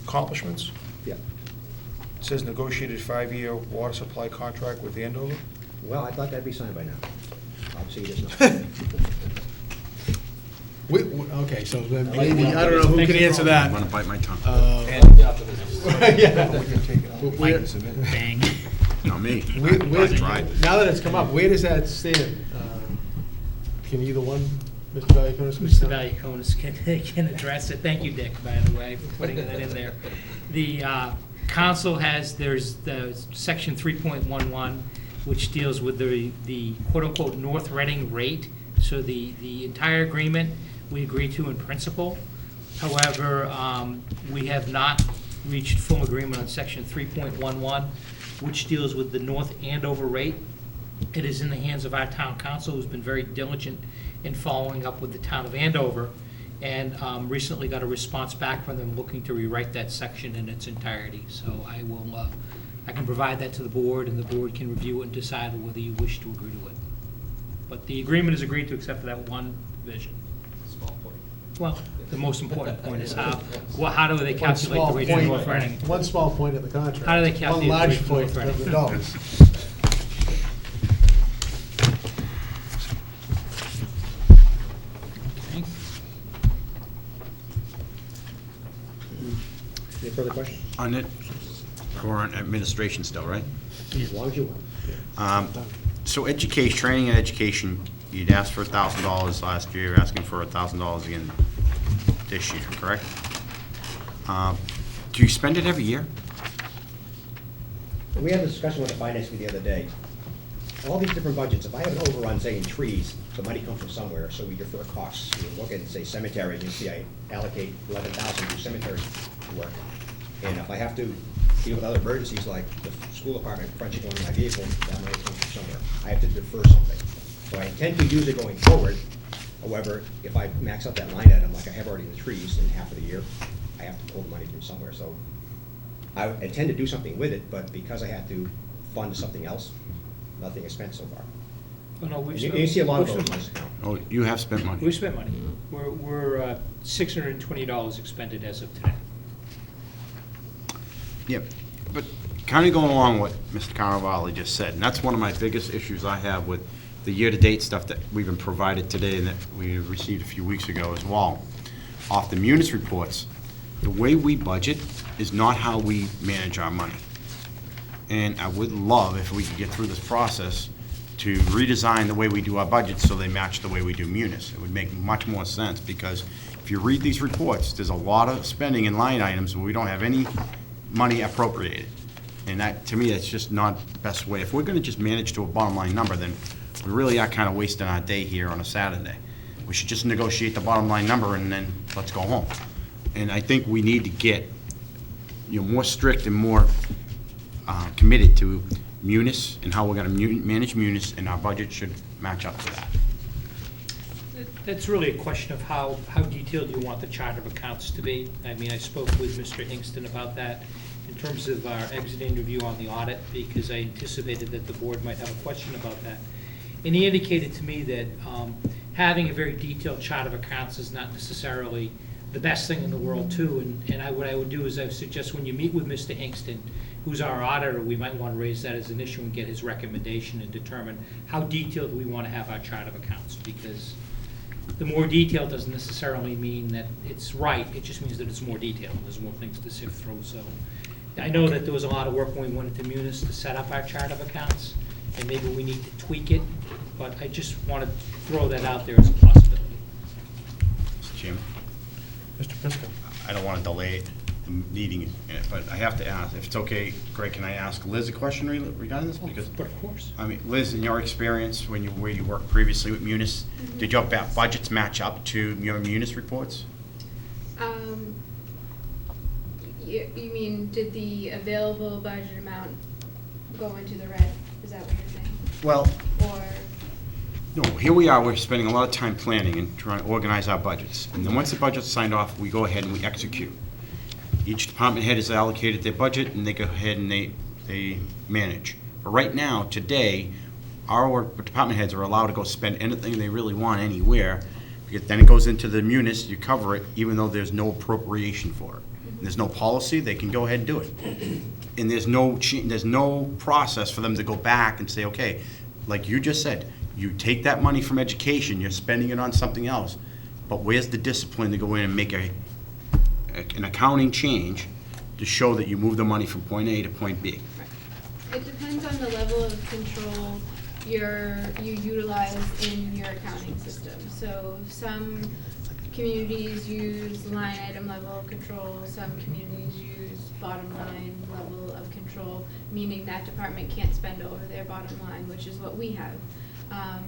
accomplishments, Yeah. it says negotiated 5-year water supply contract with Andover. Well, I thought that'd be signed by now. Obviously, it is not. Okay, so then maybe, I don't know who can answer that. I'm gonna bite my tongue. Yeah. Where- Bang. Not me. where- I tried. Now that it's come up, where does that stand? Can either one, Mr. Valiakonis? Mr. Valiakonis can address it. Thank you, Dick, by the way, for putting that in there. The council has, there's the section 3.11, which deals with the quote-unquote North Reading rate. So the entire agreement, we agree to in principle. However, we have not reached full agreement on section 3.11, which deals with the North Andover rate. It is in the hands of our town council, who's been very diligent in following up with the town of Andover, and recently got a response back from them looking to rewrite that section in its entirety. So I can provide that to the board, and the board can review it and decide whether you wish to agree to it. But the agreement is agreed to except for that one provision. Small point. Well, the most important point is how do they One calculate small the rate of point- North Reading? One small point of the contract. How do they calculate One the large rate of point North of the Reading? dollars. Okay. Any further questions? On it, we're on administration still, right? As long as you want. So education, training and education, you'd asked for $1,000 last year, you're asking for $1,000 again this year, correct? Do you spend it every year? We had a discussion with the finance committee the other day. All these different budgets, if I have an overrun, say in trees, the money comes from somewhere, so we defer costs. You look at, say, cemetery, and you see I allocate 11,000 to cemetery work. And if I have to deal with other emergencies like the school department crunching on my vehicle, that money comes from somewhere. I have to defer something. So I intend to use it going forward. However, if I max out that line item like I have already in the trees in half of the year, I have to pull the money from somewhere. So I intend to do something with it, but because I have to fund something else, nothing is spent so far. Oh, no, we've You see a lot of those spent- in this account. Oh, you have spent money. We've spent money. We're $620 expended as of today. Yeah, but kind of going along with what Mr. Cannavale just said, and that's one of my biggest issues I have with the year-to-date stuff that we've been provided today and that we received a few weeks ago as well. Off the munis reports, the way we budget is not how we manage our money. And I would love if we could get through this process to redesign the way we do our budgets so they match the way we do munis. It would make much more sense, because if you read these reports, there's a lot of spending in line items where we don't have any money appropriated. And that, to me, that's just not the best way. If we're gonna just manage to a bottom line number, then we really are kind of wasting our day here on a Saturday. We should just negotiate the bottom line number and then let's go home. And I think we need to get, more strict and more committed to munis and how we're gonna manage munis, and our budget should match up to that. That's really a question of how detailed you want the chart of accounts to be. I mean, I spoke with Mr. Hingston about that in terms of our exit interview on the audit, because I anticipated that the board might have a question about that. And he indicated to me that having a very detailed chart of accounts is not necessarily the best thing in the world too. And what I would do is I would suggest when you meet with Mr. Hingston, who's our auditor, we might want to raise that as an issue and get his recommendation and determine how detailed we want to have our chart of accounts. Because the more detailed doesn't necessarily mean that it's right, it just means that it's more detailed, and there's more things to sift through. So I know that there was a lot of work when we went into Munis to set up our chart of accounts, and maybe we need to tweak it, but I just want to throw that out there as a possibility. Mr. Chairman? Mr. Prisco. I don't want to delay the meeting, but I have to ask, if it's okay, Greg, can I ask Liz a question regarding this? Because, but of course. I mean, Liz, in your experience, where you worked previously with Munis, did your budgets match up to your Munis reports? You mean, did the available budget amount go into the red? Is that what you're saying? Well, Or, no, here we are, we're spending a lot of time planning and trying to organize our budgets. And then once the budget's signed off, we go ahead and we execute. Each department head has allocated their budget, and they go ahead and they manage. But right now, today, our department heads are allowed to go spend anything they really want anywhere, because then it goes into the munis, you cover it, even though there's no appropriation for it. And there's no policy, they can go ahead and do it. And there's no process for them to go back and say, okay, like you just said, you take that money from education, you're spending it on something else, but where's the discipline to go in and make an accounting change to show that you move the money from point A to point B? it depends on the level of control you utilize in your accounting system. So some communities use line item level of control, some communities use bottom line level of control, meaning that department can't spend over their bottom line, which is what we have.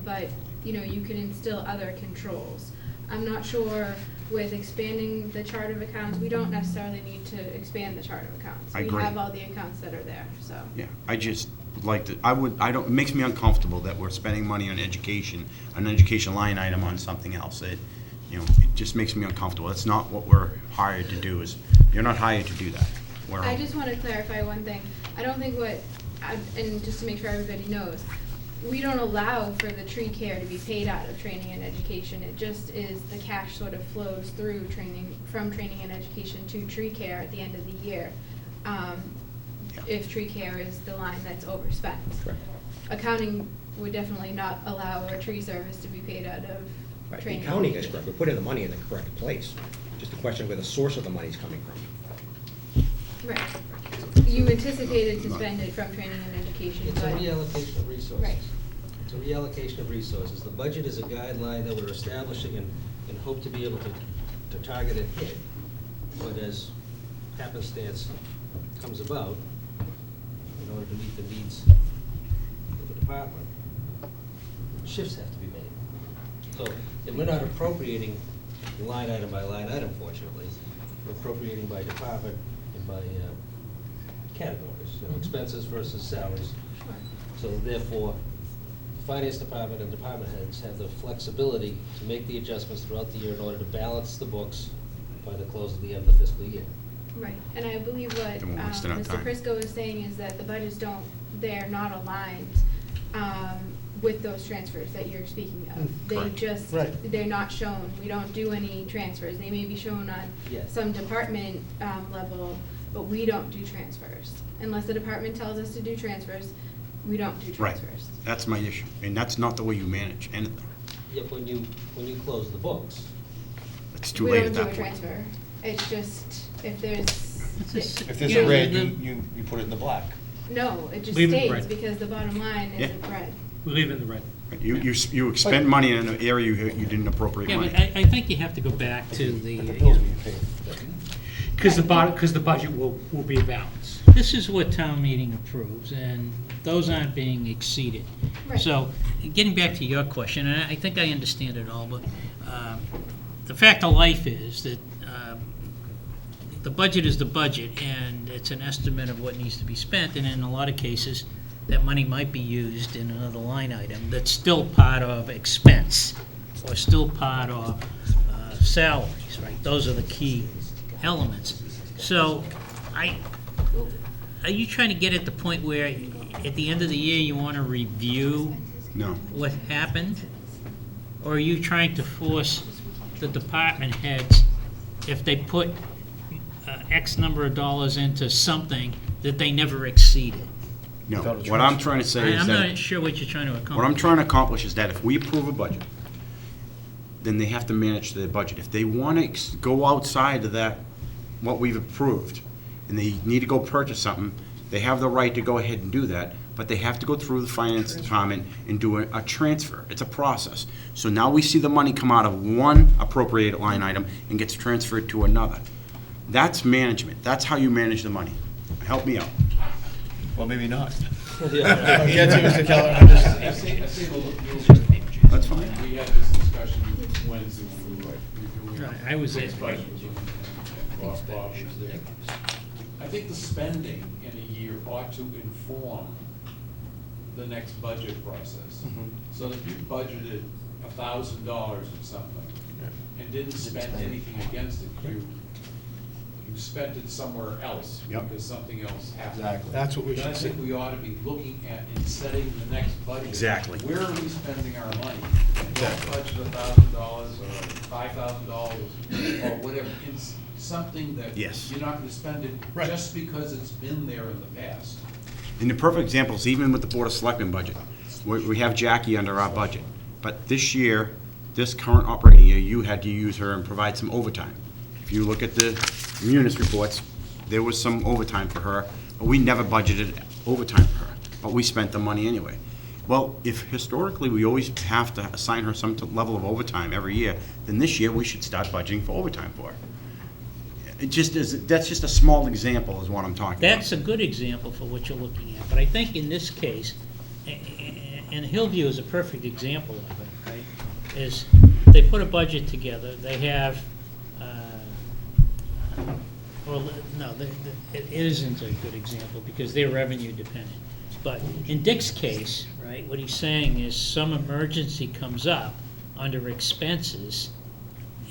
But you can instill other controls. I'm not sure with expanding the chart of accounts, we don't necessarily need to expand the chart of accounts. I agree. We have all the accounts that are there, so. Yeah, I just like to, it makes me uncomfortable that we're spending money on education, an education line item on something else. It just makes me uncomfortable. That's not what we're hired to do. You're not hired to do that. I just want to clarify one thing. I don't think and just to make sure everybody knows, we don't allow for the tree care to be paid out of training and education. It just is the cash sort of flows through from training and education to tree care at the end of the year. If tree care is the line that's overspent. Correct. Accounting would definitely not allow a tree service to be paid out of Right, the training. accounting is correct, we're putting the money in the correct place. Just a question of where the source of the money is coming from. Right. You anticipated to spend it from training and education, It's a but. reallocation of resources. Right. It's a reallocation of resources. The budget is a guideline that we're establishing and hope to be able to target and hit. But as happenstance comes about, in order to meet the needs of the department, shifts have to be made. So, and we're not appropriating line item by line item, fortunately. We're appropriating by department and by categories, expenses versus salaries. Sure. So therefore, the finance department and department heads have the flexibility to make the adjustments throughout the year in order to balance the books by the close of the end of the fiscal year. Right, and I believe what Then we're wasting our Mr. time. Prisco is saying is that the budgets they're not aligned with those transfers that you're speaking of. They Correct. just, they're not shown. We don't do any transfers. They may be shown on Yes. some department level, but we don't do transfers. Unless the department tells us to do transfers, we don't do Right. transfers. That's my issue, and that's not the way you manage anything. Yet when you close the books, It's too late at that We point. don't do a transfer. It's just, if there's. If there's a red, you put it in the black. No, it just Leave it stays red. because the bottom line Yeah. isn't red. We leave it in the red. You expend money in an area you didn't appropriate Yeah, money. but I think you have to go back to the, Because the budget will be a balance. this is what town meeting approves, and those aren't being exceeded. Right. So, getting back to your question, and I think I understand it all, but the fact of life is that the budget is the budget, and it's an estimate of what needs to be spent, and in a lot of cases, that money might be used in another line item that's still part of expense, or still part of salaries, right? Those are the key elements. So, are you trying to get at the point where, at the end of the year, you want to review No. what happened? Or are you trying to force the department heads, if they put X number of dollars into something, that they never exceeded? No, what I'm trying to say is I'm that. not sure what you're trying to accomplish. What I'm trying to accomplish is that if we approve a budget, then they have to manage their budget. If they want to go outside of that, what we've approved, and they need to go purchase something, they have the right to go ahead and do that, but they have to go through the finance department and do a transfer. It's a process. So now we see the money come out of one appropriated line item and gets transferred to another. That's management. That's how you manage the money. Help me out. Well, maybe not. Yeah. Get to Mr. Keller. I'm just- That's fine. We had this discussion Wednesday when we were reviewing. I was there. this budget. Bob was there. I think the spending in a year ought to inform the next budget process. So that if you budgeted $1,000 or something and didn't spend anything against it, you spent it somewhere else Yep. because something else happened. Exactly. That's what we Then I should think see. we ought to be looking at in setting the next budget. Exactly. Where are we spending our money? Don't budget $1,000 or $5,000 or whatever. It's something that Yes. you're not gonna spend it Right. just because it's been there in the past. And the perfect example is even with the Board of Selectmen budget. We have Jackie under our budget. But this year, this current operating year, you had to use her and provide some overtime. If you look at the munis reports, there was some overtime for her, but we never budgeted overtime for her. But we spent the money anyway. Well, if historically we always have to assign her some level of overtime every year, then this year we should start budgeting for overtime for her. It just is, that's just a small example is what I'm talking about. That's a good example for what you're looking at, but I think in this case, and Hillview is a perfect example of it, right? Is they put a budget together, they have, well, no, it isn't a good example because they're revenue dependent. But in Dick's case, right, what he's saying is some emergency comes up under expenses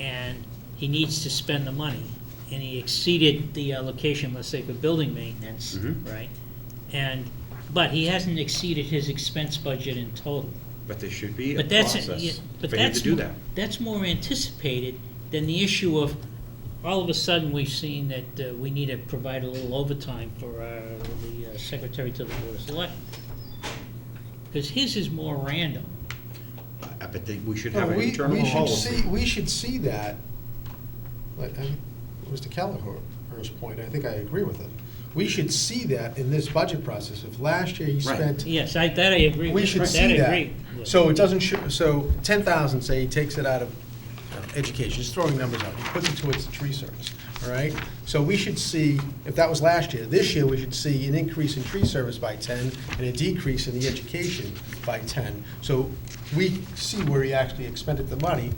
and he needs to spend the money. And he exceeded the allocation, let's say, for building maintenance, right? But he hasn't exceeded his expense budget in total. But there should be a But that's, process but for him that's, to do that. that's more anticipated than the issue of, all of a sudden, we've seen that we need to provide a little overtime for the secretary to the Board of Selectmen. Because his is more random. But we should No, have an internal policy. we should see that. But, Mr. Keller Councilor's point, I think I agree with it. We should see that in this budget process. If last year you spent. Yes, that I agree with. We should That see I that. agree. So it doesn't show, so 10,000, say he takes it out of education, just throwing numbers out, he puts it towards the tree service, all right? So we should see, if that was last year, this year we should see an increase in tree service by 10 and a decrease in the education by 10. So we see where he actually expended the money.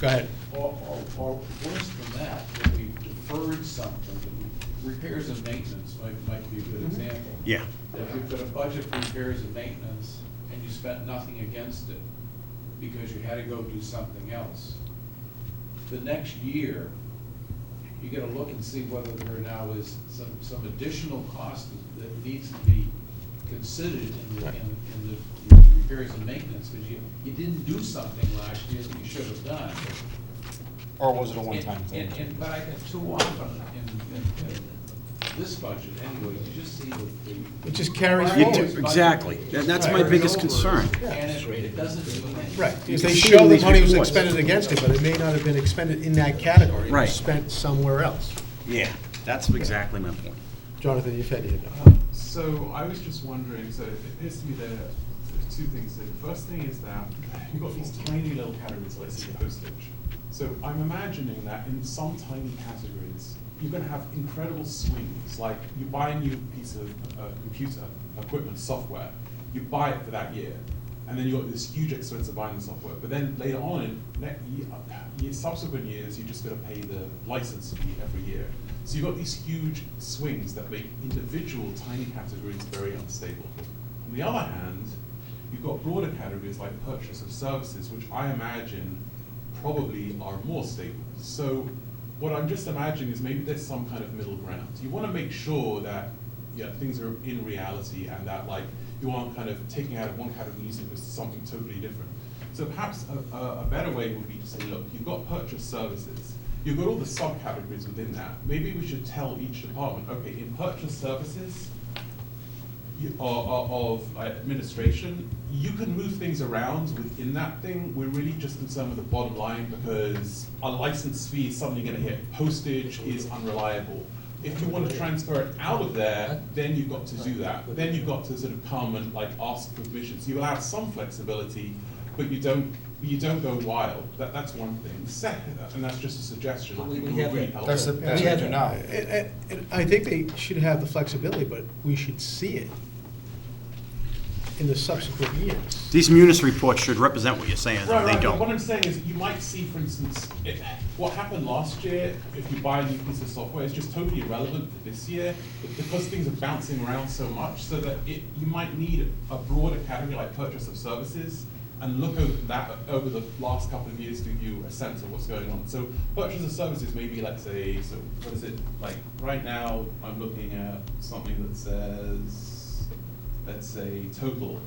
Go ahead. Or worse than that, if we deferred something, repairs and maintenance might be a good example. Yeah. If you've got a budget for repairs and maintenance, and you spent nothing against it because you had to go do something else, the next year, you gotta look and see whether there now is some additional cost that needs to be considered in the repairs and maintenance, because you didn't do something last year that you should have done. Or was it a one-time thing? But I think too often in this budget anyway, you just see the. It just carries You forward. do- Exactly. That's my biggest concern. And it doesn't do anything. Right, You because can they see show in the these money was reports. expended against it, but it may not have been expended in that category. It Right. was spent somewhere else. Yeah, that's exactly my point. Jonathan, you've had it. So I was just wondering, so it appears to me there's two things. The first thing is that you've got these tiny little categories, like say postage. So I'm imagining that in some tiny categories, you're going to have incredible swings. Like you buy a new piece of computer equipment, software, you buy it for that year, and then you've got this huge expense of buying the software. But then later on, in subsequent years, you just got to pay the license fee every year. So you've got these huge swings that make individual tiny categories very unstable. On the other hand, you've got broader categories like purchase of services, which I imagine probably are more stable. So what I'm just imagining is maybe there's some kind of middle ground. You want to make sure that things are in reality and that like you aren't kind of taking out of one category and using it for something totally different. So perhaps a better way would be to say, look, you've got purchase services. You've got all the subcategories within that. Maybe we should tell each department, okay, in purchase services of administration, you can move things around within that thing. We're really just concerned with the bottom line because a license fee is suddenly going to hit. Postage is unreliable. If you want to transfer it out of there, then you've got to do that. But then you've got to sort of come and like ask for permission. So you allow some flexibility, but you don't go wild. That's one thing. Second, and that's just a suggestion. I think it would really help. That's what we do now. And I think they should have the flexibility, but we should see it in the subsequent years. These munis reports should represent what you're saying, and Right, they right. don't. What I'm saying is you might see, for instance, what happened last year, if you buy a new piece of software, is just totally irrelevant for this year, because things are bouncing around so much, so that you might need a broader category like purchase of services, and look over that over the last couple of years to give you a sense of what's going on. So purchase of services, maybe let's say, so what is it, like right now I'm looking at something that says, let's say total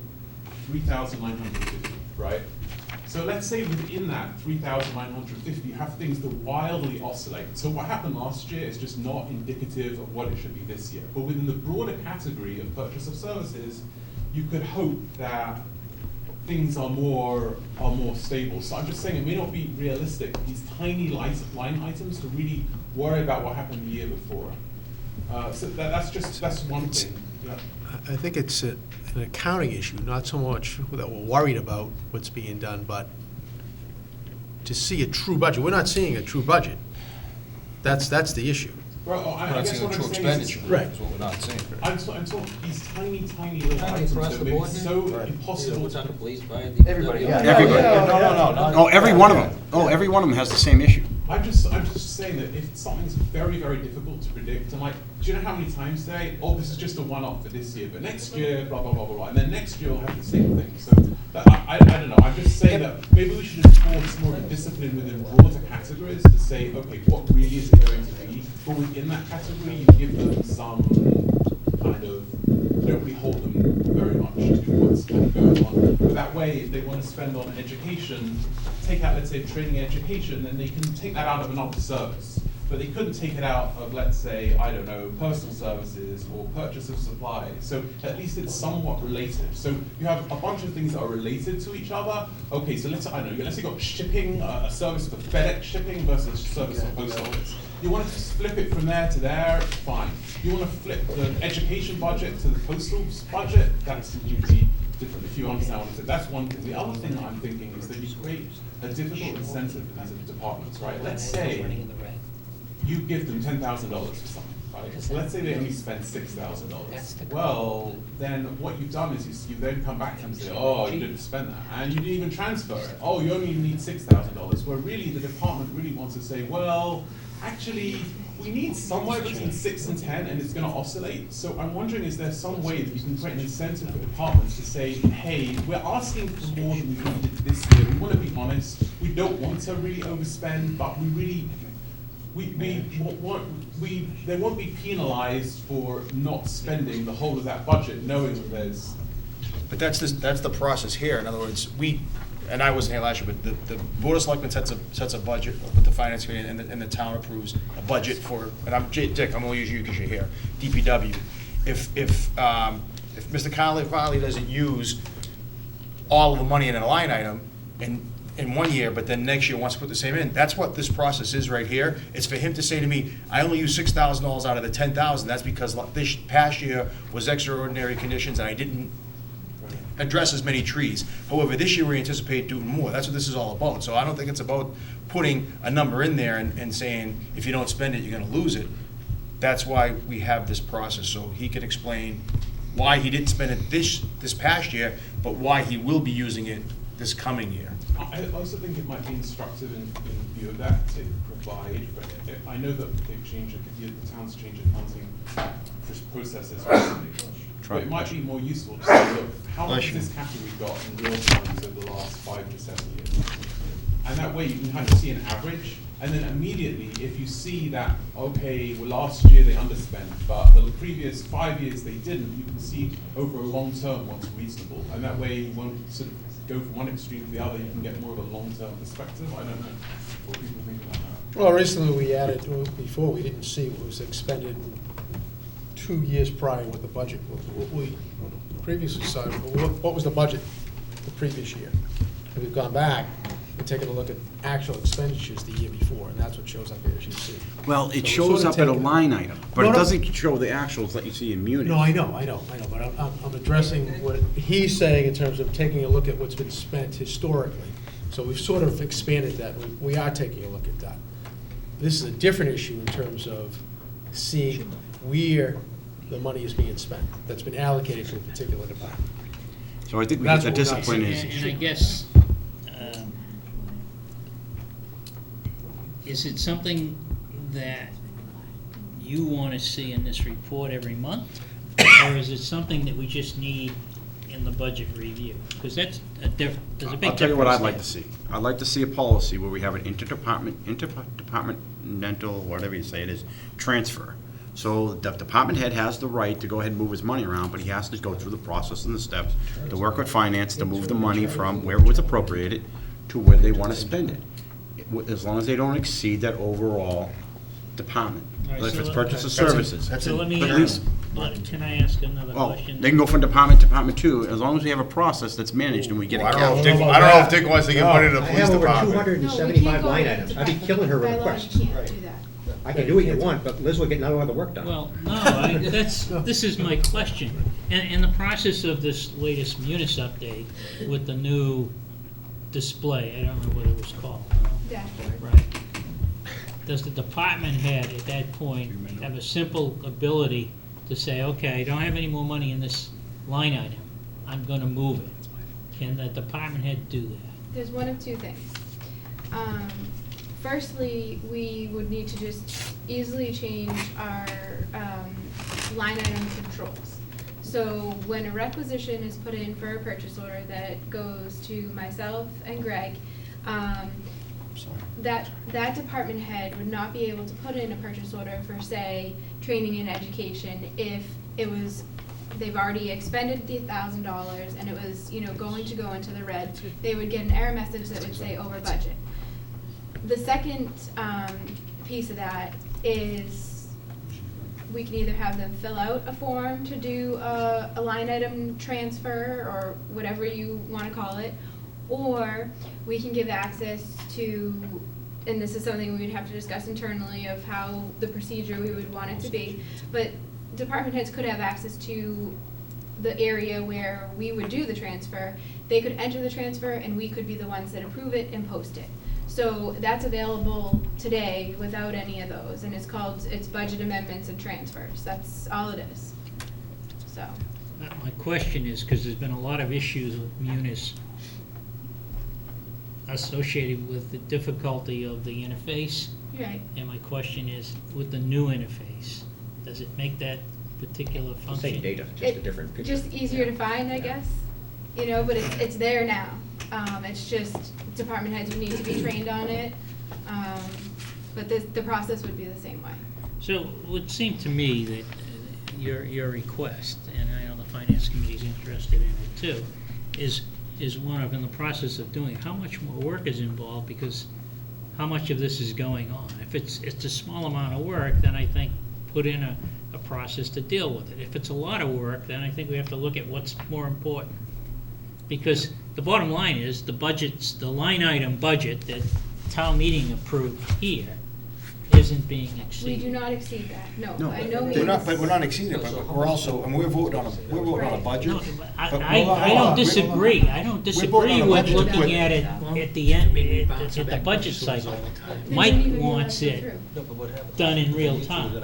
3,950, right? So let's say within that 3,950, you have things that wildly oscillate. So what happened last year is just not indicative of what it should be this year. But within the broader category of purchase of services, you could hope that things are more stable. So I'm just saying it may not be realistic, these tiny line items, to really worry about what happened the year before. So that's one thing. Yeah. I think it's an accounting issue, not so much that we're worried about what's being done, but to see a true budget. We're not seeing a true budget. That's the issue. Well, I guess what I'm saying is, right. That's what we're not seeing. I'm talking these tiny little Tiny items across that the make it board so here? impossible. We're talking police, fire, Everybody, yeah. Everybody. No. Oh, every one of them. Oh, every one of them has the same issue. I'm just saying that if something's very, very difficult to predict, I'm like, do you know how many times they, oh, this is just a one-off for this year, but next year, blah, blah, blah, blah, blah, and then next year we'll have the same thing. So I don't know, I'm just saying that maybe we should enforce more of a discipline within broader categories to say, okay, what really is it going to be? But within that category, you give them some kind of, you don't really hold them very much to what's kind of going on. But that way, if they want to spend on education, take out, let's say, training education, then they can take that out of another service. but they couldn't take it out of, let's say, I don't know, personal services or purchase of supplies. So at least it's somewhat related. So you have a bunch of things that are related to each other. Okay, so let's say you got shipping, a service for FedEx shipping versus service for post office. You want to flip it from there to there, fine. You want to flip the education budget to the postal budget, that's completely different, if you understand what I'm saying. That's one thing. The other thing that I'm thinking is that you create a difficult incentive for these departments, right? Let's say you give them $10,000 for something, right? So let's say they only spend $6,000. Well, then what you've done is you then come back and say, oh, you didn't spend that, and you didn't even transfer it. Oh, you only need $6,000. Where really the department really wants to say, well, actually, we need somewhere between 6 and 10, and it's going to oscillate. So I'm wondering, is there some way that you can create an incentive for departments to say, hey, we're asking for more than we needed this year. We want to be honest. We don't want to really overspend, but we really, they won't be penalized for not spending the whole of that budget, knowing that there's. But that's the process here. In other words, and I wasn't here last year, but the Board of Selectmen sets a budget with the Finance Committee, and the town approves a budget for, and Dick, I'm gonna use you because you're here, DPW. If Mr. Farley doesn't use all of the money in a line item in 1 year, but then next year wants to put the same in, that's what this process is right here. It's for him to say to me, I only used $6,000 out of the $10,000. That's because this past year was extraordinary conditions and I didn't address as many trees. However, this year we anticipate doing more. That's what this is all about. So I don't think it's about putting a number in there and saying, if you don't spend it, you're gonna lose it. That's why we have this process, so he can explain why he didn't spend it this past year, but why he will be using it this coming year. I also think it might be instructive in view of that to provide, I know that they've changed, the town's changed accounting processes recently. But it might be more useful to say, look, how much has this category got in real terms over the last 5 to 7 years? And that way you can kind of see an average, and then immediately, if you see that, okay, well last year they underspent, but the previous 5 years they didn't, you can see over a long term what's reasonable. And that way you won't sort of go from one extreme to the other, you can get more of a long-term perspective. I don't know what people think about that. Well, recently we added, before we didn't see what was expended 2 years prior with the budget. What we previously saw, what was the budget the previous year? And we've gone back and taken a look at actual expenditures the year before, and that's what shows up here, as you see. Well, it So shows up at a line item, but No, it no. doesn't show the actuals that you see in Munich. No, I know, but I'm addressing what he's saying in terms of taking a look at what's been spent historically. So we've sort of expanded that. We are taking a look at that. This is a different issue in terms of seeing where the money is being spent, that's been allocated to a particular department. So I think That's the what we're not discipline seeing. is. And I guess, is it something that you want to see in this report every month? Or is it something that we just need in the budget review? Because there's a big difference. I'll tell you what I'd like there. to see. I'd like to see a policy where we have an interdepartmental, whatever you say it is, transfer. So the department head has the right to go ahead and move his money around, but he has to go through the process and the steps to work with finance to move the money from where it was appropriated to where they want to spend it. As long as they don't exceed that overall department. All right, If so it's let- purchase of services. So let me, But at least- can I ask another Well, question? they can go from department to department too, as long as we have a process that's managed and we get it. I don't know if Dick wants to give money to the I police have over department. 275 line items. I'd be killing her with requests. I can do what you want, but Liz will get none of the work done. Well, no, this is my question. In the process of this latest Munis update with the new display, I don't know what it was called. Dashboard. Right. Does the department head at that point have a simple ability to say, okay, I don't have any more money in this line item, I'm gonna move it? Can the department head do that? There's one of two things. Firstly, we would need to just easily change our line item controls. So when a requisition is put in for a purchase order that goes to myself and Greg, that department head would not be able to put in a purchase order for, say, training and education if it was, they've already expended the $1,000 and it was, going to go into the red. They would get an error message that would say over budget. The second piece of that is we can either have them fill out a form to do a line item transfer or whatever you want to call it, or we can give access to, and this is something we would have to discuss internally of how the procedure we would want it to be, but department heads could have access to the area where we would do the transfer. They could enter the transfer and we could be the ones that approve it and post it. So that's available today without any of those, and it's budget amendments and transfers. That's all it is. So. My question is, because there's been a lot of issues with Munis associated with the difficulty of the interface. Right. And my question is, with the new interface, does it make that particular function? Same data, just a different picture. Just easier to find, I guess. You know, but it's there now. It's just department heads would need to be trained on it. But the process would be the same way. So it would seem to me that your request, and I know the finance committee's interested in it too, is one of, in the process of doing, how much more work is involved, because how much of this is going on? If it's a small amount of work, then I think put in a process to deal with it. If it's a lot of work, then I think we have to look at what's more important. Because the bottom line is, the line item budget that town meeting approved here isn't being We exceeded. do not exceed that. No, No, by no we're means. not, but we're not exceeding it, but we're also, and we're voting on a budget. No, but- I don't disagree. I don't disagree with looking at it at the end, at the budget cycle. Mike wants it done in real time.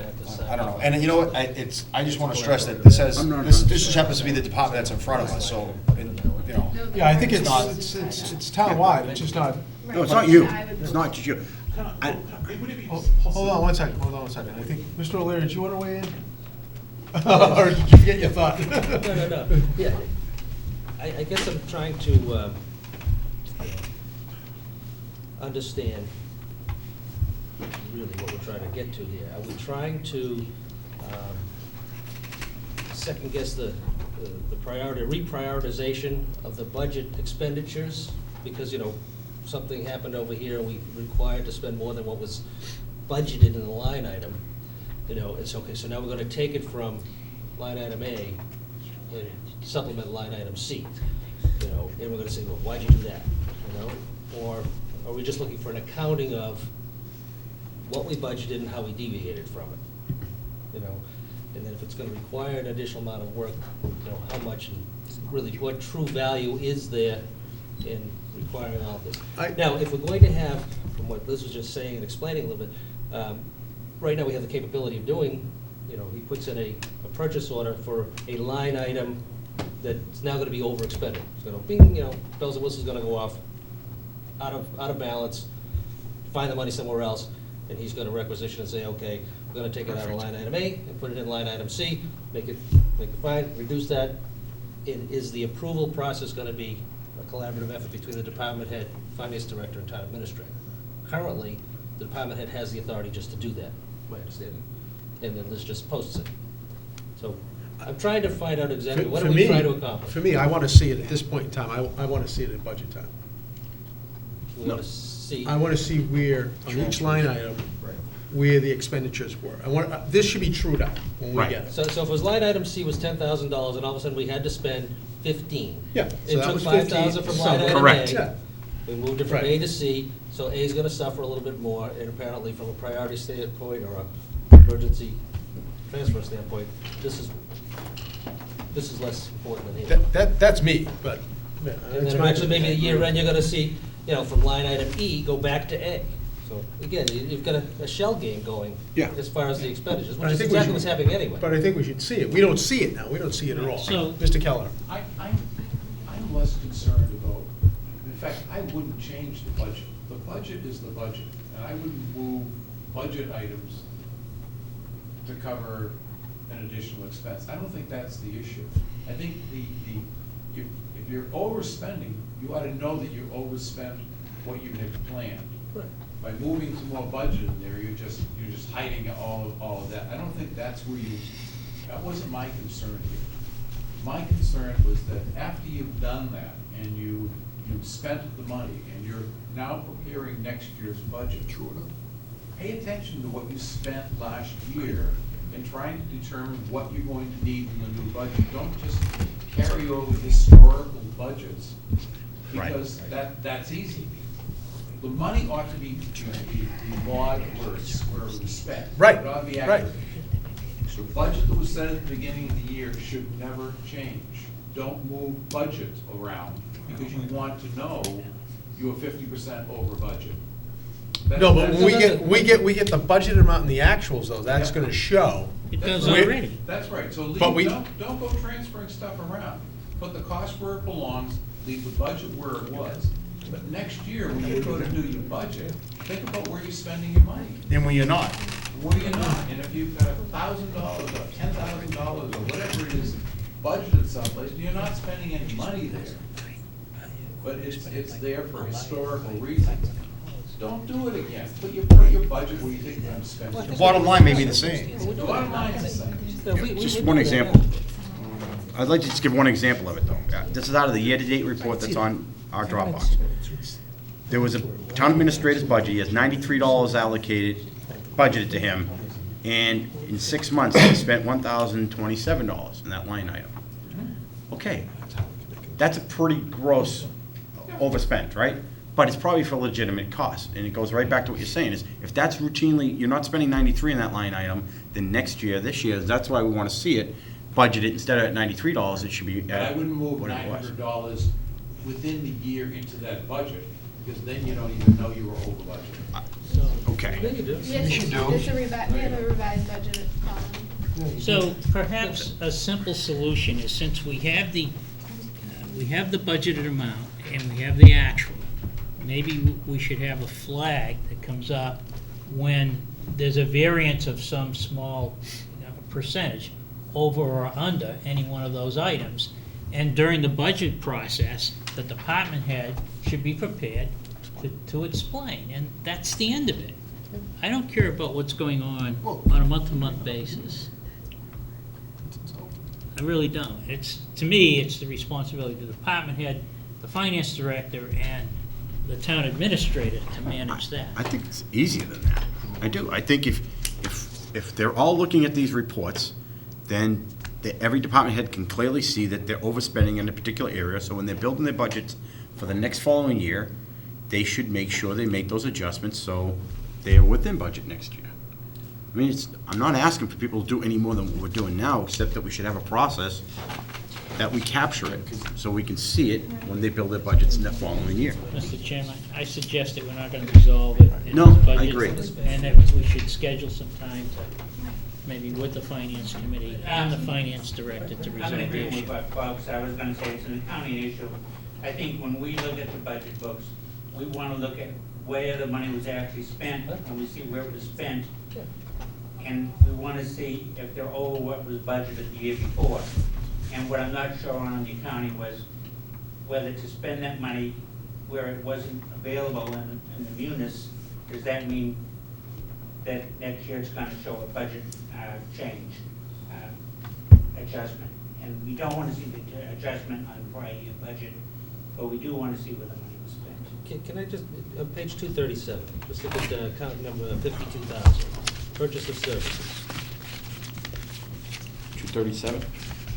I don't know, and you know what, I just wanna stress that this just happens to be the department that's in front of us, so, and, you know. Yeah, I think It's not- it's townwide, it's just not. No, it's not you. It's not just you. Hold on one second. I think, Mr. O'Leary, did you want to weigh in? Or did you get your thought? No. Yeah. I guess I'm trying to understand really what we're trying to get to here. Are we trying to second guess the reprioritization of the budget expenditures? Because, something happened over here and we required to spend more than what was budgeted in the line item. It's okay, so now we're gonna take it from line item A and supplement line item C. And we're gonna say, well, why'd you do that? Or are we just looking for an accounting of what we budgeted and how we deviated from it? And then if it's gonna require an additional amount of work, how much and really what true value is there in requiring all this. Now, if we're going to have, from what Liz was just saying and explaining a little bit, right now we have the capability of doing, he puts in a purchase order for a line item that's now gonna be overexpended. It's gonna bing, bells and whistles gonna go off, out of balance, find the money somewhere else, and he's gonna requisition and say, okay, we're gonna take it out of line item A and put it in line item C, make it fine, reduce that. Is the approval process gonna be a collaborative effort between the department head, finance director, and town administrator? Currently, the department head has the authority just to do that, my understanding, and then Liz just posts it. So I'm trying to find out exactly what are we trying to accomplish. For me, I want to see it at this point in time, I want to see it at budget time. We want to see. I want to see where, on each line item, where the expenditures were. This should be trued up when we get it. So if it was line item C was $10,000, and all of a sudden we had to spend 15. Yeah, so It that took was 5,000 from line item Correct. A. Yeah. We moved it from A Right. to C, so A is gonna suffer a little bit more, and apparently from a priority standpoint or a emergency transfer standpoint, this is less important than A. That's me, but. yeah, And it's then my- eventually, maybe a year end, you're gonna see, from line item E, go back to A. So again, you've got a shell game going. Yeah. As far as the expenditures, But which I is think we exactly should- what's happening anyway. But I think we should see it. We don't see it now. We don't see it at all. So- Mr. Keller. I'm less concerned about, in fact, I wouldn't change the budget. The budget is the budget, and I wouldn't move budget items to cover an additional expense. I don't think that's the issue. I think if you're overspending, you ought to know that you overspent what you had planned. By moving some more budget in there, you're just hiding all of that. I don't think that's where that wasn't my concern here. My concern was that after you've done that and you've spent the money and you're now preparing next year's budget, pay attention to what you spent last year and trying to determine what you're going to need in the new budget. Don't just carry over historical budgets, because that's easy. The money ought to be laud where it was spent. Right, It ought to be right. accurate. The budget that was set at the beginning of the year should never change. Don't move budget around because you want to know you are 50% over budget. No, but when we get the budget amount and the actuals though, that's gonna show. It does We're- already. That's right, so But we- don't go transferring stuff around. Put the cost where it belongs, leave the budget where it was. But next year, when you go to do your budget, think about where you're spending your money. And when you're not. Where you're not, and if you've got $1,000 or $10,000 or whatever it is budgeted someplace, you're not spending any money there. But it's there for historical reasons. Don't do it again. Put your budget where you think you're going to spend it. The bottom line may be the same. The bottom line is the same. Just one example. I'd like to just give one example of it, though. This is out of the year-to-date report that's on our Dropbox. There was a town administrator's budget, he has $93 allocated, budgeted to him, and in 6 months, he spent $1,027 in that line item. Okay, that's a pretty gross overspent, right? But it's probably for legitimate costs, and it goes right back to what you're saying, is if that's routinely, you're not spending 93 in that line item, then next year, this year, that's why we want to see it budgeted, instead of at $93, it should be But I at wouldn't move what it was. $900 within the year into that budget, because then you don't even know you were over budget. Okay. It's a revised budget column. So perhaps a simple solution is, since we have the budgeted amount and we have the actual, maybe we should have a flag that comes up when there's a variance of some small percentage over or under any one of those items. And during the budget process, the department head should be prepared to explain, and that's the end of it. I don't care about what's going on a month-to-month basis. I really don't. To me, it's the responsibility of the department head, the finance director, and the town administrator to manage that. I think it's easier than that. I do. I think if they're all looking at these reports, then every department head can clearly see that they're overspending in a particular area, so when they're building their budgets for the next following year, they should make sure they make those adjustments so they are within budget next year. I mean, I'm not asking for people to do any more than what we're doing now, except that we should have a process that we capture it, so we can see it when they build their budgets in the following year. Mr. Chairman, I suggest that we're not going to resolve it in No, this budget. I agree. And that we should schedule some time to, maybe with the finance committee and the finance director, to I'm resolve in the agreement issue. with what Bob said. I was gonna say it's an accounting issue. I think when we look at the budget books, we wanna look at where the money was actually spent, and we see where it was spent. And we wanna see if they're over what was budgeted the year before. And what I'm not sure on the accounting was whether to spend that money where it wasn't available in the munis. Does that mean that next year it's gonna show a budget change, adjustment? And we don't wanna see the adjustment on the prior year budget, but we do wanna see where the money was spent. Can I just, on page 237, just look at account number 52,000, purchase of services. 237?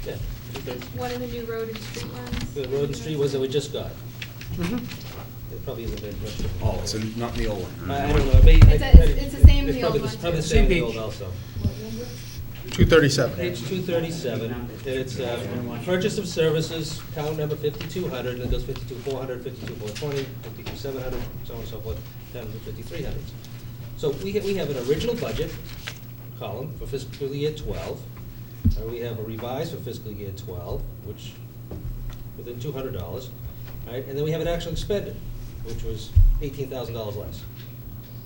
Yeah, 237. One of the new road and street ones. The road and street was that we just got. Mm-hmm. It probably isn't very much. Oh, it's not in the old one. I don't know, it may. It's the same in the probably old one, Probably the too. same in the old also. 237. Page 237, and it's purchase of services, count number 5,200, and it goes 5,400, 5,420, 5,700, so on and so forth, down to 5,300. So we have an original budget column for fiscal year 12, and we have a revised for fiscal year 12, which within $200, right? And then we have an actual expended, which was $18,000 less.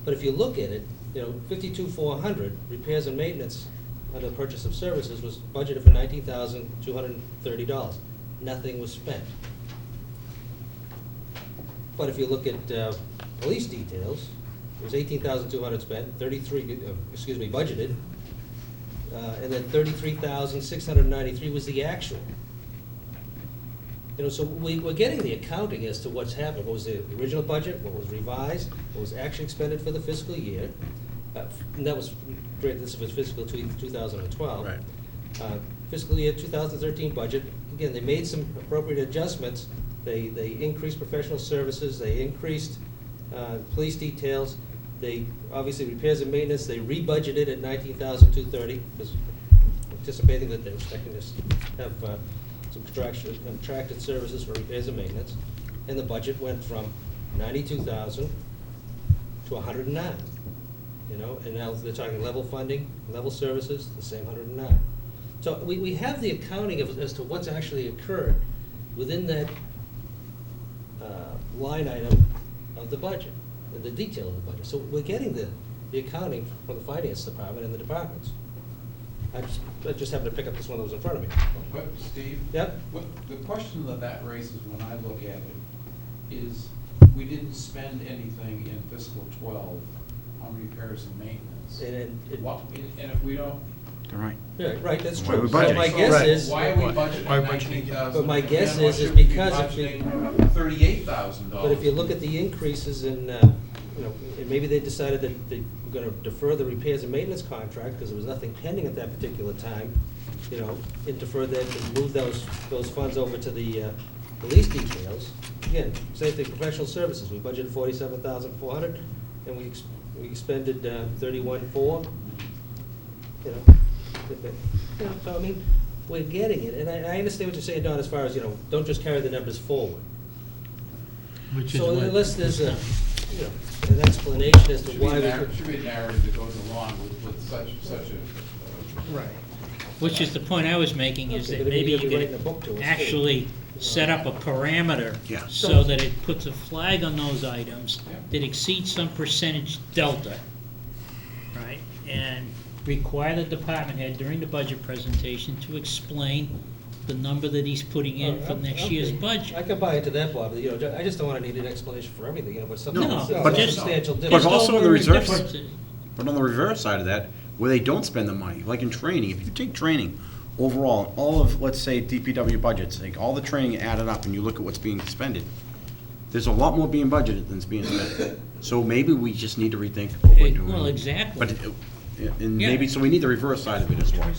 But if you look at it, 52,400 repairs and maintenance under purchase of services was budgeted for $19,230. Nothing was spent. But if you look at police details, it was $18,200 spent, budgeted, and then $33,693 was the actual. So we're getting the accounting as to what's happened. What was the original budget, what was revised, what was actually expended for the fiscal year, And that was, great, this was fiscal 2012. Right. Fiscal year 2013 budget, again, they made some appropriate adjustments. They increased professional services, they increased police details, they, obviously, repairs and maintenance, they rebudgeted at $19,230, because anticipating that they were expecting to have some contracted services for repairs and maintenance. And the budget went from 92,000 to 109, you know, and now they're talking level funding, level services, the same 109. So we have the accounting as to what's actually occurred within that line item of the budget, the detail of the budget. So we're getting the accounting from the finance department and the departments. I just happened to pick up this one that was in front of me. But Steve? Yep. The question that raises when I look at it is, we didn't spend anything in fiscal 12 on repairs and maintenance. And if we don't. Right. Yeah, right, that's Why are true. we So budgeting? my guess Right. is. Why are we budgeting Why are we budgeting? $19,000? But my guess Then why is should we be because if we- budgeting $38,000. But if you look at the increases in, you know, and maybe they decided that they were gonna defer the repairs and maintenance contract, because there was nothing pending at that particular time, you know, and defer that and move those funds over to the police details. Again, same thing, professional services, we budgeted 47,400, and we expended 31,400, you know. So, I mean, we're getting it, and I understand what you're saying, Don, as far as, you know, don't just carry the numbers forward. Which is So what- unless there's a, you know, an explanation as to why we could. Should be a narrative that goes along with such a. Right. Which is the point I was making, is Okay, that but maybe you'll you be writing a book to us, could too. actually set up a parameter Yeah. so that it puts a flag on those items Yeah. that exceed some percentage delta, right? And require the department head during the budget presentation to explain the number that he's putting in for next year's Okay. budget. I can buy into that, Bob, you know, I just don't wanna need an explanation for everything, you know, but something No, that's but a just- substantial But difference. also on the over reserve, difference. but on the reverse side of that, where they don't spend the money, like in training, if you take training overall, all of, let's say, DPW budgets, like all the training added up and you look at what's being expended, there's a lot more being budgeted than's being spent. So maybe we just need to rethink what we're doing. Well, exactly. But, and Yeah. maybe, so we need the reverse side of it as well.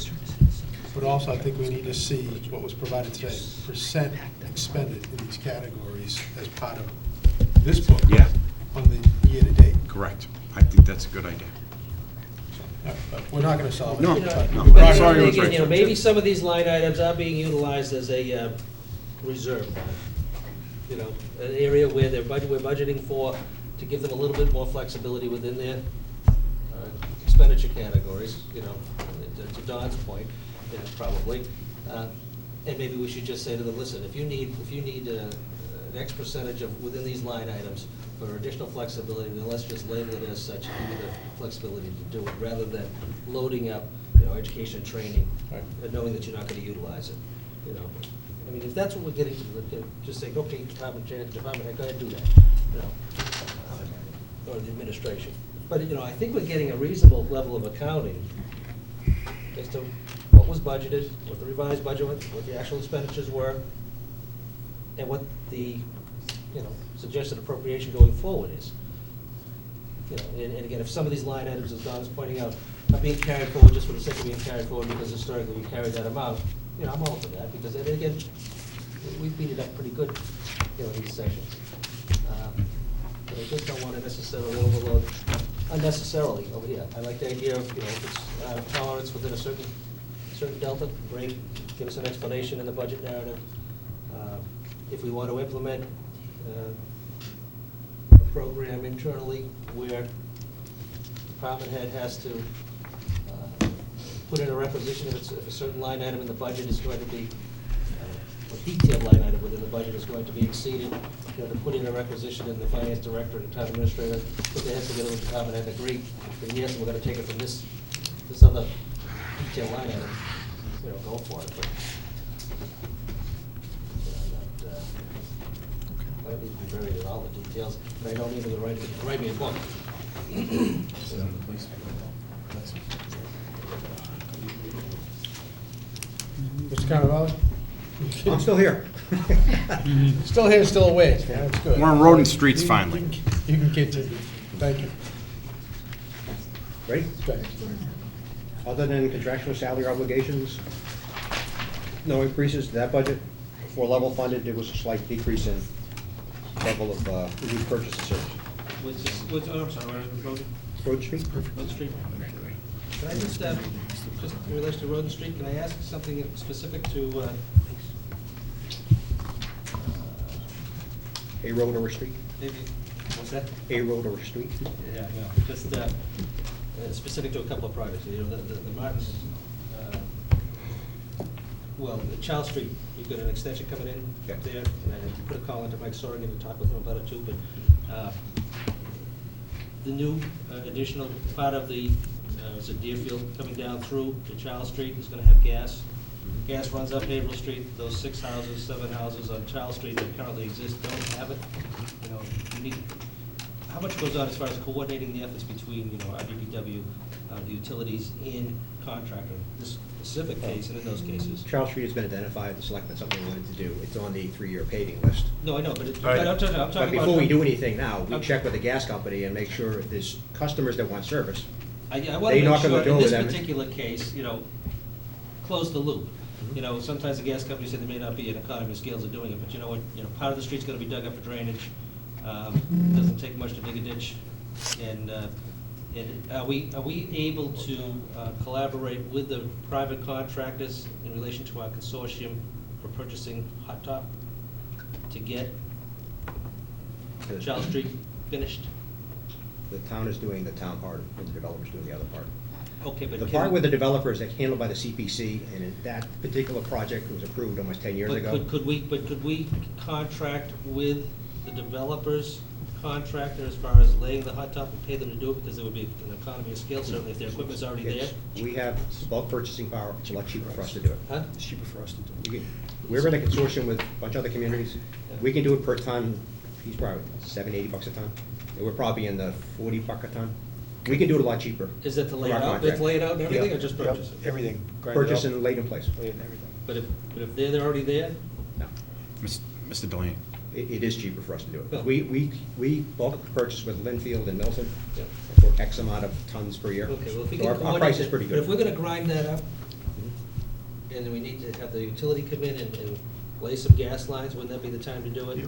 But also, I think we need to see what was provided today, percent expended in these categories as part of this book. Yeah. On the year-to-date. Correct. I think that's a good idea. But we're not gonna solve it. No, But no. we But brought it Sorry, up. it was again, you know, right. maybe some of these line items are being utilized as a reserve fund. You know, an area where we're budgeting for, to give them a little bit more flexibility within their expenditure categories, you know, to Don's point, you know, probably. And maybe we should just say to them, listen, if you need an X percentage of, within these line items for additional flexibility, then let's just label it as such, and give you the flexibility to do it, rather than loading up, you know, education and training, and knowing that you're not gonna utilize it, you know. I mean, if that's what we're getting to, just say, okay, department head, go ahead and do that, you know, or the administration. But, you know, I think we're getting a reasonable level of accounting as to what was budgeted, what the revised budget was, what the actual expenditures were, and what the, you know, suggested appropriation going forward is. You know, and again, if some of these line items, as Don is pointing out, are being carried forward just for the sake of being carried forward because historically we carried that amount, you know, I'm all for that, because then again, we beat it up pretty good, you know, in these sections. But I just don't want to necessarily overload unnecessarily over here. I like the idea of, you know, if it's out of tolerance within a certain delta, great, give us an explanation in the budget narrative. If we want to implement a program internally where department head has to put in a requisition if a certain line item in the budget is going to be, a detailed line item within the budget is going to be exceeded, you know, to put in a requisition in the finance director and town administrator, put their heads together with the department head and agree, then yes, we're gonna take it from this other detailed line item, you know, go for it, but, you know, I don't need to be buried in all the details, and I don't need to write me a book. Mr. Carnavale? I'm still here. Still here, still a ways, man, that's good. We're on road and streets finally. You can continue. Thank you. Ready? Go ahead. Other than contractual salary obligations, no increases to that budget. For level funded, there was a slight decrease in level of new purchase of service. I'm sorry, Road Road Street? Street? Can I just in relation to Road and Street, can I ask something specific to, A road or a street? maybe, what's that? A road or a street? Yeah, no, just specific to a couple of projects, you know, the Martin's, well, the Charles Street, you've got an extension coming in Yeah. there, and I put a call into Mike Sorgan to talk with him about it too, but the new additional part of the, is it Deerfield coming down through to Charles Street is gonna have gas. Gas runs up Haverhill Street, those 6 houses, 7 houses on Charles Street that currently exist don't have it. You know, you need, how much goes on as far as coordinating the efforts between, you know, our DPW, the utilities and contractor, this specific case and in those cases? Charles Street has been identified, the selectmen, something we wanted to do. It's on the 3-year paving list. No, I know, but Right. I'm talking about. But before we do anything now, we check with the gas company and make sure if there's customers that want service. I want They to make knock on the sure, door in this with them. particular case, you know, close the loop. Mm-hmm. You know, sometimes the gas companies say there may not be an economy of scales of doing it, but you know what, you know, part of the street's gonna be dug up for drainage. Doesn't take much to dig a ditch. And are we able to collaborate with the private contractors in relation to our consortium for purchasing hot top to get Charles Street finished? The town is doing the town part, and the developer's doing the other part. Okay, but The can part we- with the developers is handled by the CPC, and that particular project was approved almost 10 years But ago. could we contract with the developer's contractor as far as laying the hot top and pay them to do it, because there would be an economy of scale, certainly if their equipment's already there? Yes, we have bulk purchasing power, it's a lot cheaper for us to do it. Huh? It's cheaper for us to do. We're in a consortium with a bunch of other communities. We can do it per ton, he's probably $70-80 a ton. And we're probably in the $40 a ton. We can do it a lot cheaper. Is that to lay it from our out, that's contract. lay it out and everything, or Yeah. just purchase it? Everything. Purchase and laid in place. But if they're already there, No. Mr. Delaney. It is cheaper for us to do Well- it. We bulk purchase with Linfield and Milton Yeah. for X amount of tons per year. okay, well, if we So can our coordinate price is it, pretty but if good. we're gonna grind that up, and then we need to have the utility come in and lay some gas lines, wouldn't that be the time to do it?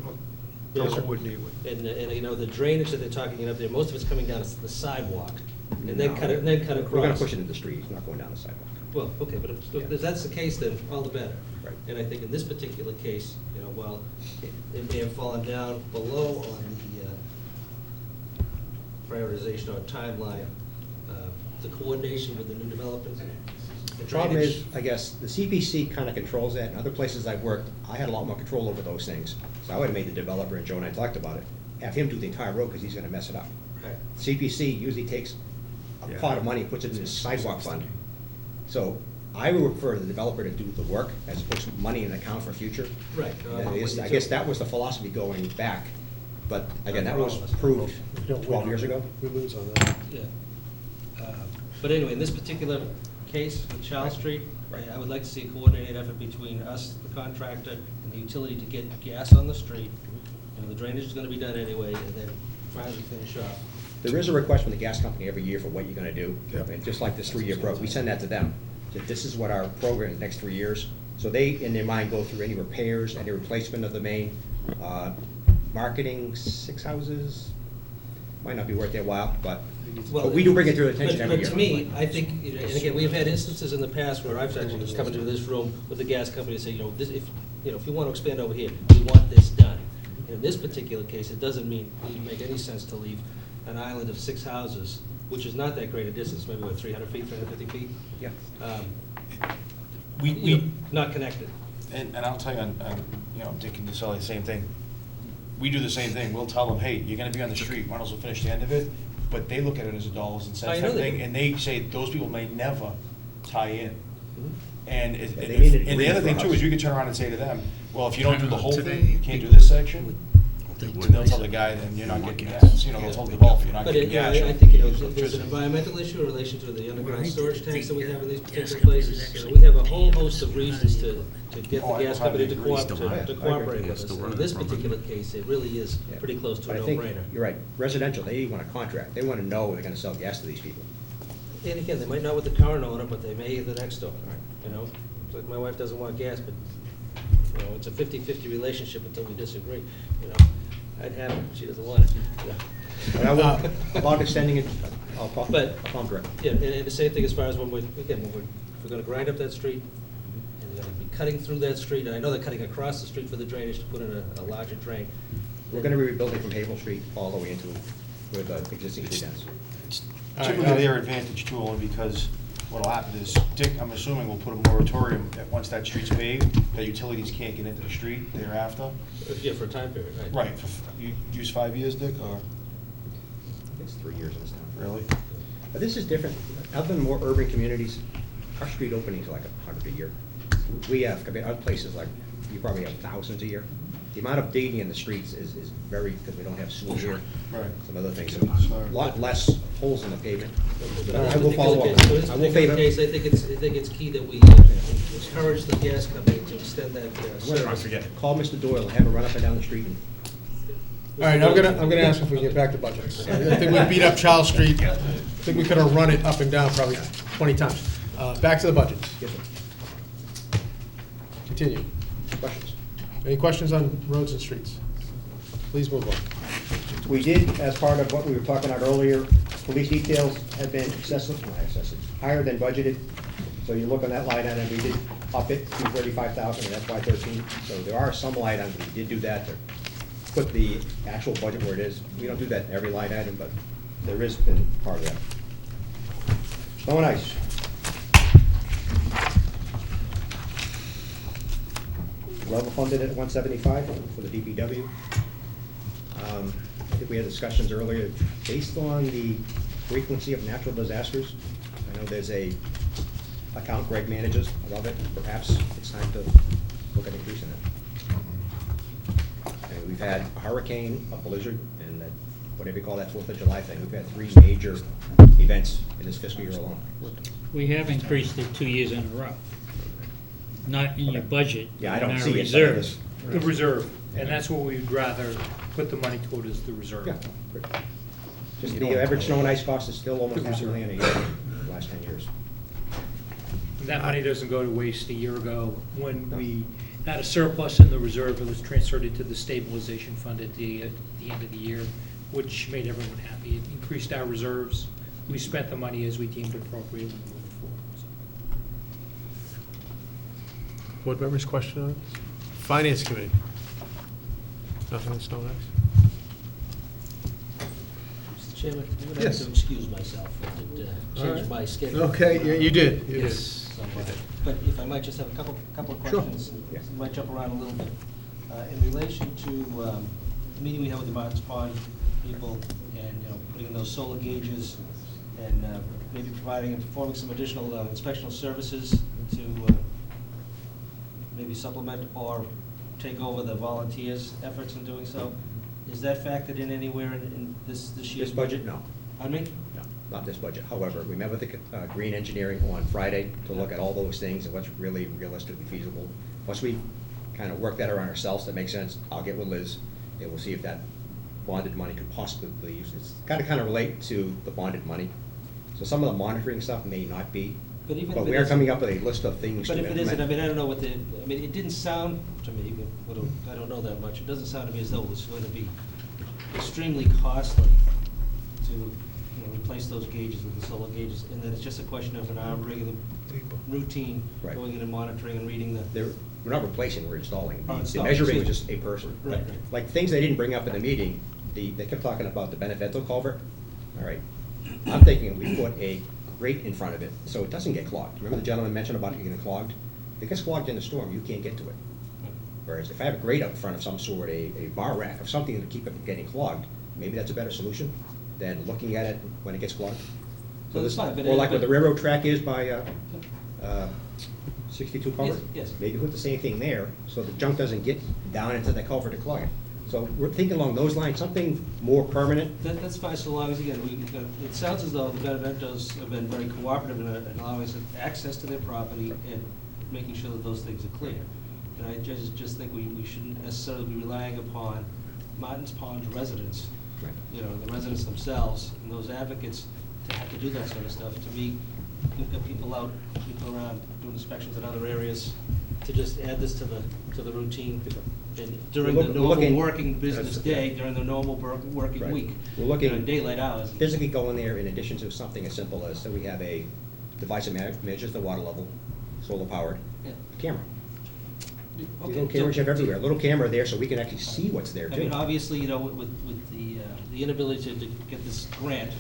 Yes, sir. And, you know, the drainage that they're talking up there, most of it's coming down the sidewalk, and then cut across. We're gonna push it into the street, it's not going down the sidewalk. Well, okay, but if that's the case, then all the better. Right. And I think in this particular case, you know, while it may have fallen down below on the prioritization or timeline, the coordination with the new developers, the The problem drainage. is, I guess, the CPC kind of controls that. In other places I've worked, I had a lot more control over those things. So I would have made the developer, and Joe and I talked about it, have him do the entire road because he's gonna mess it up. Right. CPC usually takes a Yeah. pot of money and puts it in his sidewalk fund. So I would prefer the developer to do the work as opposed to money in an account for future. Right. And I guess that was the philosophy going back. But again, that was approved We don't win 12 on years that. ago. We lose on that. Yeah. But anyway, in this particular case with Charles Street, I would like to see a coordinated effort between us, the contractor, and the utility to get gas on the street. You know, the drainage is gonna be done anyway, and then finally finish off. There is a request from the gas company every year for what you're gonna do. Yep. And just like this 3-year program, we send that to them. That this is what our program is, next 3 years. So they, in their mind, go through any repairs, any replacement of the main. Marketing 6 houses, might not be worth their while, but we do bring it to their attention every year. But to me, I think, you know, and again, we've had instances in the past where I've actually just come into this room with the gas company and say, you know, this, if you want to expand over here, we want this done. In this particular case, it doesn't mean, it would make any sense to leave an island of 6 houses, which is not that great a distance, maybe what, 300 feet, 350 feet? Yeah. Not connected. And I'll tell you, you know, Dick and Sully, the same thing. We do the same thing. We'll tell them, hey, you're gonna be on the street, might as well finish the end of it. But they look at it as a dollars and I cents know type they thing, do. and they say those people may never tie in. And Yeah, they need an and the other agreement thing from too us. is you can turn around and say to them, well, if you don't do the whole thing, you can't do this section. And they'll tell the guy, then you're not getting gas, you know, they'll tell the developer, you're not But getting you know, gas. I think, you know, there's an environmental issue in relation to the underground storage tanks that we have in these particular places. You know, we have a whole host of reasons to get the gas company to cooperate with us. In this particular case, it really is pretty close to a But I think, no-brainer. you're right, residential, they want a contract. They wanna know they're gonna sell gas to these people. And again, they might not with the current owner, but they may the next owner, you know? It's like my wife doesn't want gas, but, you know, it's a 50-50 relationship until we disagree, you know? I'd have it, she doesn't want it, you know? And I will, about extending it, I'll call direct. Yeah, and the same thing as far as when if we're gonna grind up that street, and they're gonna be cutting through that street, and I know they're cutting across the street for the drainage to put in a larger drain. We're gonna be rebuilding from Havel Street all the way into where the existing street ends. Typically their advantage too, only because what'll happen is, Dick, I'm assuming, will put a moratorium that once that street's paved, that utilities can't get into the street thereafter. Yeah, for a time period, right? Right, you use 5 years, Dick, or? I think it's 3 years in this town. Really? But this is different. Other than more urban communities, our street openings are like 100 a year. We have, I mean, other places like, you probably have thousands a year. The amount of digging in the streets is very, because we don't have sewer here. Right. Some other things, a lot less holes in the pavement. But I will follow up. So this I will particular favor. case, I think it's key that we encourage the gas company to extend that service. Call Mr. Doyle and have him run up and down the street and All right, I'm gonna ask if we can get back to budgets. I think we beat up Charles Street. I think we could have run it up and down probably 20 times. Back to the budgets. Yes, sir. Continue. Questions? Any questions on roads and streets? Please move on. We did, as part of what we were talking about earlier, police details have been higher than budgeted. So you look on that line item, we did up it to 35,000, and that's why 13. So there are some line items, we did do that to put the actual budget where it is. We don't do that in every line item, but there is been part of that. Snow and ice. Level funded at 175 for the DPW. I think we had discussions earlier, based on the frequency of natural disasters. I know there's a account Greg manages, I love it, perhaps it's time to look at increasing it. And we've had a hurricane, a blizzard, and that, whatever you call that 4th of July thing, we've had 3 major events in this fiscal year alone. We have increased it 2 years in a row. Not in your budget. Yeah, I don't in our see it. reserves. The reserve, and that's what we'd rather put the money toward is the reserve. Yeah. Just the average snow and ice cost is still almost $500,000 a year in the last 10 years. And that money doesn't go to waste. A year ago, when we had a surplus in the reserve, it was transferred into the stabilization fund at the end of the year, which made everyone happy. It increased our reserves. We spent the money as we deemed appropriate and moved forward. Board members, question on this? Finance Committee? Nothing on snow and ice? Mr. Chairman, I'm going to Yes. have to excuse myself. I did All change right. my schedule. Okay, yeah, you did, you did. Somewhat. But if I might just have a couple of Sure. questions. You might jump around a little bit. In relation to the meeting we had with the Martins Pond people and, you know, putting in those solar gauges and maybe providing and performing some additional inspectional services to maybe supplement or take over the volunteers' efforts in doing so. Is that factored in anywhere in this year's This budget, no. Pardon me? No, not this budget. However, we met with the Green Engineering on Friday to look at all those things and what's really realistically feasible. Once we kind of work that around ourselves, that makes sense, I'll get with Liz and we'll see if that bonded money could possibly be used. It's got to kind of relate to the bonded money. So some of the monitoring stuff may not be, But even but if we it are is- coming up with a list of things to But if it isn't, I implement. mean, I don't know what it didn't sound to me, I don't know that much, it doesn't sound to me as though it was going to be extremely costly to, you know, replace those gauges with the solar gauges, and then it's just a question of our regular routine, Right. going in and monitoring and reading the. We're not replacing, we're installing. Oh, The installing, measuring was excuse just a person. Right, right. Like things they didn't bring up in the meeting, they kept talking about the Benevento culvert. All right, I'm thinking we put a grate in front of it so it doesn't get clogged. Remember the gentleman mentioned about it getting clogged? If it gets clogged in a storm, you can't get to it. Whereas if I have a grate up in front of some sort, a bar rack of something to keep it from getting clogged, maybe that's a better solution than looking at it when it gets clogged. So that's fine, but or like where the railroad track is by 62 culvert? Yes. Maybe put the same thing there, so the junk doesn't get down into the culvert to clog it. So we're thinking along those lines, something more permanent. That's fine, so long as, again, it sounds as though the Beneventos have been very cooperative in allowing us access to their property and making sure that those things are clear. And I just think we shouldn't necessarily be relying upon Martins Pond residents, Right. you know, the residents themselves, and those advocates to have to do that sort of stuff. To me, we've got people out, people around doing inspections in other areas, to just add this to the routine. And during the normal working business day, during the normal working week, We're looking during daylight hours. physically go in there in addition to something as simple as, so we have a device that measures the water level, solar powered, camera. Little cameras you have everywhere, a little camera there so we can actually see what's there I too. mean, obviously, you know, with the inability to get this grant,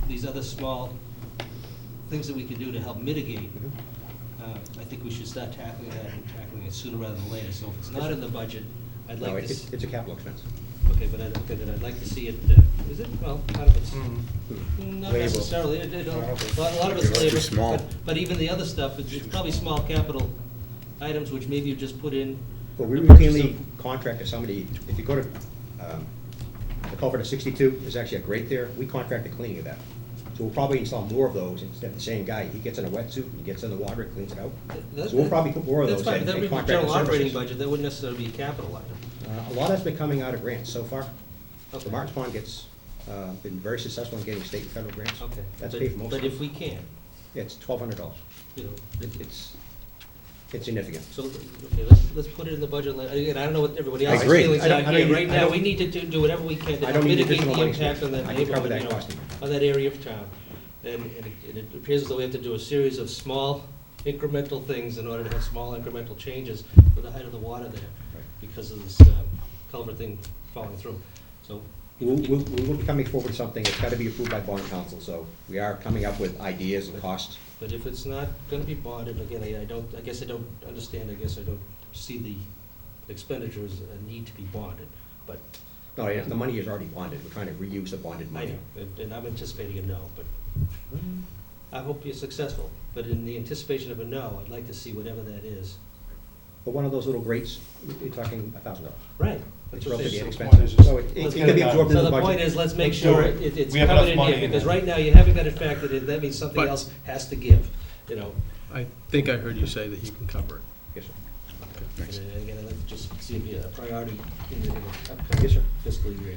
these other small things that we can do to help mitigate, I think we should start tackling that and tackling it sooner rather than later. So if it's not in the budget, I'd like No, to. it's a capital expense. Okay, but I'd like to see it, is it? Well, part of it's, not Labor. necessarily, a lot of it's It's labor. small. But even the other stuff, it's probably small capital items which maybe you just put in. Well, we the purchase routinely of- contract to somebody, if you go to, the culvert of 62, there's actually a grate there, we contract the cleaning of that. So we'll probably install more of those instead of the same guy, he gets in a wetsuit, he gets in the water, cleans it out. So we'll probably put more of those That's fine, in but that'd and be contract general the operating services. budget, that wouldn't necessarily be a capital item. A lot has been coming out of grants so far. Okay. The Martins Pond gets, been very successful in getting state and federal grants. Okay. That's But- paid for most of it. But if we can, Yeah, it's $1,200. you know, It's significant. so, okay, let's put it in the budget. Again, I don't know what everybody I else's agree. feelings I don't- are I here. don't- Right I now, don't- we need to do whatever we can to I help don't need mitigate additional the money, impact on that I can cover neighborhood, that you know, cost. on that area of town. And it appears as though we have to do a series of small incremental things in order to have small incremental changes for the height of the water there, because of this culvert thing falling through. So, We will be coming forward with something, it's got to be approved by bond council, so we are coming up with ideas and costs. but if it's not gonna be bonded, again, I guess I don't understand, I guess I don't see the expenditure as a need to be bonded, but. No, yeah, the money is already bonded, we're trying to reuse the bonded I money. know, and I'm anticipating a no, but I hope you're successful. But in the anticipation of a no, I'd like to see whatever that is. But one of those little grates, you're talking $1,000. Right. It's That's what I'm relatively saying. inexpensive, so it Let's can get be it done. absorbed in So the the point budget. is, let's make Let's do sure it. it's We have covered enough in money here, in because there. right now you haven't got it factored in, that means something But- else has to give, you know. I think I heard you say that you can cover it. Yes, sir. And again, I'd like to just see it be a priority in the Yes, upcoming sir. fiscal year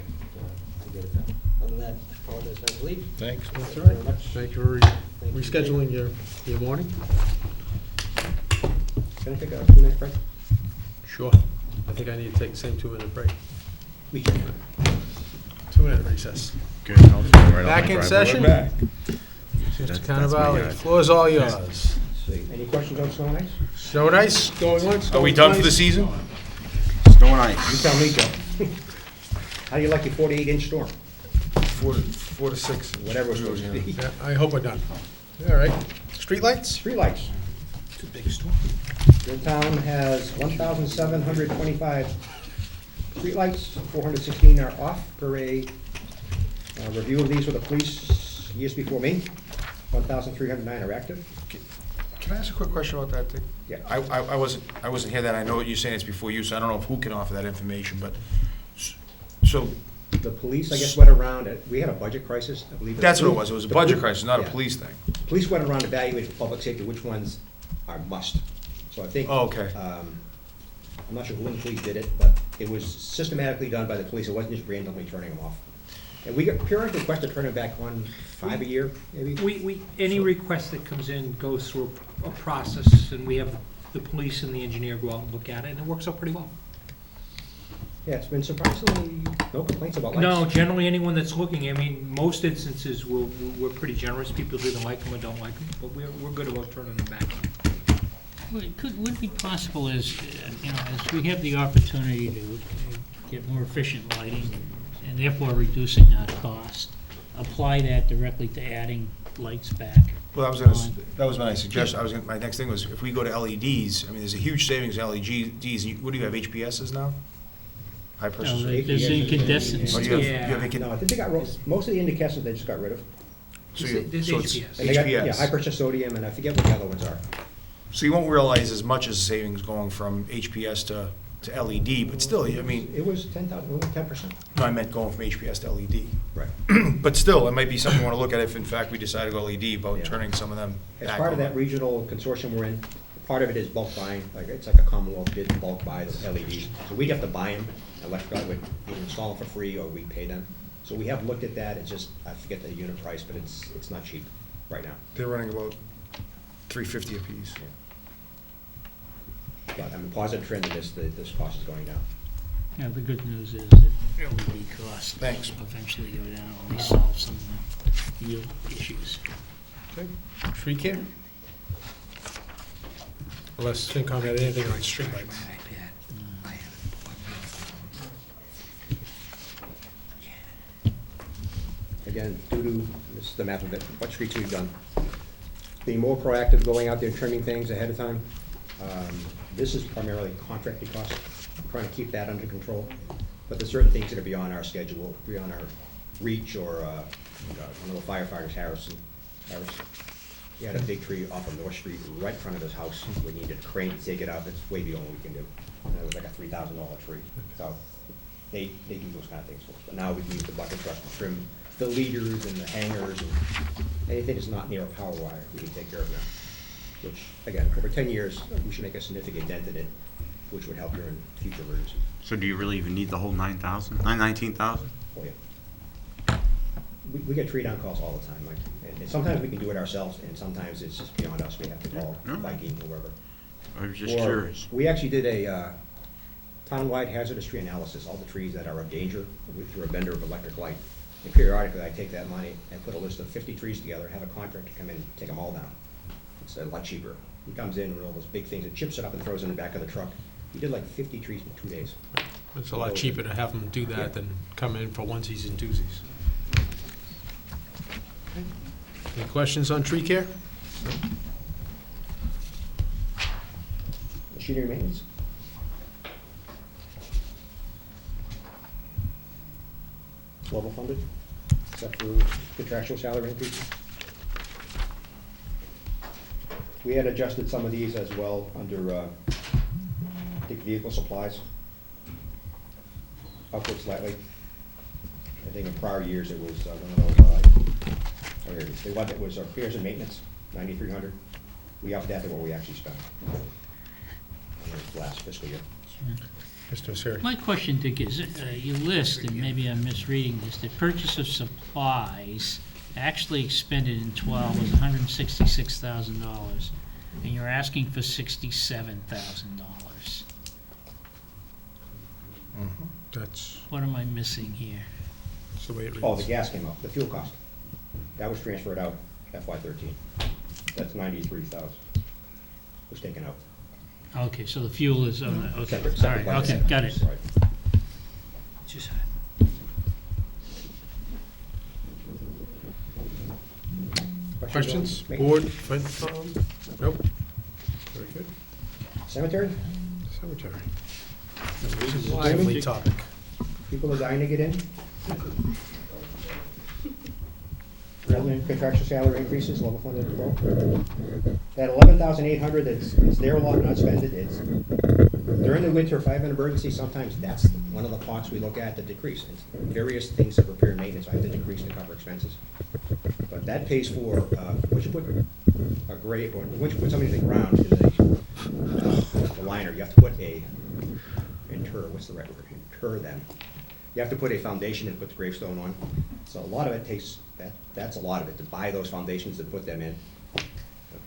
to get it done. Other than that, I apologize for the leave. Thanks. That's Thank all you right. very much. Thank you for Thank you. rescheduling your morning. Can I take a 2-minute break? Sure. I think I need to take the same 2-minute break. We can. 2-minute recess. Good. I'll take it right off my Back in driveway. session? We're back. Mr. That's Cannavale, my the yard. floor is all yours. See, any questions on snow and ice? Snow and ice going once, Are we going done for the twice? season? Snow and You ice. tell me, Joe. How do you like your 48-inch storm? 4 to 6. Whatever it's supposed to be. Yeah, I hope we're done. All right. Streetlights? Streetlights. It's a big storm. Your town has 1,725 streetlights, 416 are off per a review of these with the police years before me. 1,309 are active. Can I ask a quick question about that thing? Yeah. I wasn't here then, I know what you're saying, it's before you, so I don't know if who can offer that information, but, so, The police, I guess, went around, we had a budget crisis, I believe. that's what it was a The budget poli- crisis, not a yeah. police thing. Police went around evaluating for public safety, which ones are must. So I think. Oh, okay. I'm not sure who in the police did it, but it was systematically done by the police, it wasn't just randomly turning them off. And we got periodic requests to turn them back on 5 a year, maybe? Any request that comes in goes through a process, and we have the police and the engineer go out and look at it, and it works out pretty well. Yeah, it's been surprisingly, no complaints about lights. No, generally, anyone that's looking, I mean, most instances, we're pretty generous. People either like them or don't like them, but we're good about turning them back on. Well, would it be possible as, as we have the opportunity to get more efficient lighting and therefore reducing our cost, apply that directly to adding lights back? Well, that was my suggestion, my next thing was, if we go to LEDs, I mean, there's a huge savings in LEDs, what do you have, HPSs now? High pressure? No, there's incandescents. Oh, you have No, I think they got, most of the incandescents they just got rid of. So There's it's HPS. And they got, HPS. yeah, high pressure sodium, and I forget what the other ones are. So you won't realize as much as savings going from HPS to LED, but still, I mean, It was 10%. no, I meant going from HPS to LED. Right. But still, it might be something we want to look at if in fact we decide to go LED, about Yeah. turning some of them As back part of on. that regional consortium we're in, part of it is bulk buying, like, it's like a Commonwealth bid, bulk buy the LEDs. So we'd have to buy them, electric, would either install them for free or we pay them. So we have looked at that, it's just, I forget the unit price, but it's not cheap right now. They're running about $350 apiece. But I'm a positive trend in this cost is going down. Yeah, the good news is that LED costs eventually go down when we solve some of the yield issues. Okay. Tree care? Unless FinCom had anything on streetlights. Again, due to, this is the math of it, what streets we've done. Being more proactive, going out there, trimming things ahead of time. This is primarily contracted costs, trying to keep that under control. But there's certain things that are beyond our schedule, beyond our reach, or one of the firefighters, Harris. He had a big tree off of North Street, right in front of his house. We needed a crane to take it out. It's way beyond what we can do. And it was like a $3,000 tree. So they do those kind of things for us. But now we can use the bucket truck to trim the leaders and the hangers and anything that's not near a power wire, we can take care of that. Which, again, over 10 years, we should make a significant dent in it, which would help during future emergencies. So do you really even need the whole 19,000? Oh, yeah. We get tree down calls all the time, and sometimes we can do it ourselves, and sometimes it's just beyond us. We have to call Viking, whoever. I was just curious. We actually did a town-wide hazardous tree analysis, all the trees that are of danger, through a vendor of electric light. And periodically, I take that money and put a list of 50 trees together, have a contractor come in and take them all down. It's a lot cheaper. He comes in with all those big things and chips it up and throws it in the back of the truck. He did like 50 trees in 2 days. It's a lot cheaper to have them do that than come in for onesies and twosies. Any questions on tree care? Machinery maintenance. It's level funded, except for contractual salary increases. We had adjusted some of these as well under, I think, vehicle supplies. Upward slightly. I think in prior years it was one of those, it was repairs and maintenance, 9,300. We upped that to what we actually spent last fiscal year. Mr. Osiri. My question, Dick, is you list, and maybe I'm misreading this, the purchase of supplies actually expended in 12 was $166,000, and you're asking for $67,000. That's What am I missing here? the way it reads. Oh, the gas came up, the fuel cost. That was transferred out FY13. That's 93,000. Was taken out. Okay, so the fuel is on the, okay, Separate all right, line okay, item. got it. Right. Just- Questions? on Board, maintenance? FinCom? Nope. Very good. Cemetery? Cemetery. This is a lively topic. People are dying to get in. Relevant contractual salary increases, level funded as well. That 11,800, it's there a lot, not spent it. It's during the winter, if I have an emergency, sometimes that's one of the pots we look at to decrease. It's various things of repair and maintenance, I have to decrease to cover expenses. But that pays for, once you put a grave, or once you put something in the ground, in the liner, you have to put what's the right word? Inter them. You have to put a foundation and put the gravestone on. So a lot of it takes, that's a lot of it, to buy those foundations and put them in. A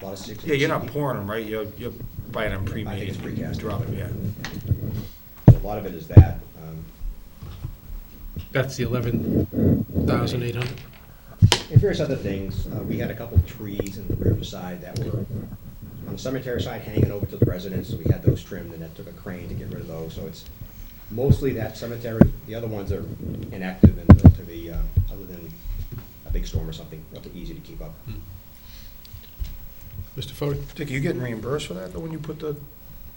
lot of Yeah, you're not pouring them, right? You're buying them I think pre-made. it's precast. Drop them, yeah. So a lot of it is that. That's the 11,800. And various other things. We had a couple of trees in the riverside that were on the cemetery side hanging over to the residents, so we had those trimmed, and that took a crane to get rid of those. So it's mostly that cemetery. The other ones are inactive and relatively, other than a big storm or something, relatively easy to keep up. Mr. Fode? Dick, you getting reimbursed for that, though, when you put the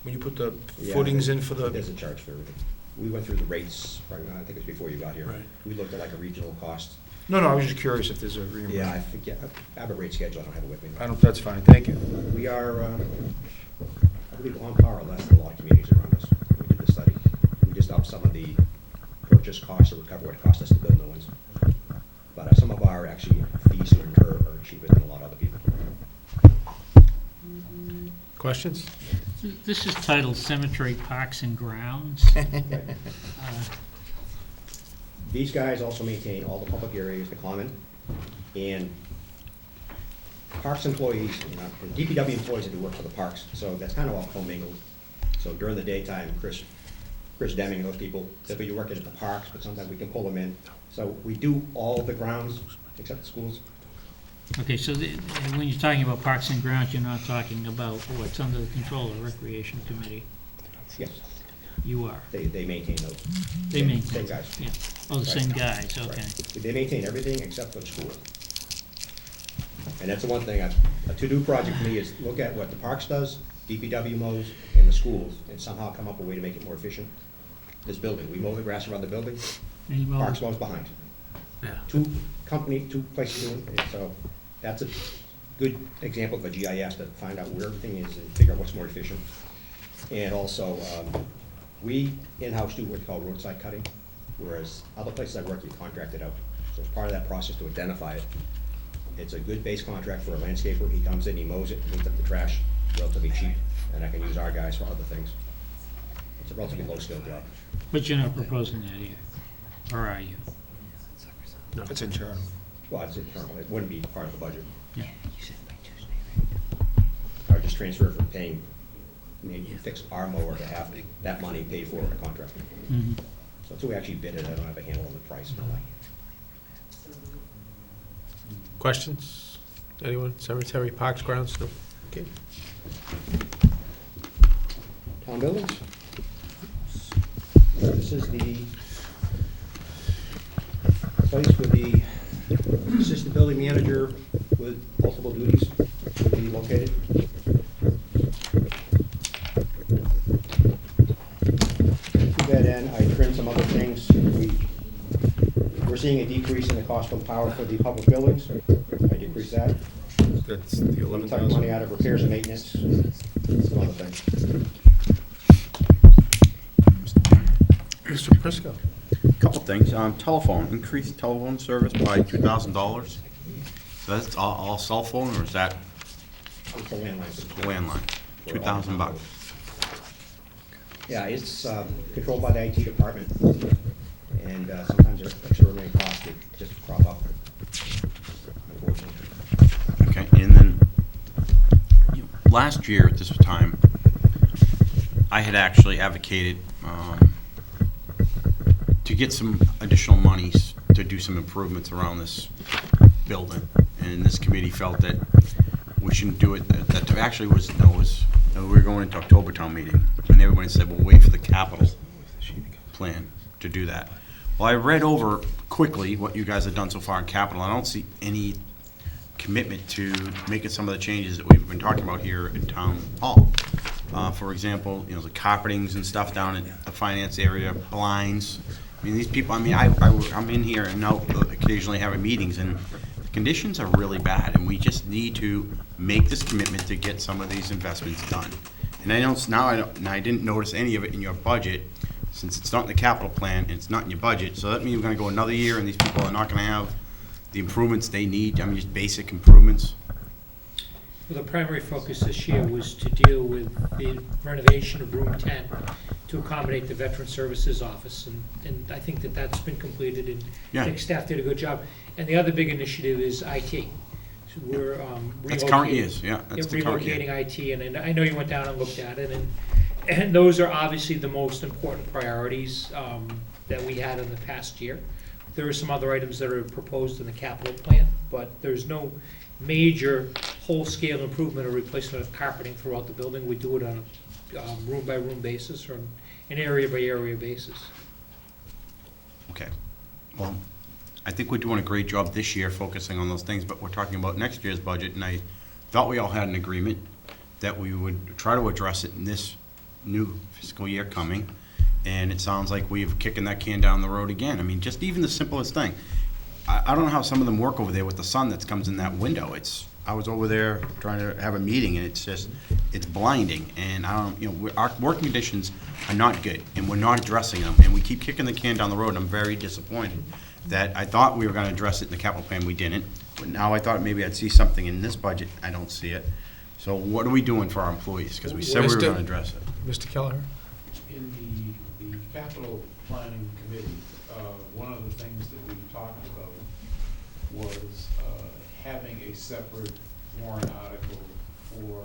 Yeah, footings in for the? There's a charge for everything. We went through the rates, I think it was before you got here. Right. We looked at like a regional cost. No, I was just curious if there's a reimbursement. Yeah, I forget, I have a rate schedule, I don't have it with me. That's fine, thank you. We are, I believe, on par or less than a lot of communities around us. We did the study. We just upped some of the purchase costs to recover what it cost us to build new ones. But some of our actually fees to incur are cheaper than a lot of other people. Questions? This is titled Cemetery Parks and Grounds. These guys also maintain all the public areas, the common, and parks employees, and DPW employees that do work for the parks, so that's kind of all commingled. So during the daytime, Chris Deming and those people, they'll be working at the parks, but sometimes we can pull them in. So we do all of the grounds except the schools. Okay, so when you're talking about parks and grounds, you're not talking about what's under the control of the Recreation Committee? Yes. You are? They maintain those. They maintain? Same guys. Yeah. Oh, the same guys, okay. Right. They maintain everything except for the school. And that's the one thing, a to-do project for me is look at what the parks does, DPW mows, and the schools, and somehow come up with a way to make it more efficient. This building, we mow the grass around the building, parks mows behind. Yeah. Two places doing it, so that's a good example of a GIS to find out where everything is and figure out what's more efficient. And also, we in-house do what's called roadside cutting, whereas other places I work, you contract it out. So it's part of that process to identify it. It's a good base contract for a landscaper. He comes in, he mows it, cleans up the trash, relatively cheap, and I can use our guys for other things. It's a relatively low-skill job. But you're not proposing that here, or are you? No, it's internal. Well, it's internal. It wouldn't be part of the budget. Yeah. I would just transfer from paying, maybe fix our mower to have that money paid for in a contract. Mm-hmm. So until we actually bid it, I don't have a handle on the price. Questions? Anyone? Cemetery, parks, grounds? No? Okay. Town buildings. This is the place where the assistant building manager with multiple duties will be located. To that end, I trimmed some other things. We're seeing a decrease in the cost of power for the public buildings. I decreased that. That's the We took money out of repairs and maintenance, some other things. Mr. Prisco. Couple things. Telephone, increased telephone service by $2,000. So that's all cell phone, or is that It's a landline. landline? $2,000. Yeah, it's controlled by the IT department, and sometimes there's extraordinary costs that just crop up, unfortunately. Okay, and then, last year at this time, I had actually advocated to get some additional monies to do some improvements around this building. And this committee felt that we shouldn't do it, that actually was, we were going into October town meeting, and everybody said, well, wait for the capital plan to do that. Well, I read over quickly what you guys have done so far in capital. I don't see any commitment to making some of the changes that we've been talking about here in town hall. For example, the carpetings and stuff down in the finance area, blinds. I mean, these people, I'm in here and out occasionally having meetings, and the conditions are really bad, and we just need to make this commitment to get some of these investments done. And I didn't notice any of it in your budget, since it's not in the capital plan and it's not in your budget. So that means we're gonna go another year and these people are not gonna have the improvements they need, just basic improvements. Well, the primary focus this year was to deal with the renovation of room 10 to accommodate the Veteran Services Office, and I think that that's been completed, and I think staff did a good job. And the other big initiative is IT. So we're That's current years, that's the current year. relocating IT, and I know you went down and looked at it, and those are obviously the most important priorities that we had in the past year. There are some other items that are proposed in the capital plan, but there's no major whole-scale improvement or replacement of carpeting throughout the building. We do it on a room-by-room basis or an area-by-area basis. Okay. Well, I think we're doing a great job this year focusing on those things, but we're talking about next year's budget, and I thought we all had an agreement that we would try to address it in this new fiscal year coming, and it sounds like we're kicking that can down the road again. I mean, just even the simplest thing. I don't know how some of them work over there with the sun that comes in that window. I was over there trying to have a meeting, and it's blinding, and our working conditions are not good, and we're not addressing them, and we keep kicking the can down the road, and I'm very disappointed that I thought we were gonna address it in the capital plan, we didn't, but now I thought maybe I'd see something in this budget, I don't see it. So what are we doing for our employees? Because we said we were gonna address it. Mr. Kelleher? In The capital planning committee, one of the things that we talked about was having a separate warrant article for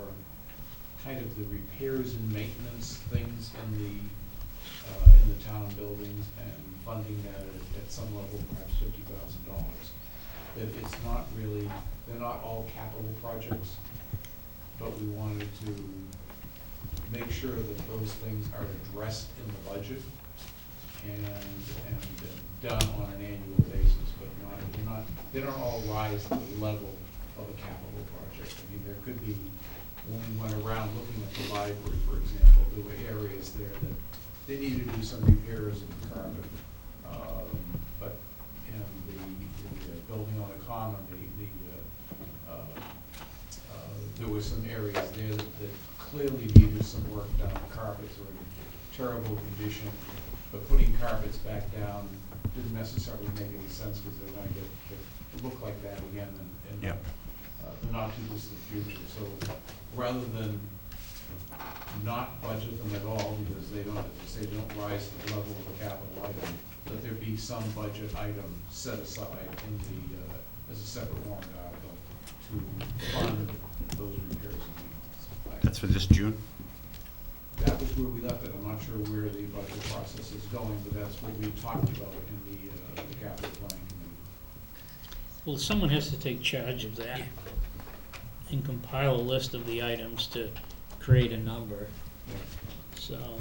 kind of the repairs and maintenance things in the town buildings, and funding that at some level, perhaps $50,000. That it's not really, they're not all capital projects, but we wanted to make sure that those things are addressed in the budget and done on an annual basis, but they don't all rise to the level of a capital project. I mean, there could be, when we went around looking at the library, for example, there were areas there that they needed to do some repairs in the carpet. But in the building on the common, there were some areas there that clearly needed some work done. The carpets were in terrible condition, but putting carpets back down didn't necessarily make any sense because they're going to look like that again in the not too distant future. So rather than not budget them at all because they don't, as I say, don't rise to the level of a capital item, let there be some budget item set aside in the as a separate warrant article to fund those repairs and maintenance. That's for this June? That was where we left it. I'm not sure where the budget process is going, but that's what we talked about in the capital planning committee. Well, someone has to take charge of that and compile a list of the items to create a number. So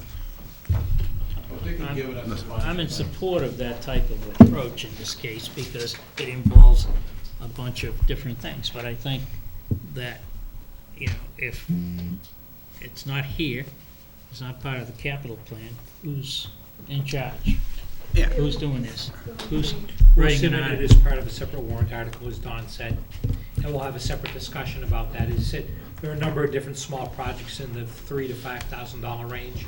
I'm in support of that type of approach in this case because it involves a bunch of different things. But I think that, you know, if it's not here, it's not part of the capital plan, who's in charge? Yeah. Who's doing this? Who's We'll writing an submit it article? as part of a separate warrant article, as Don said, and we'll have a separate discussion about that. As I said, there are a number of different small projects in the $3,000 to $5,000 range,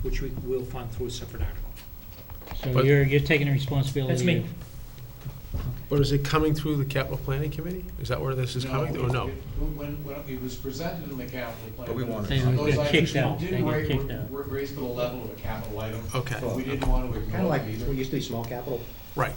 which we will fund through a separate article. So you're taking the responsibility. That's me. But is it coming through the capital planning committee? Is that where this is coming, or no? When it was presented in the capital plan. But we wanted They got kicked out. They Didn't got kicked out. raise to the level of a capital item. Okay. But we didn't want to Kind of ignore like them either. what used to be small capital. Right.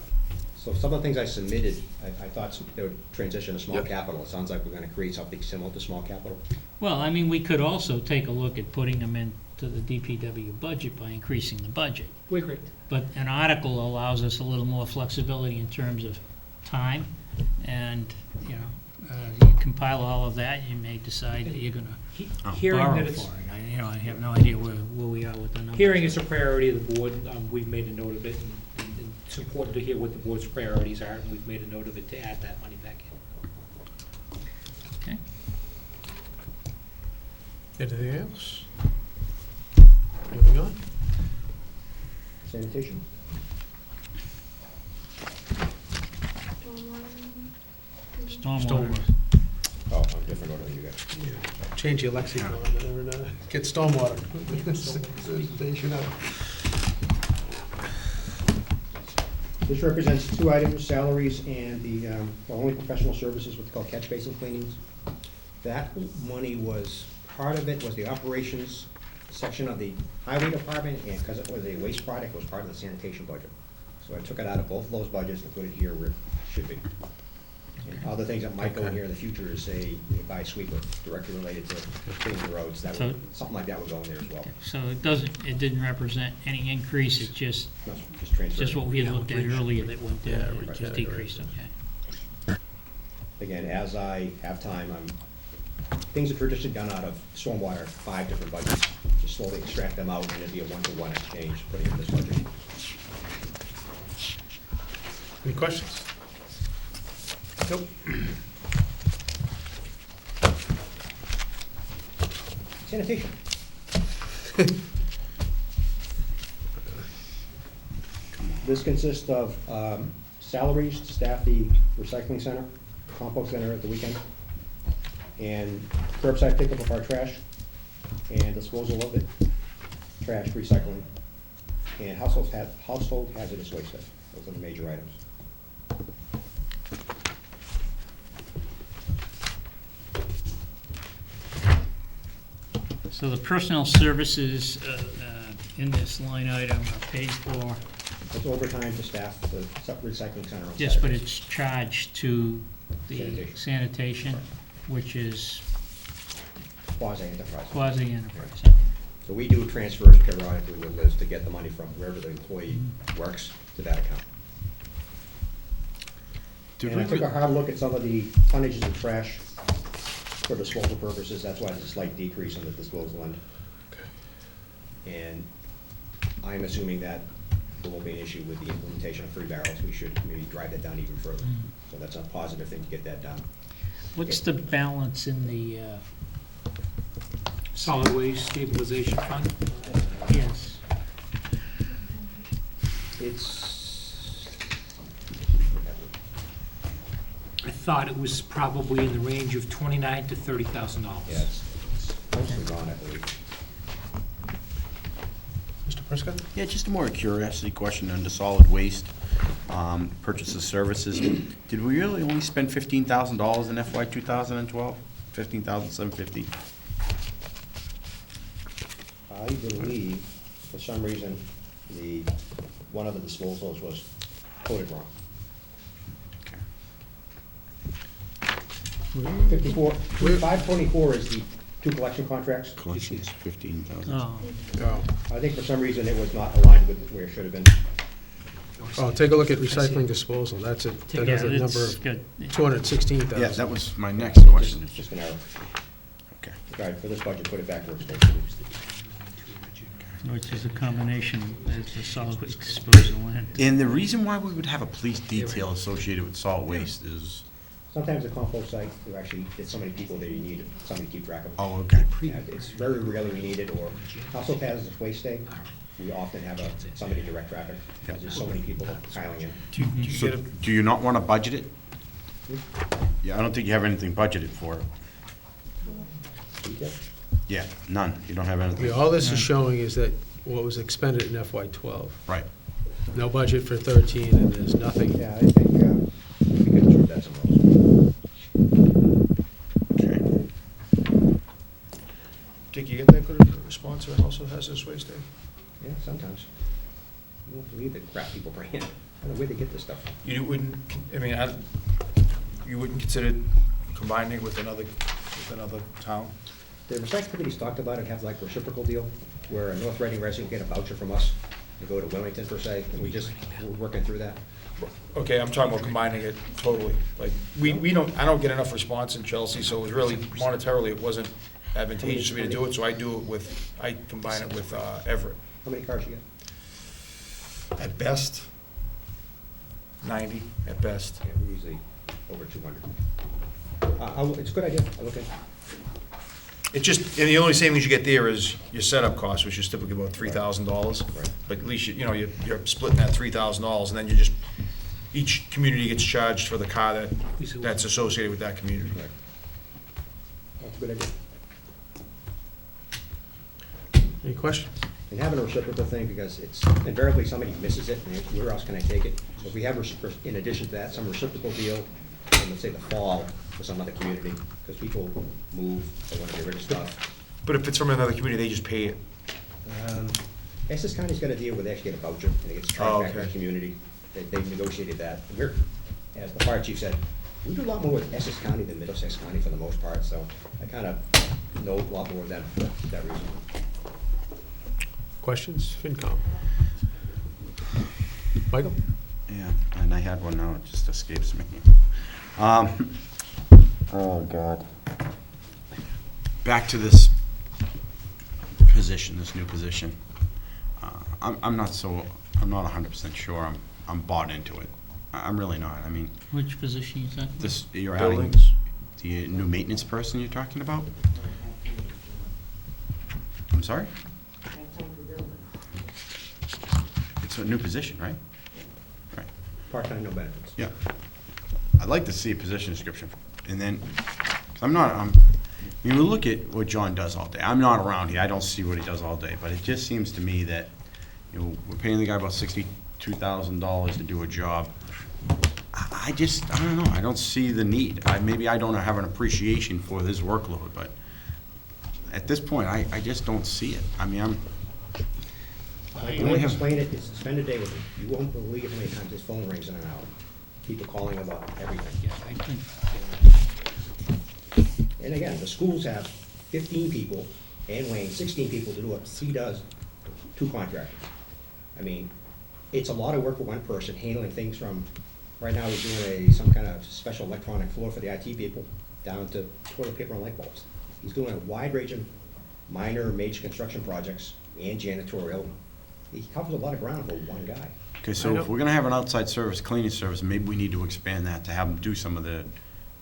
So some of the things I submitted, I thought they would transition to small Yep. capital. It sounds like we're gonna create something similar to small capital. Well, I mean, we could also take a look at putting them into the DPW budget by increasing the budget. We agree. But an article allows us a little more flexibility in terms of time, and, you know, you compile all of that, you may decide that you're gonna Hearing borrow that for it's, it. I have no idea where we are with the numbers. hearing is a priority of the board, we've made a note of it, and it's important to hear what the board's priorities are, and we've made a note of it to add that money back in. Okay. Anything else? Moving on? Sanitation? Stormwater. Oh, I'm different order than you guys. Change your lexicon and get stormwater. Sanitation up. This represents two items, salaries and the only professional services, what's called catch basin cleanings. That money was, part of it was the operations section of the highway department, and because it was a waste product, it was part of the sanitation budget. So I took it out of both of those budgets and put it here where it should be. And other things that might go in here in the future is say, buy sweeper directly related to cleaning the roads, that would, something like that would go in there as well. So it didn't represent any increase, it just, No, just transfer. just what we had looked at earlier that went down, it just recalibrate. decreased, okay. Again, as I have time, things are traditionally done out of stormwater, 5 different budgets. Just slowly extract them out, and it'd be a one-to-one exchange, putting in this budget. Any questions? Nope. Sanitation. This consists of salaries to staff the recycling center, compost center at the weekend, and curbside pickup of our trash, and disposal of it, trash, recycling, and household hazardous waste. Those are the major items. So the personnel services in this line item are paid for. It's overtime for staff, the recycling center on Yes, but Saturdays. it's charged to the sanitation, which is Quasi-enterprise. quasi-enterprise. So we do transfers periodically with Liz to get the money from wherever the employee works to that account. And I took a hard look at some of the tonnages of trash for disposal purposes. That's why there's a slight decrease on the disposal end. And I'm assuming that there won't be an issue with the implementation of 3 barrels. We should maybe drive that down even further. So that's a positive thing to get that done. What's the balance in the, Solid waste stabilization fund? yes, It's, I thought it was probably in the range of $29,000 to $30,000. yeah, it's mostly gone, I believe. Mr. Prescott? Yeah, just a more curiosity question under solid waste, purchases services. Did we really only spend $15,000 in FY 2012? $15,750? I believe, for some reason, one of the disposals was coded wrong. 54, 524 is the 2 collection contracts. Collections, 15,000. oh, I think for some reason it was not aligned with where it should have been. Oh, take a look at recycling disposal, that has a number it's of good. Yeah, 216,000. that was my next question. It's just an error. Okay. All right, for this budget, put it back where it's supposed to be. Which is a combination as the solid waste disposal and. And the reason why we would have a police detail associated with solid waste is, Sometimes the compost site, you actually, there's so many people there, you need somebody to keep track of. oh, okay. Yeah, it's very rarely we need it, or also hazardous waste day, we often have somebody direct traffic, because there's so many people piling in. So, do you not want to budget it? Yeah, I don't think you have anything budgeted for it. Detail? Yeah, none. You don't have I anything. mean, all this is showing is that what was expended in FY '12. Right. No budget for 13, and there's nothing. Yeah, I think we could absorb that somewhere else. Okay. Dick, you get that good a response to also hazardous waste day? Yeah, sometimes. You won't believe the crap people bring in. I don't know where they get this stuff from. You wouldn't, I mean, you wouldn't consider combining with another town? The recycling committee's talked about it, have like reciprocal deal, where a North Reading resident get a voucher from us to go to Wilmington per se, and we're working through that. Okay, I'm talking about combining it totally. Like, I don't get enough response in Chelsea, so it was really, monetarily, it wasn't advantageous for me to do it, so I combine it with Everett. How many cars you get? At best, 90, at best. Yeah, we're usually over 200. It's a good idea, I'll look at it. It just, and the only savings you get there is your setup cost, which is typically about $3,000. Right. But at least, you're splitting that $3,000, and then each community gets charged for the car that's associated with that community. Right. That's a good idea. Any questions? And having a reciprocal thing, because it's invariably somebody misses it, and where else can I take it? So if we have, in addition to that, some reciprocal deal, in, let's say, the fall for some other community, because people move, they want to get rid of stuff. But if it's from another community, they just pay it. Essex County's got a deal where they actually get a voucher, and it gets charged back to the okay. community. They've negotiated that. And we're, as the fire chief said, we do a lot more with Essex County than Middlesex County for the most part, so I kind of know a lot more of them for that reason. Questions? FinCom? Michael? Yeah, and I had one now, it just escapes me. Oh, God. Back to this position, this new position. I'm not 100% sure I'm bought into it. I'm really not. I mean, Which position is that? you're adding Buildings. the new maintenance person you're talking about? I'm sorry? It's a new position, right? Right. Part-time, no benefits. Yeah. I'd like to see a position description, and then, we look at what John does all day. I'm not around here, I don't see what he does all day, but it just seems to me that, we're paying the guy about $62,000 to do a job. I don't know, I don't see the need. Maybe I don't have an appreciation for his workload, but at this point, I just don't see it. I mean, Like, the way I explain it, is spend a day with him. You won't believe how many times his phone rings in an hour. People calling about everything. Yeah, I think, And again, the schools have 15 people, and Wayne, 16 people to do what he does, 2 contractors. I mean, it's a lot of work for one person, handling things from, right now he's doing some kind of special electronic floor for the IT people, down to toilet paper and light bulbs. He's doing a wide range of minor and major construction projects and janitorial. He covers a lot of ground for one guy. Okay, so if we're gonna have an outside service, cleaning service, maybe we need to expand that to have them do some of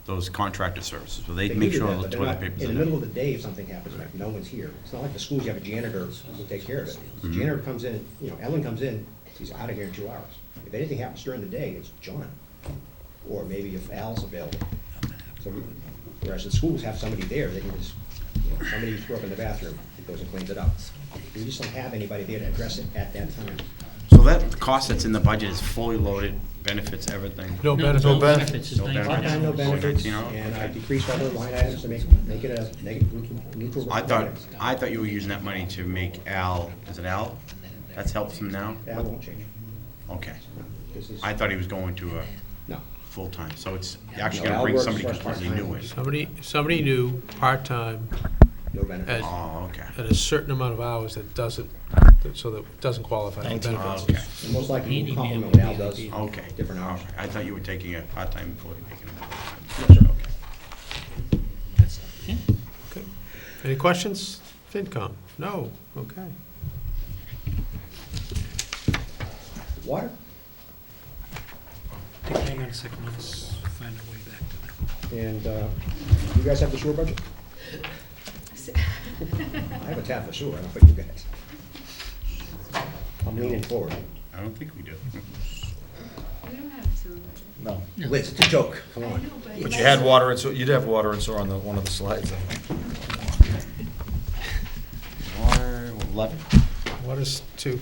those contracted services, so they They make do sure that, all the but they're toilet not- paper's in the in there. middle of the day, if something happens, like no one's here. It's not like the schools, you have a janitor who takes care of it. The Mhm. janitor comes in, Ellen comes in, she's out of here in 2 hours. If anything happens during the day, it's John, or maybe if Al's available. So, whereas the schools have somebody there, they can just, somebody threw up in the bathroom, he goes and cleans it up. We just don't have anybody there to address it at that time. So that cost that's in the budget is fully loaded, benefits, everything? No benefits. No benefits is No 19 benefits. Part-time, no benefits, 19 hours? and I decreased other line items to make it a negative neutral. I thought you were using that money to make Al, is it Al? That's helps him now? That won't change. Okay. This is, I thought he was going to a no. full-time, so it's actually No, gonna Al bring works somebody for us completely new in. Somebody new, part-time, No benefits. Oh, okay. at a certain amount of hours that doesn't qualify for benefits. Oh, okay. And most likely, Handyman we'll complement would what Al be does, the- Okay. different hours. Okay. I thought you were taking a part-time employee, making him Yes, sir. Okay. Okay. Any questions? FinCom? No? Okay. Water? Hang on a second, let's find our way back to that. And you guys have the sewer budget? I have a tab for sewer, I don't know about you guys. I'm leaning forward. I don't think we do. We don't have a sewer budget. No. Liz, it's a joke, come I on. know, But you had water and sewer, you'd have water and sewer on one of the slides. Water, 11? Water's 2,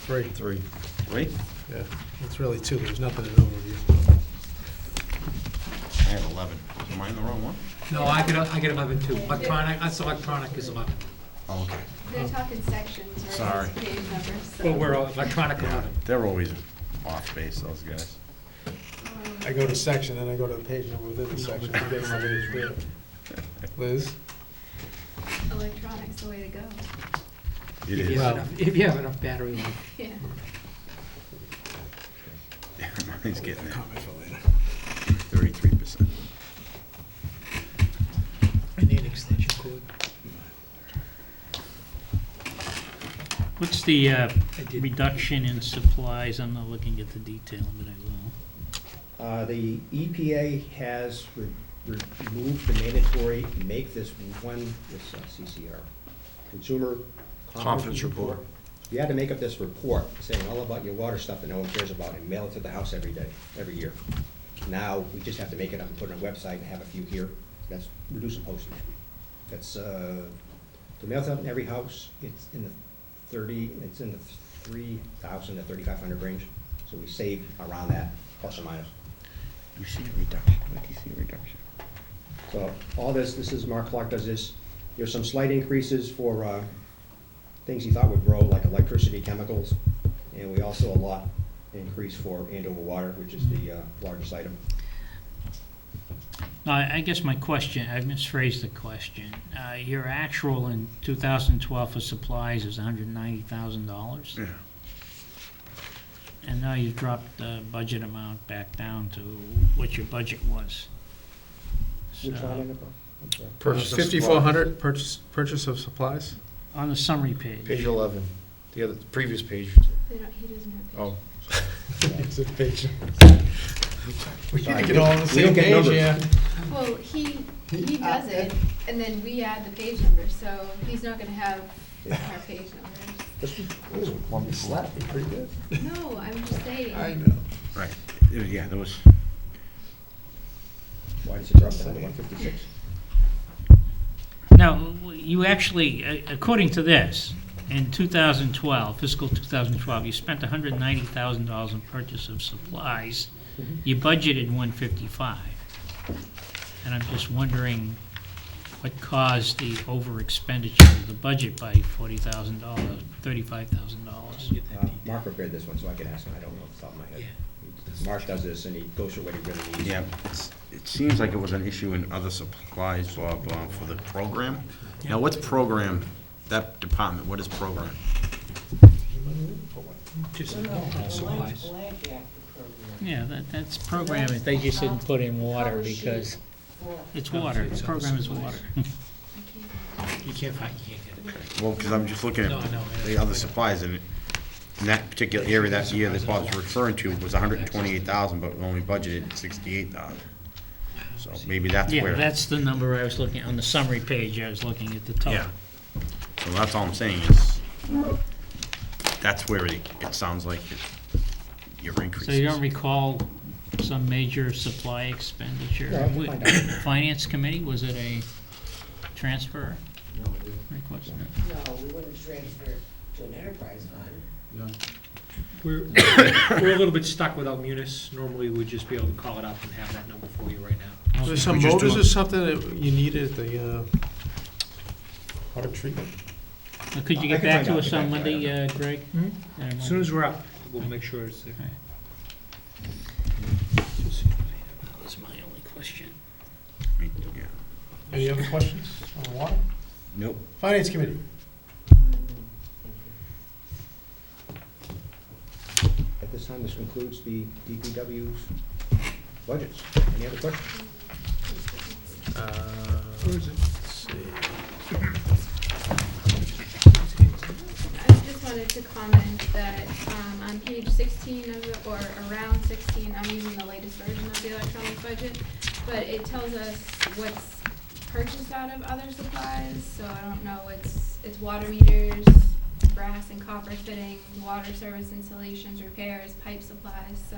3. 3. 3? Yeah, it's really 2, there's nothing in overview. I have 11. Am I in the wrong one? No, I get 11 too. Electronic, that's electronic is 11. Oh, okay. They're talking sections, right? Sorry. It's page numbers, so. But we're electronic Yeah, 11. they're always off base, those guys. I go to section, then I go to the page number within the section. I'm getting my way through it. Liz? Electronics, the way to go. It If is. you have enough- If you have enough battery life. Yeah. Mine's getting there. Comment for later. 33%. I need extension cord. what's the reduction in supplies? I'm not looking at the detail, but I will. The EPA has removed the mandatory, make this CCR, Consumer Confidence Report. You had to make up this report saying all about your water stuff that no one cares about and mail it to the house every year. Now, we just have to make it up and put it on a website and have a few here. That's reducing postage. That's, to mail it out in every house, it's in the 3,000 to 3,500 range. So we save around that, plus or minus. You see a reduction, like you see a reduction. So all this is Mark Clark does this. There's some slight increases for things he thought would grow, like electricity, chemicals, and we also a lot increase for Andover Water, which is the largest item. Now, I guess my question, I misphrased the question. Your actual in 2012 for supplies is $190,000? Yeah. And now you've dropped the budget amount back down to what your budget was. Which So, line, I'm sorry. Purchase of 5,400 purchase of supplies? on the summary page. Page 11, the other, previous page. They don't, he doesn't have. Oh. It's a page. We Sorry, need to get all on the we same don't get page, numbers. yeah. Well, he does it, and then we add the page numbers, so he's not gonna have our page numbers. This was one we slapped, pretty good. No, I'm just saying. I know. Right, yeah, there was, Why does it drop down to 156? Now, you actually, according to this, in 2012, fiscal 2012, you spent $190,000 in purchase of supplies. You budgeted $155. And I'm just wondering what caused the over expenditure of the budget by $40,000, $35,000? Mark prepared this one, so I can ask him, I don't know off the top of my head. Mark does this, and he goes through what he really needs. Yeah, it seems like it was an issue in other supplies, Bob, for the program. Now, what's program, that department, what is program? Just supplies. Yeah, that's programming. They just didn't put in water because it's water. The program is water. You can't get it. Well, because I'm just looking No, at no, the other supplies, and in that particular area, that year that Bob's referring to was 128,000, but we only budgeted 68,000. So maybe that's Yeah, where. that's the number I was looking, on the summary page, I was looking at the total. Yeah. So that's all I'm saying is, that's where it sounds like your increase. So you don't recall some major supply expenditure? No, I can find out. Finance committee, was it a transfer request? No, we wouldn't transfer to an enterprise fund. We're a little bit stuck without Munis. Normally, we'd just be able to call it up and have that number for you right now. So there's some motors or something that you needed at the water treatment? Could you I get can back find to out, us get on back to you, I Monday, don't Greg? As soon as we're up, we'll make sure it's there. That was my only question. Yeah. Any other questions on water? Nope. Finance Committee? At this time, this concludes the DPW's budgets. Any other questions? Where is it? Let's see. I just wanted to comment that on page 16 of the, or around 16, I'm using the latest version of the electronic budget, but it tells us what's purchased out of other supplies, so I don't know, it's water meters, brass and copper fittings, water service installations, repairs, pipe supplies, so,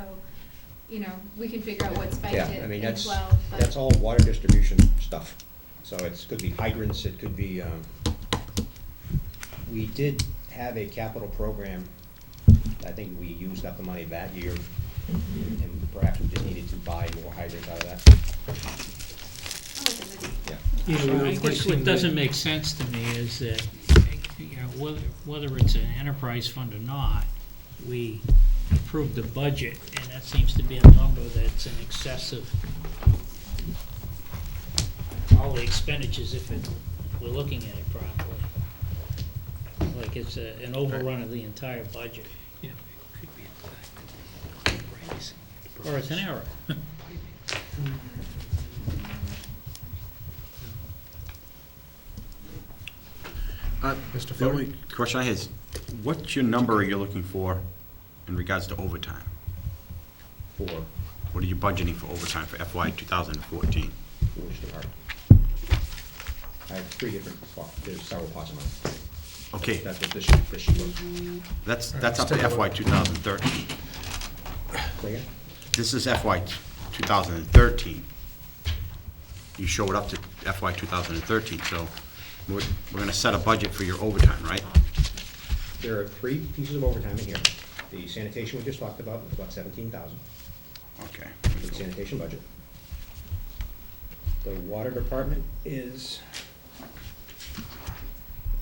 you know, we can figure out what spiked Yeah, it I mean, in that's 12, but. that's all water distribution stuff. So it could be hydrants, it could be, we did have a capital program. I think we used up the money that year, and perhaps we just needed to buy more hydrants out of that. Yeah. I guess what doesn't make sense to me is that, you know, whether it's an enterprise fund or not, we approved the budget, and that seems to be a number that's in excess of all the expenditures if we're looking at it properly. Like it's an overrun of the entire budget. Yeah, it could be the fact that raising the Or it's an error. Mr. The Fode? only question I had is, what's your number are you looking for in regards to overtime? For What are you budgeting for overtime for FY 2014? which department? I have three different, there's several possibilities. Okay, That's what this sheet was. that's up to FY 2013. Say again? This is FY 2013. You show it up to FY 2013, so we're gonna set a budget for your overtime, right? There are three pieces of overtime in here. The sanitation we just talked about, was about 17,000. Okay. The sanitation budget. The water department is,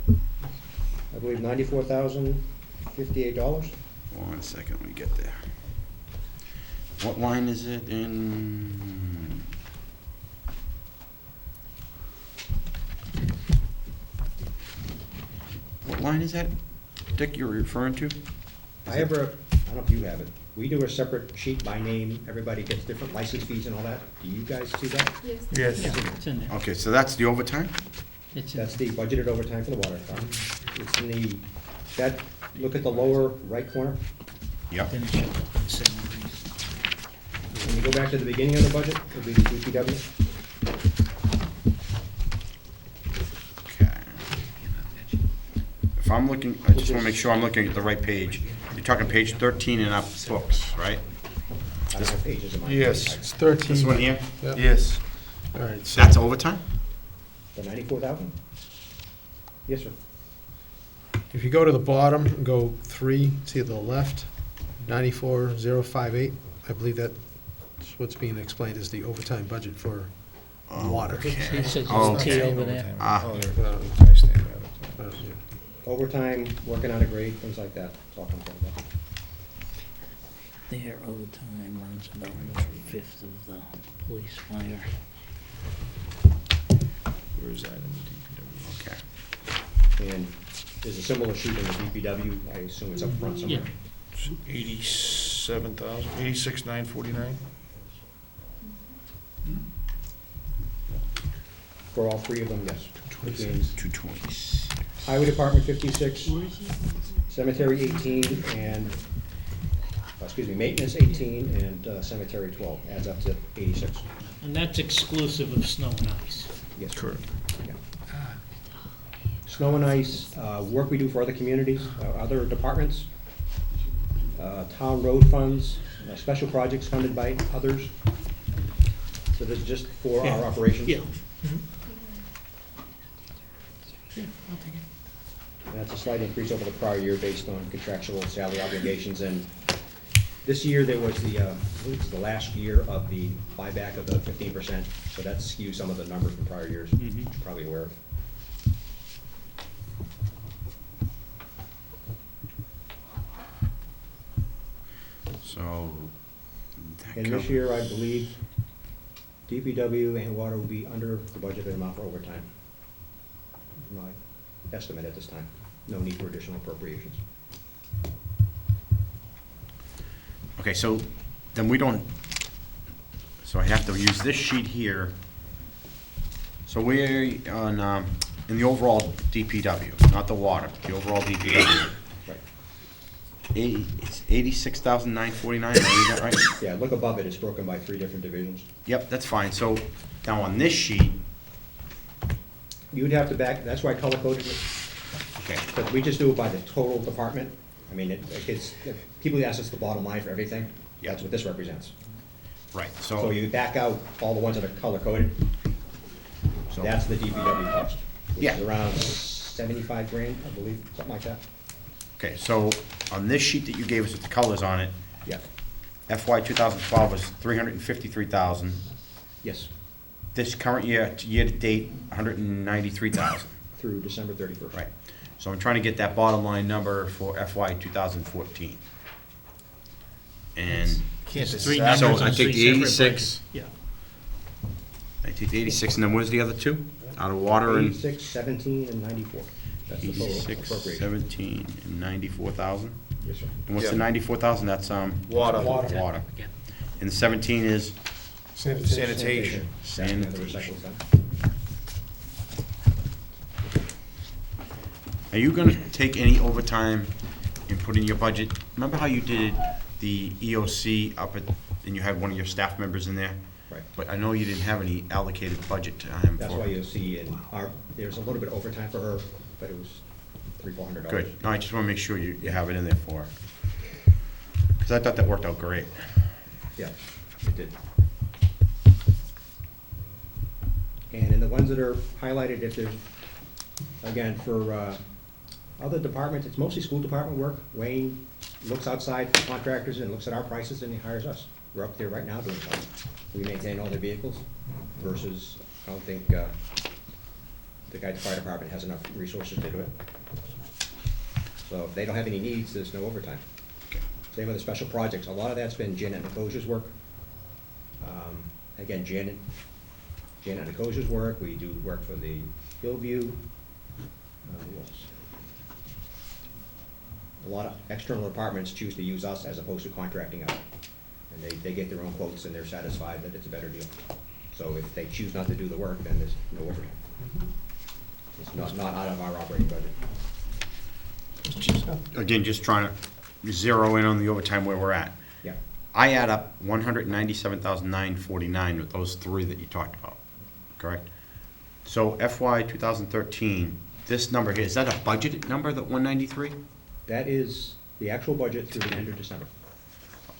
I believe, $94,058. 1 second, let me get there. What line is it in? What line is that, Dick, you're referring to? I don't know if you have it. We do a separate sheet by name. Everybody gets different license fees and all that. Do you guys see that? Yes. Yes. Yeah, it's in there. Okay, so that's the overtime? It's in That's the budgeted overtime for the water department. It's in look at the lower right corner. Yep. Finish up on salaries. When you go back to the beginning of the budget, it'll be the DPW. Okay. If I'm looking, I just wanna make sure I'm looking at the right page. You're talking page 13 in our books, right? I don't have pages in my. It's 13. This one here? Yep. Yes. All right, so That's overtime? The 94,000? Yes, sir. if you go to the bottom and go 3, see at the left, 94,058, I believe that's what's being explained as the overtime budget for Water. He says Oh, it's T over there. Overtime, working on a grade, things like that. That's all I'm talking about. Their overtime runs about 1/5 of the police fire. Where is that in the DPW? Okay. And there's a similar sheet in the DPW. I assume it's up front somewhere. Yeah. 87,000, 86,949. For all three of them, yes. Which means 226. Highway Department 56, Cemetery 18, and, Maintenance 18, and Cemetery 12. Adds up to 86. And that's exclusive of snow and ice. Yes. Correct. Yeah. Snow and ice, work we do for other communities, other departments, town road funds, special projects funded by others. So this is just for our operations. Yeah. And that's a slight increase over the prior year based on contractual salary obligations. And this year, there was the, I believe it's the last year of the buyback of the 15%. So that skews some of the numbers from prior years, Mhm. you're probably aware of. So. that And this covers- year, I believe DPW and water will be under the budgeted amount for overtime. My estimate at this time. No need for additional appropriations. Okay, so then we don't, so I have to use this sheet here. So we're on, in the overall DPW, not the water, the overall DPW. Right. It's 86,949, did I read that right? Yeah, look above it, it's broken by 3 different divisions. Yep, that's fine. So now on this sheet, You would have to back, that's why I color coded it. okay, But we just do it by the total department. I mean, if people ask us the bottom line for everything, that's what this represents. right, So so, you back out all the ones that are color coded, so, that's the DPW cost. Which Yeah. is around 75 grand, I believe, something like that. okay, so on this sheet that you gave us with the colors on it, Yeah, FY 2012 was 353,000. yes, This current year, year-to-date, 193,000. through December 31st. Right. So I'm trying to get that bottom line number for FY 2014. And Can't It's three decide. so numbers I on take three the separate 86, budgets. Yeah. I take the 86, and then what's the other two? Out of water and 86, 17, and 94. That's the total 86, appropriation. 17, and 94,000? Yes, sir. And what's the Yeah. 94,000? That's, Water. water. Again. And the 17 is Sanitation. That's when the recycle's done. Are you gonna take any overtime and put in your budget? Remember how you did the EOC up at, and you had one of your staff members in there? Right. But I know you didn't have any allocated budget to him for. That's why you'll see in our, there's a little bit of overtime for her, but it was $300-400. Good. No, I just wanna make sure you have it in there for her. Cause I thought that worked out great. Yeah, it did. And in the ones that are highlighted, if there's, again, for other departments, it's mostly school department work. Wayne looks outside for contractors and looks at our prices and he hires us. We're up there right now doing something. We maintain all their vehicles versus, I don't think the guy at the fire department has enough resources to do it. So if they don't have any needs, there's no overtime. Same with the special projects. A lot of that's been Janet Nicosia's work. Again, Janet Nicosia's work. We do work for the Hillview. Who else? A lot of external departments choose to use us as opposed to contracting out. And they get their own quotes and they're satisfied that it's a better deal. So if they choose not to do the work, then there's no overtime. It's not out of our operating budget. Again, just trying to zero in on the overtime where we're at. Yeah. I add up 197,949 with those three that you talked about, correct? So FY 2013, this number here, is that a budgeted number, that 193? That is the actual budget through the end of December.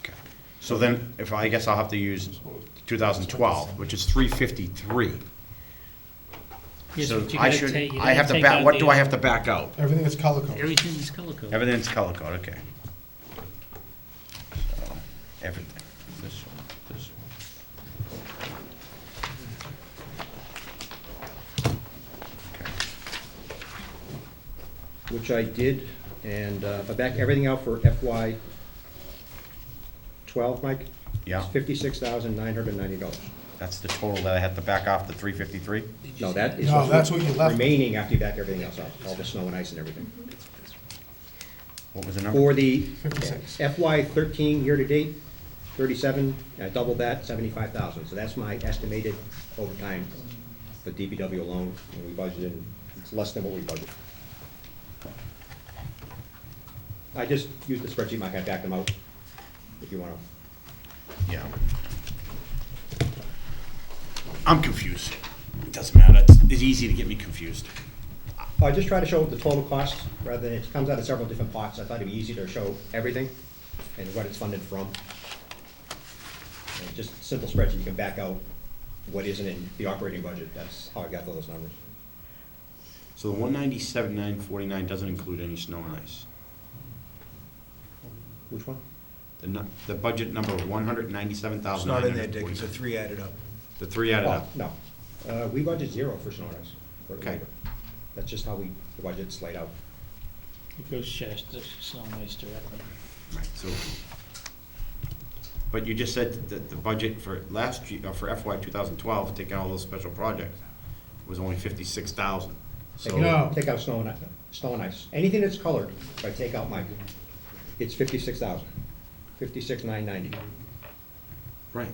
Okay. So then, if I guess I'll have to use 2012, which is 353. Yes, So but you I gotta should, take- you I have gotta to take back, out what the do I have to back out? Everything that's color coded. Everything is color coded. Everything's color code, okay. So, everything, this one, this one. which I did, and if I back everything out for FY 12, Mike? Yeah. It's $56,990. That's the total that I had to back off the 353? No, that is. No, that's what you left. Remaining after you back everything else out, all the snow and ice and everything. What was the number? For the 56. FY 13 year-to-date, 37, I doubled that, 75,000. So that's my estimated overtime for DPW alone, and we budgeted, it's less than what we budgeted. I just used the spreadsheet, Mike, I backed them out, if you want to. Yeah. I'm confused. It doesn't matter. It's easy to get me confused. I just try to show the total cost, rather than, it comes out of several different pots. I thought it'd be easy to show everything and what it's funded from. And just a simple spreadsheet, you can back out what isn't in the operating budget. That's how I got those numbers. So the 197,949 doesn't include any snow and ice. Which one? The budget number of 197,949. It's not in there, Dick, it's a 3 added up. The 3 added up. No, we budget 0 for snow and ice, for Okay. labor. That's just how the budget's laid out. It goes Shasta, Snow and Ice directly. Right, so, but you just said that the budget for last year, for FY 2012, taking all those special projects, was only 56,000. So, No. Take out snow and ice. Anything that's colored, if I take out Mike, it's 56,000, 56,990. right,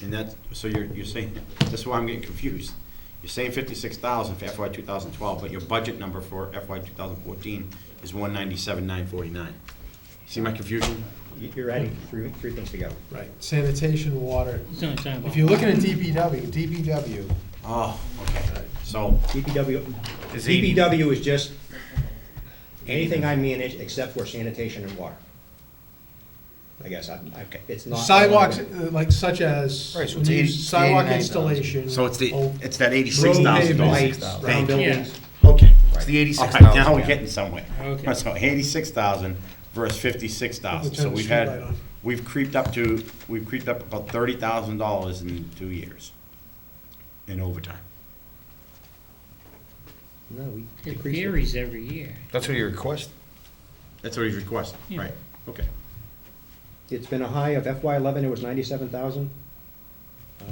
and that's, so you're saying, that's why I'm getting confused. You're saying 56,000 for FY 2012, but your budget number for FY 2014 is 197,949. See my confusion? You're adding three things together. Right, sanitation, water. He's only talking about. If you're looking at DPW, Oh, okay. So, DPW is just anything I manage except for sanitation and water. I guess it's not. sidewalks, like such as Right, so when it's you 80 use sidewalk 89,000. installation. so it's that road $86,000. pavement, Lights, Thank brown you. buildings. Okay. It's the All 86,000. right, now we're yeah. getting somewhere. Okay. So 86,000 versus 56,000. Turn So the we've street light had, on. we've creeped up about $30,000 in 2 years in overtime. No, we It decreased it. varies every year. That's what you request? That's what he's requesting, Yeah. right? Okay. It's been a high of FY11, it was 97,000.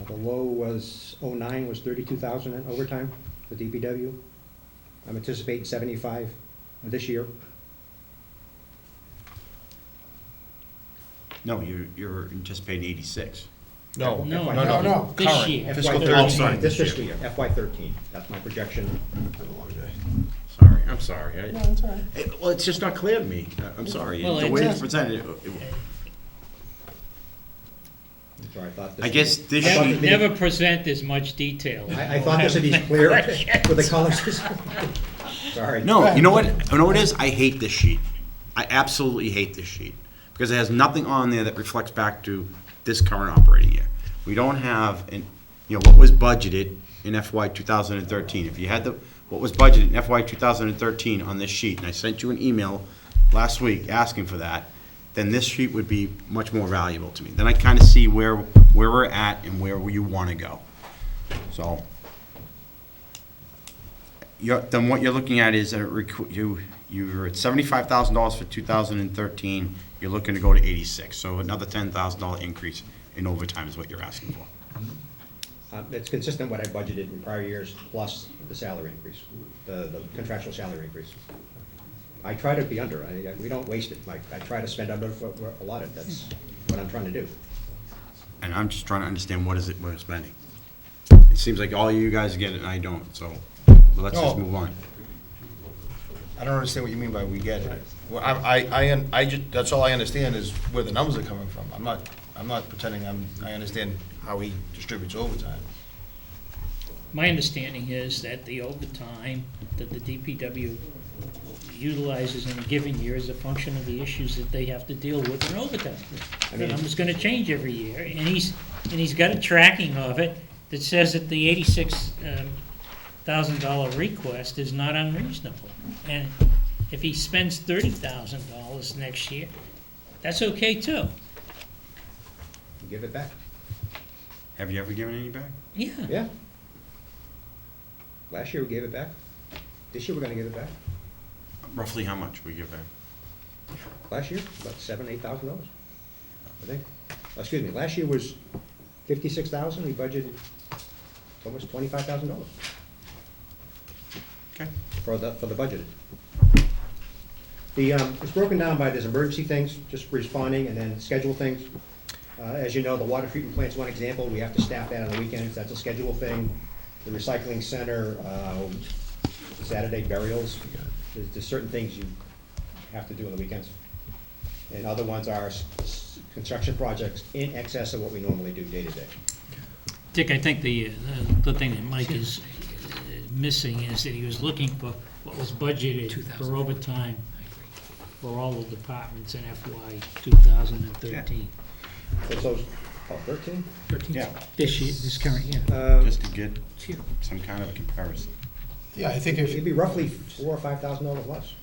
The low was, '09 was 32,000 in overtime for DPW. I'm anticipating 75 this year. No, you're anticipating 86. No. No, no. This Current. year. Fiscal FY 13. Oh, sorry. This fiscal year, FY13, that's my projection. Sorry, I'm sorry. No, it's all right. Well, it's just not clear to me. I'm sorry. Well, The way it's- it's presented, Sorry, I thought this. I guess this I thought sheet, Never present as much detail. I thought this would be clear with the colors. Sorry. no, you know what it is? I hate this sheet. I absolutely hate this sheet because it has nothing on there that reflects back to this current operating year. We don't have, what was budgeted in FY 2013. If you had what was budgeted in FY 2013 on this sheet, and I sent you an email last week asking for that, then this sheet would be much more valuable to me. Then I kind of see where we're at and where you want to go. So, then what you're looking at is you're at $75,000 for 2013. You're looking to go to 86. So another $10,000 increase in overtime is what you're asking for. It's consistent with what I budgeted in prior years, plus the salary increase, the contractual salary increase. I try to be under, we don't waste it, Mike. I try to spend under what we're allotted, that's what I'm trying to do. And I'm just trying to understand what is it we're spending. It seems like all you guys get it and I don't, so let's just move on. I don't understand what you mean by we get it. Well, I just, that's all I understand is where the numbers are coming from. I'm not pretending I understand how he distributes overtime. My understanding is that the overtime that the DPW utilizes in a given year is a function of the issues that they have to deal with in overtime. The number's gonna change every year, and he's got a tracking of it that says that the $86,000 request is not unreasonable. And if he spends $30,000 next year, that's okay too. Give it back. Have you ever given any back? Yeah. Yeah. Last year we gave it back. This year we're gonna give it back. Roughly how much we give back? Last year, about $7,000, $8,000, I think. Excuse me, last year was 56,000, we budgeted almost $25,000. Okay. For the budgeted. It's broken down by there's emergency things, just responding, and then schedule things. As you know, the water treatment plant's one example, we have to staff that on the weekends, that's a schedule thing. The recycling center, Saturday burials, there's certain things you have to do on the weekends. And other ones are construction projects in excess of what we normally do day to day. Dick, I think the thing that Mike is missing is that he was looking for what was budgeted for overtime for all the departments in FY 2013. What's those, 13? 13, Yeah. this current year. Just to get some kind of a comparison. Yeah, I think if, It'd be roughly $4,000 or $5,000 less.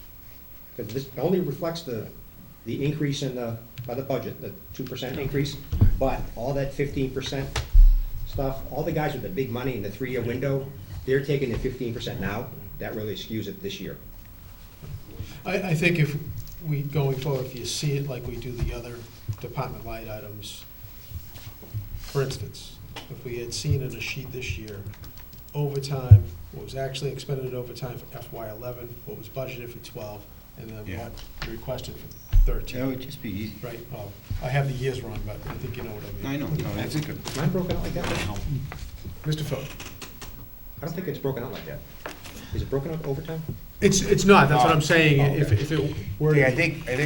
Because this only reflects the increase in by the budget, the 2% increase, but all that 15% stuff, all the guys with the big money in the 3-year window, they're taking the 15% now, that really skews it this year. I think if we, going forward, if you see it like we do the other department line items, for instance, if we had seen in a sheet this year, overtime, what was actually expended in overtime for FY11, what was budgeted for 12, and then what requested for 13. That would just be easy. Right, well, I have the years wrong, but I think you know what I mean. I know, no, that's good. Is mine broken out like that? Mr. Phil? I don't think it's broken out like that. Is it broken out overtime? It's not, that's what I'm saying, Oh, okay. if it were. Yeah, I think, I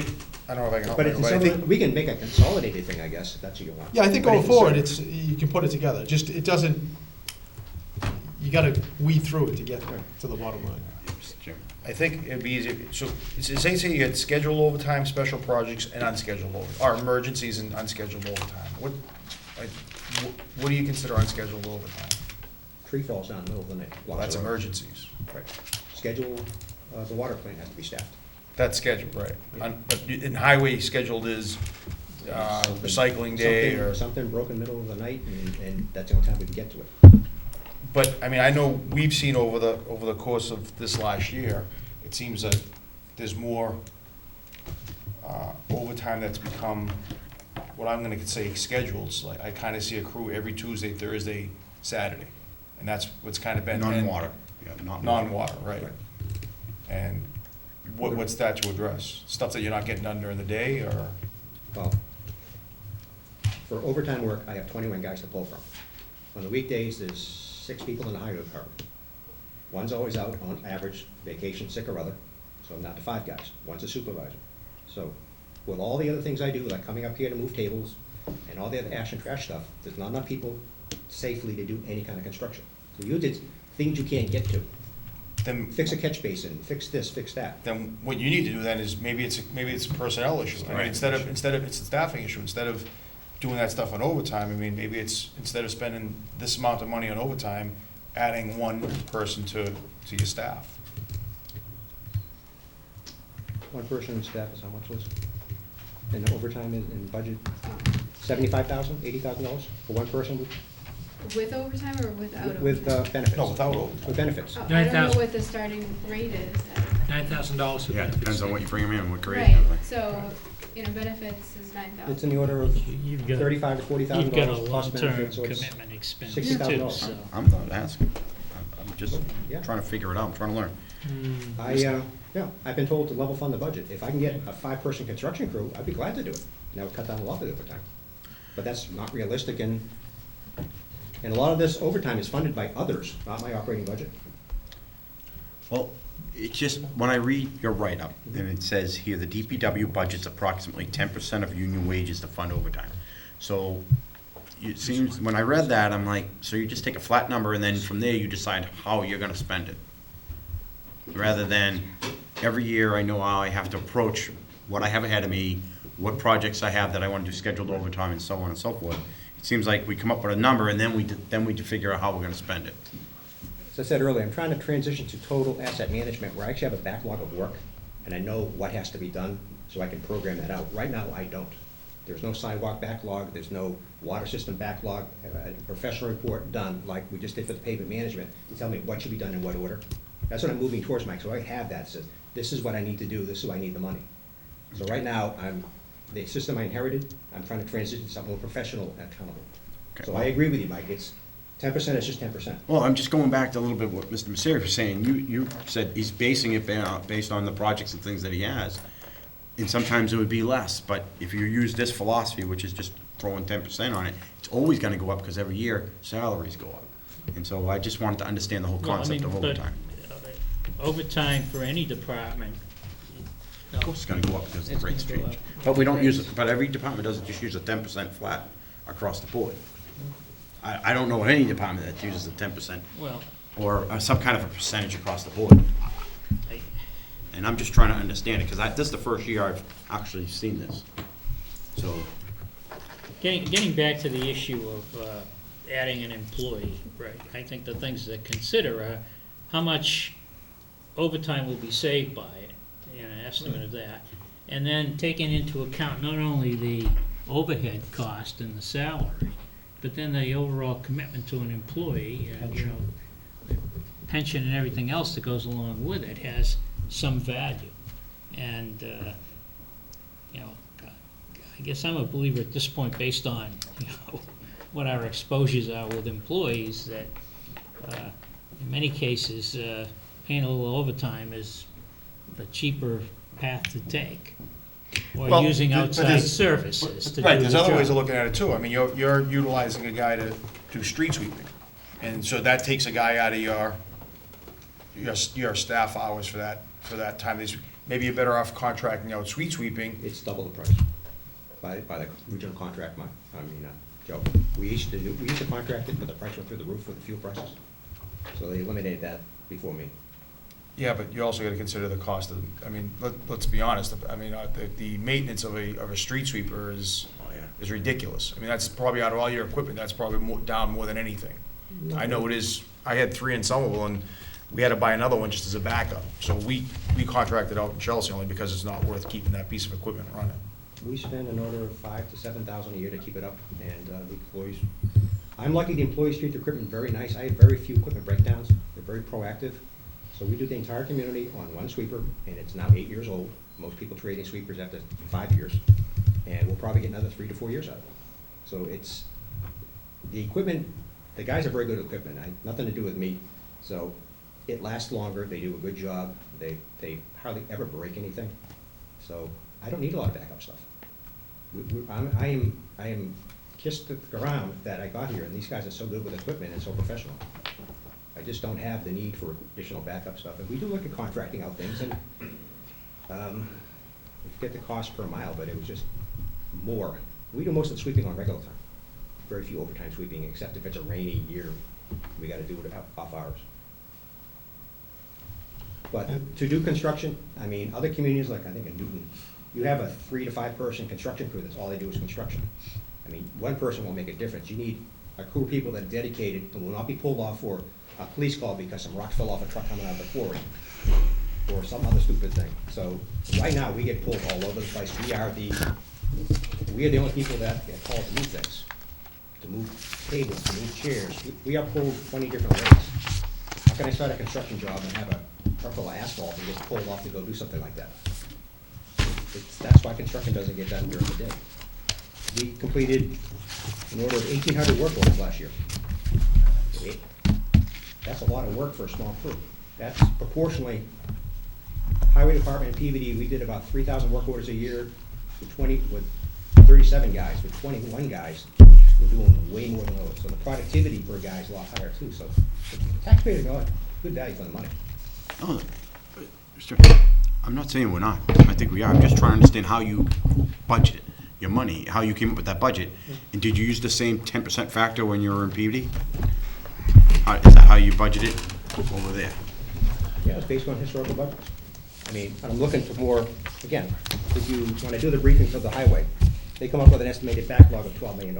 don't know if I can help. But you, it's I something, think, we can make a consolidated thing, I guess, if that's what you want. Yeah, I think But going it's forward, certain- you can put it together, just, it doesn't, you gotta weed through it to get to the bottom line. Jim. I think it'd be easier, so, say you had scheduled overtime, special projects, and unscheduled overtime, or emergencies and unscheduled overtime. What do you consider unscheduled overtime? Tree falls down in the middle of the night. Well, that's emergencies. Right. Schedule, the water plant has to be staffed. That's scheduled, right. But in highway, scheduled is recycling day or. Something broke in the middle of the night, and that's the only time we can get to it. But, I mean, I know we've seen over the course of this last year, it seems that there's more overtime that's become what I'm gonna say schedules. Like, I kinda see a crew every Tuesday, Thursday, Saturday. And that's what's kind of been. Non-water. Yeah, Non-water, right. And what's that to address? Stuff that you're not getting done during the day, or? Well, for overtime work, I have 21 guys to pull from. On the weekdays, there's 6 people in the highway department. One's always out on average, vacation, sick or other, so I'm down to 5 guys. One's a supervisor. So with all the other things I do, like coming up here to move tables and all the other ash and trash stuff, there's not enough people safely to do any kind of construction. So you did things you can't get to. Then fix a catch basin, fix this, fix that. Then what you need to do then is maybe it's a personnel issue. I mean, Right. instead of it's a staffing issue. Instead of doing that stuff on overtime, I mean, maybe it's instead of spending this amount of money on overtime, adding one person to your staff. One person in staff is how much was? And the overtime in budget, $75,000, $80,000 for one person With overtime or without with overtime? benefits? No, without overtime. With benefits. Oh, I don't know 9,000. what the starting rate is. $9,000 for Yeah, it benefits. depends on what you bring them in, what grade. Right, and everything. so, benefits is 9,000. It's in the order of You've got- $35,000 to $40,000 You've got a plus long-term benefits, so it's commitment expense $60,000. too, so. I'm not asking. I'm just Yeah. trying to figure it out. I'm trying to learn. I've been told to level fund the budget. If I can get a 5-person construction crew, I'd be glad to do it. And that would cut down a lot of the overtime. But that's not realistic, and a lot of this overtime is funded by others, not my operating budget. Well, it's just, when I read your write-up, and it says here, the DPW budget's approximately 10% of union wages to fund overtime. So, it seems, when I read that, I'm like, so you just take a flat number, and then from there, you decide how you're gonna spend it. Rather than, every year, I know how I have to approach what I have ahead of me, what projects I have that I wanna do scheduled overtime, and so on and so forth. It seems like we come up with a number, and then we figure out how we're gonna spend it. As I said earlier, I'm trying to transition to total asset management, where I actually have a backlog of work, and I know what has to be done, so I can program that out. Right now, I don't. There's no sidewalk backlog, there's no water system backlog, a professional report done, like we just did for the pavement management, to tell me what should be done in what order. That's what I'm moving towards, Mike, so I have that, says, this is what I need to do, this is why I need the money. So right now, the system I inherited, I'm trying to transition to something more professional and accountable. Okay. So I agree with you, Mike, it's 10% is just 10%. Well, I'm just going back to a little bit what Mr. Messeri was saying. You said he's basing it based on the projects and things that he has. And sometimes it would be less, but if you use this philosophy, which is just throwing 10% on it, it's always gonna go up because every year salaries go up. And so I just wanted to understand the whole Well, I concept mean, of but, overtime. Overtime for any department. Of course it's gonna go up because It's the rates gonna go change. up. But we don't use it, but every department doesn't just use a 10% flat across the board. I don't know of any department that uses a 10%. Well- Or some kind of a percentage across the board. I- And I'm just trying to understand it, because this is the first year I've actually seen this. So, Getting back to the issue of adding an employee, right, I think the things to consider are how much overtime will be saved by it, an estimate of that, and then taking into account not only the overhead cost and the salary, but then the overall commitment to an employee, and, you know, pension and everything else that goes along with it has some value. And, you know, I guess I'm a believer at this point, based on, you know, what our exposures are with employees, that in many cases, paying a little overtime is the cheaper path to take. Or Well, using but outside there's- services to do Right, the there's other ways of job. looking at it too. I mean, you're utilizing a guy to do street sweeping. And so that takes a guy out of your staff hours for that time. Maybe you're better off contracting out street sweeping. It's double the price by the regional contract, Mike. Joe. We used to contract it, but the price went through the roof with the fuel prices. So they eliminated that before me. Yeah, but you also gotta consider the cost of, I mean, let's be honest, I mean, the maintenance of a street sweeper is ridiculous. I mean, that's probably out of all your equipment, that's probably down more than anything. I know it is, I had 3 in Somerville, and we had to buy another one just as a backup. So we contracted out in Chelsea only because it's not worth keeping that piece of equipment running. We spend an order of $5,000 to $7,000 a year to keep it up, and the employees, I'm lucky the employees treat the equipment very nice. I have very few equipment breakdowns. They're very proactive. So we do the entire community on one sweeper, and it's now 8 years old. Most people trading sweepers after 5 years, and we'll probably get another 3 to 4 years out of it. So it's, the equipment, the guys are very good at equipment, nothing to do with me. So it lasts longer, they do a good job, they hardly ever break anything. So I don't need a lot of backup stuff. I am kissed the ground that I got here, and these guys are so good with equipment and so professional. I just don't have the need for additional backup stuff. And we do look at contracting out things, and we get the cost per mile, but it was just more. We do most of the sweeping on regular time. Very few overtime sweeping, except if it's a rainy year, we gotta do it off hours. But to do construction, I mean, other communities, like I think in Newton, you have a 3 to 5 person construction crew, that's all they do is construction. I mean, one person won't make a difference. You need a crew of people that are dedicated and will not be pulled off for a police call because some rock fell off a truck coming out of the quarry, or some other stupid thing. So right now, we get pulled all over the place. We are the only people that get called to move things, to move tables, to move chairs. We are pulled 20 different ways. How can I start a construction job and have a truck full of asphalt and get pulled off to go do something like that? That's why construction doesn't get done during the day. We completed an order of 1,800 work orders last year. That's a lot of work for a small crew. That's proportionally, highway department and PVD, we did about 3,000 work orders a year with 37 guys. With 21 guys, we're doing way more than those. So the productivity per guy is a lot higher too. So the taxpayers got good value for the money. Oh, sure. I'm not saying we're not. I think we are. I'm just trying to understand how you budget your money, how you came up with that budget. And did you use the same 10% factor when you were in PVD? Is that how you budget it over there? Yeah, it's based on historical budgets. I mean, I'm looking for more, again, when I do the briefings of the highway, they come up with an estimated backlog of $12 million.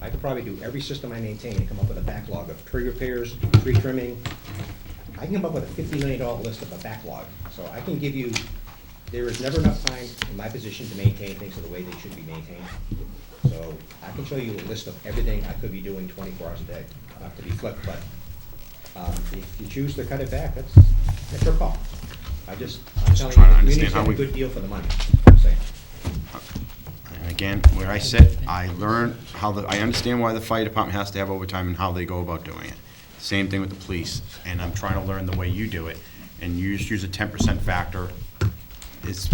I could probably do every system I maintain and come up with a backlog of tree repairs, tree trimming. I can come up with a $50 million list of a backlog. So I can give you, there is never enough time in my position to maintain things the way they should be maintained. So I can show you a list of everything I could be doing 24 hours a day. Not to be flipped, but If you choose to cut it back, that's your call. I'm Just telling you, trying to the understand community's how getting a we- good deal for the money, I'm saying. And again, where I sit, I learn I understand why the fire department has to have overtime and how they go about doing it. Same thing with the police, and I'm trying to learn the way you do it, and you just use a 10% factor. It's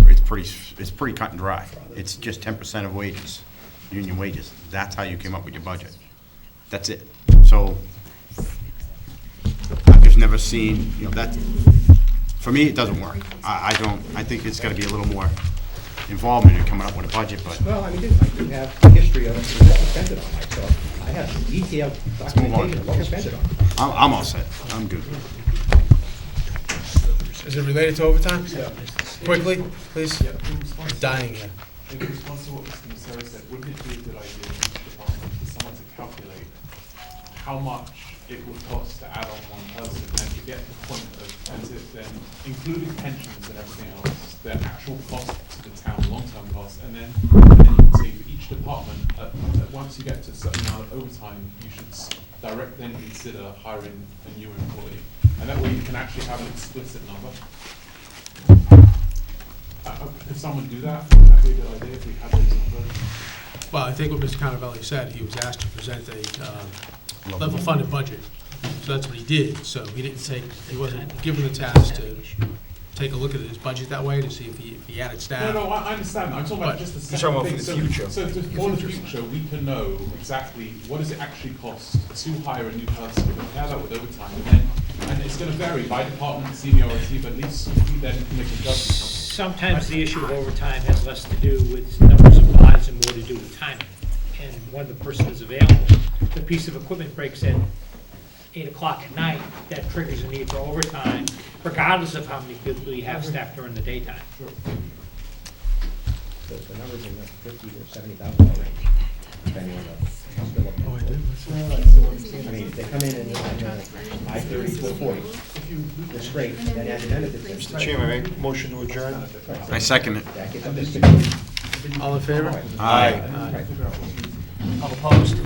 pretty cut and dry. It's just 10% of wages, union wages. That's how you came up with your budget. That's it. So, I've just never seen, that, for me, it doesn't work. I think it's gotta be a little more involvement in coming up with a budget, but. Well, I do have a history of what we spent it on, Mike, so I have detailed documentation of what we spent it on. I'm all set. I'm good. Is it related to overtime? Yeah. Quickly, please. Yeah, in response to- Dying here. In response to what Mr. Massaro said, wouldn't it be a good idea in each department for someone to calculate how much it would cost to add on one person and to get the point of, and to then including pensions and everything else, the actual cost to the town, long-term cost, and then say for each department, once you get to a certain amount of overtime, you should then consider hiring a new employee. And that way you can actually have an explicit number. Could someone do that? Would that be a good idea if we had those numbers? Well, I think what Mr. Cannavale said, he was asked to present a level funded budget. So that's what he did. So he wasn't given the task to take a look at his budget that way to see if he added staff. No, I understand. I'm talking about just the You're second talking thing. about for the future. So for the future, we can know exactly what does it actually cost to hire a new person, compare that with overtime, and it's going to vary by department, seniority, but at least we then can make adjustments. Sometimes the issue of overtime has less to do with numbers of lives and more to do with timing. And when the person is available, the piece of equipment breaks at 8 o'clock at night, that triggers a need for overtime, regardless of how many people you have staffed during the daytime. The numbers in the 50 to 70,000 range, depending on the skill of the employee. I mean, they come in and 5:30 to 40. They're straight, and then add the benefits. Mr. Chairman, I make motion to adjourn. I second it. That gets up to 60. All in favor? Aye. Aye. All opposed?